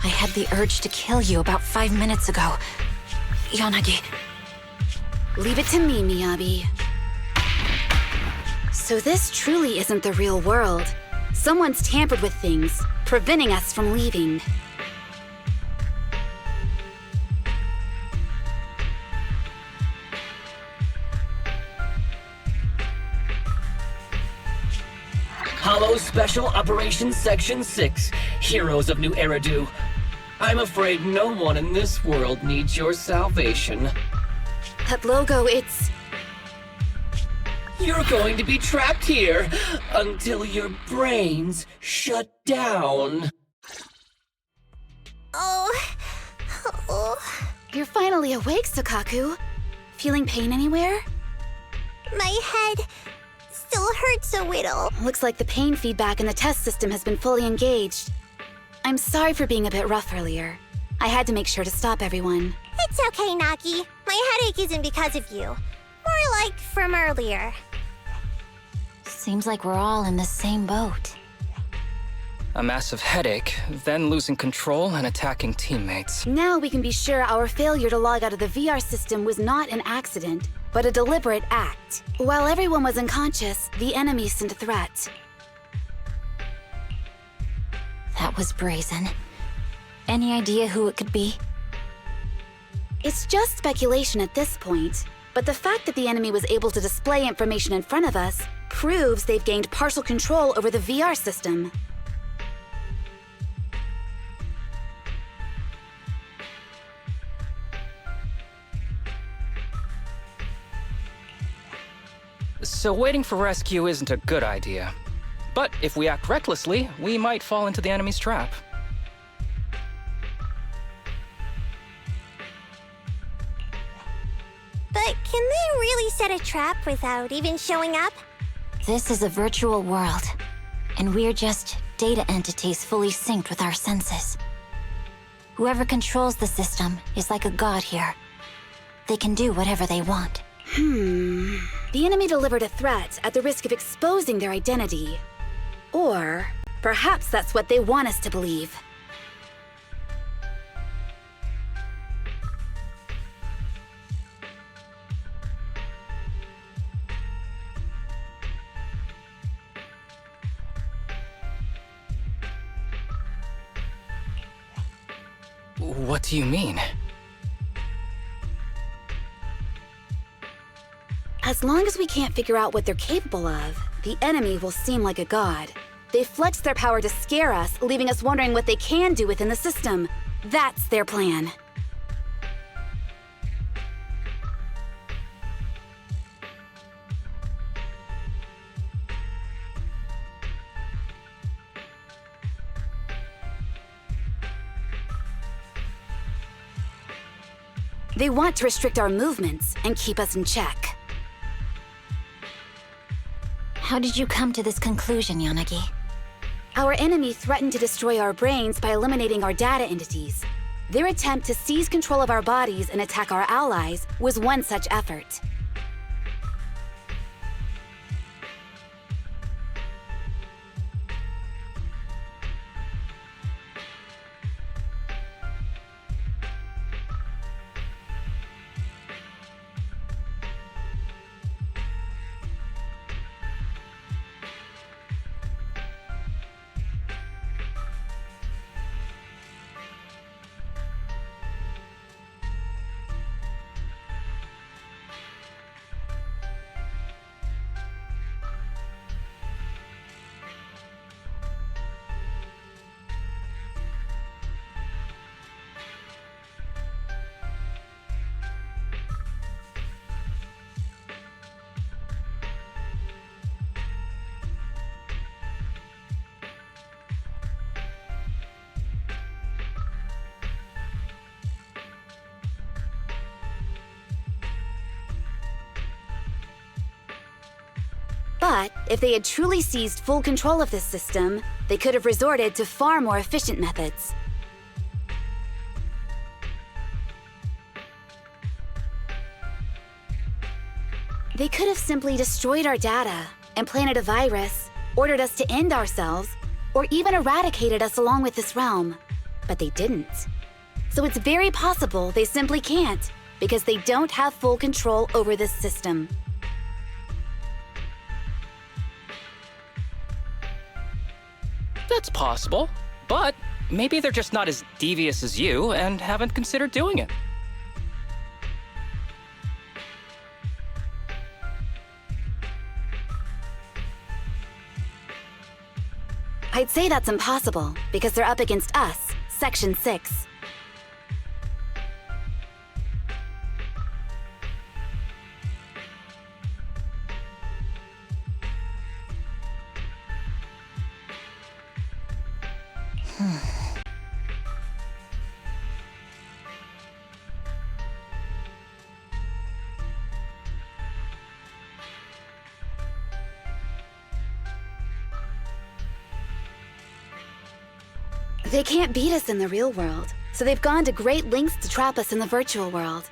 I had the urge to kill you about 5 minutes ago. Yanagi. Leave it to me, Miyabi. So this truly isn't the real world. Someone's tampered with things, preventing us from leaving. Hollow Special Operations Section 6, Heroes of New Eridu. I'm afraid no one in this world needs your salvation. That logo, it's... You're going to be trapped here until your brains shut down. Oh. You're finally awake, Sukaku. Feeling pain anywhere? My head still hurts a little. Looks like the pain feedback in the test system has been fully engaged. I'm sorry for being a bit rough earlier. I had to make sure to stop everyone. It's okay, Nagi. My headache isn't because of you. More like from earlier. Seems like we're all in the same boat. A massive headache, then losing control and attacking teammates. Now we can be sure our failure to log out of the VR system was not an accident, but a deliberate act. While everyone was unconscious, the enemy sent a threat. That was brazen. Any idea who it could be? It's just speculation at this point, but the fact that the enemy was able to display information in front of us proves they've gained partial control over the VR system. So waiting for rescue isn't a good idea. But if we act recklessly, we might fall into the enemy's trap. Can they really set a trap without even showing up? This is a virtual world, and we're just data entities fully synced with our senses. Whoever controls the system is like a god here. They can do whatever they want. The enemy delivered a threat at the risk of exposing their identity. Or perhaps that's what they want us to believe. What do you mean? As long as we can't figure out what they're capable of, the enemy will seem like a god. They flex their power to scare us, leaving us wondering what they can do within the system. That's their plan. They want to restrict our movements and keep us in check. How did you come to this conclusion, Yanagi? Our enemy threatened to destroy our brains by eliminating our data entities. Their attempt to seize control of our bodies and attack our allies was one such effort. But if they had truly seized full control of this system, they could have resorted to far more efficient methods. They could have simply destroyed our data, implanted a virus, ordered us to end ourselves, or even eradicated us along with this realm. But they didn't. So it's very possible they simply can't, because they don't have full control over this system. That's possible, but maybe they're just not as devious as you and haven't considered doing it. I'd say that's impossible, because they're up against us, Section 6. They can't beat us in the real world, so they've gone to great lengths to trap us in the virtual world.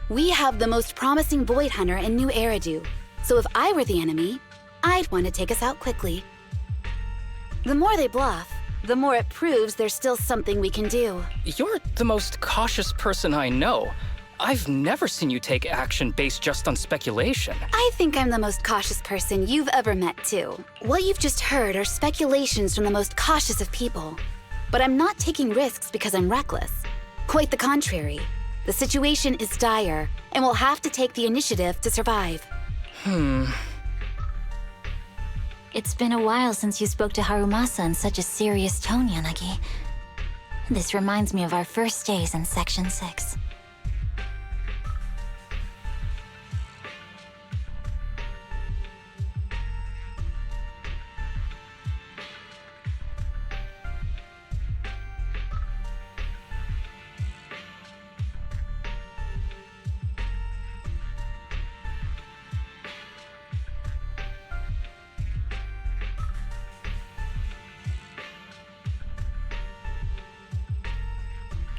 We have the most promising Void Hunter in New Eridu, so if I were the enemy, I'd want to take us out quickly. The more they bluff, the more it proves there's still something we can do. You're the most cautious person I know. I've never seen you take action based just on speculation. I think I'm the most cautious person you've ever met, too. What you've just heard are speculations from the most cautious of people. But I'm not taking risks because I'm reckless. Quite the contrary. The situation is dire, and we'll have to take the initiative to survive. It's been a while since you spoke to Harumasa in such a serious tone, Yanagi. This reminds me of our first days in Section 6.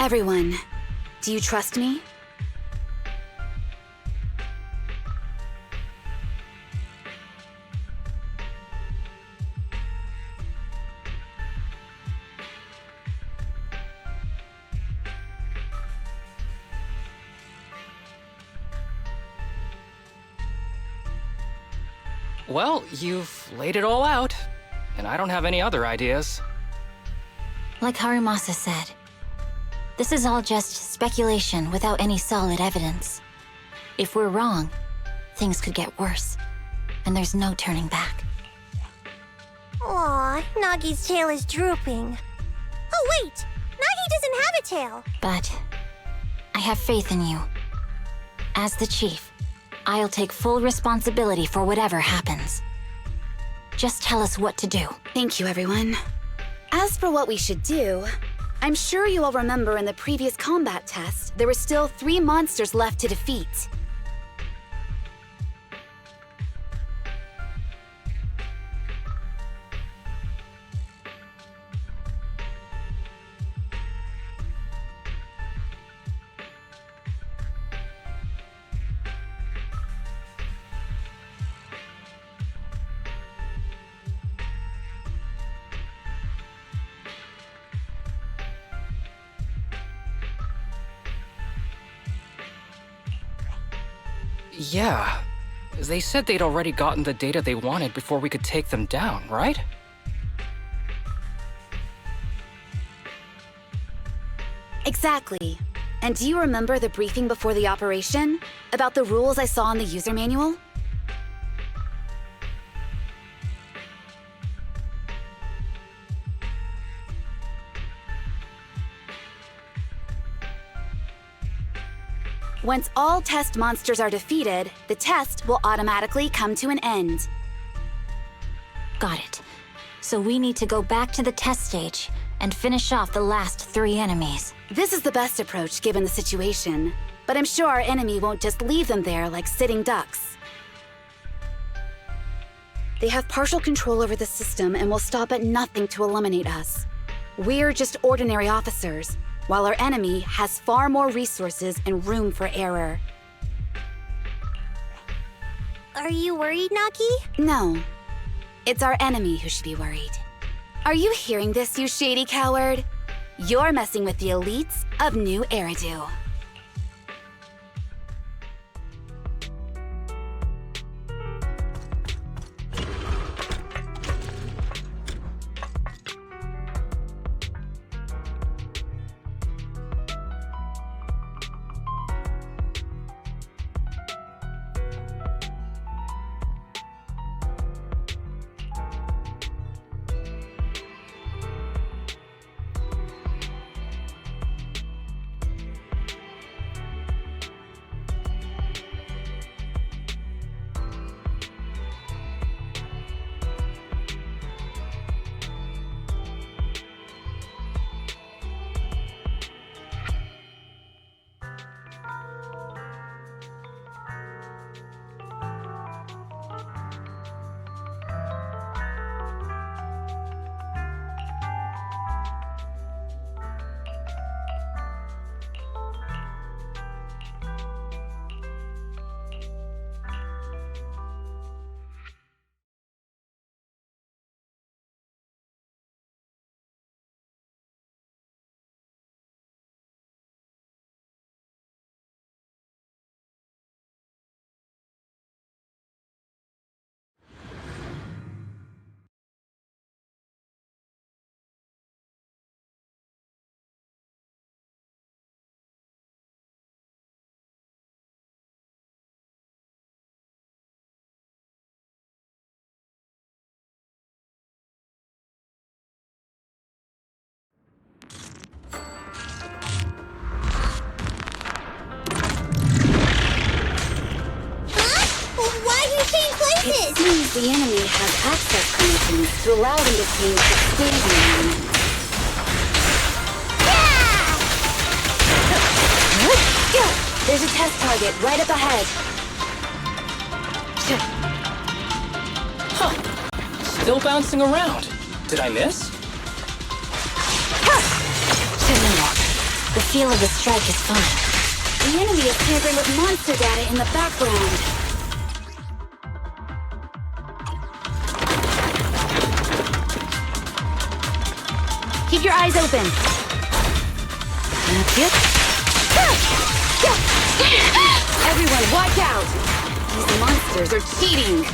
Everyone, do you trust me? Well, you've laid it all out, and I don't have any other ideas. Like Harimasa said, this is all just speculation without any solid evidence. If we're wrong, things could get worse, and there's no turning back. Aw, Nagi's tail is drooping. Oh wait! Nagi doesn't have a tail! But I have faith in you. As the chief, I'll take full responsibility for whatever happens. Just tell us what to do. Thank you, everyone. As for what we should do, I'm sure you all remember in the previous combat test, there were still 3 monsters left to defeat. Yeah. They said they'd already gotten the data they wanted before we could take them down, right? Exactly. And do you remember the briefing before the operation? About the rules I saw in the user manual? Once all test monsters are defeated, the test will automatically come to an end. Got it. So we need to go back to the test stage and finish off the last 3 enemies. This is the best approach given the situation, but I'm sure our enemy won't just leave them there like sitting ducks. They have partial control over the system and will stop at nothing to eliminate us. We're just ordinary officers, while our enemy has far more resources and room for error. Are you worried, Nagi? No. It's our enemy who should be worried. Are you hearing this, you shady coward? You're messing with the elites of New Eridu. It seems the enemy has access permissions to allow them to change the staging environment. There's a test target right up ahead. Huh. Still bouncing around. Did I miss? The feel of the strike is fine. The enemy is tampering with monster data in the background. Keep your eyes open. That's it. Everyone, watch out! These monsters are cheating.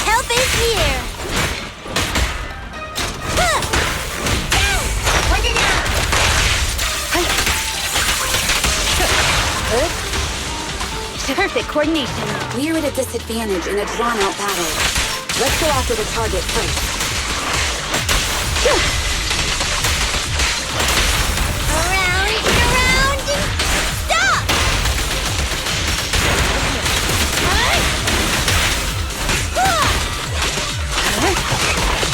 Help is here! Perfect coordination. We're at a disadvantage in a drawn-out battle. Let's go after the target first. Around and around and stop! How about this?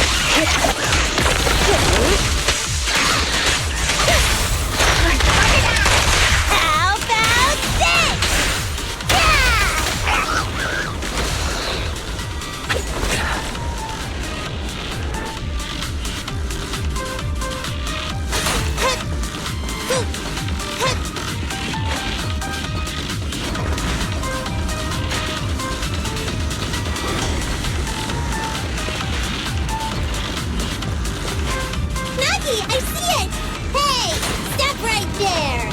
Nagi, I see it! Hey, stop right there!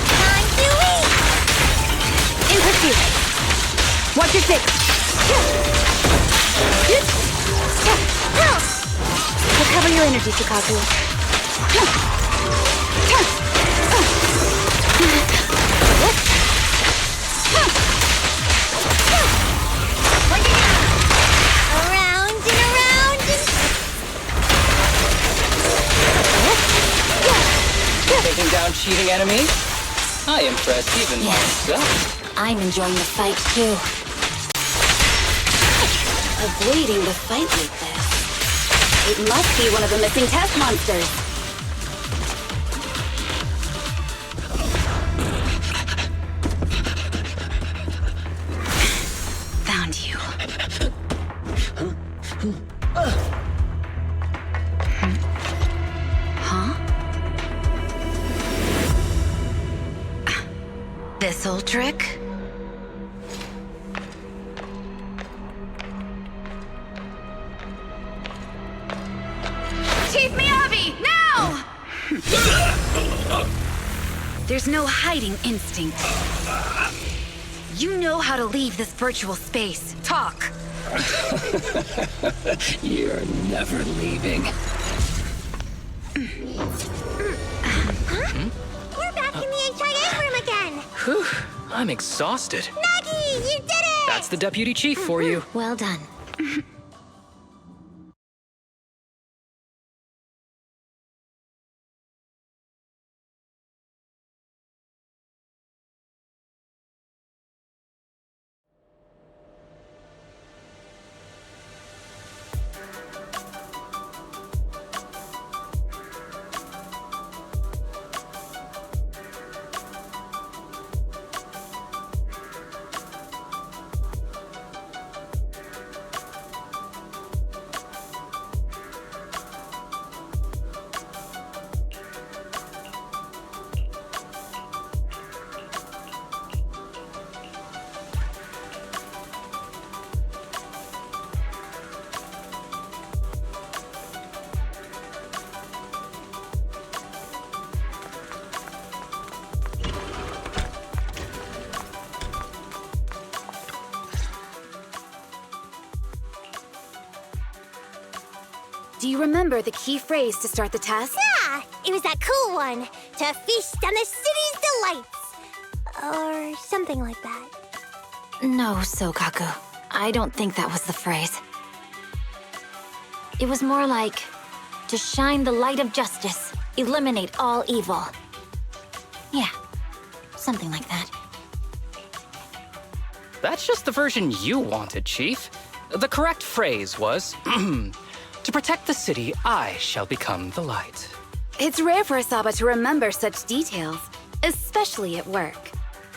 Time to eat! In pursuit. Watch your six. Recover your energy, Shikaku. Around and around and... Taking down cheating enemies? I impressed even myself. I'm enjoying the fight too. Avoiding the fight like this. It must be one of the missing test monsters. Found you. Huh? This old trick? Chief Miyabi, now! There's no hiding instinct. You know how to leave this virtual space. Talk. You're never leaving. We're back in the HIA room again! Whew, I'm exhausted. Nagi, you did it! That's the deputy chief for you. Well done. Do you remember the key phrase to start the test? Yeah, it was that cool one. To feast on the city's delights. Or something like that. No, Sokaku. I don't think that was the phrase. It was more like, to shine the light of justice, eliminate all evil. Yeah, something like that. That's just the version you wanted, Chief. The correct phrase was, To protect the city, I shall become the light. It's rare for Asaba to remember such details, especially at work.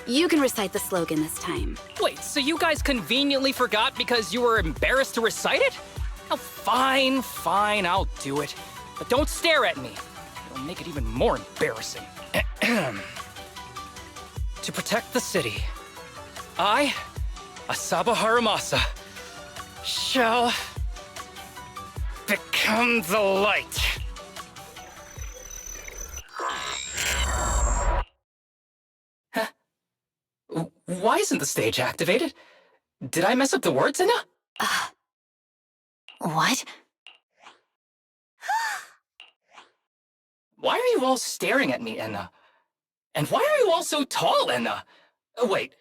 You can recite the slogan this time. Wait, so you guys conveniently forgot because you were embarrassed to recite it? Oh, fine, I'll do it. But don't stare at me. It'll make it even more embarrassing. To protect the city, I, Asaba Haramasa, shall become the light. Huh? Why isn't the stage activated? Did I mess up the words, Enna? What? Why are you all staring at me, Enna? And why are you all so tall, Enna? Wait,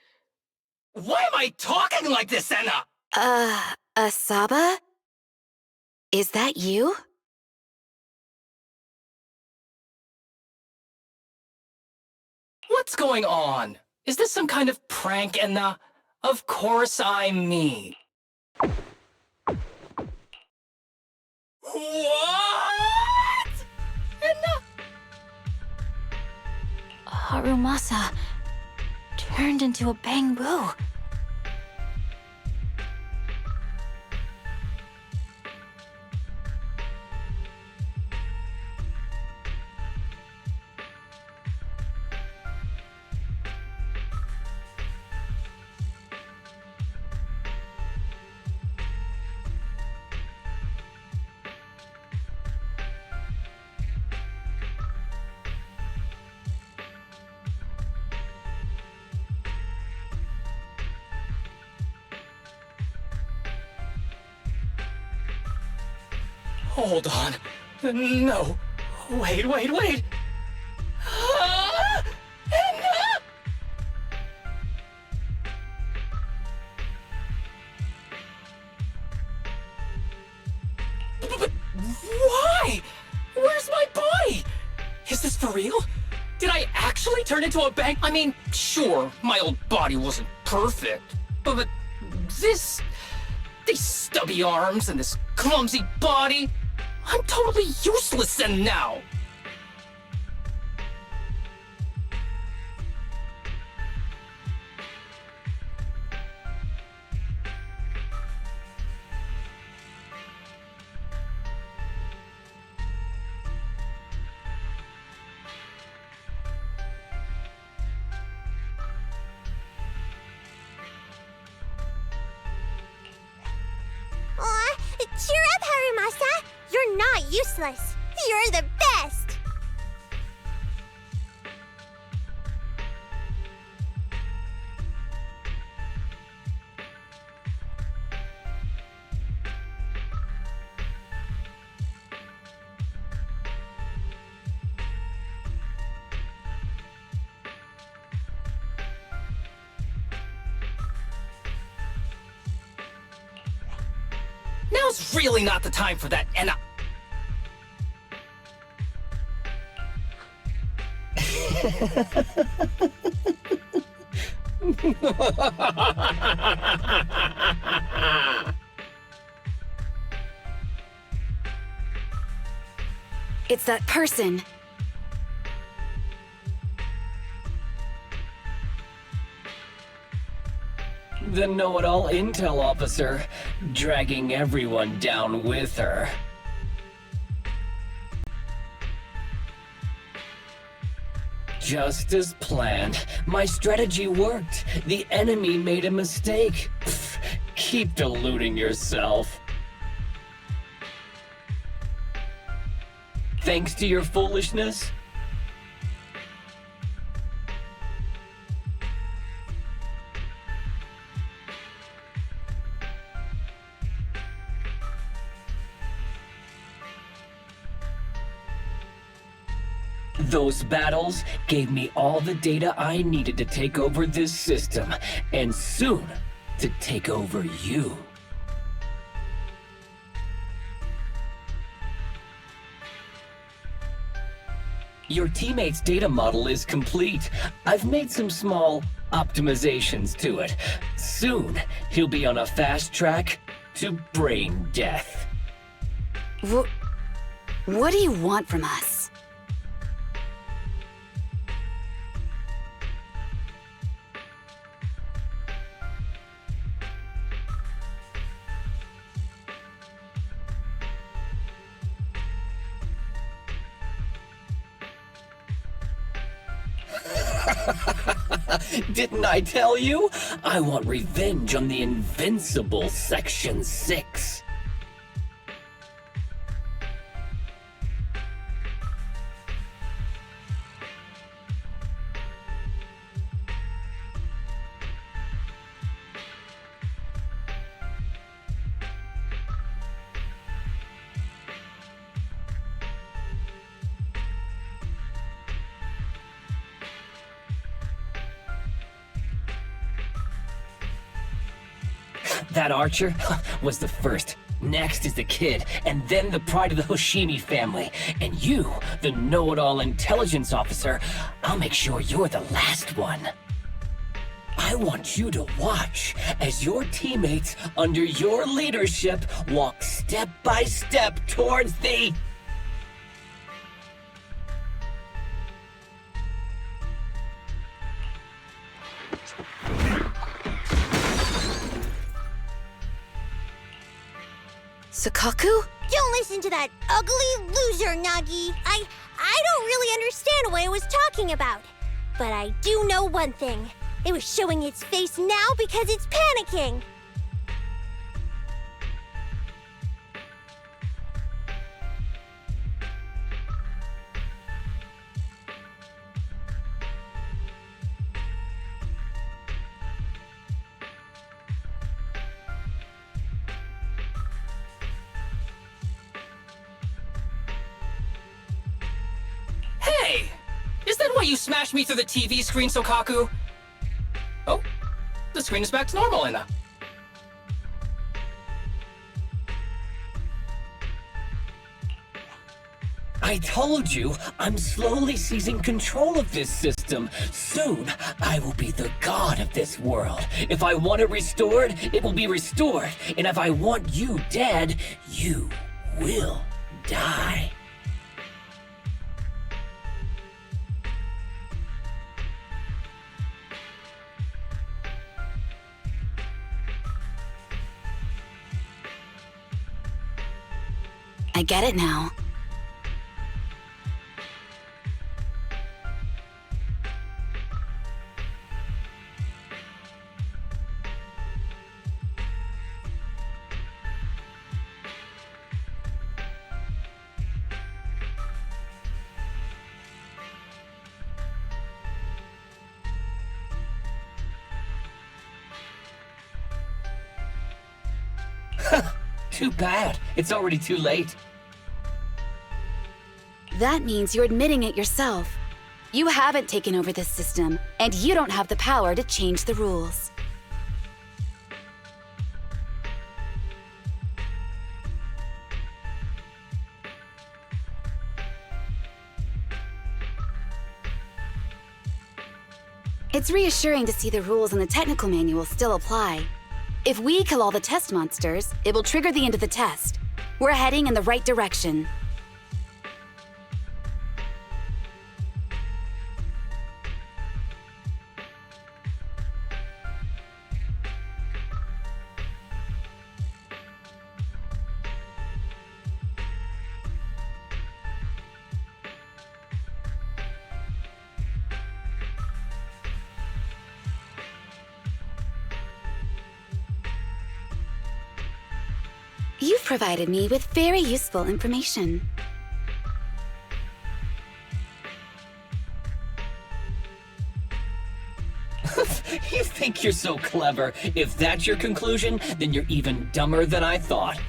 why am I talking like this, Enna? Asaba? Is that you? What's going on? Is this some kind of prank, Enna? Of course I'm me. What? Enna? Harumasa turned into a bamboo. Hold on. No. Wait. Enna! But why? Where's my body? Is this for real? Did I actually turn into a bank? I mean, sure, my old body wasn't perfect, but this... these stubby arms and this clumsy body... I'm totally useless then now! Aw, cheer up, Harumasa! You're not useless. You're the best! Now's really not the time for that, Enna. It's that person. The know-it-all intel officer, dragging everyone down with her. Just as planned. My strategy worked. The enemy made a mistake. Pfft, keep deluding yourself. Thanks to your foolishness? Those battles gave me all the data I needed to take over this system, and soon to take over you. Your teammate's data model is complete. I've made some small optimizations to it. Soon, he'll be on a fast track to brain death. What do you want from us? Didn't I tell you? I want revenge on the invincible Section 6. That archer was the first. Next is the kid, and then the pride of the Hoshimi family. And you, the know-it-all intelligence officer, I'll make sure you're the last one. I want you to watch as your teammates, under your leadership, walk step by step towards the... Sakaku? Don't listen to that ugly loser, Nagi. I don't really understand what it was talking about. But I do know one thing. It was showing its face now because it's panicking. Hey! Is that why you smashed me through the TV screen, Sokaku? Oh, the screen is back to normal, Anna. I told you, I'm slowly seizing control of this system. Soon, I will be the god of this world. If I want it restored, it will be restored. And if I want you dead, you will die. I get it now. Too bad. It's already too late. That means you're admitting it yourself. You haven't taken over this system, and you don't have the power to change the rules. It's reassuring to see the rules in the technical manual still apply. If we kill all the test monsters, it will trigger the end of the test. We're heading in the right direction. You've provided me with very useful information. You think you're so clever. If that's your conclusion, then you're even dumber than I thought.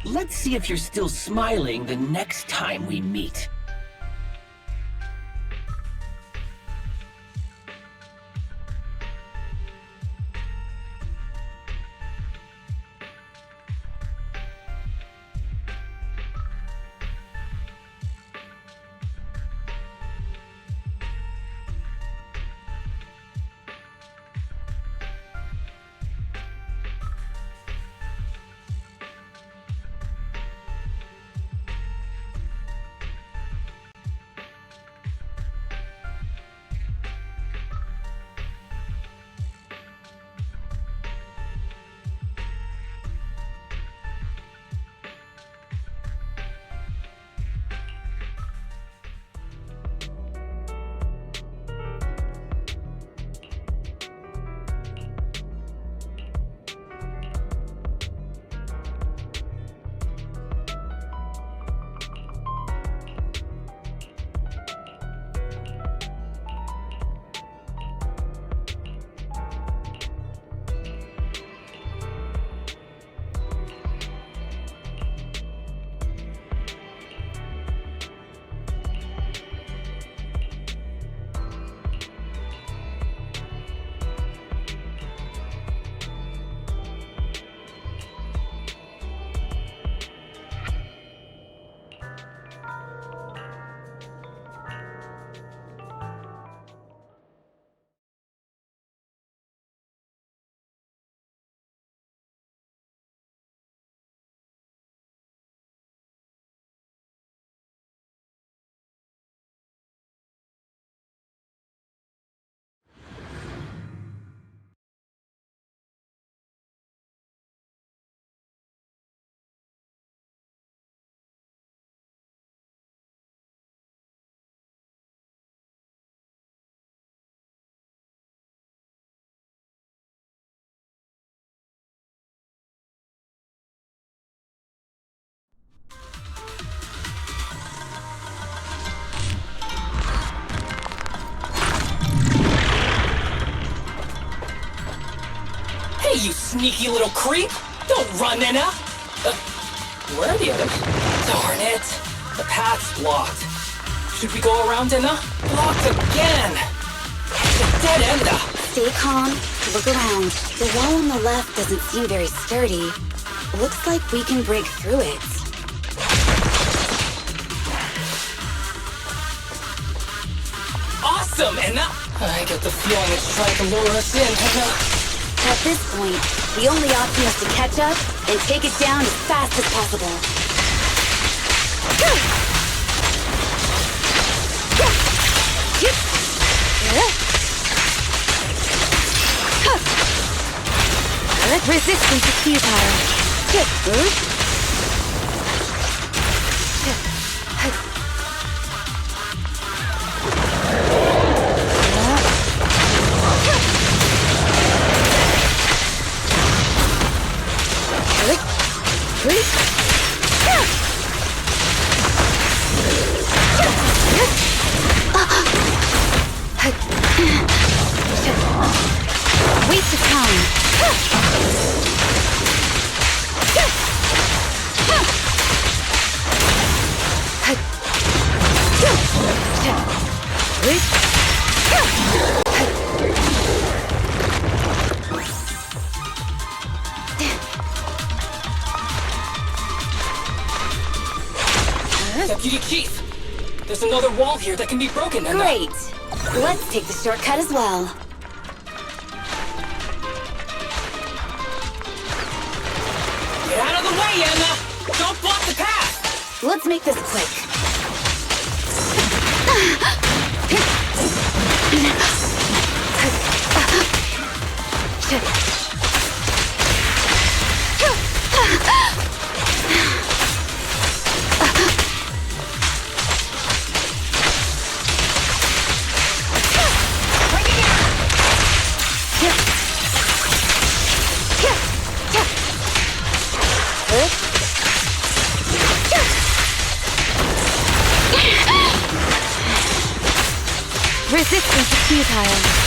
Let's see if you're still smiling the next time we meet. Hey, you sneaky little creep! Don't run, Nina! Where are the others? Darn it! The path's blocked. Should we go around, Nina? Blocked again! It's a dead end! Stay calm, look around. The wall on the left doesn't seem very sturdy. Looks like we can break through it. Awesome, Enna! I get the feeling it's trying to lure us in, Enna. At this point, the only option is to catch up and take it down as fast as possible. Resistance is futile. Waste of time. Deputy Chief! There's another wall here that can be broken, Enna. Great! Let's take the shortcut as well. Get out of the way, Enna! Don't block the path! Let's make this quick. Resistance is futile.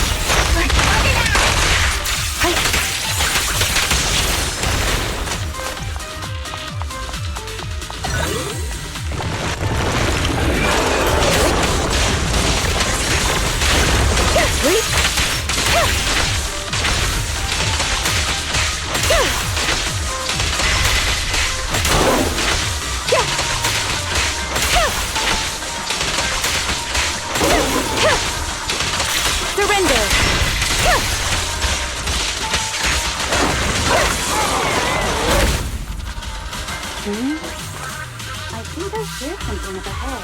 I think I hear something up ahead.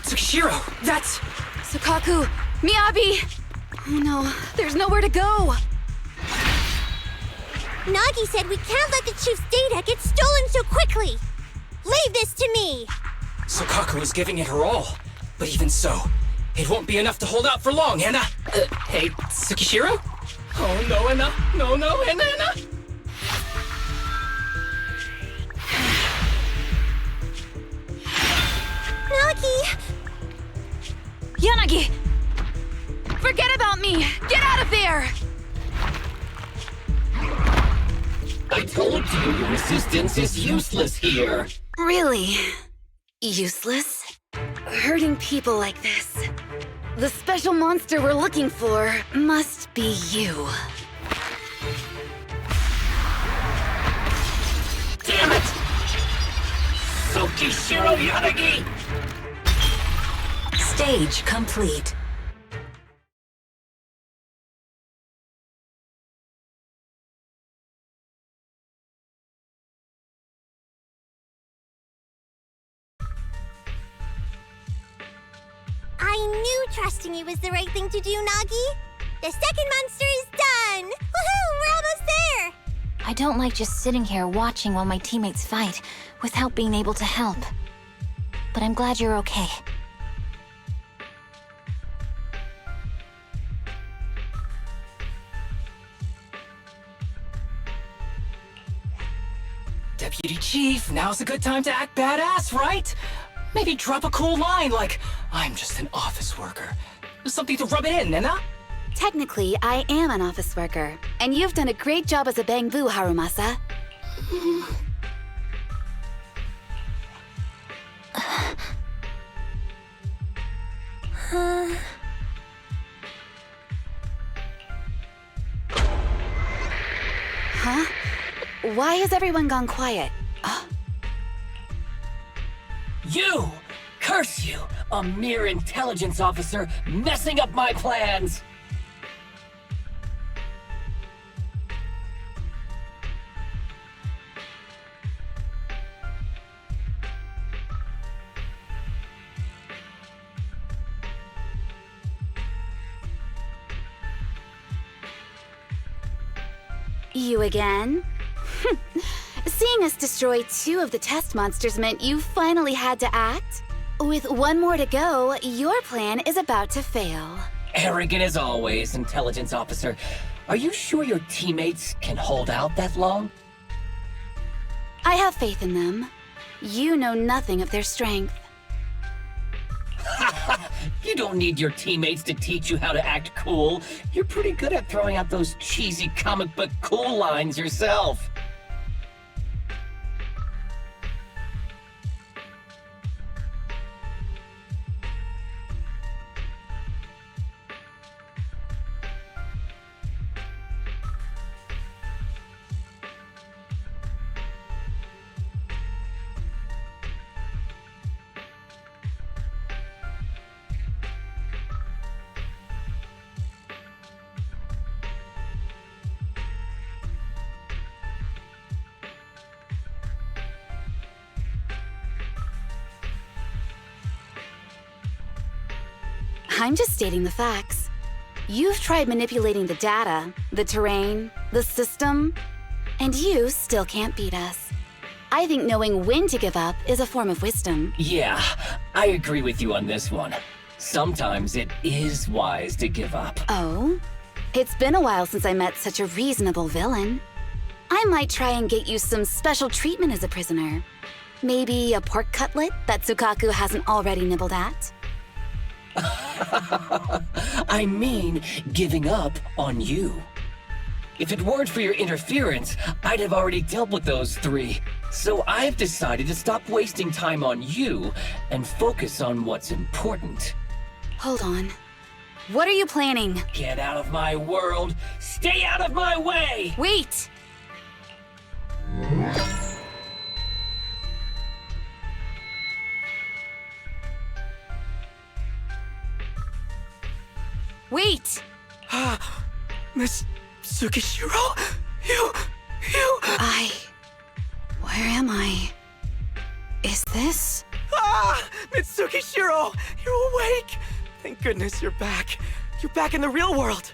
Tsukishiro, that's... Sukaku! Miyabi! Oh no, there's nowhere to go! Nagi said we can't let the chief's data get stolen so quickly. Leave this to me. Sukaku is giving it her all. But even so, it won't be enough to hold out for long, Anna. Hey, Tsukishiro? Oh no, Anna. No, Anna. Nagi! Yanagi! Forget about me! Get out of there! I told you your resistance is useless here. Really? Useless? Hurting people like this. The special monster we're looking for must be you. Damn it! Tsukishiro Yanagi! Stage complete. I knew trusting you was the right thing to do, Nagi. The second monster is done! Woohoo! We're almost there! I don't like just sitting here watching while my teammates fight without being able to help. But I'm glad you're okay. Deputy Chief, now's a good time to act badass, right? Maybe drop a cool line like, I'm just an office worker. Something to rub it in, Nena? Technically, I am an office worker, and you've done a great job as a bangbu, Harumasa. Huh? Why has everyone gone quiet? You! Curse you! A mere intelligence officer messing up my plans! You again? Seeing us destroy 2 of the test monsters meant you finally had to act? With 1 more to go, your plan is about to fail. Arrogant as always, intelligence officer. Are you sure your teammates can hold out that long? I have faith in them. You know nothing of their strength. You don't need your teammates to teach you how to act cool. You're pretty good at throwing out those cheesy comic book cool lines yourself. I'm just stating the facts. You've tried manipulating the data, the terrain, the system, and you still can't beat us. I think knowing when to give up is a form of wisdom. Yeah, I agree with you on this one. Sometimes it is wise to give up. Oh? It's been a while since I met such a reasonable villain. I might try and get you some special treatment as a prisoner. Maybe a pork cutlet that Sukaku hasn't already nibbled at. I mean, giving up on you. If it weren't for your interference, I'd have already dealt with those 3. So I've decided to stop wasting time on you and focus on what's important. Hold on. What are you planning? Get out of my world! Stay out of my way! Wait! Wait! Miss Tsukishiro? You... Where am I? Is this? Ah! Mitsuki Shiro! You're awake! Thank goodness you're back. You're back in the real world.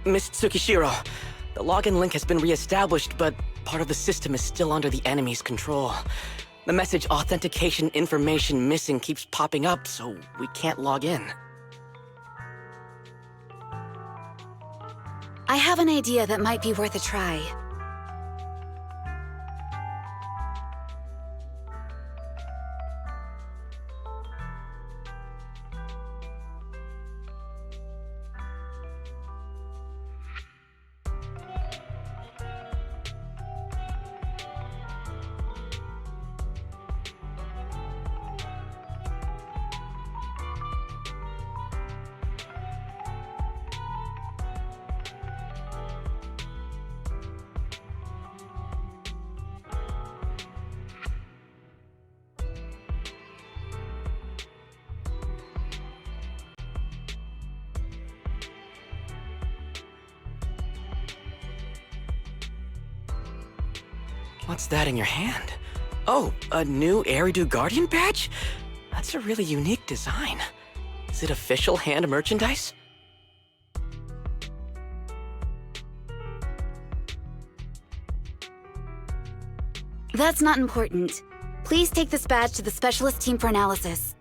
Miss Tsukishiro, the login link has been reestablished, but part of the system is still under the enemy's control. The message authentication information missing keeps popping up, so we can't log in. I have an idea that might be worth a try. What's that in your hand? Oh, a new Eridu Guardian badge? That's a really unique design. Is it official hand merchandise? That's not important. Please take this badge to the specialist team for analysis.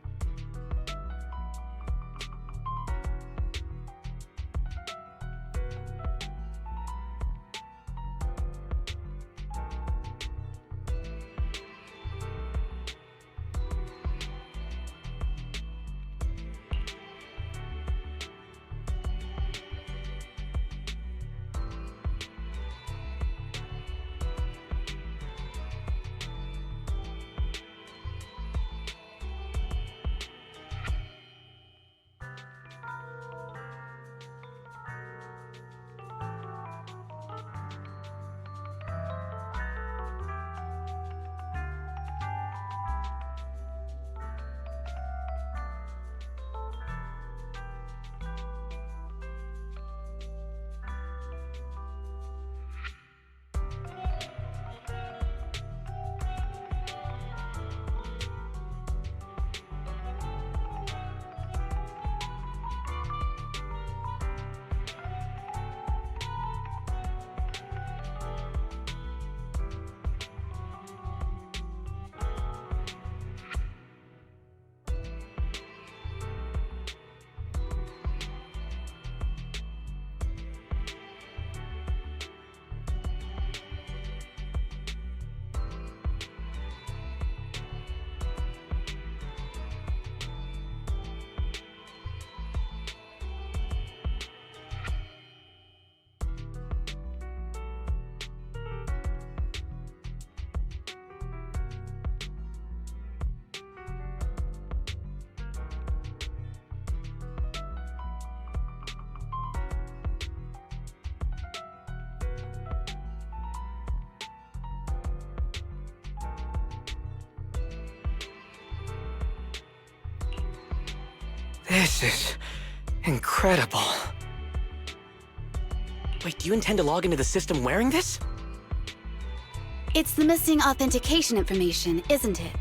This is incredible. Wait, do you intend to log into the system wearing this? It's the missing authentication information, isn't it?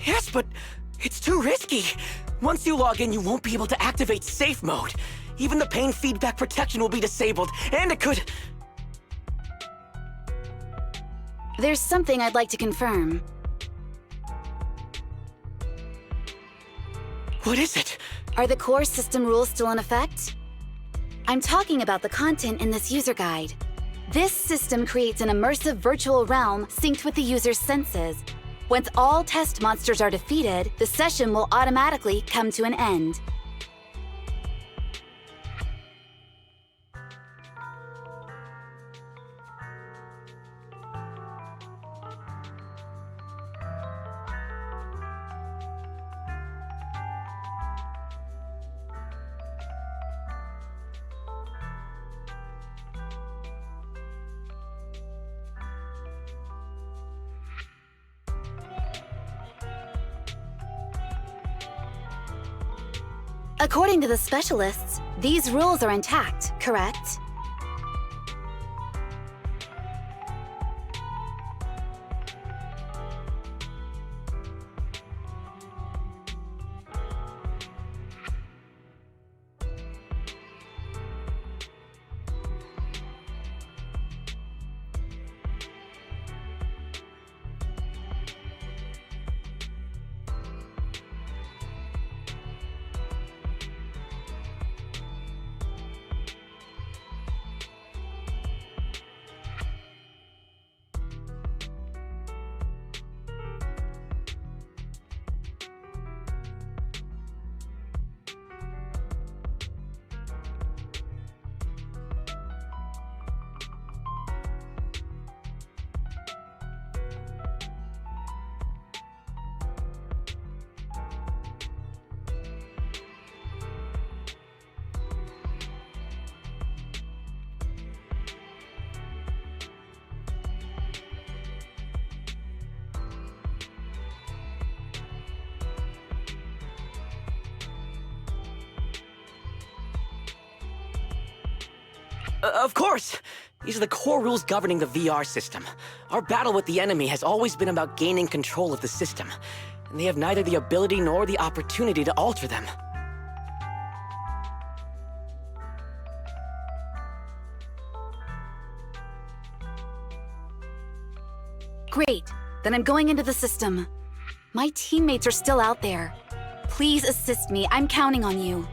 Yes, but it's too risky. Once you log in, you won't be able to activate safe mode. Even the pain feedback protection will be disabled, and it could... There's something I'd like to confirm. What is it? Are the core system rules still in effect? I'm talking about the content in this user guide. This system creates an immersive virtual realm synced with the user's senses. Once all test monsters are defeated, the session will automatically come to an end. According to the specialists, these rules are intact, correct? Of course! These are the core rules governing the VR system. Our battle with the enemy has always been about gaining control of the system, and they have neither the ability nor the opportunity to alter them. Great. Then I'm going into the system. My teammates are still out there. Please assist me. I'm counting on you.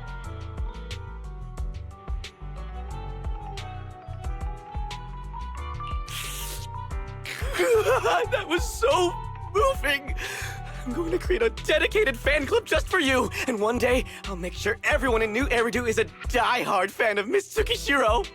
That was so moving! I'm going to create a dedicated fan club just for you, and one day, I'll make sure everyone in New Eridu is a die-hard fan of Miss Tsukishiro!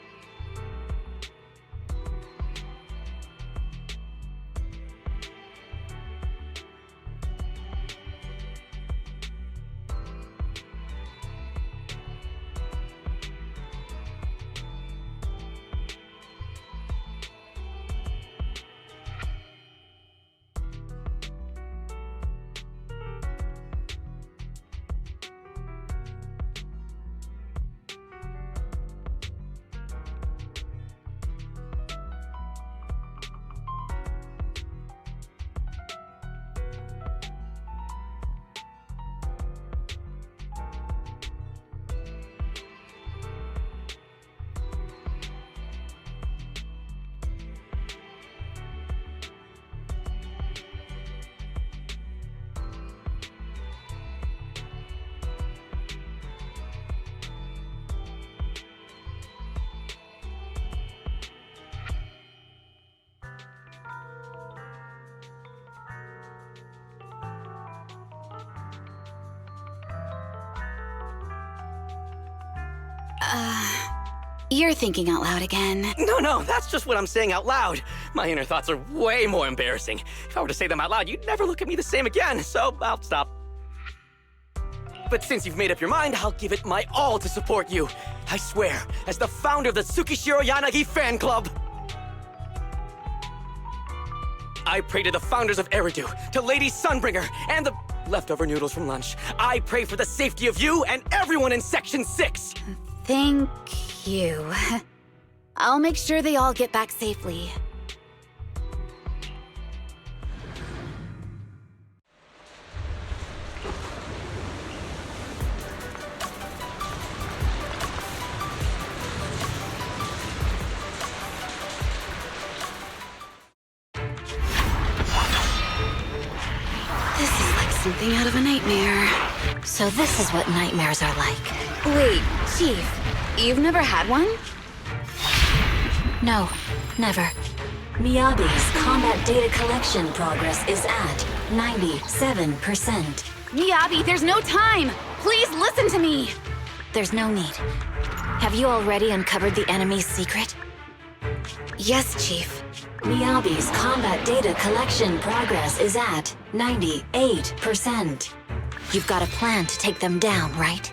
You're thinking out loud again. No, that's just what I'm saying out loud. My inner thoughts are way more embarrassing. If I were to say them out loud, you'd never look at me the same again, so I'll stop. But since you've made up your mind, I'll give it my all to support you. I swear, as the founder of the Tsukishiro Yanagi fan club. I pray to the founders of Eridu, to Lady Sunbringer, and the leftover noodles from lunch. I pray for the safety of you and everyone in Section 6. Thank you. I'll make sure they all get back safely. something out of a nightmare. So this is what nightmares are like. Wait, Chief, you've never had one? No, never. Miyabi's combat data collection progress is at 97%. Miyabi, there's no time! Please listen to me! There's no need. Have you already uncovered the enemy's secret? Yes, Chief. Miyabi's combat data collection progress is at 98%. You've got a plan to take them down, right?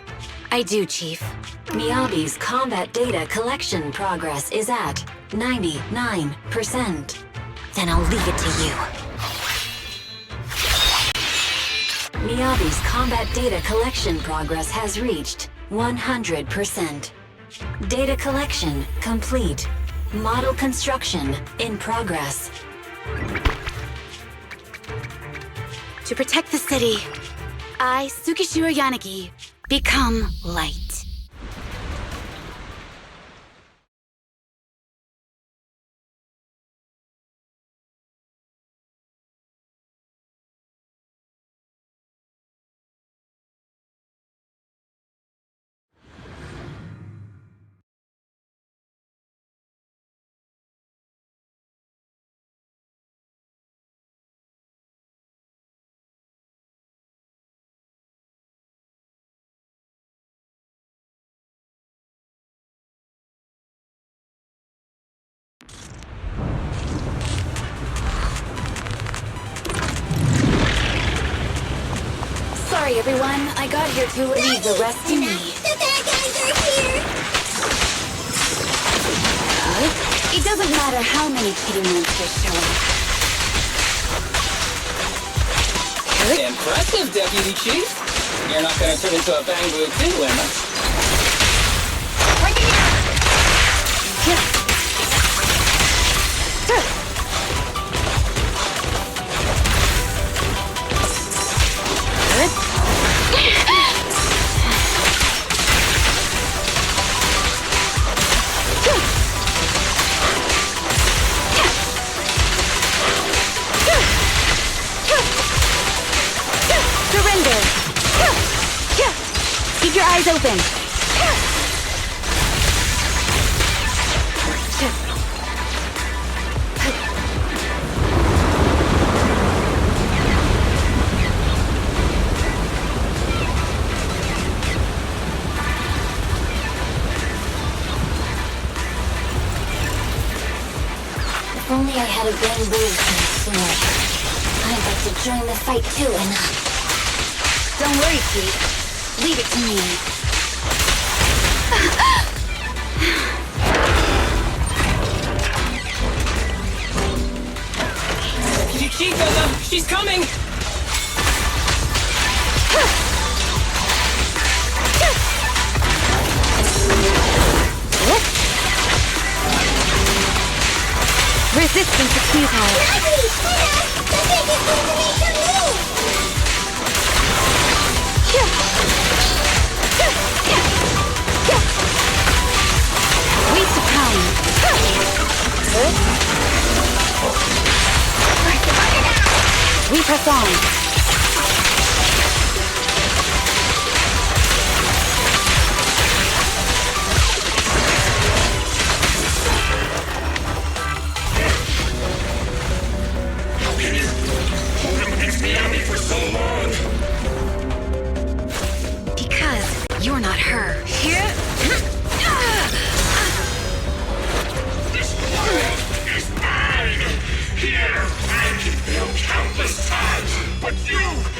I do, Chief. Miyabi's combat data collection progress is at 99%. Then I'll leave it to you. Miyabi's combat data collection progress has reached 100%. Data collection complete. Model construction in progress. To protect the city, I, Tsukishiro Yanagi, become light. Sorry, everyone. I got here to leave the rest to me. The bad guys are here! It doesn't matter how many kitty monsters show up. Impressive, Deputy Chief. You're not gonna turn into a bang blue too, am I? Surrender! Keep your eyes open! If only I had a bamboo sword. I'd like to join the fight too, and Don't worry, Pete. Leave it to me. Deputy Chief, she's coming! Resistance is futile. Waste of time. We press on. Because you're not her. Is mine! Here, I can fail countless times, but you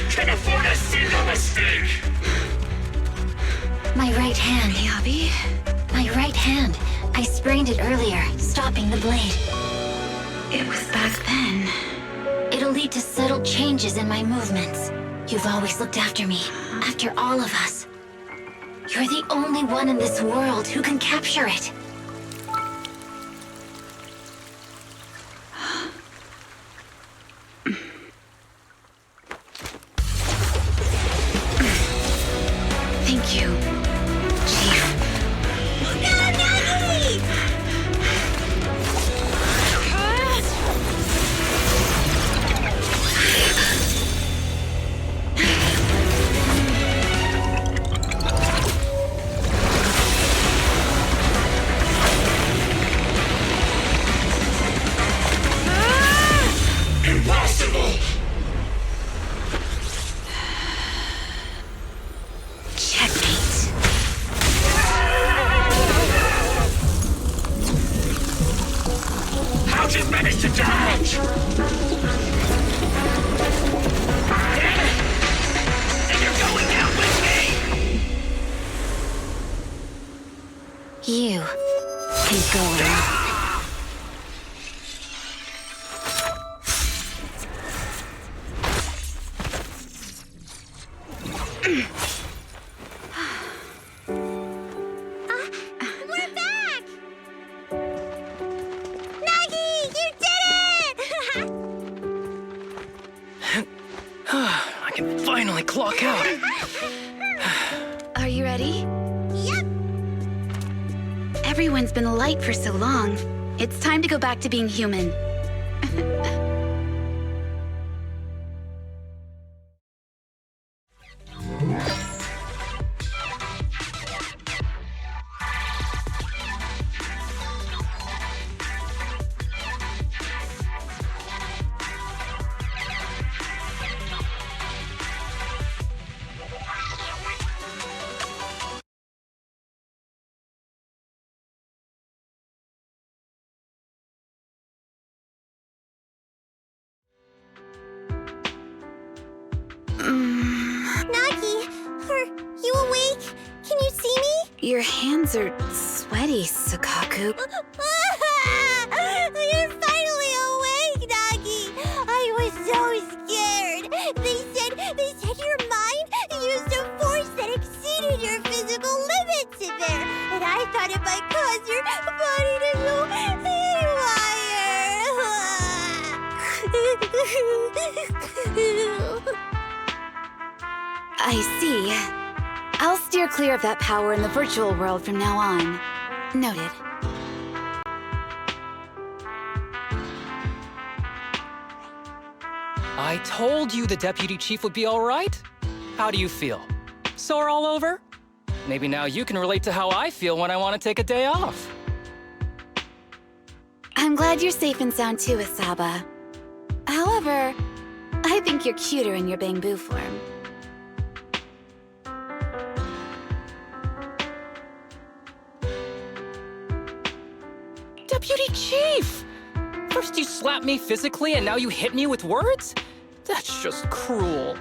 can afford a single mistake! my right hand. Miyabi? My right hand. I sprained it earlier, stopping the blade. It was back then. It'll lead to subtle changes in my movements. You've always looked after me, after all of us. You're the only one in this world who can capture it. Thank you, Chief. Look out, Nagi! to dodge! Damn it! And you're going down with me! You can go alone. We're back! Nagi, you did it! I can finally clock out. Are you ready? Yep. Everyone's been light for so long. It's time to go back to being human. Nagi, are you awake? Can you see me? Your hands are sweaty, Sukaku. You're finally awake, Nagi. I was so scared. They said your mind used a force that exceeded your physical limits in there. And I thought it might cause your body to go haywire. I see. I'll steer clear of that power in the virtual world from now on. Noted. I told you the deputy chief would be all right. How do you feel? Sore all over? Maybe now you can relate to how I feel when I want to take a day off. I'm glad you're safe and sound too, Isaba. However, I think you're cuter in your Bangbu form. Deputy Chief! First you slap me physically and now you hit me with words? That's just cruel.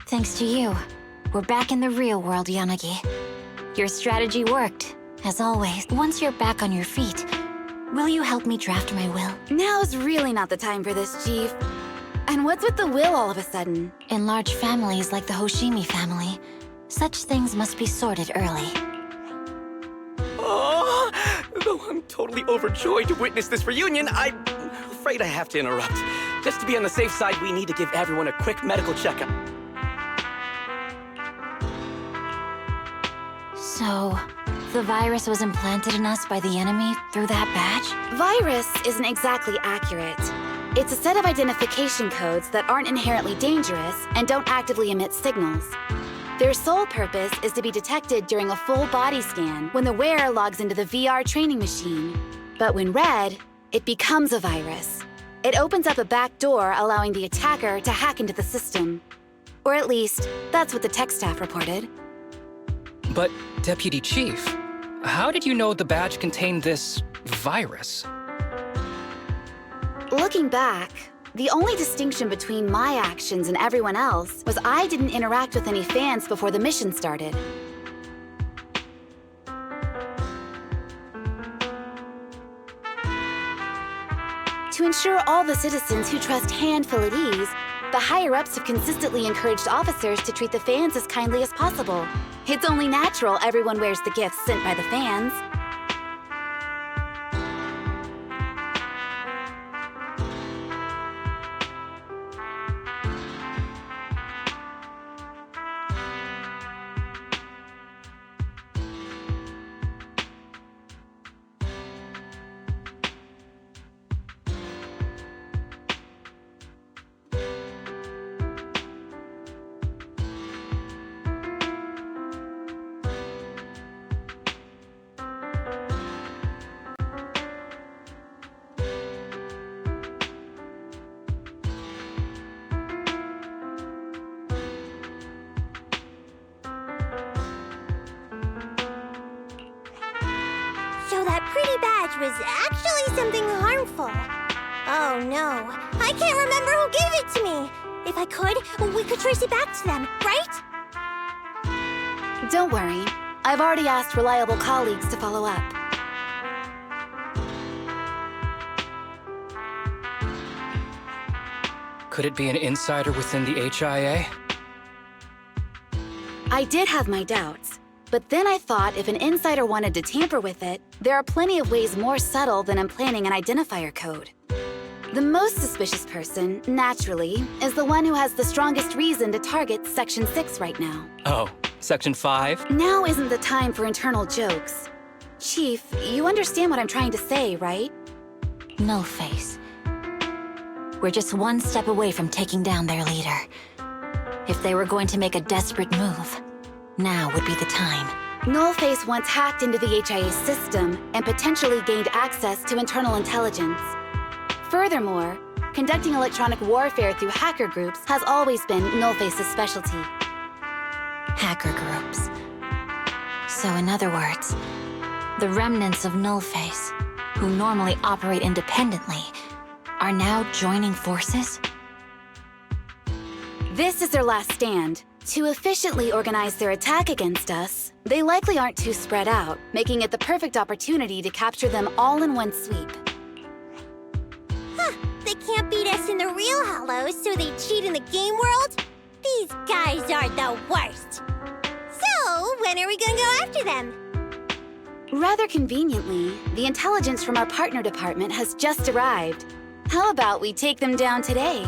Thanks to you, we're back in the real world, Yanagi. Your strategy worked, as always. Once you're back on your feet, will you help me draft my will? Now's really not the time for this, Chief. And what's with the will all of a sudden? In large families like the Hoshimi family, such things must be sorted early. Oh, though I'm totally overjoyed to witness this reunion, I'm afraid I have to interrupt. Just to be on the safe side, we need to give everyone a quick medical checkup. So, the virus was implanted in us by the enemy through that badge? Virus isn't exactly accurate. It's a set of identification codes that aren't inherently dangerous and don't actively emit signals. Their sole purpose is to be detected during a full body scan when the wearer logs into the VR training machine. But when read, it becomes a virus. It opens up a back door, allowing the attacker to hack into the system. Or at least, that's what the tech staff reported. But, Deputy Chief, how did you know the badge contained this virus? Looking back, the only distinction between my actions and everyone else was I didn't interact with any fans before the mission started. To ensure all the citizens who trust Hand feel at ease, the higher-ups have consistently encouraged officers to treat the fans as kindly as possible. It's only natural everyone wears the gifts sent by the fans. that pretty badge was actually something harmful. Oh no, I can't remember who gave it to me. If I could, we could trace it back to them, right? Don't worry. I've already asked reliable colleagues to follow up. Could it be an insider within the HIA? I did have my doubts, but then I thought if an insider wanted to tamper with it, there are plenty of ways more subtle than implanting an identifier code. The most suspicious person, naturally, is the one who has the strongest reason to target Section 6 right now. Oh, Section 5? Now isn't the time for internal jokes. Chief, you understand what I'm trying to say, right? Nullface. We're just one step away from taking down their leader. If they were going to make a desperate move, now would be the time. Nullface once hacked into the HIA system and potentially gained access to internal intelligence. Furthermore, conducting electronic warfare through hacker groups has always been Nullface's specialty. Hacker groups. So in other words, the remnants of Nullface, who normally operate independently, are now joining forces? This is their last stand. To efficiently organize their attack against us, they likely aren't too spread out, making it the perfect opportunity to capture them all in one sweep. Huh, they can't beat us in the real Hollows, so they cheat in the game world? These guys are the worst. So, when are we gonna go after them? Rather conveniently, the intelligence from our partner department has just arrived. How about we take them down today?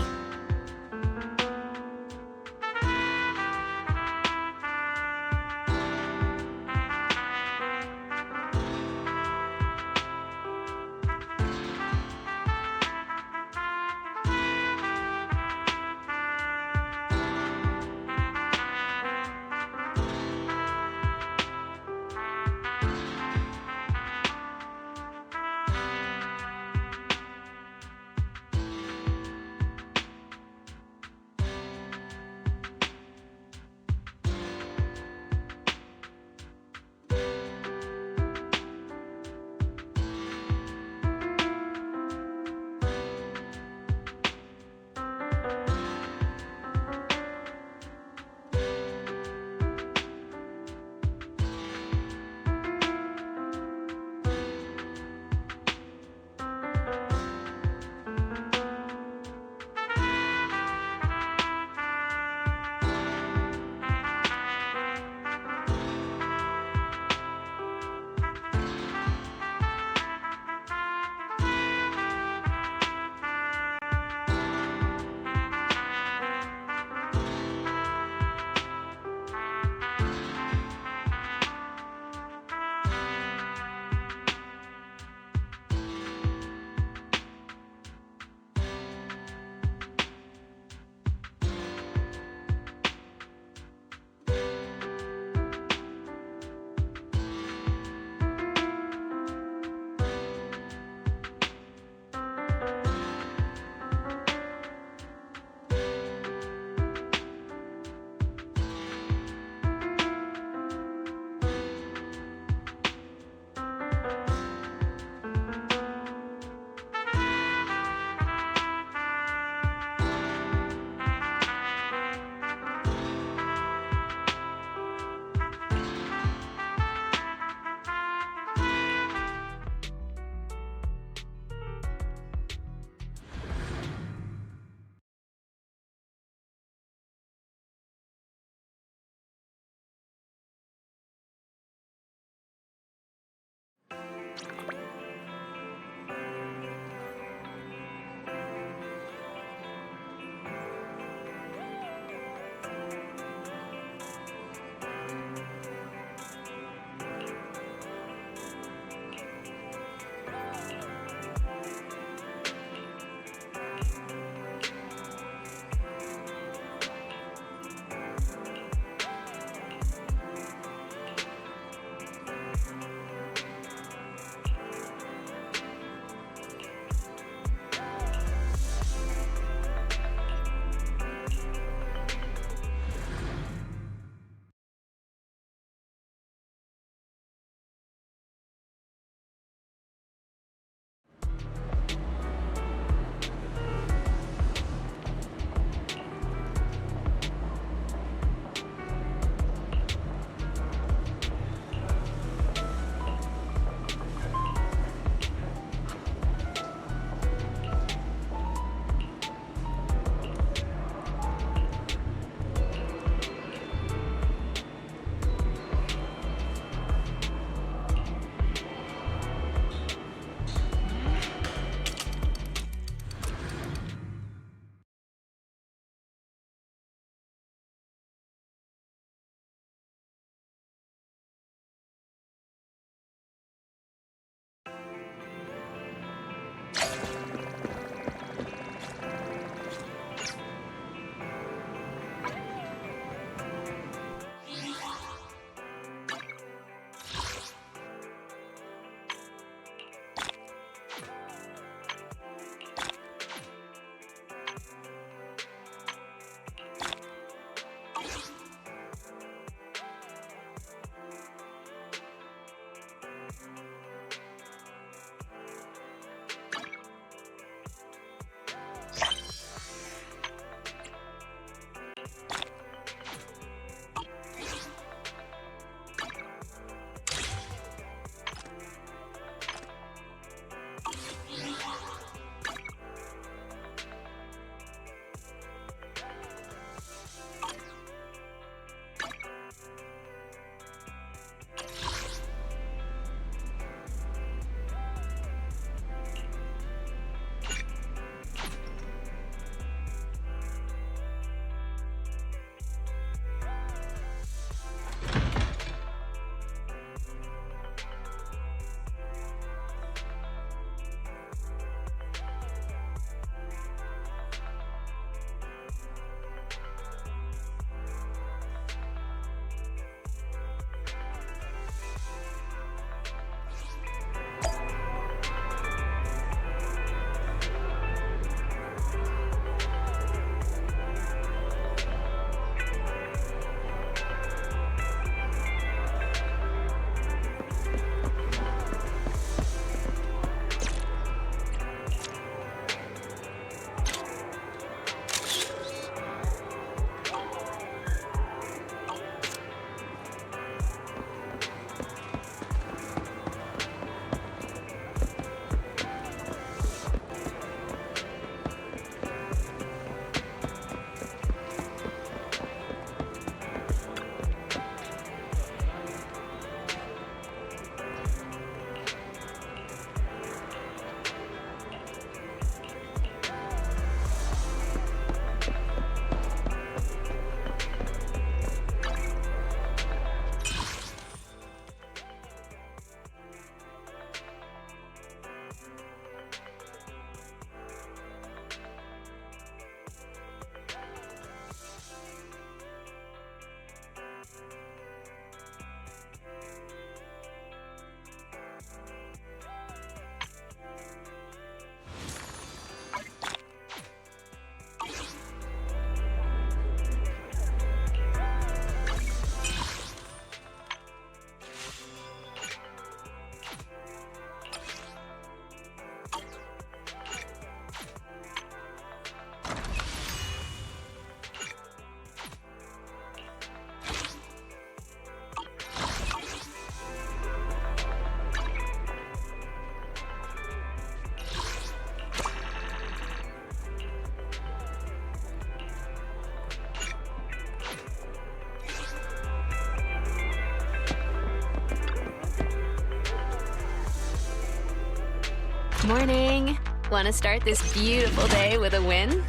Morning. Want to start this beautiful day with a win?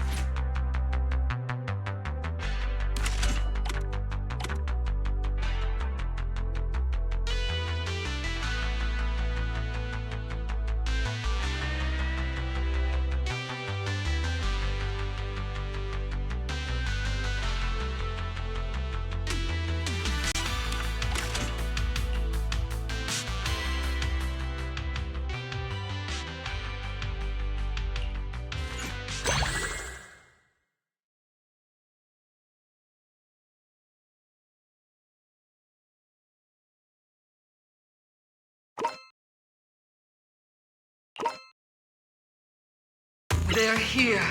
They're here.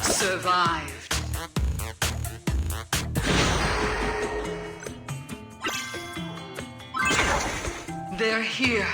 Survived. They're here.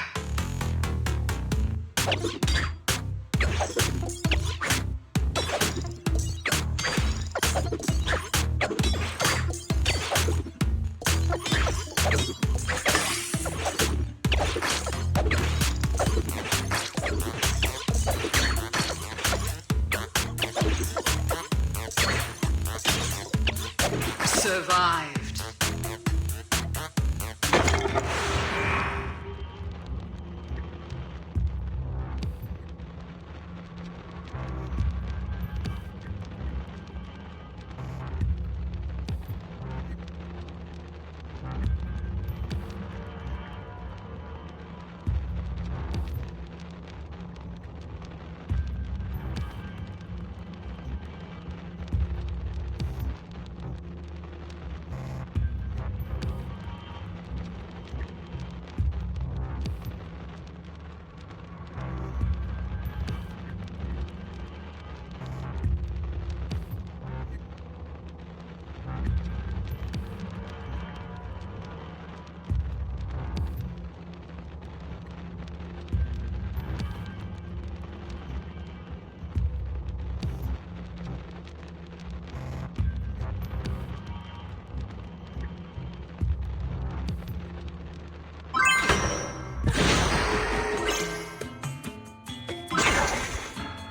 Survived.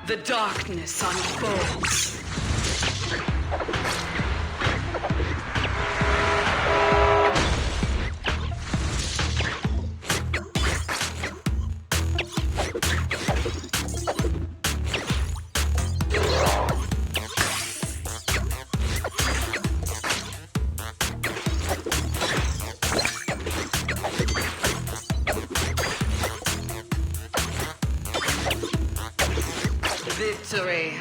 The darkness unfolds. Victory.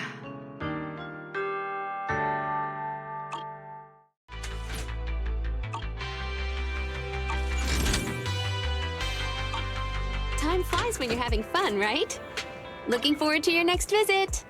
Time flies when you're having fun, right? Looking forward to your next visit.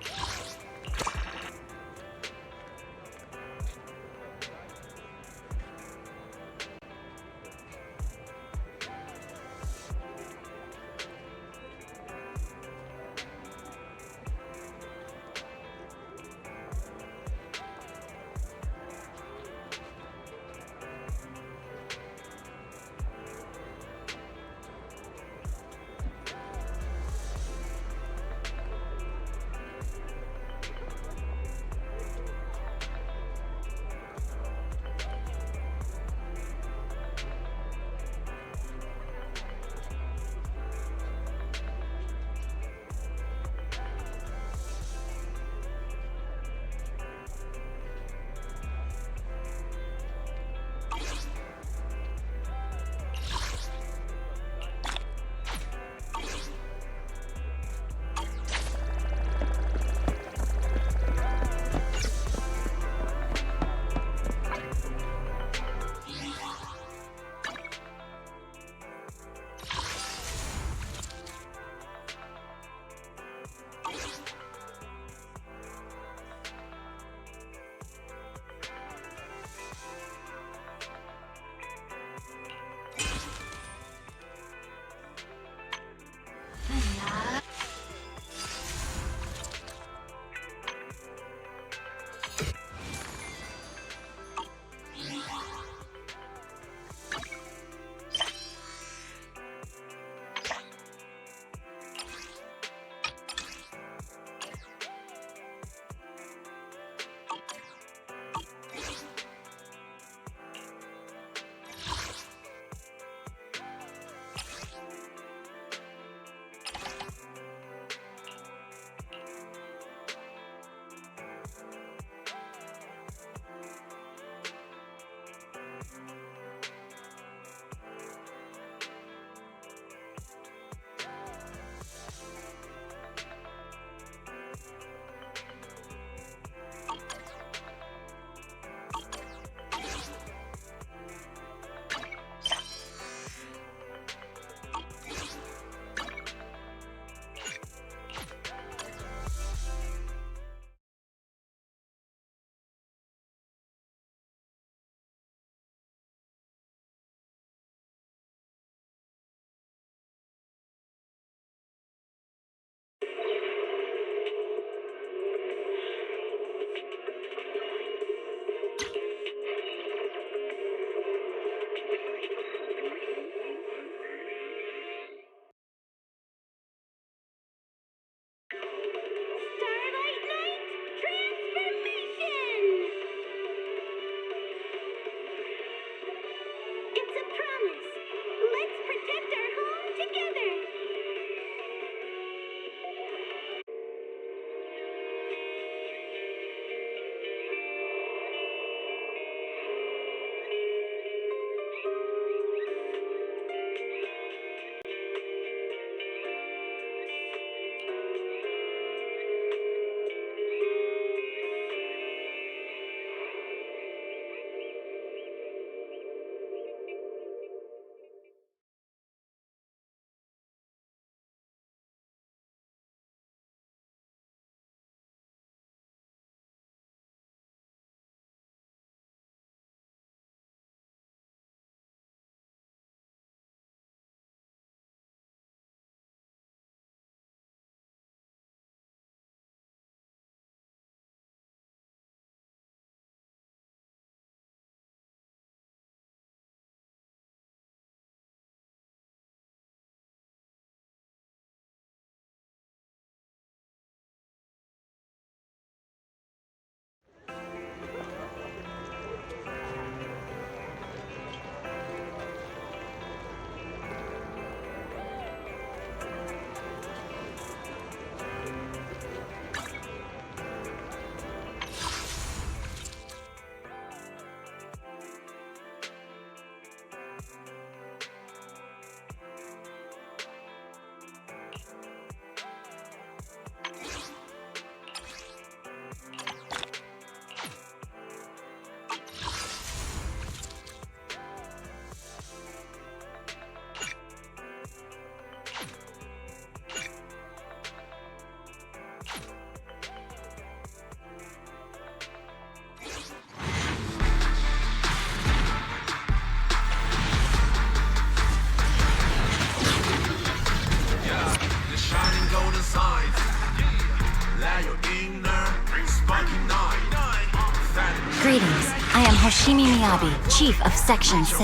Hoshimi Miyabi, Chief of Section 6.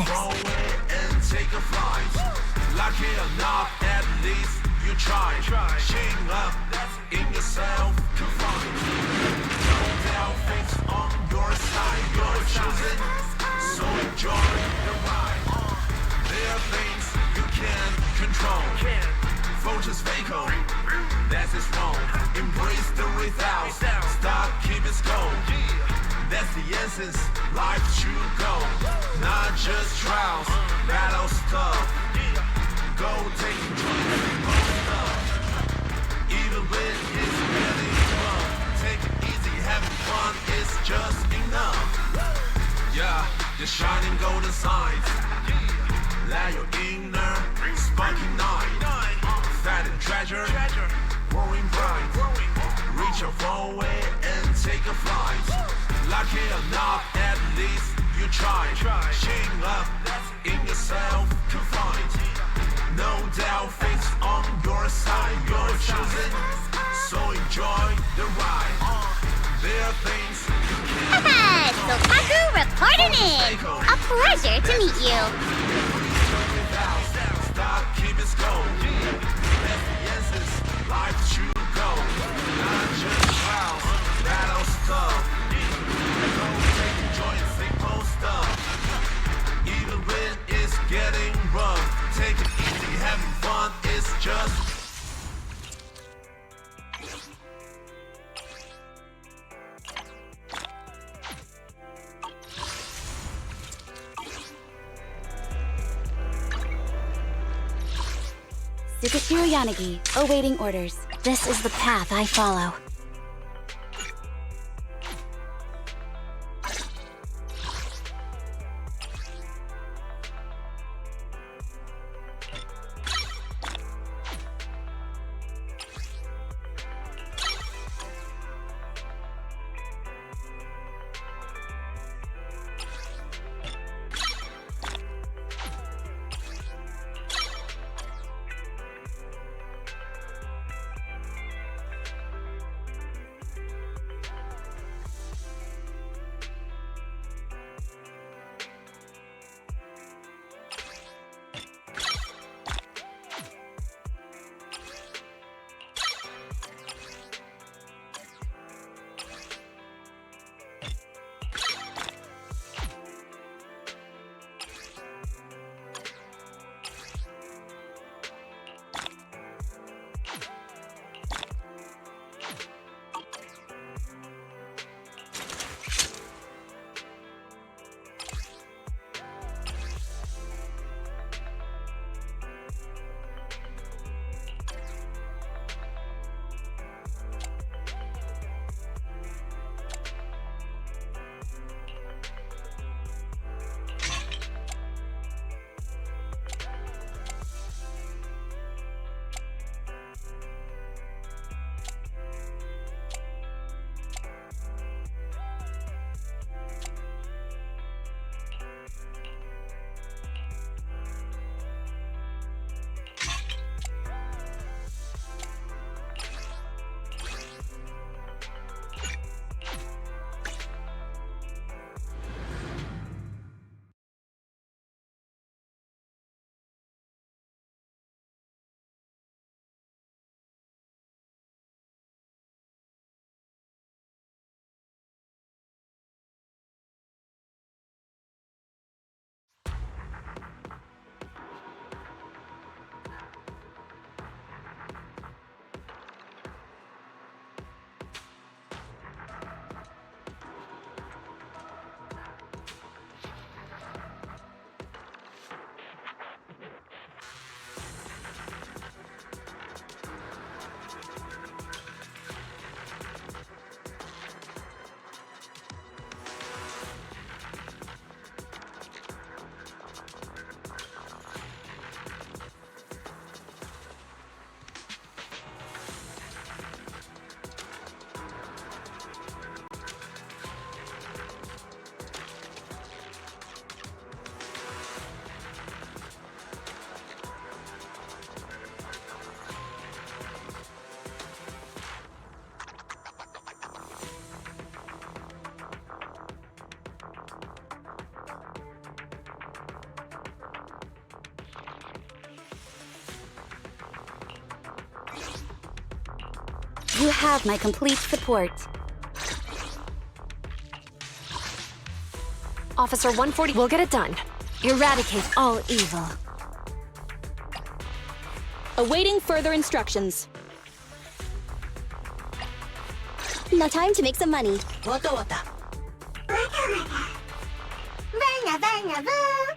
Lucky or not, at least you try. Shame up in yourself to find. Don't doubt things on your side. You're choosing, so enjoy the ride. There are things you can't control. Voters fatal, that is wrong. Embrace the without. Start keep it going. That's the essence. Life should go. Not just trials, battle stuff. Go take control of stuff. Even when it's getting rough, take it easy, having fun is just enough. Yeah, the shining golden signs. Let your inner sparking night. Fat and treasure, growing bright. Reach your phone way and take a flight. Lucky or not, at least you try. Shame up in yourself to find. No doubt, fate's on your side. You're choosing, so enjoy the ride. There are things you can't. Haha, Sokaku reporting in! A pleasure to meet you. Stop, keep it going. That's the essence. Life should go. Not just trials, battle stuff. Go take joy and simple stuff. Even when it's getting rough, take it easy, having fun is just. Tsukishiro Yanagi, awaiting orders. This is the path I follow. have my complete support. Officer 140, we'll get it done. Eradicate all evil. Awaiting further instructions. Now time to make some money. Waka waka. Venga, venga, venga.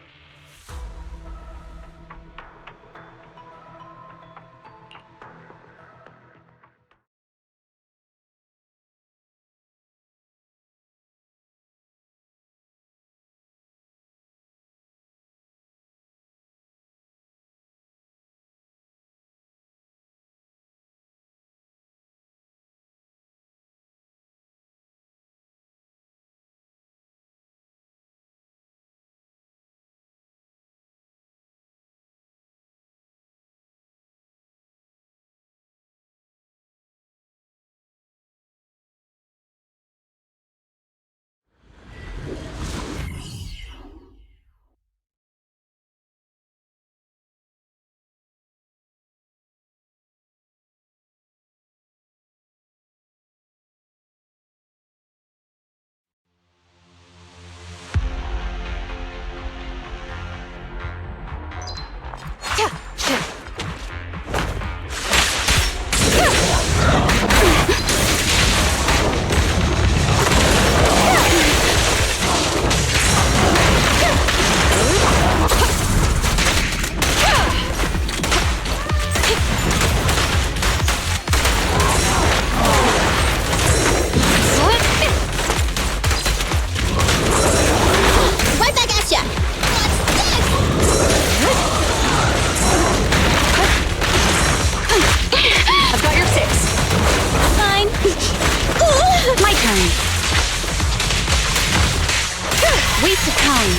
Waste of time.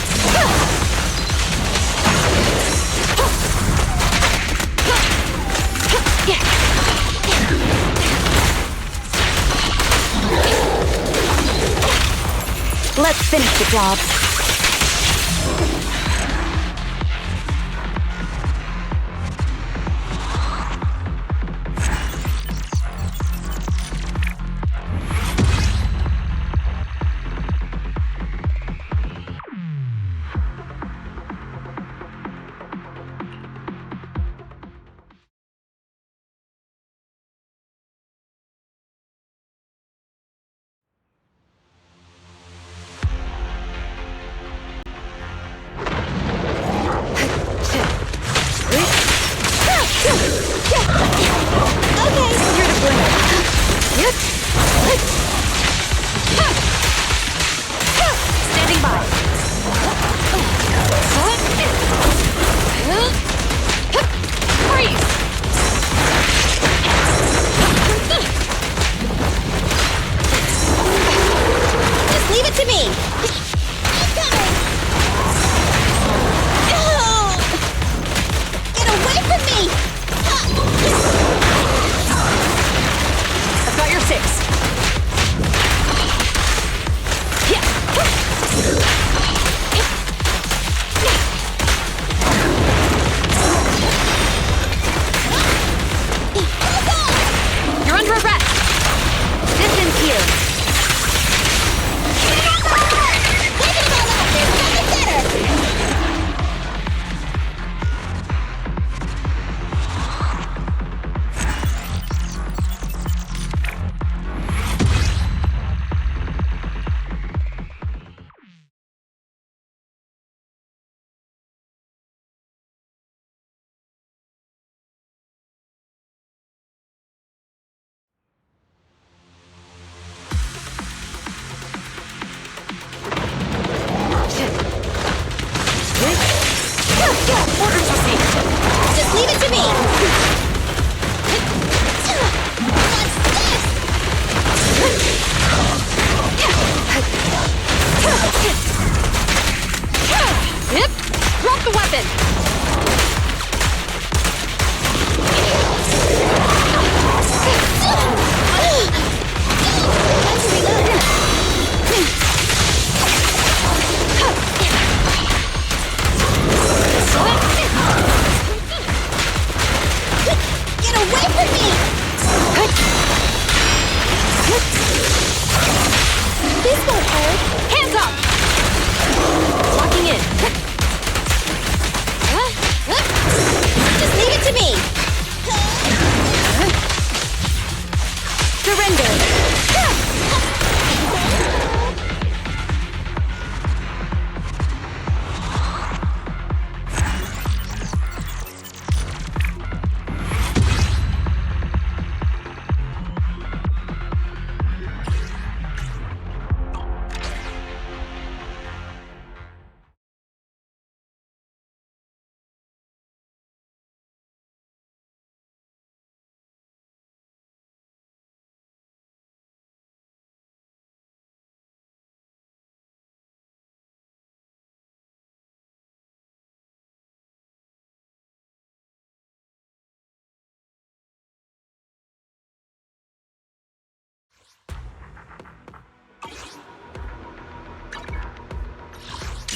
Let's finish the job.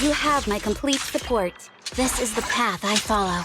You have my complete support. This is the path I follow.